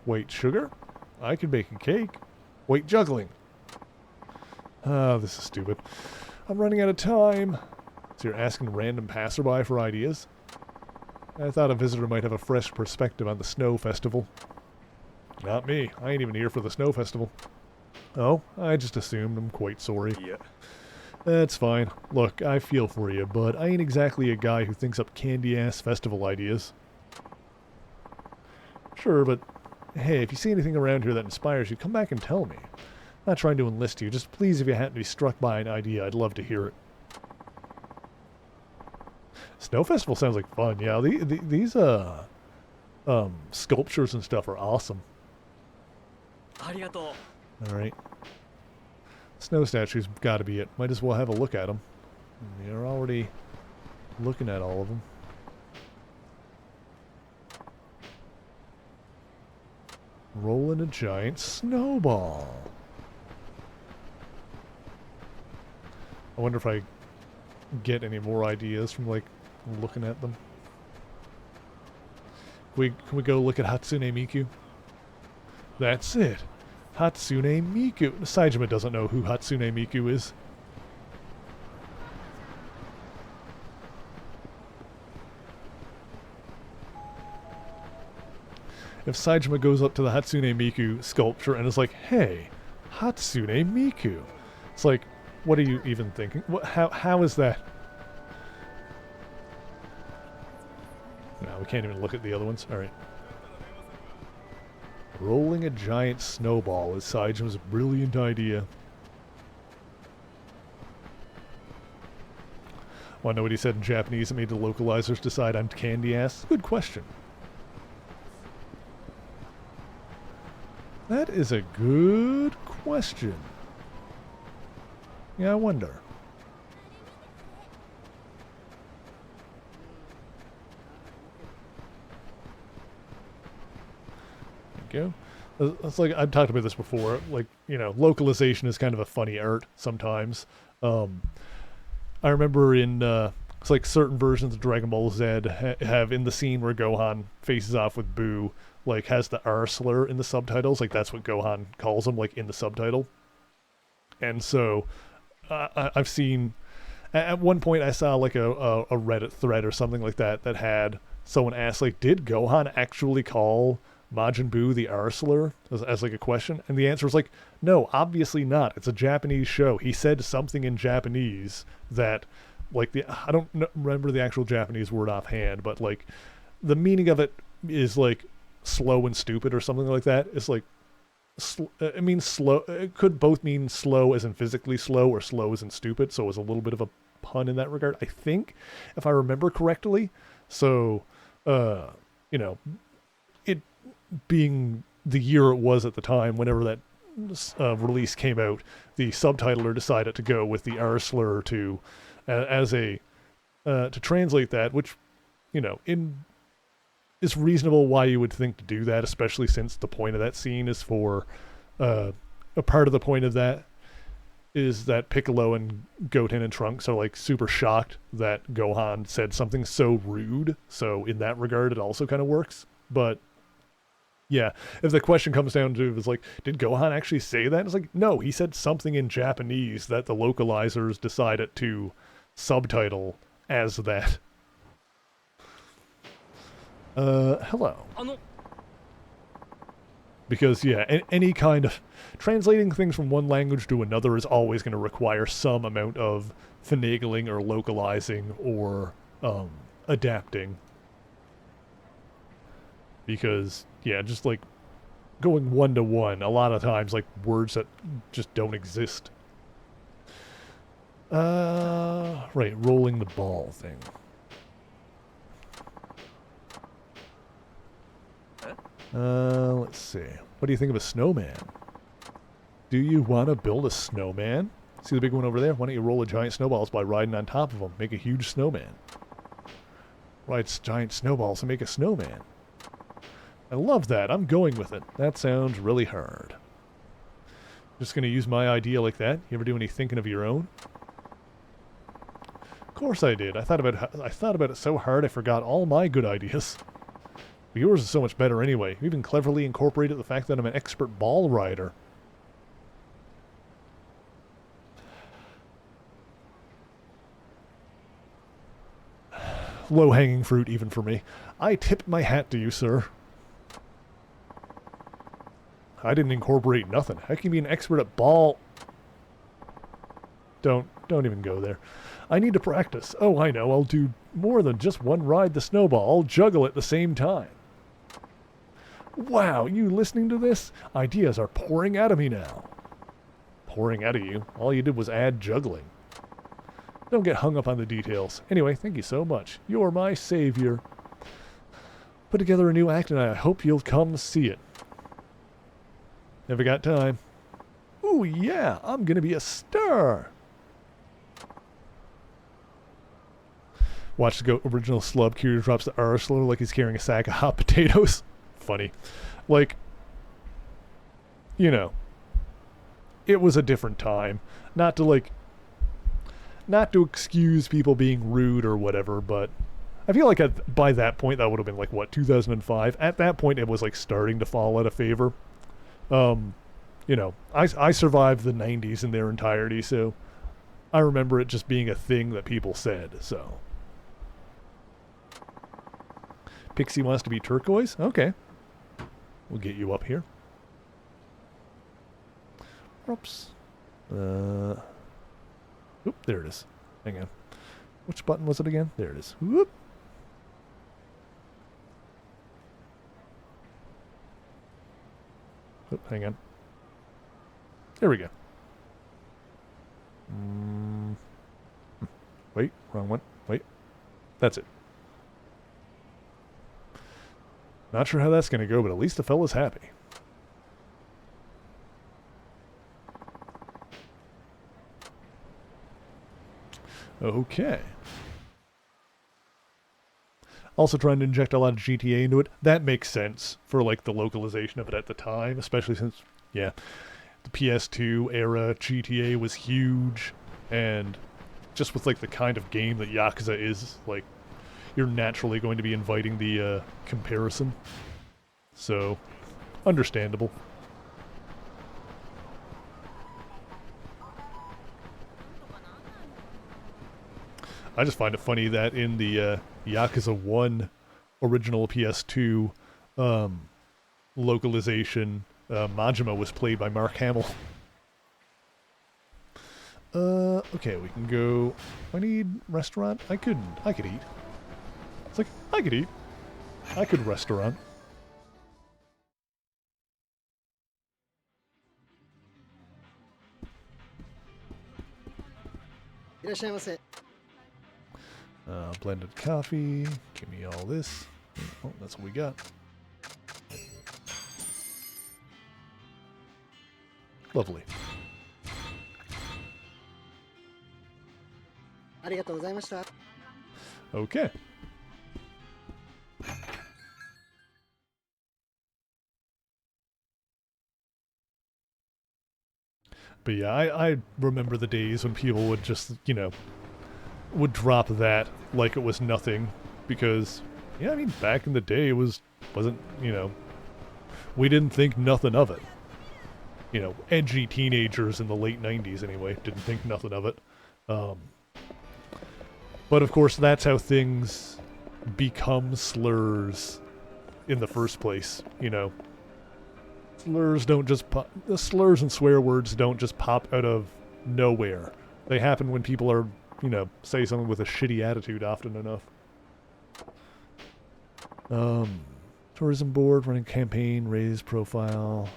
White sugar? I could bake a cake. White juggling. Ah, this is stupid. I'm running out of time. So you're asking random passerby for ideas? I thought a visitor might have a fresh perspective on the snow festival. Not me. I ain't even here for the snow festival. Oh, I just assumed. I'm quite sorry. Yeah. That's fine. Look, I feel for you, but I ain't exactly a guy who thinks up candy-ass festival ideas. Sure, but hey, if you see anything around here that inspires you, come back and tell me. I'm not trying to enlist you, just please if you happen to be struck by an idea, I'd love to hear it. Snow Festival sounds like fun, yeah. These sculptures and stuff are awesome. ありがとう Alright. Snow statues gotta be it. Might as well have a look at them. You're already looking at all of them. Rolling a giant snowball. I wonder if I get any more ideas from, like, looking at them. Can we go look at Hatsune Miku? That's it. Hatsune Miku. Saejima doesn't know who Hatsune Miku is. If Saejima goes up to the Hatsune Miku sculpture and is like, hey, Hatsune Miku. It's like, what are you even thinking? How is that? No, we can't even look at the other ones. Alright. Rolling a giant snowball is Saijim's brilliant idea. Want to know what he said in Japanese that made the localizers decide I'm candy ass? Good question. That is a good question. Yeah, I wonder. There you go. It's like, I've talked about this before, like, you know, localization is kind of a funny art sometimes. I remember in, it's like certain versions of Dragon Ball Z have in the scene where Gohan faces off with Boo, like has the R slur in the subtitles, like that's what Gohan calls him, like in the subtitle. And so, I've seen, at one point I saw like a Reddit thread or something like that that had someone ask, like, did Gohan actually call Majin Buu the R slur as like a question? And the answer was like, no, obviously not. It's a Japanese show. He said something in Japanese that, like, I don't remember the actual Japanese word offhand, but like the meaning of it is like slow and stupid or something like that. It's like, it means slow. It could both mean slow as in physically slow or slow as in stupid. So it was a little bit of a pun in that regard, I think, if I remember correctly. So, you know, it being the year it was at the time, whenever that release came out, the subtitler decided to go with the R slur to translate that, which, you know, is reasonable why you would think to do that, especially since the point of that scene is for a part of the point of that is that Piccolo and Goten and Trunks are like super shocked that Gohan said something so rude. So in that regard, it also kind of works. But yeah, if the question comes down to is like, did Gohan actually say that? It's like, no, he said something in Japanese that the localizers decided to subtitle as that. Hello. Because, yeah, any kind of translating things from one language to another is always going to require some amount of finagling or localizing or adapting. Because, yeah, just like going one-to-one, a lot of times, like, words that just don't exist. Right, rolling the ball thing. Let's see. What do you think of a snowman? Do you want to build a snowman? See the big one over there? Why don't you roll a giant snowballs by riding on top of them? Make a huge snowman. Ride giant snowballs and make a snowman. I love that. I'm going with it. That sounds really hard. Just gonna use my idea like that? You ever do any thinking of your own? Of course I did. I thought about it so hard I forgot all my good ideas. But yours is so much better anyway. You even cleverly incorporated the fact that I'm an expert ball rider. Low-hanging fruit even for me. I tip my hat to you, sir. I didn't incorporate nothing. How can you be an expert at ball? Don't even go there. I need to practice. Oh, I know. I'll do more than just one ride the snowball. I'll juggle at the same time. Wow, you listening to this? Ideas are pouring out of me now. Pouring out of you? All you did was add juggling. Don't get hung up on the details. Anyway, thank you so much. You're my savior. Put together a new act and I hope you'll come see it. Never got time. Ooh, yeah, I'm gonna be a star. Watch the GOAT original slub. Kiryu drops the R slur like he's carrying a sack of hot potatoes. Funny. Like, you know, it was a different time. Not to excuse people being rude or whatever, but I feel like by that point, that would have been like, what, 2005? At that point, it was like starting to fall out of favor. You know, I survived the 90s in their entirety, so I remember it just being a thing that people said, so. Pixie wants to be turquoise? Okay. We'll get you up here. Whoops. Oop, there it is. Hang on. Which button was it again? There it is. Whoop. Oop, hang on. There we go. Wait, wrong one. Wait. That's it. Not sure how that's going to go, but at least the fella's happy. Okay. Also trying to inject a lot of GTA into it. That makes sense for, like, the localization of it at the time, especially since, yeah, the PS2 era GTA was huge, and just with, like, the kind of game that Yakuza is, like, you're naturally going to be inviting the comparison. So, understandable. I just find it funny that in the Yakuza 1 original PS2 localization, Majima was played by Mark Hamill. Okay, we can go... I need restaurant? I could eat. It's like, I could eat. I could restaurant. Blended coffee. Give me all this. Oh, that's what we got. Lovely. Okay. But yeah, I remember the days when people would just, you know, would drop that like it was nothing, because, yeah, I mean, back in the day it wasn't, you know, we didn't think nothing of it. You know, edgy teenagers in the late 90s anyway didn't think nothing of it. But of course that's how things become slurs in the first place, you know. Slurs don't just pop, the slurs and swear words don't just pop out of nowhere. They happen when people are, you know, say something with a shitty attitude often enough. Tourism board, running campaign, raise profile.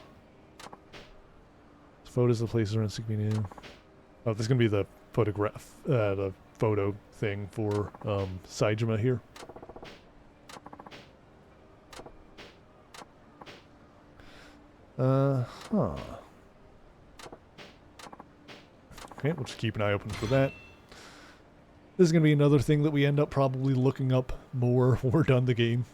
Photos of places around Sigminu. Oh, this is gonna be the photograph, the photo thing for Saejima here. Huh. Okay, we'll just keep an eye open for that. This is going to be another thing that we end up probably looking up more when we're done the game.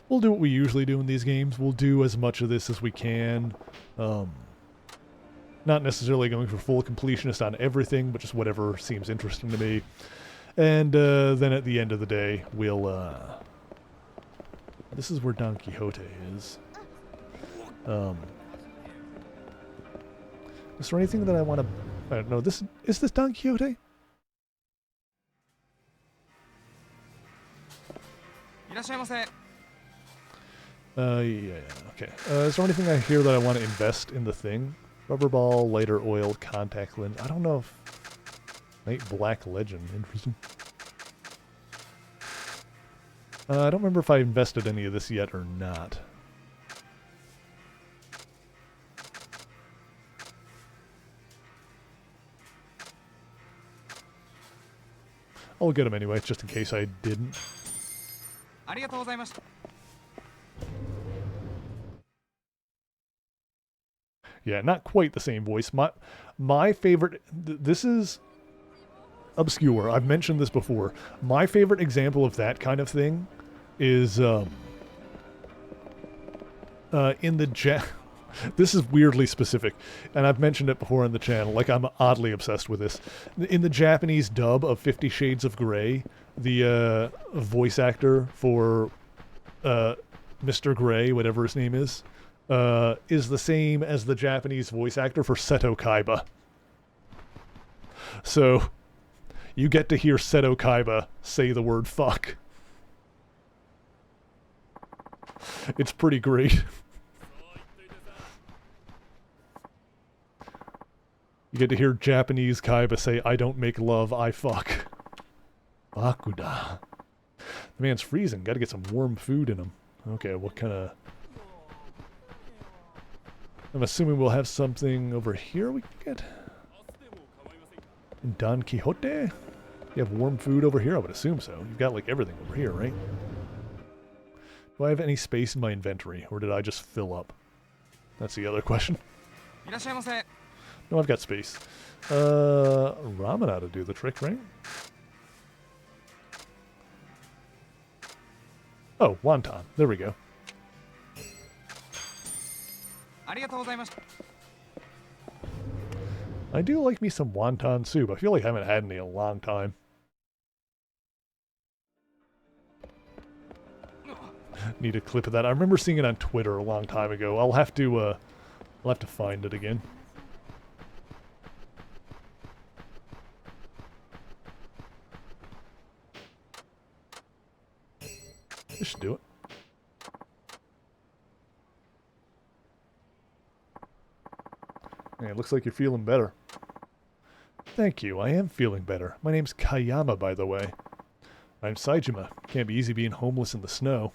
We'll do what we usually do in these games. We'll do as much of this as we can. Not necessarily going for full completionist on everything, but just whatever seems interesting to me. And then at the end of the day, we'll... this is where Don Quixote is. Is there anything that I want to... I don't know, is this Don Quixote? Yeah, okay. Is there anything I hear that I want to invest in the thing? Rubber ball, lighter oil, contact lens. I don't know if... Night Black Legend. Interesting. I don't remember if I invested any of this yet or not. I'll get them anyway, just in case I didn't. Yeah, not quite the same voice. My favorite... this is obscure. I've mentioned this before. My favorite example of that kind of thing is in the this is weirdly specific, and I've mentioned it before on the channel. Like, I'm oddly obsessed with this. In the Japanese dub of 50 Shades of Grey, the voice actor for Mr. Grey, whatever his name is the same as the Japanese voice actor for Seto Kaiba. So, you get to hear Seto Kaiba say the word fuck. It's pretty great. You get to hear Japanese Kaiba say, "I don't make love, I fuck." Bakuda. The man's freezing. Gotta get some warm food in him. Okay, what kind of... I'm assuming we'll have something over here we can get? In Don Quixote? You have warm food over here? I would assume so. You've got, like, everything over here, right? Do I have any space in my inventory, or did I just fill up? That's the other question. No, I've got space. Ramen ought to do the trick, right? Oh, wonton. There we go. I do like me some wonton soup. I feel like I haven't had any in a long time. Need a clip of that. I remember seeing it on Twitter a long time ago. I'll have to find it again. This should do it. Yeah, it looks like you're feeling better. Thank you, I am feeling better. My name's Kayama, by the way. I'm Saijima. Can't be easy being homeless in the snow.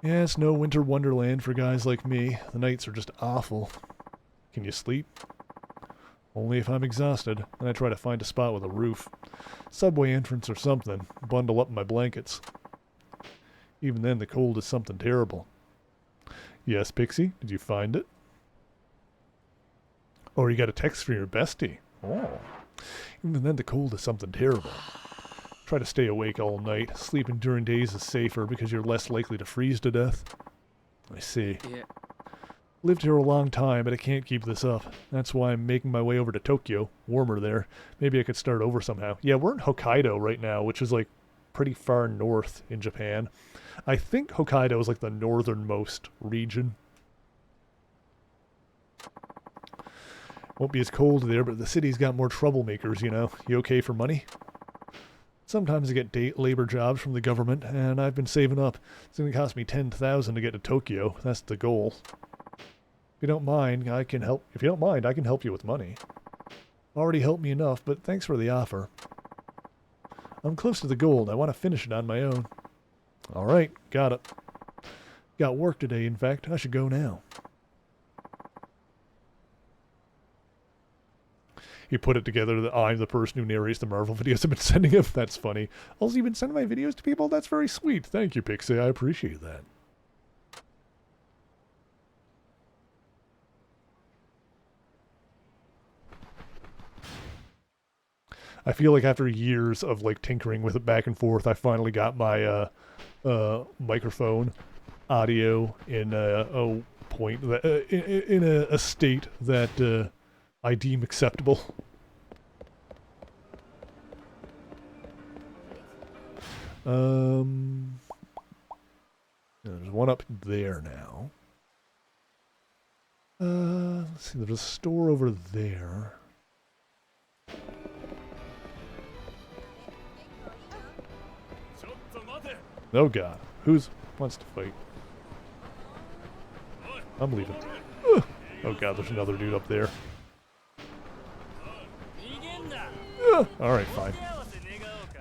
Yeah, it's no winter wonderland for guys like me. The nights are just awful. Can you sleep? Only if I'm exhausted, and I try to find a spot with a roof. Subway entrance or something. Bundle up in my blankets. Even then, the cold is something terrible. Yes, Pixie, did you find it? Oh, you got a text from your bestie. Oh. Even then, the cold is something terrible. Try to stay awake all night. Sleeping during days is safer because you're less likely to freeze to death. I see. Yeah. Lived here a long time, but I can't keep this up. That's why I'm making my way over to Tokyo. Warmer there. Maybe I could start over somehow. Yeah, we're in Hokkaido right now, which is like pretty far north in Japan. I think Hokkaido is like the northernmost region. Won't be as cold there, but the city's got more troublemakers, you know. You okay for money? Sometimes I get labor jobs from the government, and I've been saving up. It's going to cost me 10,000 to get to Tokyo. That's the goal. If you don't mind, I can help. If you don't mind, I can help you with money. Already helped me enough, but thanks for the offer. I'm close to the goal, and I want to finish it on my own. All right, got it. Got work today, in fact. I should go now. He put it together that I'm the person who narrates the Marvel videos I've been sending him. That's funny. Also, you've been sending my videos to people? That's very sweet. Thank you, Pixie. I appreciate that. I feel like after years of like tinkering with it back and forth, I finally got my microphone audio in a point that in a state that I deem acceptable. There's one up there now. Let's see. There's a store over there. Oh god, who's wants to fight? I'm leaving. Oh god, there's another dude up there. Alright, fine.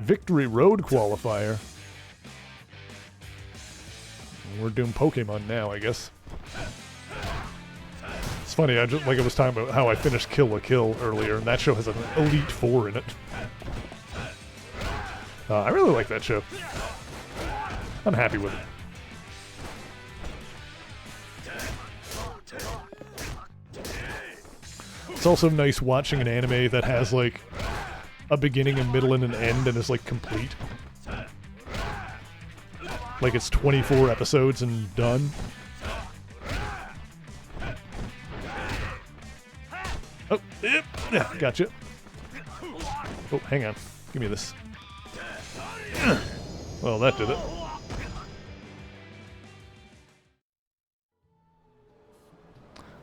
Victory Road qualifier. We're doing Pokemon now, I guess. It's funny, I was talking about how I finished Kill la Kill earlier, and that show has an Elite Four in it. I really like that show. I'm happy with it. It's also nice watching an anime that has, like, a beginning, a middle, and an end, and is, like, complete. Like, it's 24 episodes and done. Oh, yep, yeah, gotcha. Oh, hang on. Give me this. Well, that did it.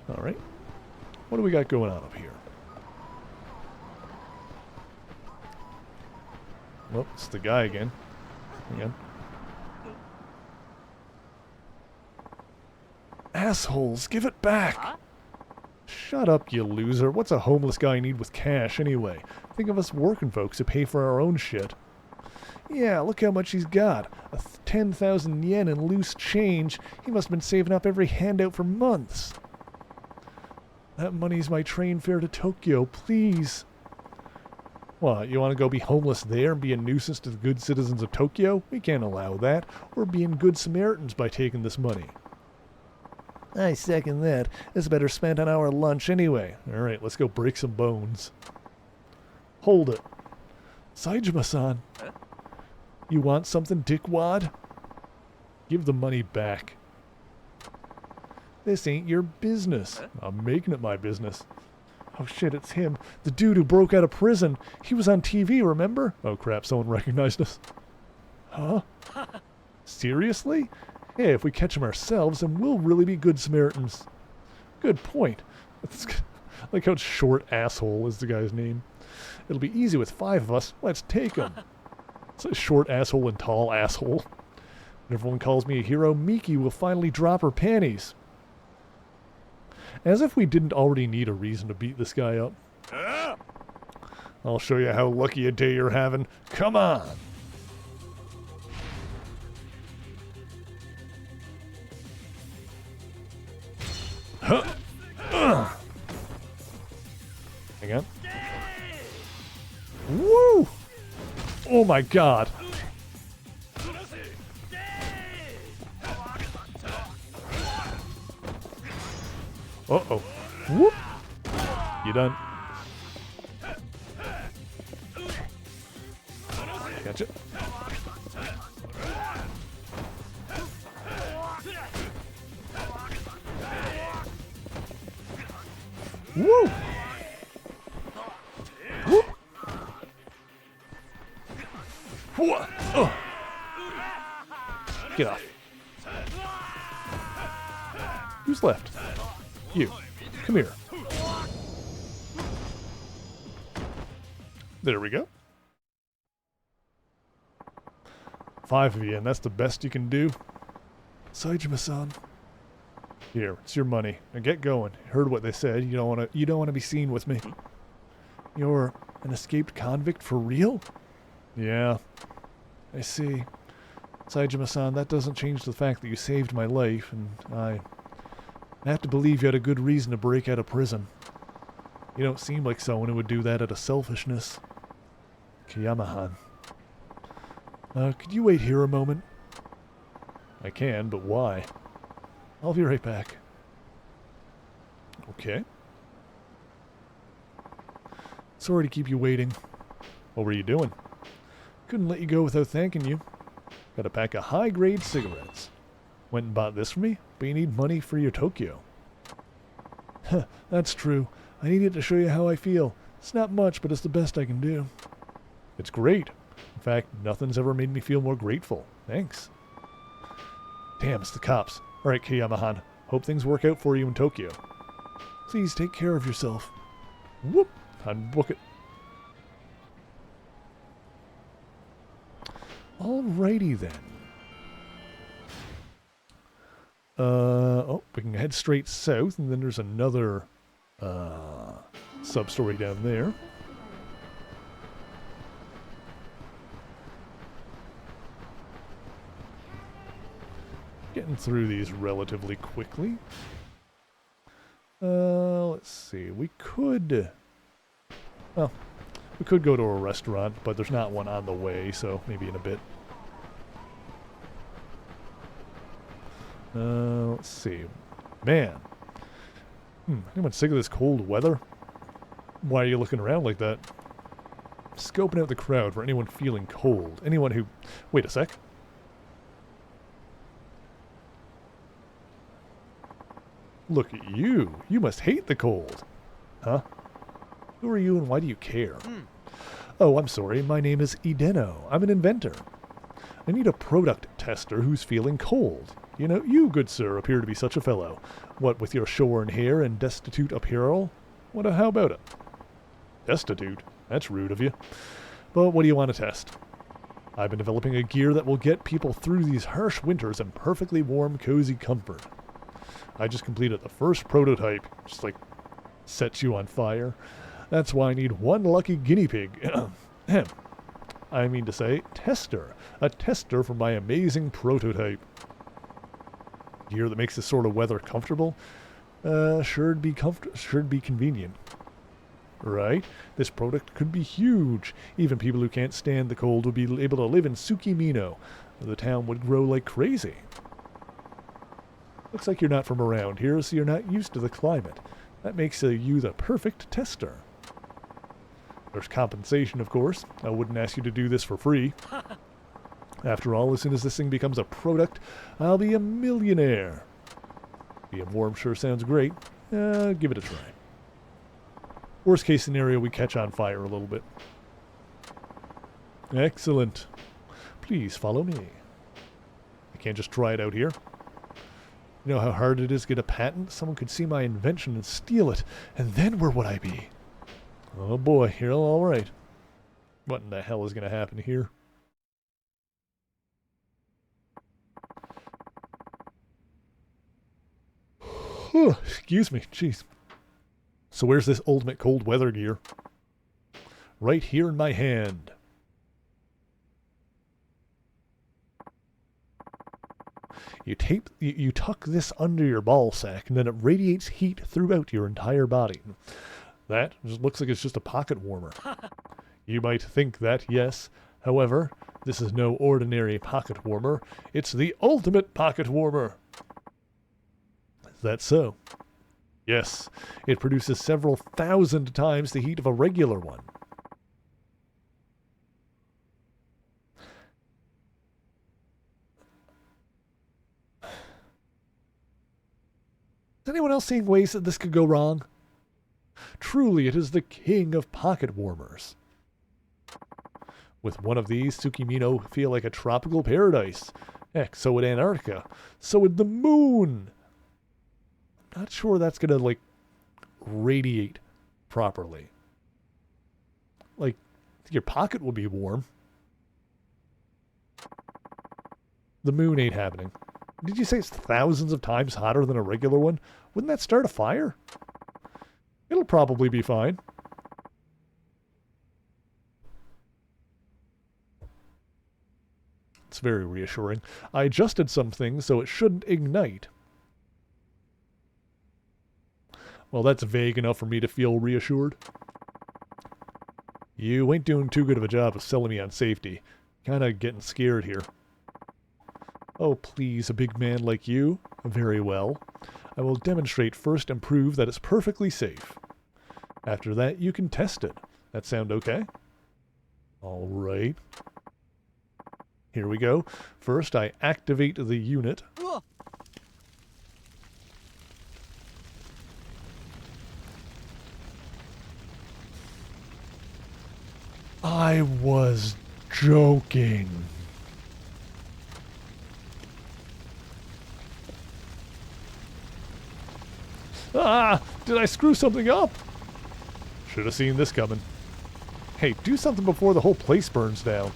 Alright. What do we got going on up here? Well, it's the guy again. Hang on. assholes! Give it back! Shut up, you loser. What's a homeless guy need with cash, anyway? Think of us working folks who pay for our own shit. Yeah, look how much he's got. 10,000 yen in loose change. He must have been saving up every handout for months. That money's my train fare to Tokyo, please. What, you want to go be homeless there and be a nuisance to the good citizens of Tokyo? We can't allow that. We're being good Samaritans by taking this money. I second that. It's better spent on our lunch anyway. Alright, let's go break some bones. Hold it. Saejima-san. You want something, dickwad? Give the money back. This ain't your business. I'm making it my business. Oh shit, it's him. The dude who broke out of prison. He was on TV, remember? Oh crap, someone recognized us. Huh? Seriously? Hey, if we catch him ourselves, then we'll really be good Samaritans. Good point. Like how short asshole is the guy's name. It'll be easy with 5 of us. Let's take him. It's a short asshole and tall asshole. When everyone calls me a hero, Miki will finally drop her panties. As if we didn't already need a reason to beat this guy up. I'll show you how lucky a day you're having. Come on! Huh. Hang on. Woo! Oh my god! Uh-oh. Whoop! You done? Gotcha. Woo! Whoop! Oh. Get off. Who's left? You. Come here. There we go. 5 of you, and that's the best you can do? Saejima-san. Here, it's your money. Now get going. Heard what they said. You don't want to be seen with me. You're an escaped convict for real? Yeah. I see. Saejima-san, that doesn't change the fact that you saved my life, and I have to believe you had a good reason to break out of prison. You don't seem like someone who would do that out of selfishness. Kiyama-han. Could you wait here a moment? I can, but why? I'll be right back. Okay. Sorry to keep you waiting. What were you doing? Couldn't let you go without thanking you. Got a pack of high-grade cigarettes. Went and bought this for me, but you need money for your Tokyo. Huh, that's true. I needed to show you how I feel. It's not much, but it's the best I can do. It's great. In fact, nothing's ever made me feel more grateful. Thanks. Damn, it's the cops. Alright, Kiyama-han. Hope things work out for you in Tokyo. Please take care of yourself. Whoop! Time to book it. Alrighty then. Oh, we can head straight south, and then there's another sub-story down there. Getting through these relatively quickly. Let's see. We could... Well, we could go to a restaurant, but there's not one on the way, so maybe in a bit. Let's see. Man. Anyone sick of this cold weather? Why are you looking around like that? Scoping out the crowd for anyone feeling cold. Anyone who... Wait a sec. Look at you. You must hate the cold. Huh? Who are you and why do you care? Oh, I'm sorry. My name is Ideno. I'm an inventor. I need a product tester who's feeling cold. You know, you, good sir, appear to be such a fellow. What with your shorn hair and destitute apparel? How about it? Destitute? That's rude of you. But what do you want to test? I've been developing a gear that will get people through these harsh winters in perfectly warm, cozy comfort. I just completed the first prototype. Just like sets you on fire. That's why I need one lucky guinea pig. I mean to say, tester. A tester for my amazing prototype. Gear that makes this sort of weather comfortable? Should be convenient. Right? This product could be huge. Even people who can't stand the cold would be able to live in Tsukimino. The town would grow like crazy. Looks like you're not from around here, so you're not used to the climate. That makes you the perfect tester. There's compensation, of course. I wouldn't ask you to do this for free. After all, as soon as this thing becomes a product, I'll be a millionaire. Being warm sure sounds great. Give it a try. Worst case scenario, we catch on fire a little bit. Excellent. Please follow me. I can't just try it out here. You know how hard it is to get a patent? Someone could see my invention and steal it, and then where would I be? Oh boy, you're all right. What in the hell is going to happen here? Excuse me, jeez. So where's this ultimate cold weather gear? Right here in my hand. You tuck this under your ball sack, and then it radiates heat throughout your entire body. That just looks like it's just a pocket warmer. You might think that, yes. However, this is no ordinary pocket warmer. It's the ultimate pocket warmer. Is that so? Yes, it produces several thousand times the heat of a regular one. Is anyone else seeing ways that this could go wrong? Truly, it is the king of pocket warmers. With one of these, Tsukimino feel like a tropical paradise. Heck, so would Antarctica. So would the moon. Not sure that's gonna, like, radiate properly. Like, your pocket will be warm. The moon ain't happening. Did you say it's thousands of times hotter than a regular one? Wouldn't that start a fire? It'll probably be fine. It's very reassuring. I adjusted some things so it shouldn't ignite. Well, that's vague enough for me to feel reassured. You ain't doing too good of a job of selling me on safety. Kinda getting scared here. Oh, please, a big man like you? Very well. I will demonstrate first and prove that it's perfectly safe. After that, you can test it. That sound okay? All right. Here we go. First, I activate the unit. I was joking. Ah! Did I screw something up? Should have seen this coming. Hey, do something before the whole place burns down.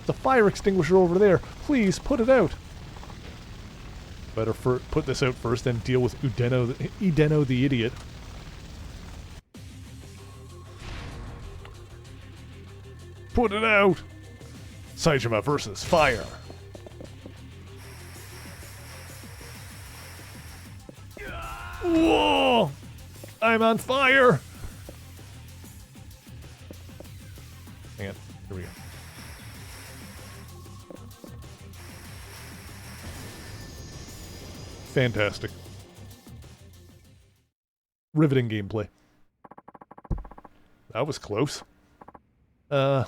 The fire extinguisher over there. Please, put it out. Better put this out first, then deal with Udeno the idiot. Put it out! Saijima versus fire. Whoa! I'm on fire! Hang on. Here we go. Fantastic. Riveting gameplay. That was close. How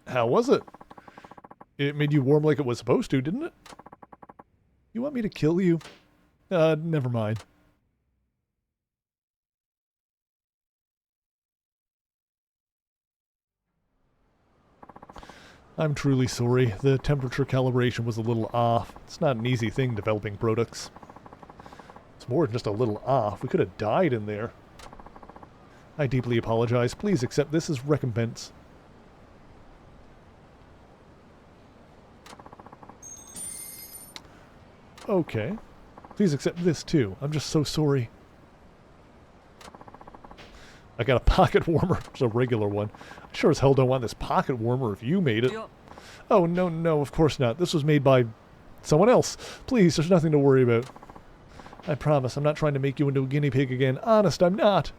was it? It made you warm like it was supposed to, didn't it? You want me to kill you? Never mind. I'm truly sorry. The temperature calibration was a little off. It's not an easy thing developing products. It's more than just a little off. We could have died in there. I deeply apologize. Please accept this as recompense. Okay. Please accept this too. I'm just so sorry. I got a pocket warmer. It's a regular one. I sure as hell don't want this pocket warmer if you made it. Oh, no, no, of course not. This was made by someone else. Please, there's nothing to worry about. I promise, I'm not trying to make you into a guinea pig again. Honest, I'm not.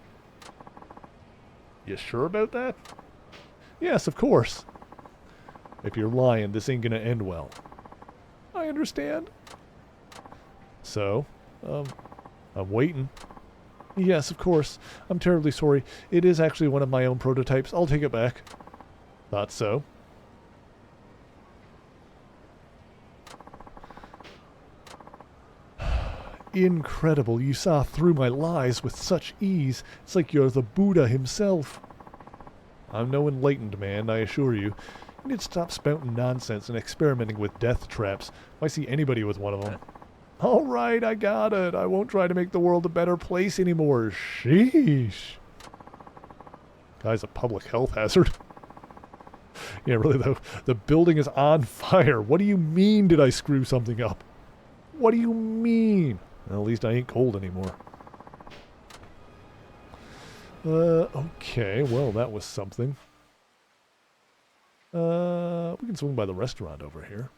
You sure about that? Yes, of course. If you're lying, this ain't gonna end well. I understand. So, I'm waiting. Yes, of course. I'm terribly sorry. It is actually one of my own prototypes. I'll take it back. Thought so. Incredible. You saw through my lies with such ease. It's like you're the Buddha himself. I'm no enlightened man, I assure you. You need to stop spouting nonsense and experimenting with death traps. Why see anybody with one of them? Alright, I got it. I won't try to make the world a better place anymore. Sheesh. Guy's a public health hazard. Yeah, really though. The building is on fire. What do you mean did I screw something up? What do you mean? Well, at least I ain't cold anymore. Okay. Well, that was something. We can swing by the restaurant over here.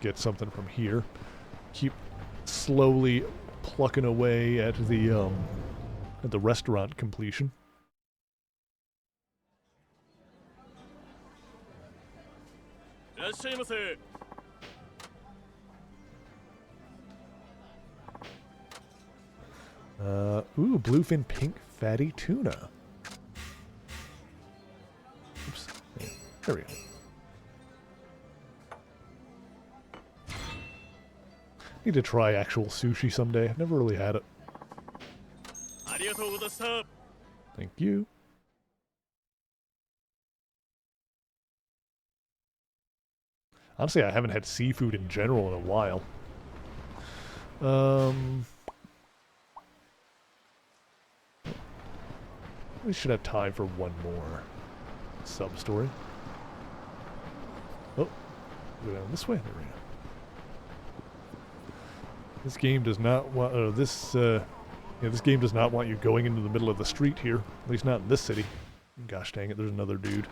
Get something from here. Keep slowly plucking away at the restaurant completion. Ooh, bluefin pink fatty tuna. Oops. There we go. Need to try actual sushi someday. I've never really had it. Thank you. Honestly, I haven't had seafood in general in a while. We should have time for one more sub-story. Oh, go down this way. There we go. This game does not want, this game does not want you going into the middle of the street here. At least not in this city. Gosh dang it, there's another dude.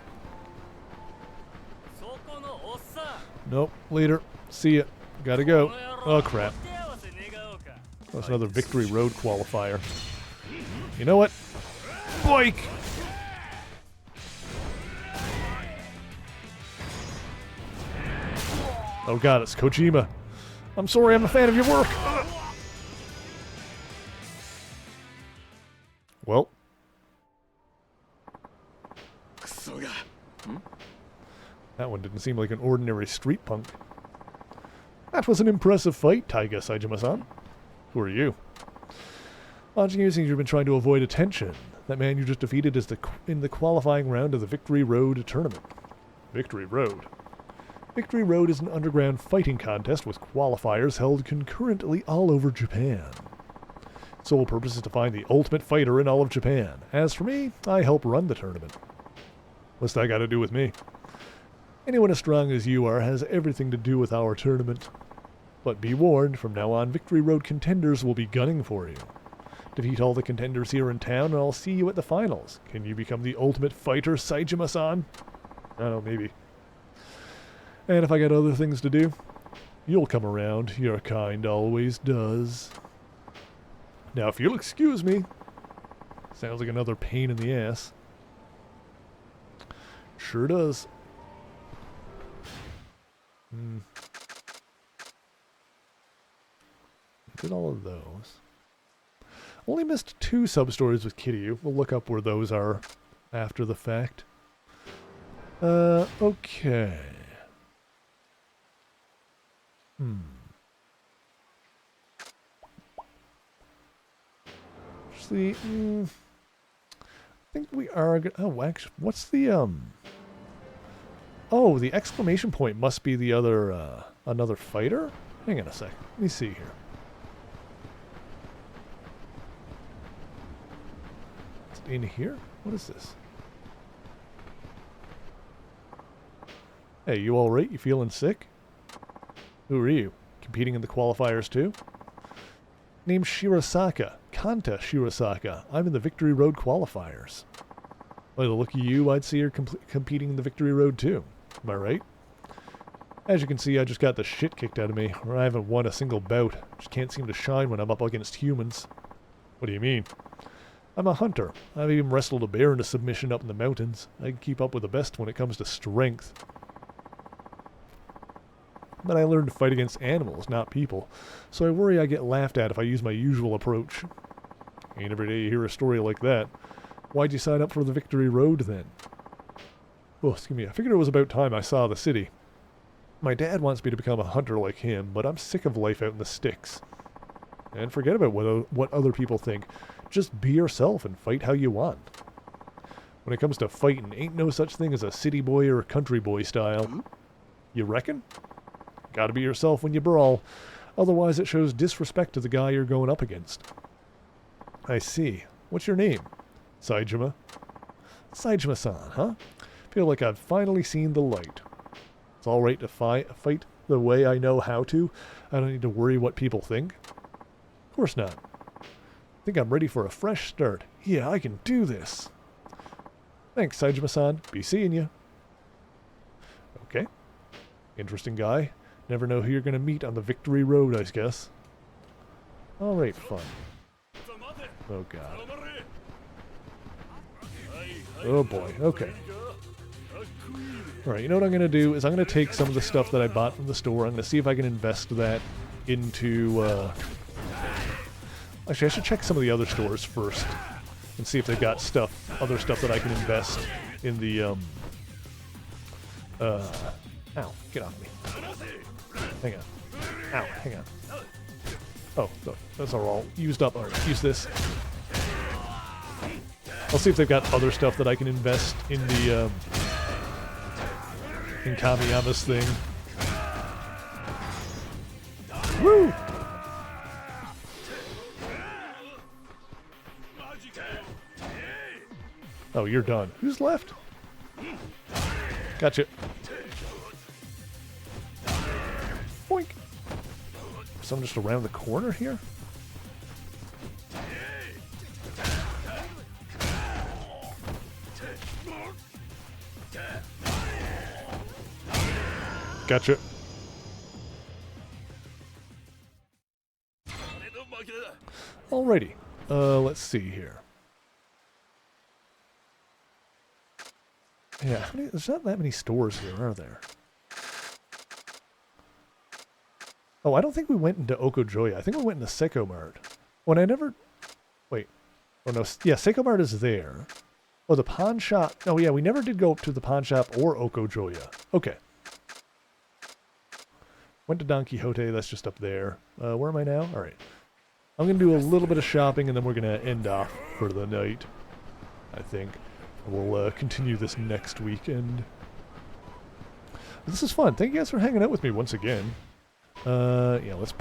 Nope, later. See ya. Gotta go. Oh crap. That's another Victory Road qualifier. You know what? Boink! Oh god, it's Kojima. I'm sorry, I'm a fan of your work. Well. That one didn't seem like an ordinary street punk. That was an impressive fight, Taiga Saijima-san. Who are you? Watching you seems you've been trying to avoid attention. That man you just defeated is in the qualifying round of the Victory Road tournament. Victory Road? Victory Road is an underground fighting contest with qualifiers held concurrently all over Japan. Its sole purpose is to find the ultimate fighter in all of Japan. As for me, I help run the tournament. What's that got to do with me? Anyone as strong as you are has everything to do with our tournament. But be warned, from now on, Victory Road contenders will be gunning for you. Defeat all the contenders here in town, and I'll see you at the finals. Can you become the ultimate fighter, Saijima-san? I don't know, maybe. And if I got other things to do, you'll come around. Your kind always does. Now, if you'll excuse me. Sounds like another pain in the ass. Sure does. Did all of those. Only missed 2 sub-stories with Kiryu. We'll look up where those are after the fact. Okay. Actually, I think we are gonna... Oh, actually, what's the, Oh, the exclamation point must be the other, another fighter? Hang on a sec. Let me see here. Is it in here? What is this? Hey, you alright? You feeling sick? Who are you? Competing in the qualifiers too? Name's Shirasaka. Kanta Shirasaka. I'm in the Victory Road qualifiers. By the look of you, I'd see you're competing in the Victory Road too. Am I right? As you can see, I just got the shit kicked out of me, or I haven't won a single bout. Just can't seem to shine when I'm up against humans. What do you mean? I'm a hunter. I've even wrestled a bear into submission up in the mountains. I can keep up with the best when it comes to strength. But I learned to fight against animals, not people, so I worry I get laughed at if I use my usual approach. Ain't every day you hear a story like that. Why'd you sign up for the Victory Road then? Oh, excuse me, I figured it was about time I saw the city. My dad wants me to become a hunter like him, but I'm sick of life out in the sticks. And forget about what other people think. Just be yourself and fight how you want. When it comes to fighting, ain't no such thing as a city boy or a country boy style. You reckon? Gotta be yourself when you brawl. Otherwise it shows disrespect to the guy you're going up against. I see. What's your name? Saijima. Saijima-san, huh? Feel like I've finally seen the light. It's alright to fight the way I know how to. I don't need to worry what people think. Of course not. Think I'm ready for a fresh start. Yeah, I can do this. Thanks, Saijima-san. Be seeing you. Okay. Interesting guy. Never know who you're going to meet on the Victory Road, I guess. Alright, fun. Oh, God. Oh, boy. Okay. Alright, you know what I'm going to do is I'm going to take some of the stuff that I bought from the store. I'm going to see if I can invest that into... Actually, I should check some of the other stores first and see if they've got other stuff that I can invest in the, Ow, get off me. Hang on. Ow, hang on. Oh, those are all used up. Alright, use this. I'll see if they've got other stuff that I can invest in the, in Kamiyama's thing. Woo! Oh, you're done. Who's left? Gotcha. Boink. Someone just around the corner here? Gotcha. Alrighty. Let's see here. Yeah, there's not that many stores here, are there? Oh, I don't think we went into Okojoya. I think we went into Seiko Mart. When I never... Wait. Oh, no. Yeah, Seiko Mart is there. Oh, the pawn shop... Oh, yeah, we never did go up to the pawn shop or Okojoya. Okay. Went to Don Quixote. That's just up there. Where am I now? All right. I'm going to do a little bit of shopping, and then we're going to end off for the night, I think. We'll continue this next weekend. This is fun. Thank you guys for hanging out with me once again. Yeah, let's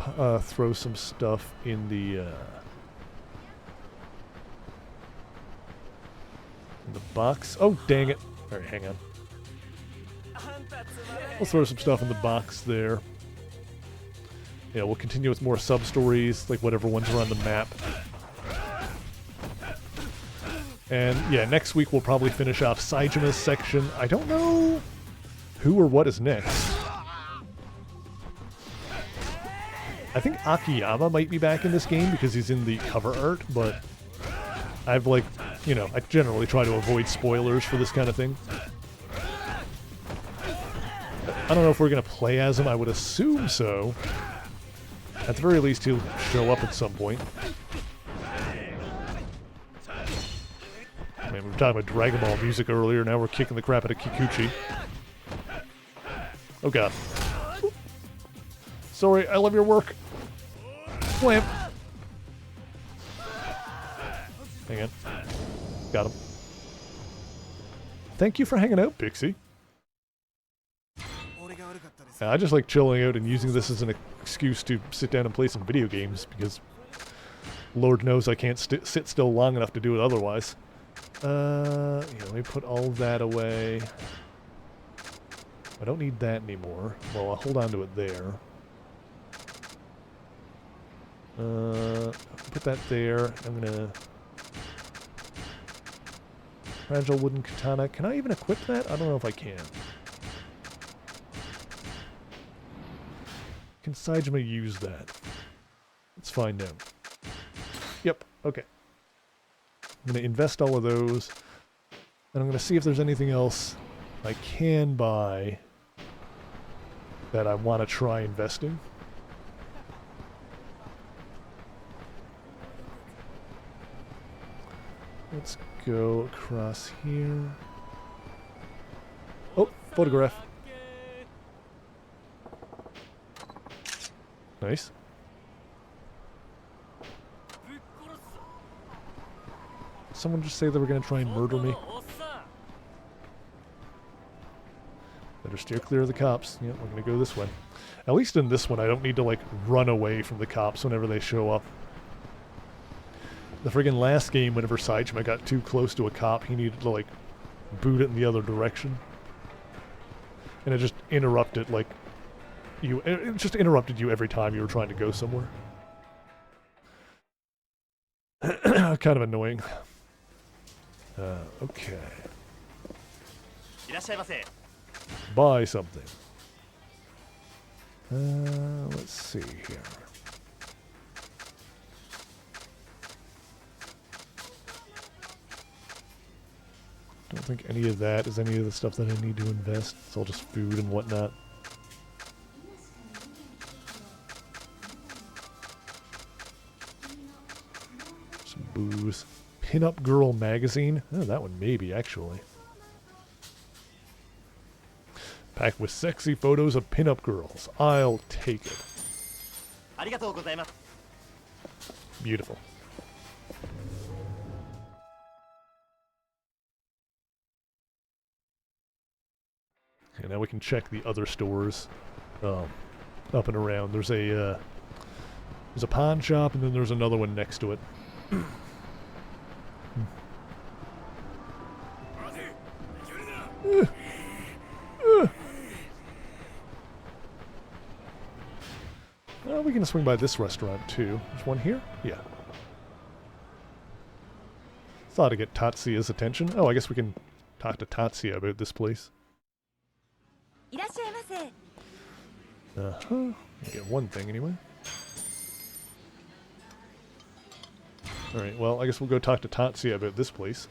throw some stuff in the box. Oh, dang it. All right, hang on. We'll throw some stuff in the box there. Yeah, we'll continue with more sub-stories, like whatever ones are on the map. And yeah, next week we'll probably finish off Saijima's section. I don't know who or what is next. I think Akiyama might be back in this game because he's in the cover art, but I've I generally try to avoid spoilers for this kind of thing. I don't know if we're going to play as him. I would assume so. At the very least, he'll show up at some point. Man, we were talking about Dragon Ball music earlier, now we're kicking the crap out of Kikuchi. Oh god. Sorry, I love your work. Slam. Hang on. Got him. Thank you for hanging out, Pixie. I just like chilling out and using this as an excuse to sit down and play some video games, because Lord knows I can't sit still long enough to do it otherwise. Yeah, let me put all of that away. I don't need that anymore. Well, I'll hold on to it there. Put that there. I'm gonna... Fragile wooden katana. Can I even equip that? I don't know if I can. Can Saejima use that? Let's find out. Yep, okay. I'm going to invest all of those. And I'm going to see if there's anything else I can buy that I want to try investing. Let's go across here. Oh, photograph. Nice. Someone just say they were going to try and murder me. Better steer clear of the cops. Yeah, we're going to go this way. At least in this one, I don't need to, like, run away from the cops whenever they show up. The friggin' last game, whenever Saejima got too close to a cop, he needed to, like, boot it in the other direction. And it just interrupted, like, you. It just interrupted you every time you were trying to go somewhere. Kind of annoying. Okay. Buy something. Let's see here. Don't think any of that is any of the stuff that I need to invest. It's all just food and whatnot. Some booze. Pin-Up Girl magazine. Oh, that one maybe, actually. Packed with sexy photos of pin-up girls. I'll take it. Beautiful. Okay, now we can check the other stores up and around. There's a pawn shop, and then there's another one next to it. We can swing by this restaurant too. There's one here? Yeah. Thought to get Tatsuya's attention. Oh, I guess we can talk to Tatsuya about this place. Uh-huh. Get one thing anyway. Alright, well, I guess we'll go talk to Tatsuya about this place.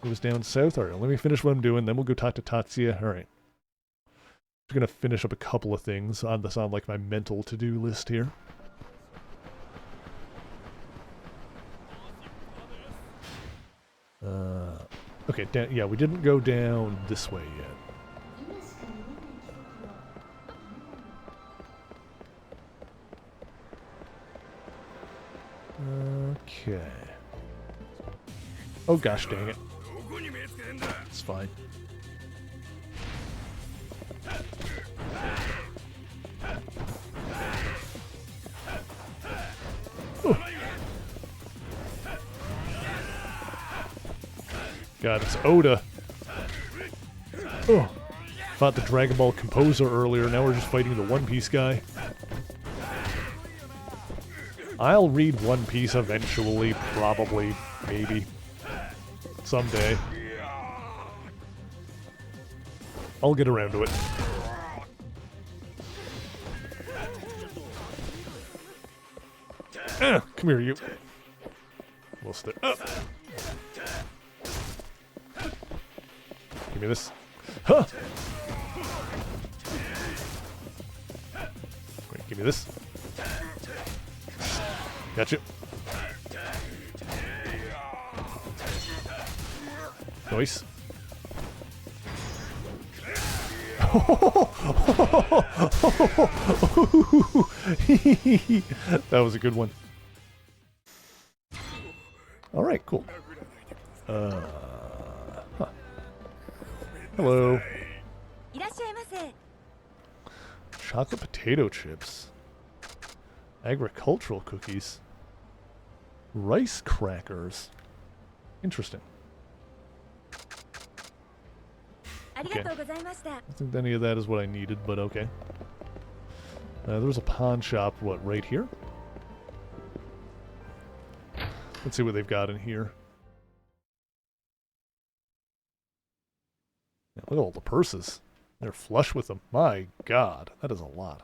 It was down south. Alright, let me finish what I'm doing, then we'll go talk to Tatsuya. Alright. Just gonna finish up a couple of things on this on like my mental to-do list here. Okay, yeah, we didn't go down this way yet. Okay. Oh gosh dang it. It's fine. Oh. God, it's Oda. Oh. Fought the Dragon Ball composer earlier, now we're just fighting the One Piece guy. I'll read One Piece eventually, probably, maybe. Someday. I'll get around to it. Come here, you. We'll stay up. Give me this. Huh! Wait, give me this. Gotcha. Nice. That was a good one. Alright, cool. Huh. Hello. Chocolate potato chips. Agricultural cookies. Rice crackers. Interesting. ありがとうございました。I don't think any of that is what I needed, but okay. There was a pawn shop, what, right here? Let's see what they've got in here. Yeah, look at all the purses. They're flush with them. My God, that is a lot.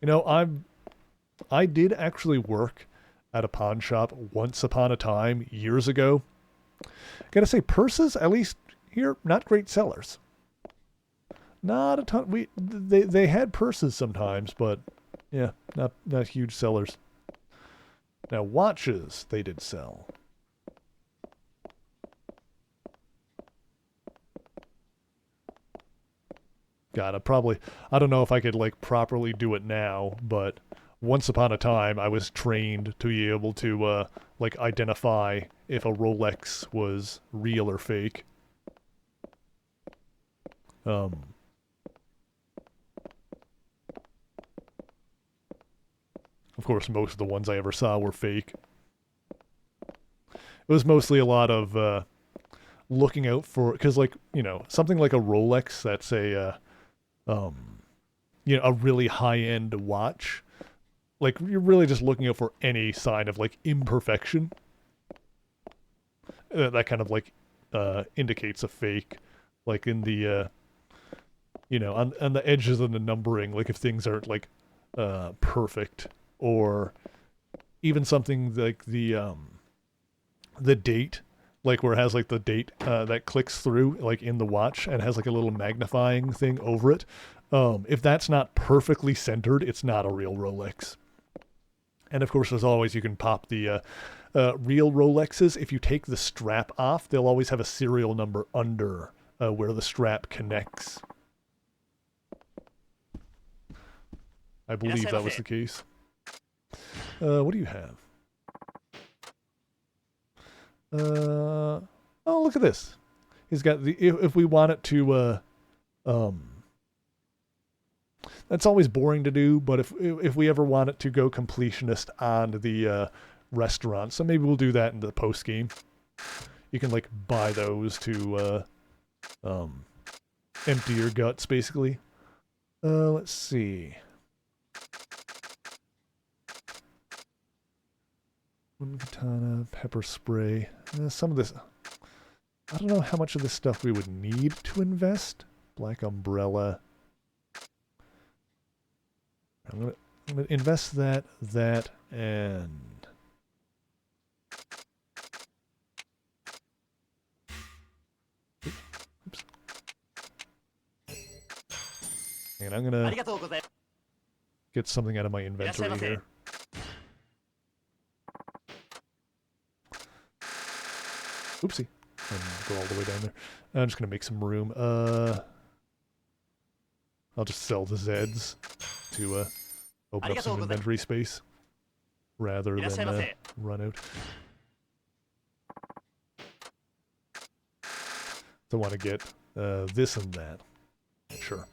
You know, I did actually work at a pawn shop once upon a time, years ago. Gotta say, purses, at least here, not great sellers. Not a ton. They had purses sometimes, but yeah, not huge sellers. Now watches they did sell. God, I don't know if I could like properly do it now, but once upon a time I was trained to be able to like identify if a Rolex was real or fake. Of course, most of the ones I ever saw were fake. It was mostly a lot of looking out for, because like, you know, something like a Rolex that's a you know, a really high-end watch, like you're really just looking out for any sign of like imperfection. That kind of like indicates a fake, like in the you know, on the edges of the numbering, like if things aren't like perfect, or even something like the date, like where it has like the date that clicks through like in the watch and has like a little magnifying thing over it. If that's not perfectly centered, it's not a real Rolex. And of course, as always, you can pop the real Rolexes. If you take the strap off, they'll always have a serial number under where the strap connects. I believe that was the case. What do you have? Oh, look at this. He's got the, if we want it to, that's always boring to do, but if we ever want it to go completionist on the restaurant, so maybe we'll do that in the post game. You can like buy those to empty your guts, basically. Let's see. Wooden katana, pepper spray. Some of this, I don't know how much of this stuff we would need to invest. Black umbrella. I'm gonna invest that, and oops. And I'm gonna get something out of my inventory here. Oopsie. And go all the way down there. I'm just gonna make some room. I'll just sell the Zeds to open up some inventory space rather than run out. So I want to get this and that. Sure.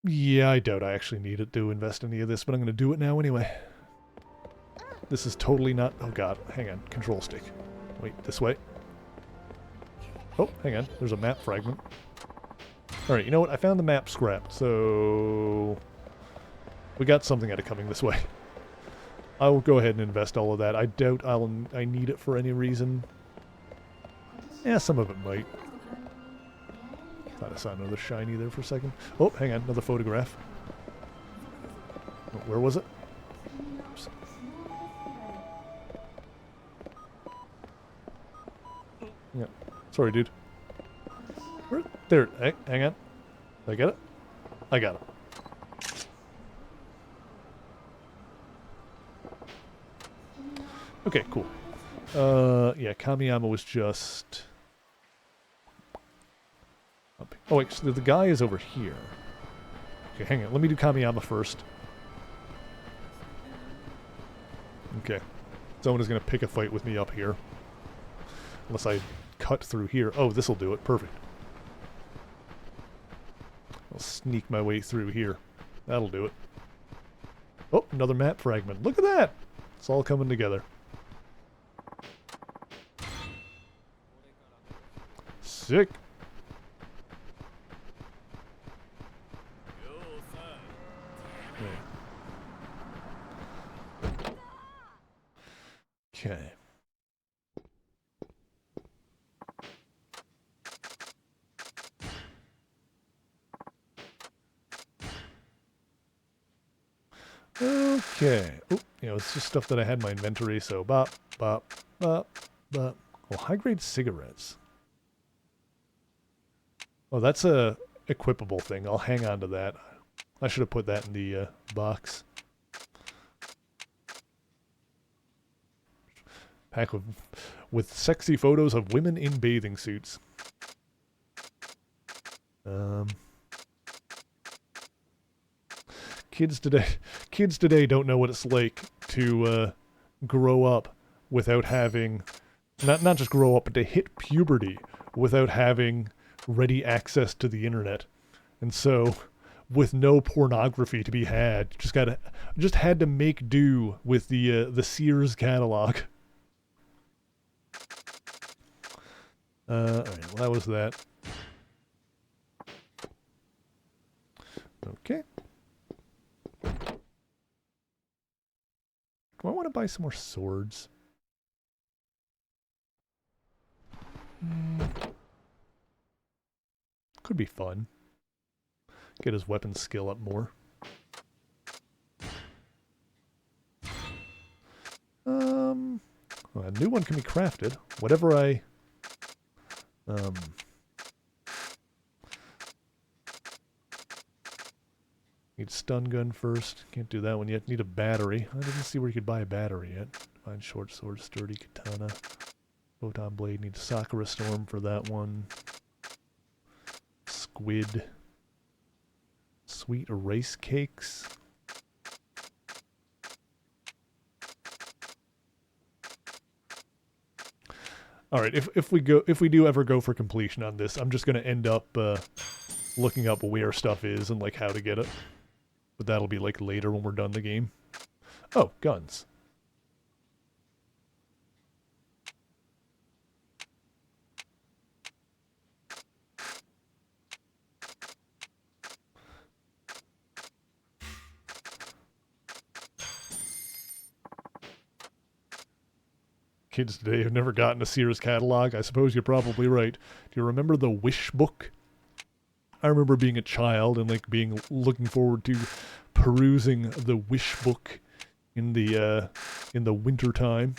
Yeah, I doubt I actually needed to invest any of this, but I'm going to do it now anyway. This is totally not... Oh god, hang on. Control stick. Wait, this way. Oh, hang on. There's a map fragment. Alright, you know what? I found the map scrap, so... we got something out of coming this way. I will go ahead and invest all of that. I doubt I need it for any reason. Yeah, some of it might. Thought I saw another shiny there for a second. Oh, hang on. Another photograph. Oh, where was it? Oops. Yeah. Sorry, dude. Where? There. Hey, hang on. Did I get it? I got it. Okay, cool. Yeah, Kamiyama was just... up. Oh, wait, so the guy is over here. Okay, hang on. Let me do Kamiyama first. Okay. Someone is going to pick a fight with me up here. Unless I cut through here. Oh, this'll do it. Perfect. I'll sneak my way through here. That'll do it. Oh, another map fragment. Look at that! It's all coming together. Sick. Okay. Okay. Oop, it's just stuff that I had in my inventory, so bop, bop, bop, bop. Oh, high-grade cigarettes. Oh, that's a equipable thing. I'll hang on to that. I should have put that in the box. Pack with sexy photos of women in bathing suits. Kids today don't know what it's like to grow up without having, not just grow up, but to hit puberty without having ready access to the internet. And so, with no pornography to be had, just had to make do with the Sears catalog. Alright, well that was that. Okay. Do I want to buy some more swords? Could be fun. Get his weapon skill up more. Well, a new one can be crafted. Whatever I... Need stun gun first. Can't do that one yet. Need a battery. I didn't see where you could buy a battery yet. Find short sword, sturdy katana. Photon blade. Need Sakura storm for that one. Squid. Sweet erase cakes. Alright, if we do ever go for completion on this, I'm just gonna end up looking up where stuff is and like how to get it. But that'll be like later when we're done the game. Oh, guns. Kids today have never gotten a Sears catalog. I suppose you're probably right. Do you remember the Wish book? I remember being a child and like looking forward to perusing the Wish book in the winter time,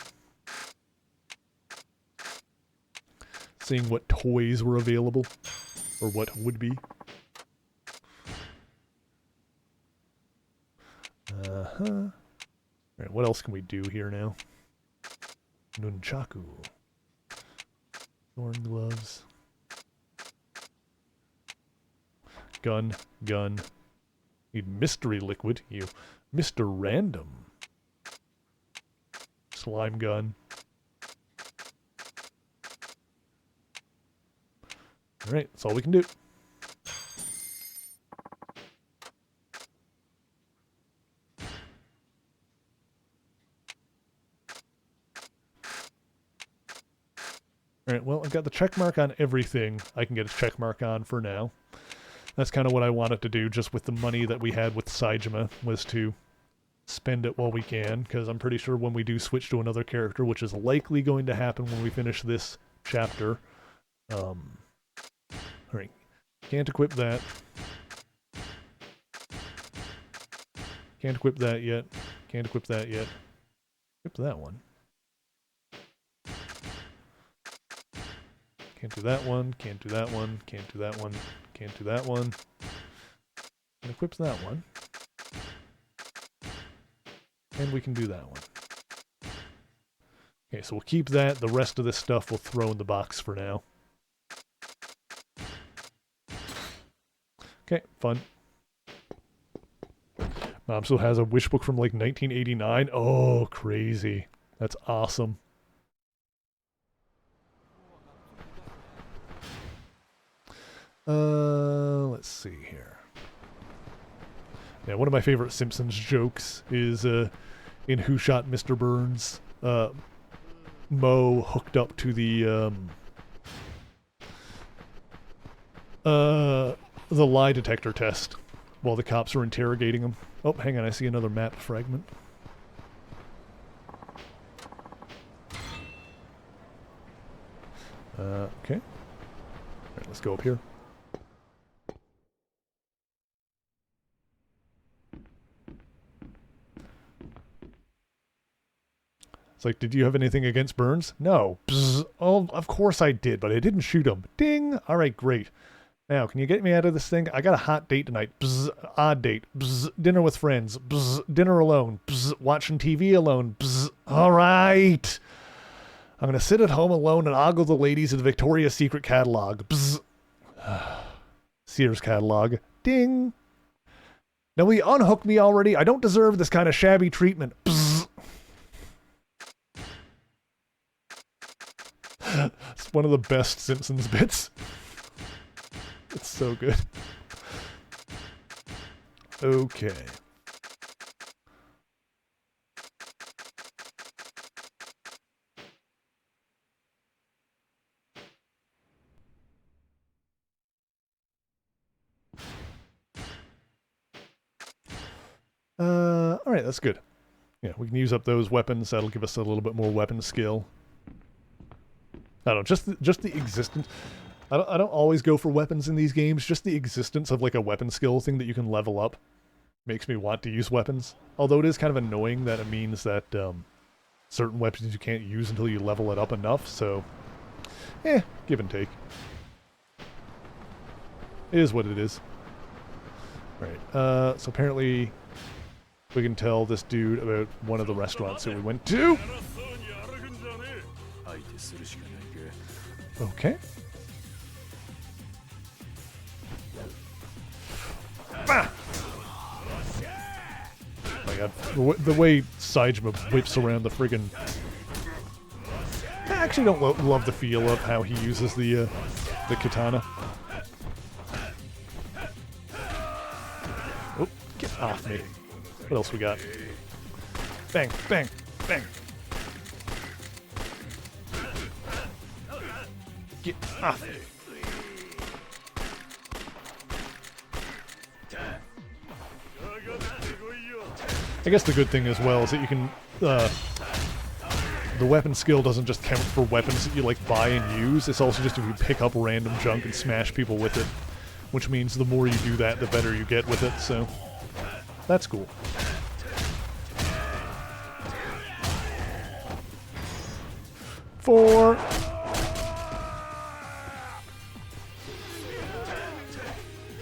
seeing what toys were available or what would be. All right, what else can we do here now? Nunchaku, thorn gloves. Gun. Need mystery liquid, you. Mr. Random. Slime gun. Alright, that's all we can do. Alright, well, I've got the check mark on everything I can get a check mark on for now. That's kind of what I wanted to do, just with the money that we had with Saejima, was to spend it while we can, because I'm pretty sure when we do switch to another character, which is likely going to happen when we finish this chapter. Alright, can't equip that. Can't equip that yet. Can't equip that yet. Equip that one. Can't do that one, can't do that one, can't do that one, can't do that one. And equips that one. And we can do that one. Okay, so we'll keep that. The rest of this stuff we'll throw in the box for now. Okay, fun. Mom still has a wish book from like 1989. Oh, crazy. That's awesome. Let's see here. Yeah, one of my favorite Simpsons jokes is in Who Shot Mr. Burns? Moe hooked up to the lie detector test while the cops were interrogating him. Oh, hang on, I see another map fragment. Okay. Alright, let's go up here. It's like, did you have anything against Burns? No. Bzz. Oh, of course I did, but I didn't shoot him. Ding! Alright, great. Now, can you get me out of this thing? I got a hot date tonight. Bzz. Odd date. Bzz. Dinner with friends. Bzz. Dinner alone. Bzz. Watching TV alone. Bzz. Alright! I'm gonna sit at home alone and ogle the ladies of the Victoria's Secret catalog. Bzz. Sears catalog. Ding! Now, will you unhook me already? I don't deserve this kind of shabby treatment. Bzz. It's one of the best Simpsons bits. It's so good. Okay. Alright, that's good. Yeah, we can use up those weapons. That'll give us a little bit more weapon skill. I don't know, just the existence. I don't always go for weapons in these games. Just the existence of like a weapon skill thing that you can level up makes me want to use weapons. Although it is kind of annoying that it means that certain weapons you can't use until you level it up enough. So, give and take. It is what it is. Right. So apparently we can tell this dude about one of the restaurants that we went to. Okay. Ah! Oh my god, the way Saejima whips around the friggin'... I actually don't love the feel of how he uses the katana. Oh, get off me. What else we got? Bang, bang, bang. Get off me. I guess the good thing as well is that you can, the weapon skill doesn't just count for weapons that you like buy and use, it's also just if you pick up random junk and smash people with it, which means the more you do that, the better you get with it, so that's cool. Four.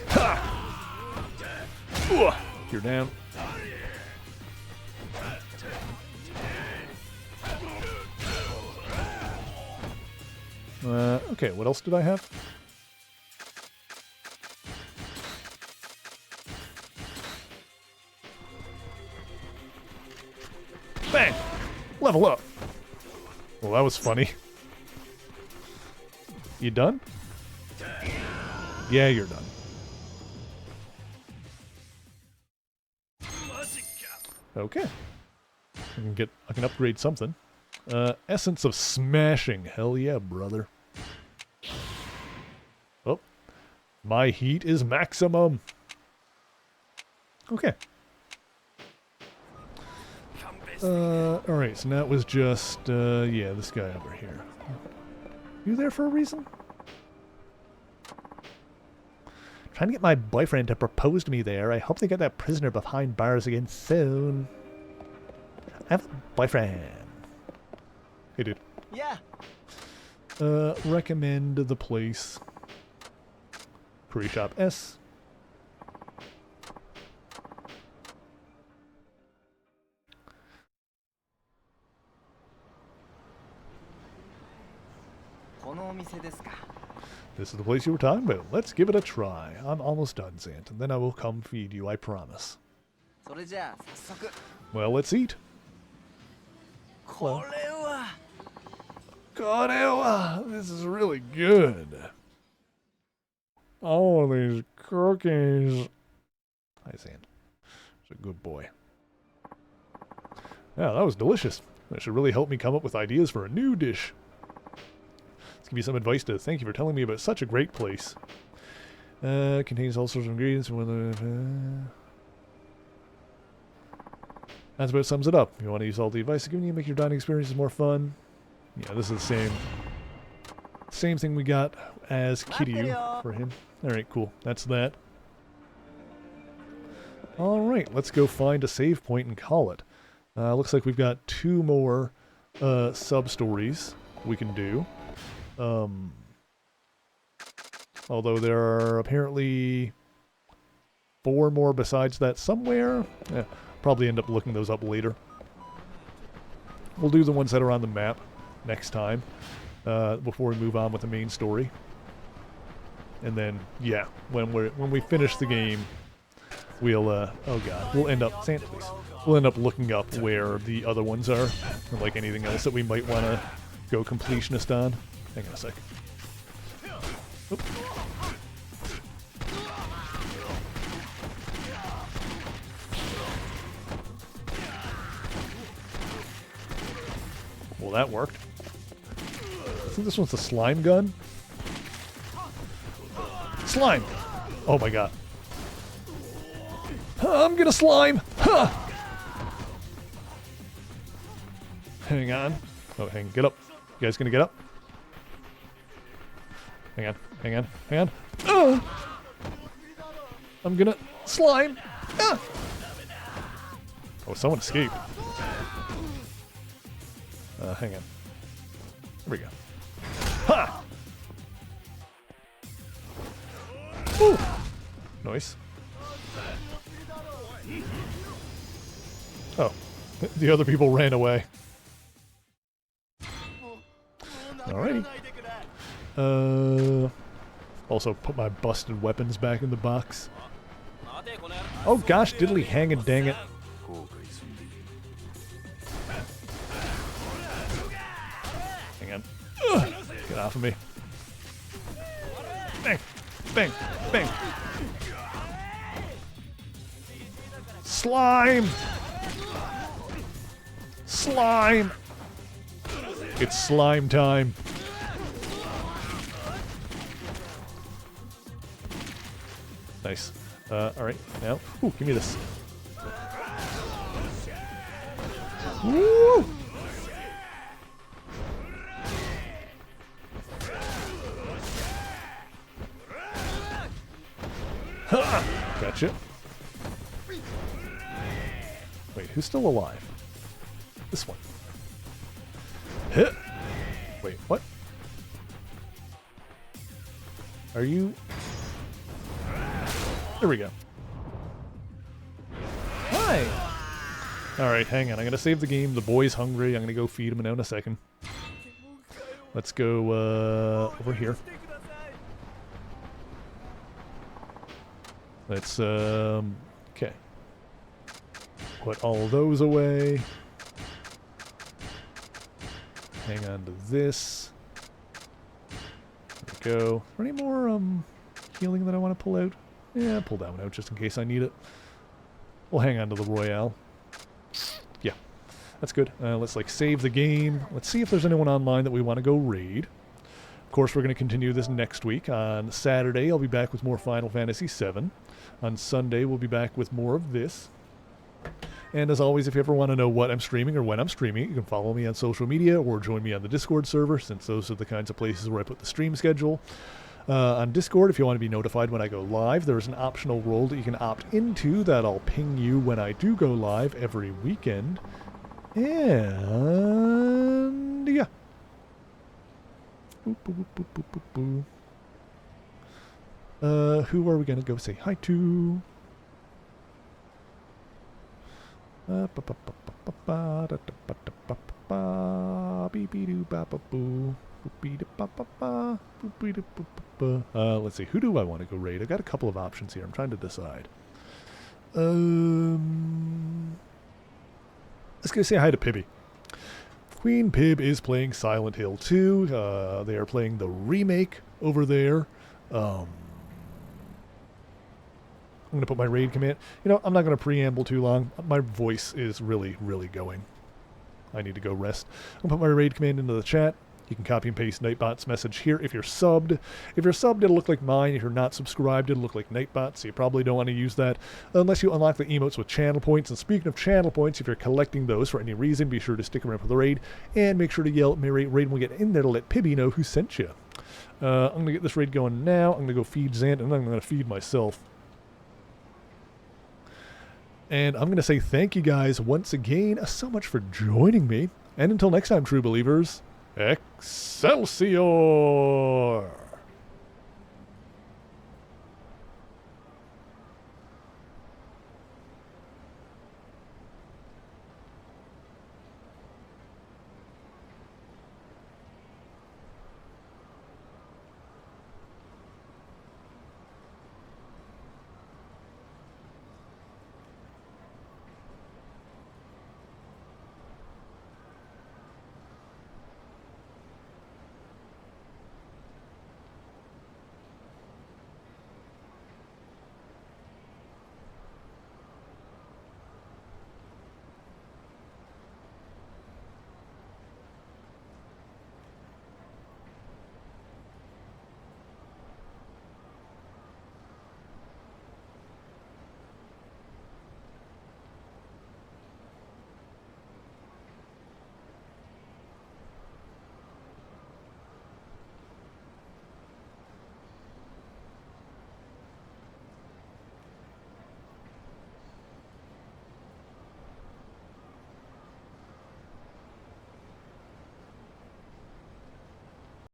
Ha! You're down. Okay, what else did I have? Bang! Level up! Well, that was funny. You done? Yeah, you're done. Okay. I can upgrade something. Essence of Smashing. Hell yeah, brother. Oh. My heat is maximum. Okay. Alright, so that was just, yeah, this guy over here. You there for a reason? Trying to get my boyfriend to propose to me there. I hope they get that prisoner behind bars again soon. I have a boyfriend. Hey, dude. Yeah. Recommend the place. Pre-shop S. This is the place you were talking about. Let's give it a try. I'm almost done, Sant, and then I will come feed you, I promise. Well, let's eat. This is really good. Oh, these cookies. Hi, Sant. That's a good boy. Yeah, that was delicious. That should really help me come up with ideas for a new dish. Let's give you some advice to thank you for telling me about such a great place. Contains all sorts of ingredients. That's about sums it up. If you want to use all the advice I've given you, make your dining experiences more fun. Yeah, this is the same thing we got as Kiryu for him. Alright, cool. That's that. Alright, let's go find a save point and call it. Looks like we've got 2 more sub-stories we can do. Although there are apparently 4 more besides that somewhere. Yeah, probably end up looking those up later. We'll do the ones that are on the map next time before we move on with the main story. And then, yeah, when we finish the game, we'll we'll end up Santa, please. We'll end up looking up where the other ones are, or like anything else that we might want to go completionist on. Hang on a sec. Oop. Well, that worked. I think this one's the slime gun. Slime! Oh my god. I'm gonna slime! Huh! Hang on. Oh, get up. You guys gonna get up? Hang on, hang on, hang on. I'm gonna slime! Ah! Oh, someone escaped. Hang on. Here we go. Ha! Woo! Nice. Oh, the other people ran away. Alrighty. Also put my busted weapons back in the box. Oh gosh, diddly hang and dang it. Hang on. Ugh, get off of me. Bang! Bang! Bang! Slime! Slime! It's slime time. Nice. Alright, now. Ooh, give me this. Woo! Ha! Gotcha. Wait, who's still alive? This one. Hit. Wait, what? Are you... There we go. Hi! Alright, hang on. I'm gonna save the game. The boy's hungry. I'm gonna go feed him now in a second. Let's go, over here. Let's, okay. Put all those away. Hang on to this. There we go. Is there any more, healing that I want to pull out? Yeah, pull that one out just in case I need it. We'll hang on to the Royale. Yeah, that's good. Let's, like, save the game. Let's see if there's anyone online that we want to go raid. Of course, we're going to continue this next week. On Saturday, I'll be back with more Final Fantasy VII. On Sunday, we'll be back with more of this. And as always, if you ever want to know what I'm streaming or when I'm streaming, you can follow me on social media or join me on the Discord server, since those are the kinds of places where I put the stream schedule. On Discord, if you want to be notified when I go live, there's an optional role that you can opt into that I'll ping you when I do go live every weekend. And yeah. Boop, boop, boop, boop, boop, boop. Who are we going to go say hi to? Let's see, who do I want to go raid? I've got a couple of options here. I'm trying to decide. Let's go say hi to Pibby. Queen Pib is playing Silent Hill 2. They are playing the remake over there. I'm going to put my raid command. You know, I'm not going to preamble too long. My voice is really, really going. I need to go rest. I'm going to put my raid command into the chat. You can copy and paste Nightbot's message here if you're subbed. If you're subbed, it'll look like mine. If you're not subscribed, it'll look like Nightbot, so you probably don't want to use that unless you unlock the emotes with channel points. And speaking of channel points, if you're collecting those for any reason, be sure to stick around for the raid and make sure to yell at me raid when we get in there to let Pibby know who sent you. I'm going to get this raid going now. I'm going to go feed Xant, and then I'm going to feed myself. And I'm going to say thank you guys once again so much for joining me. And until next time, true believers, Excelsior!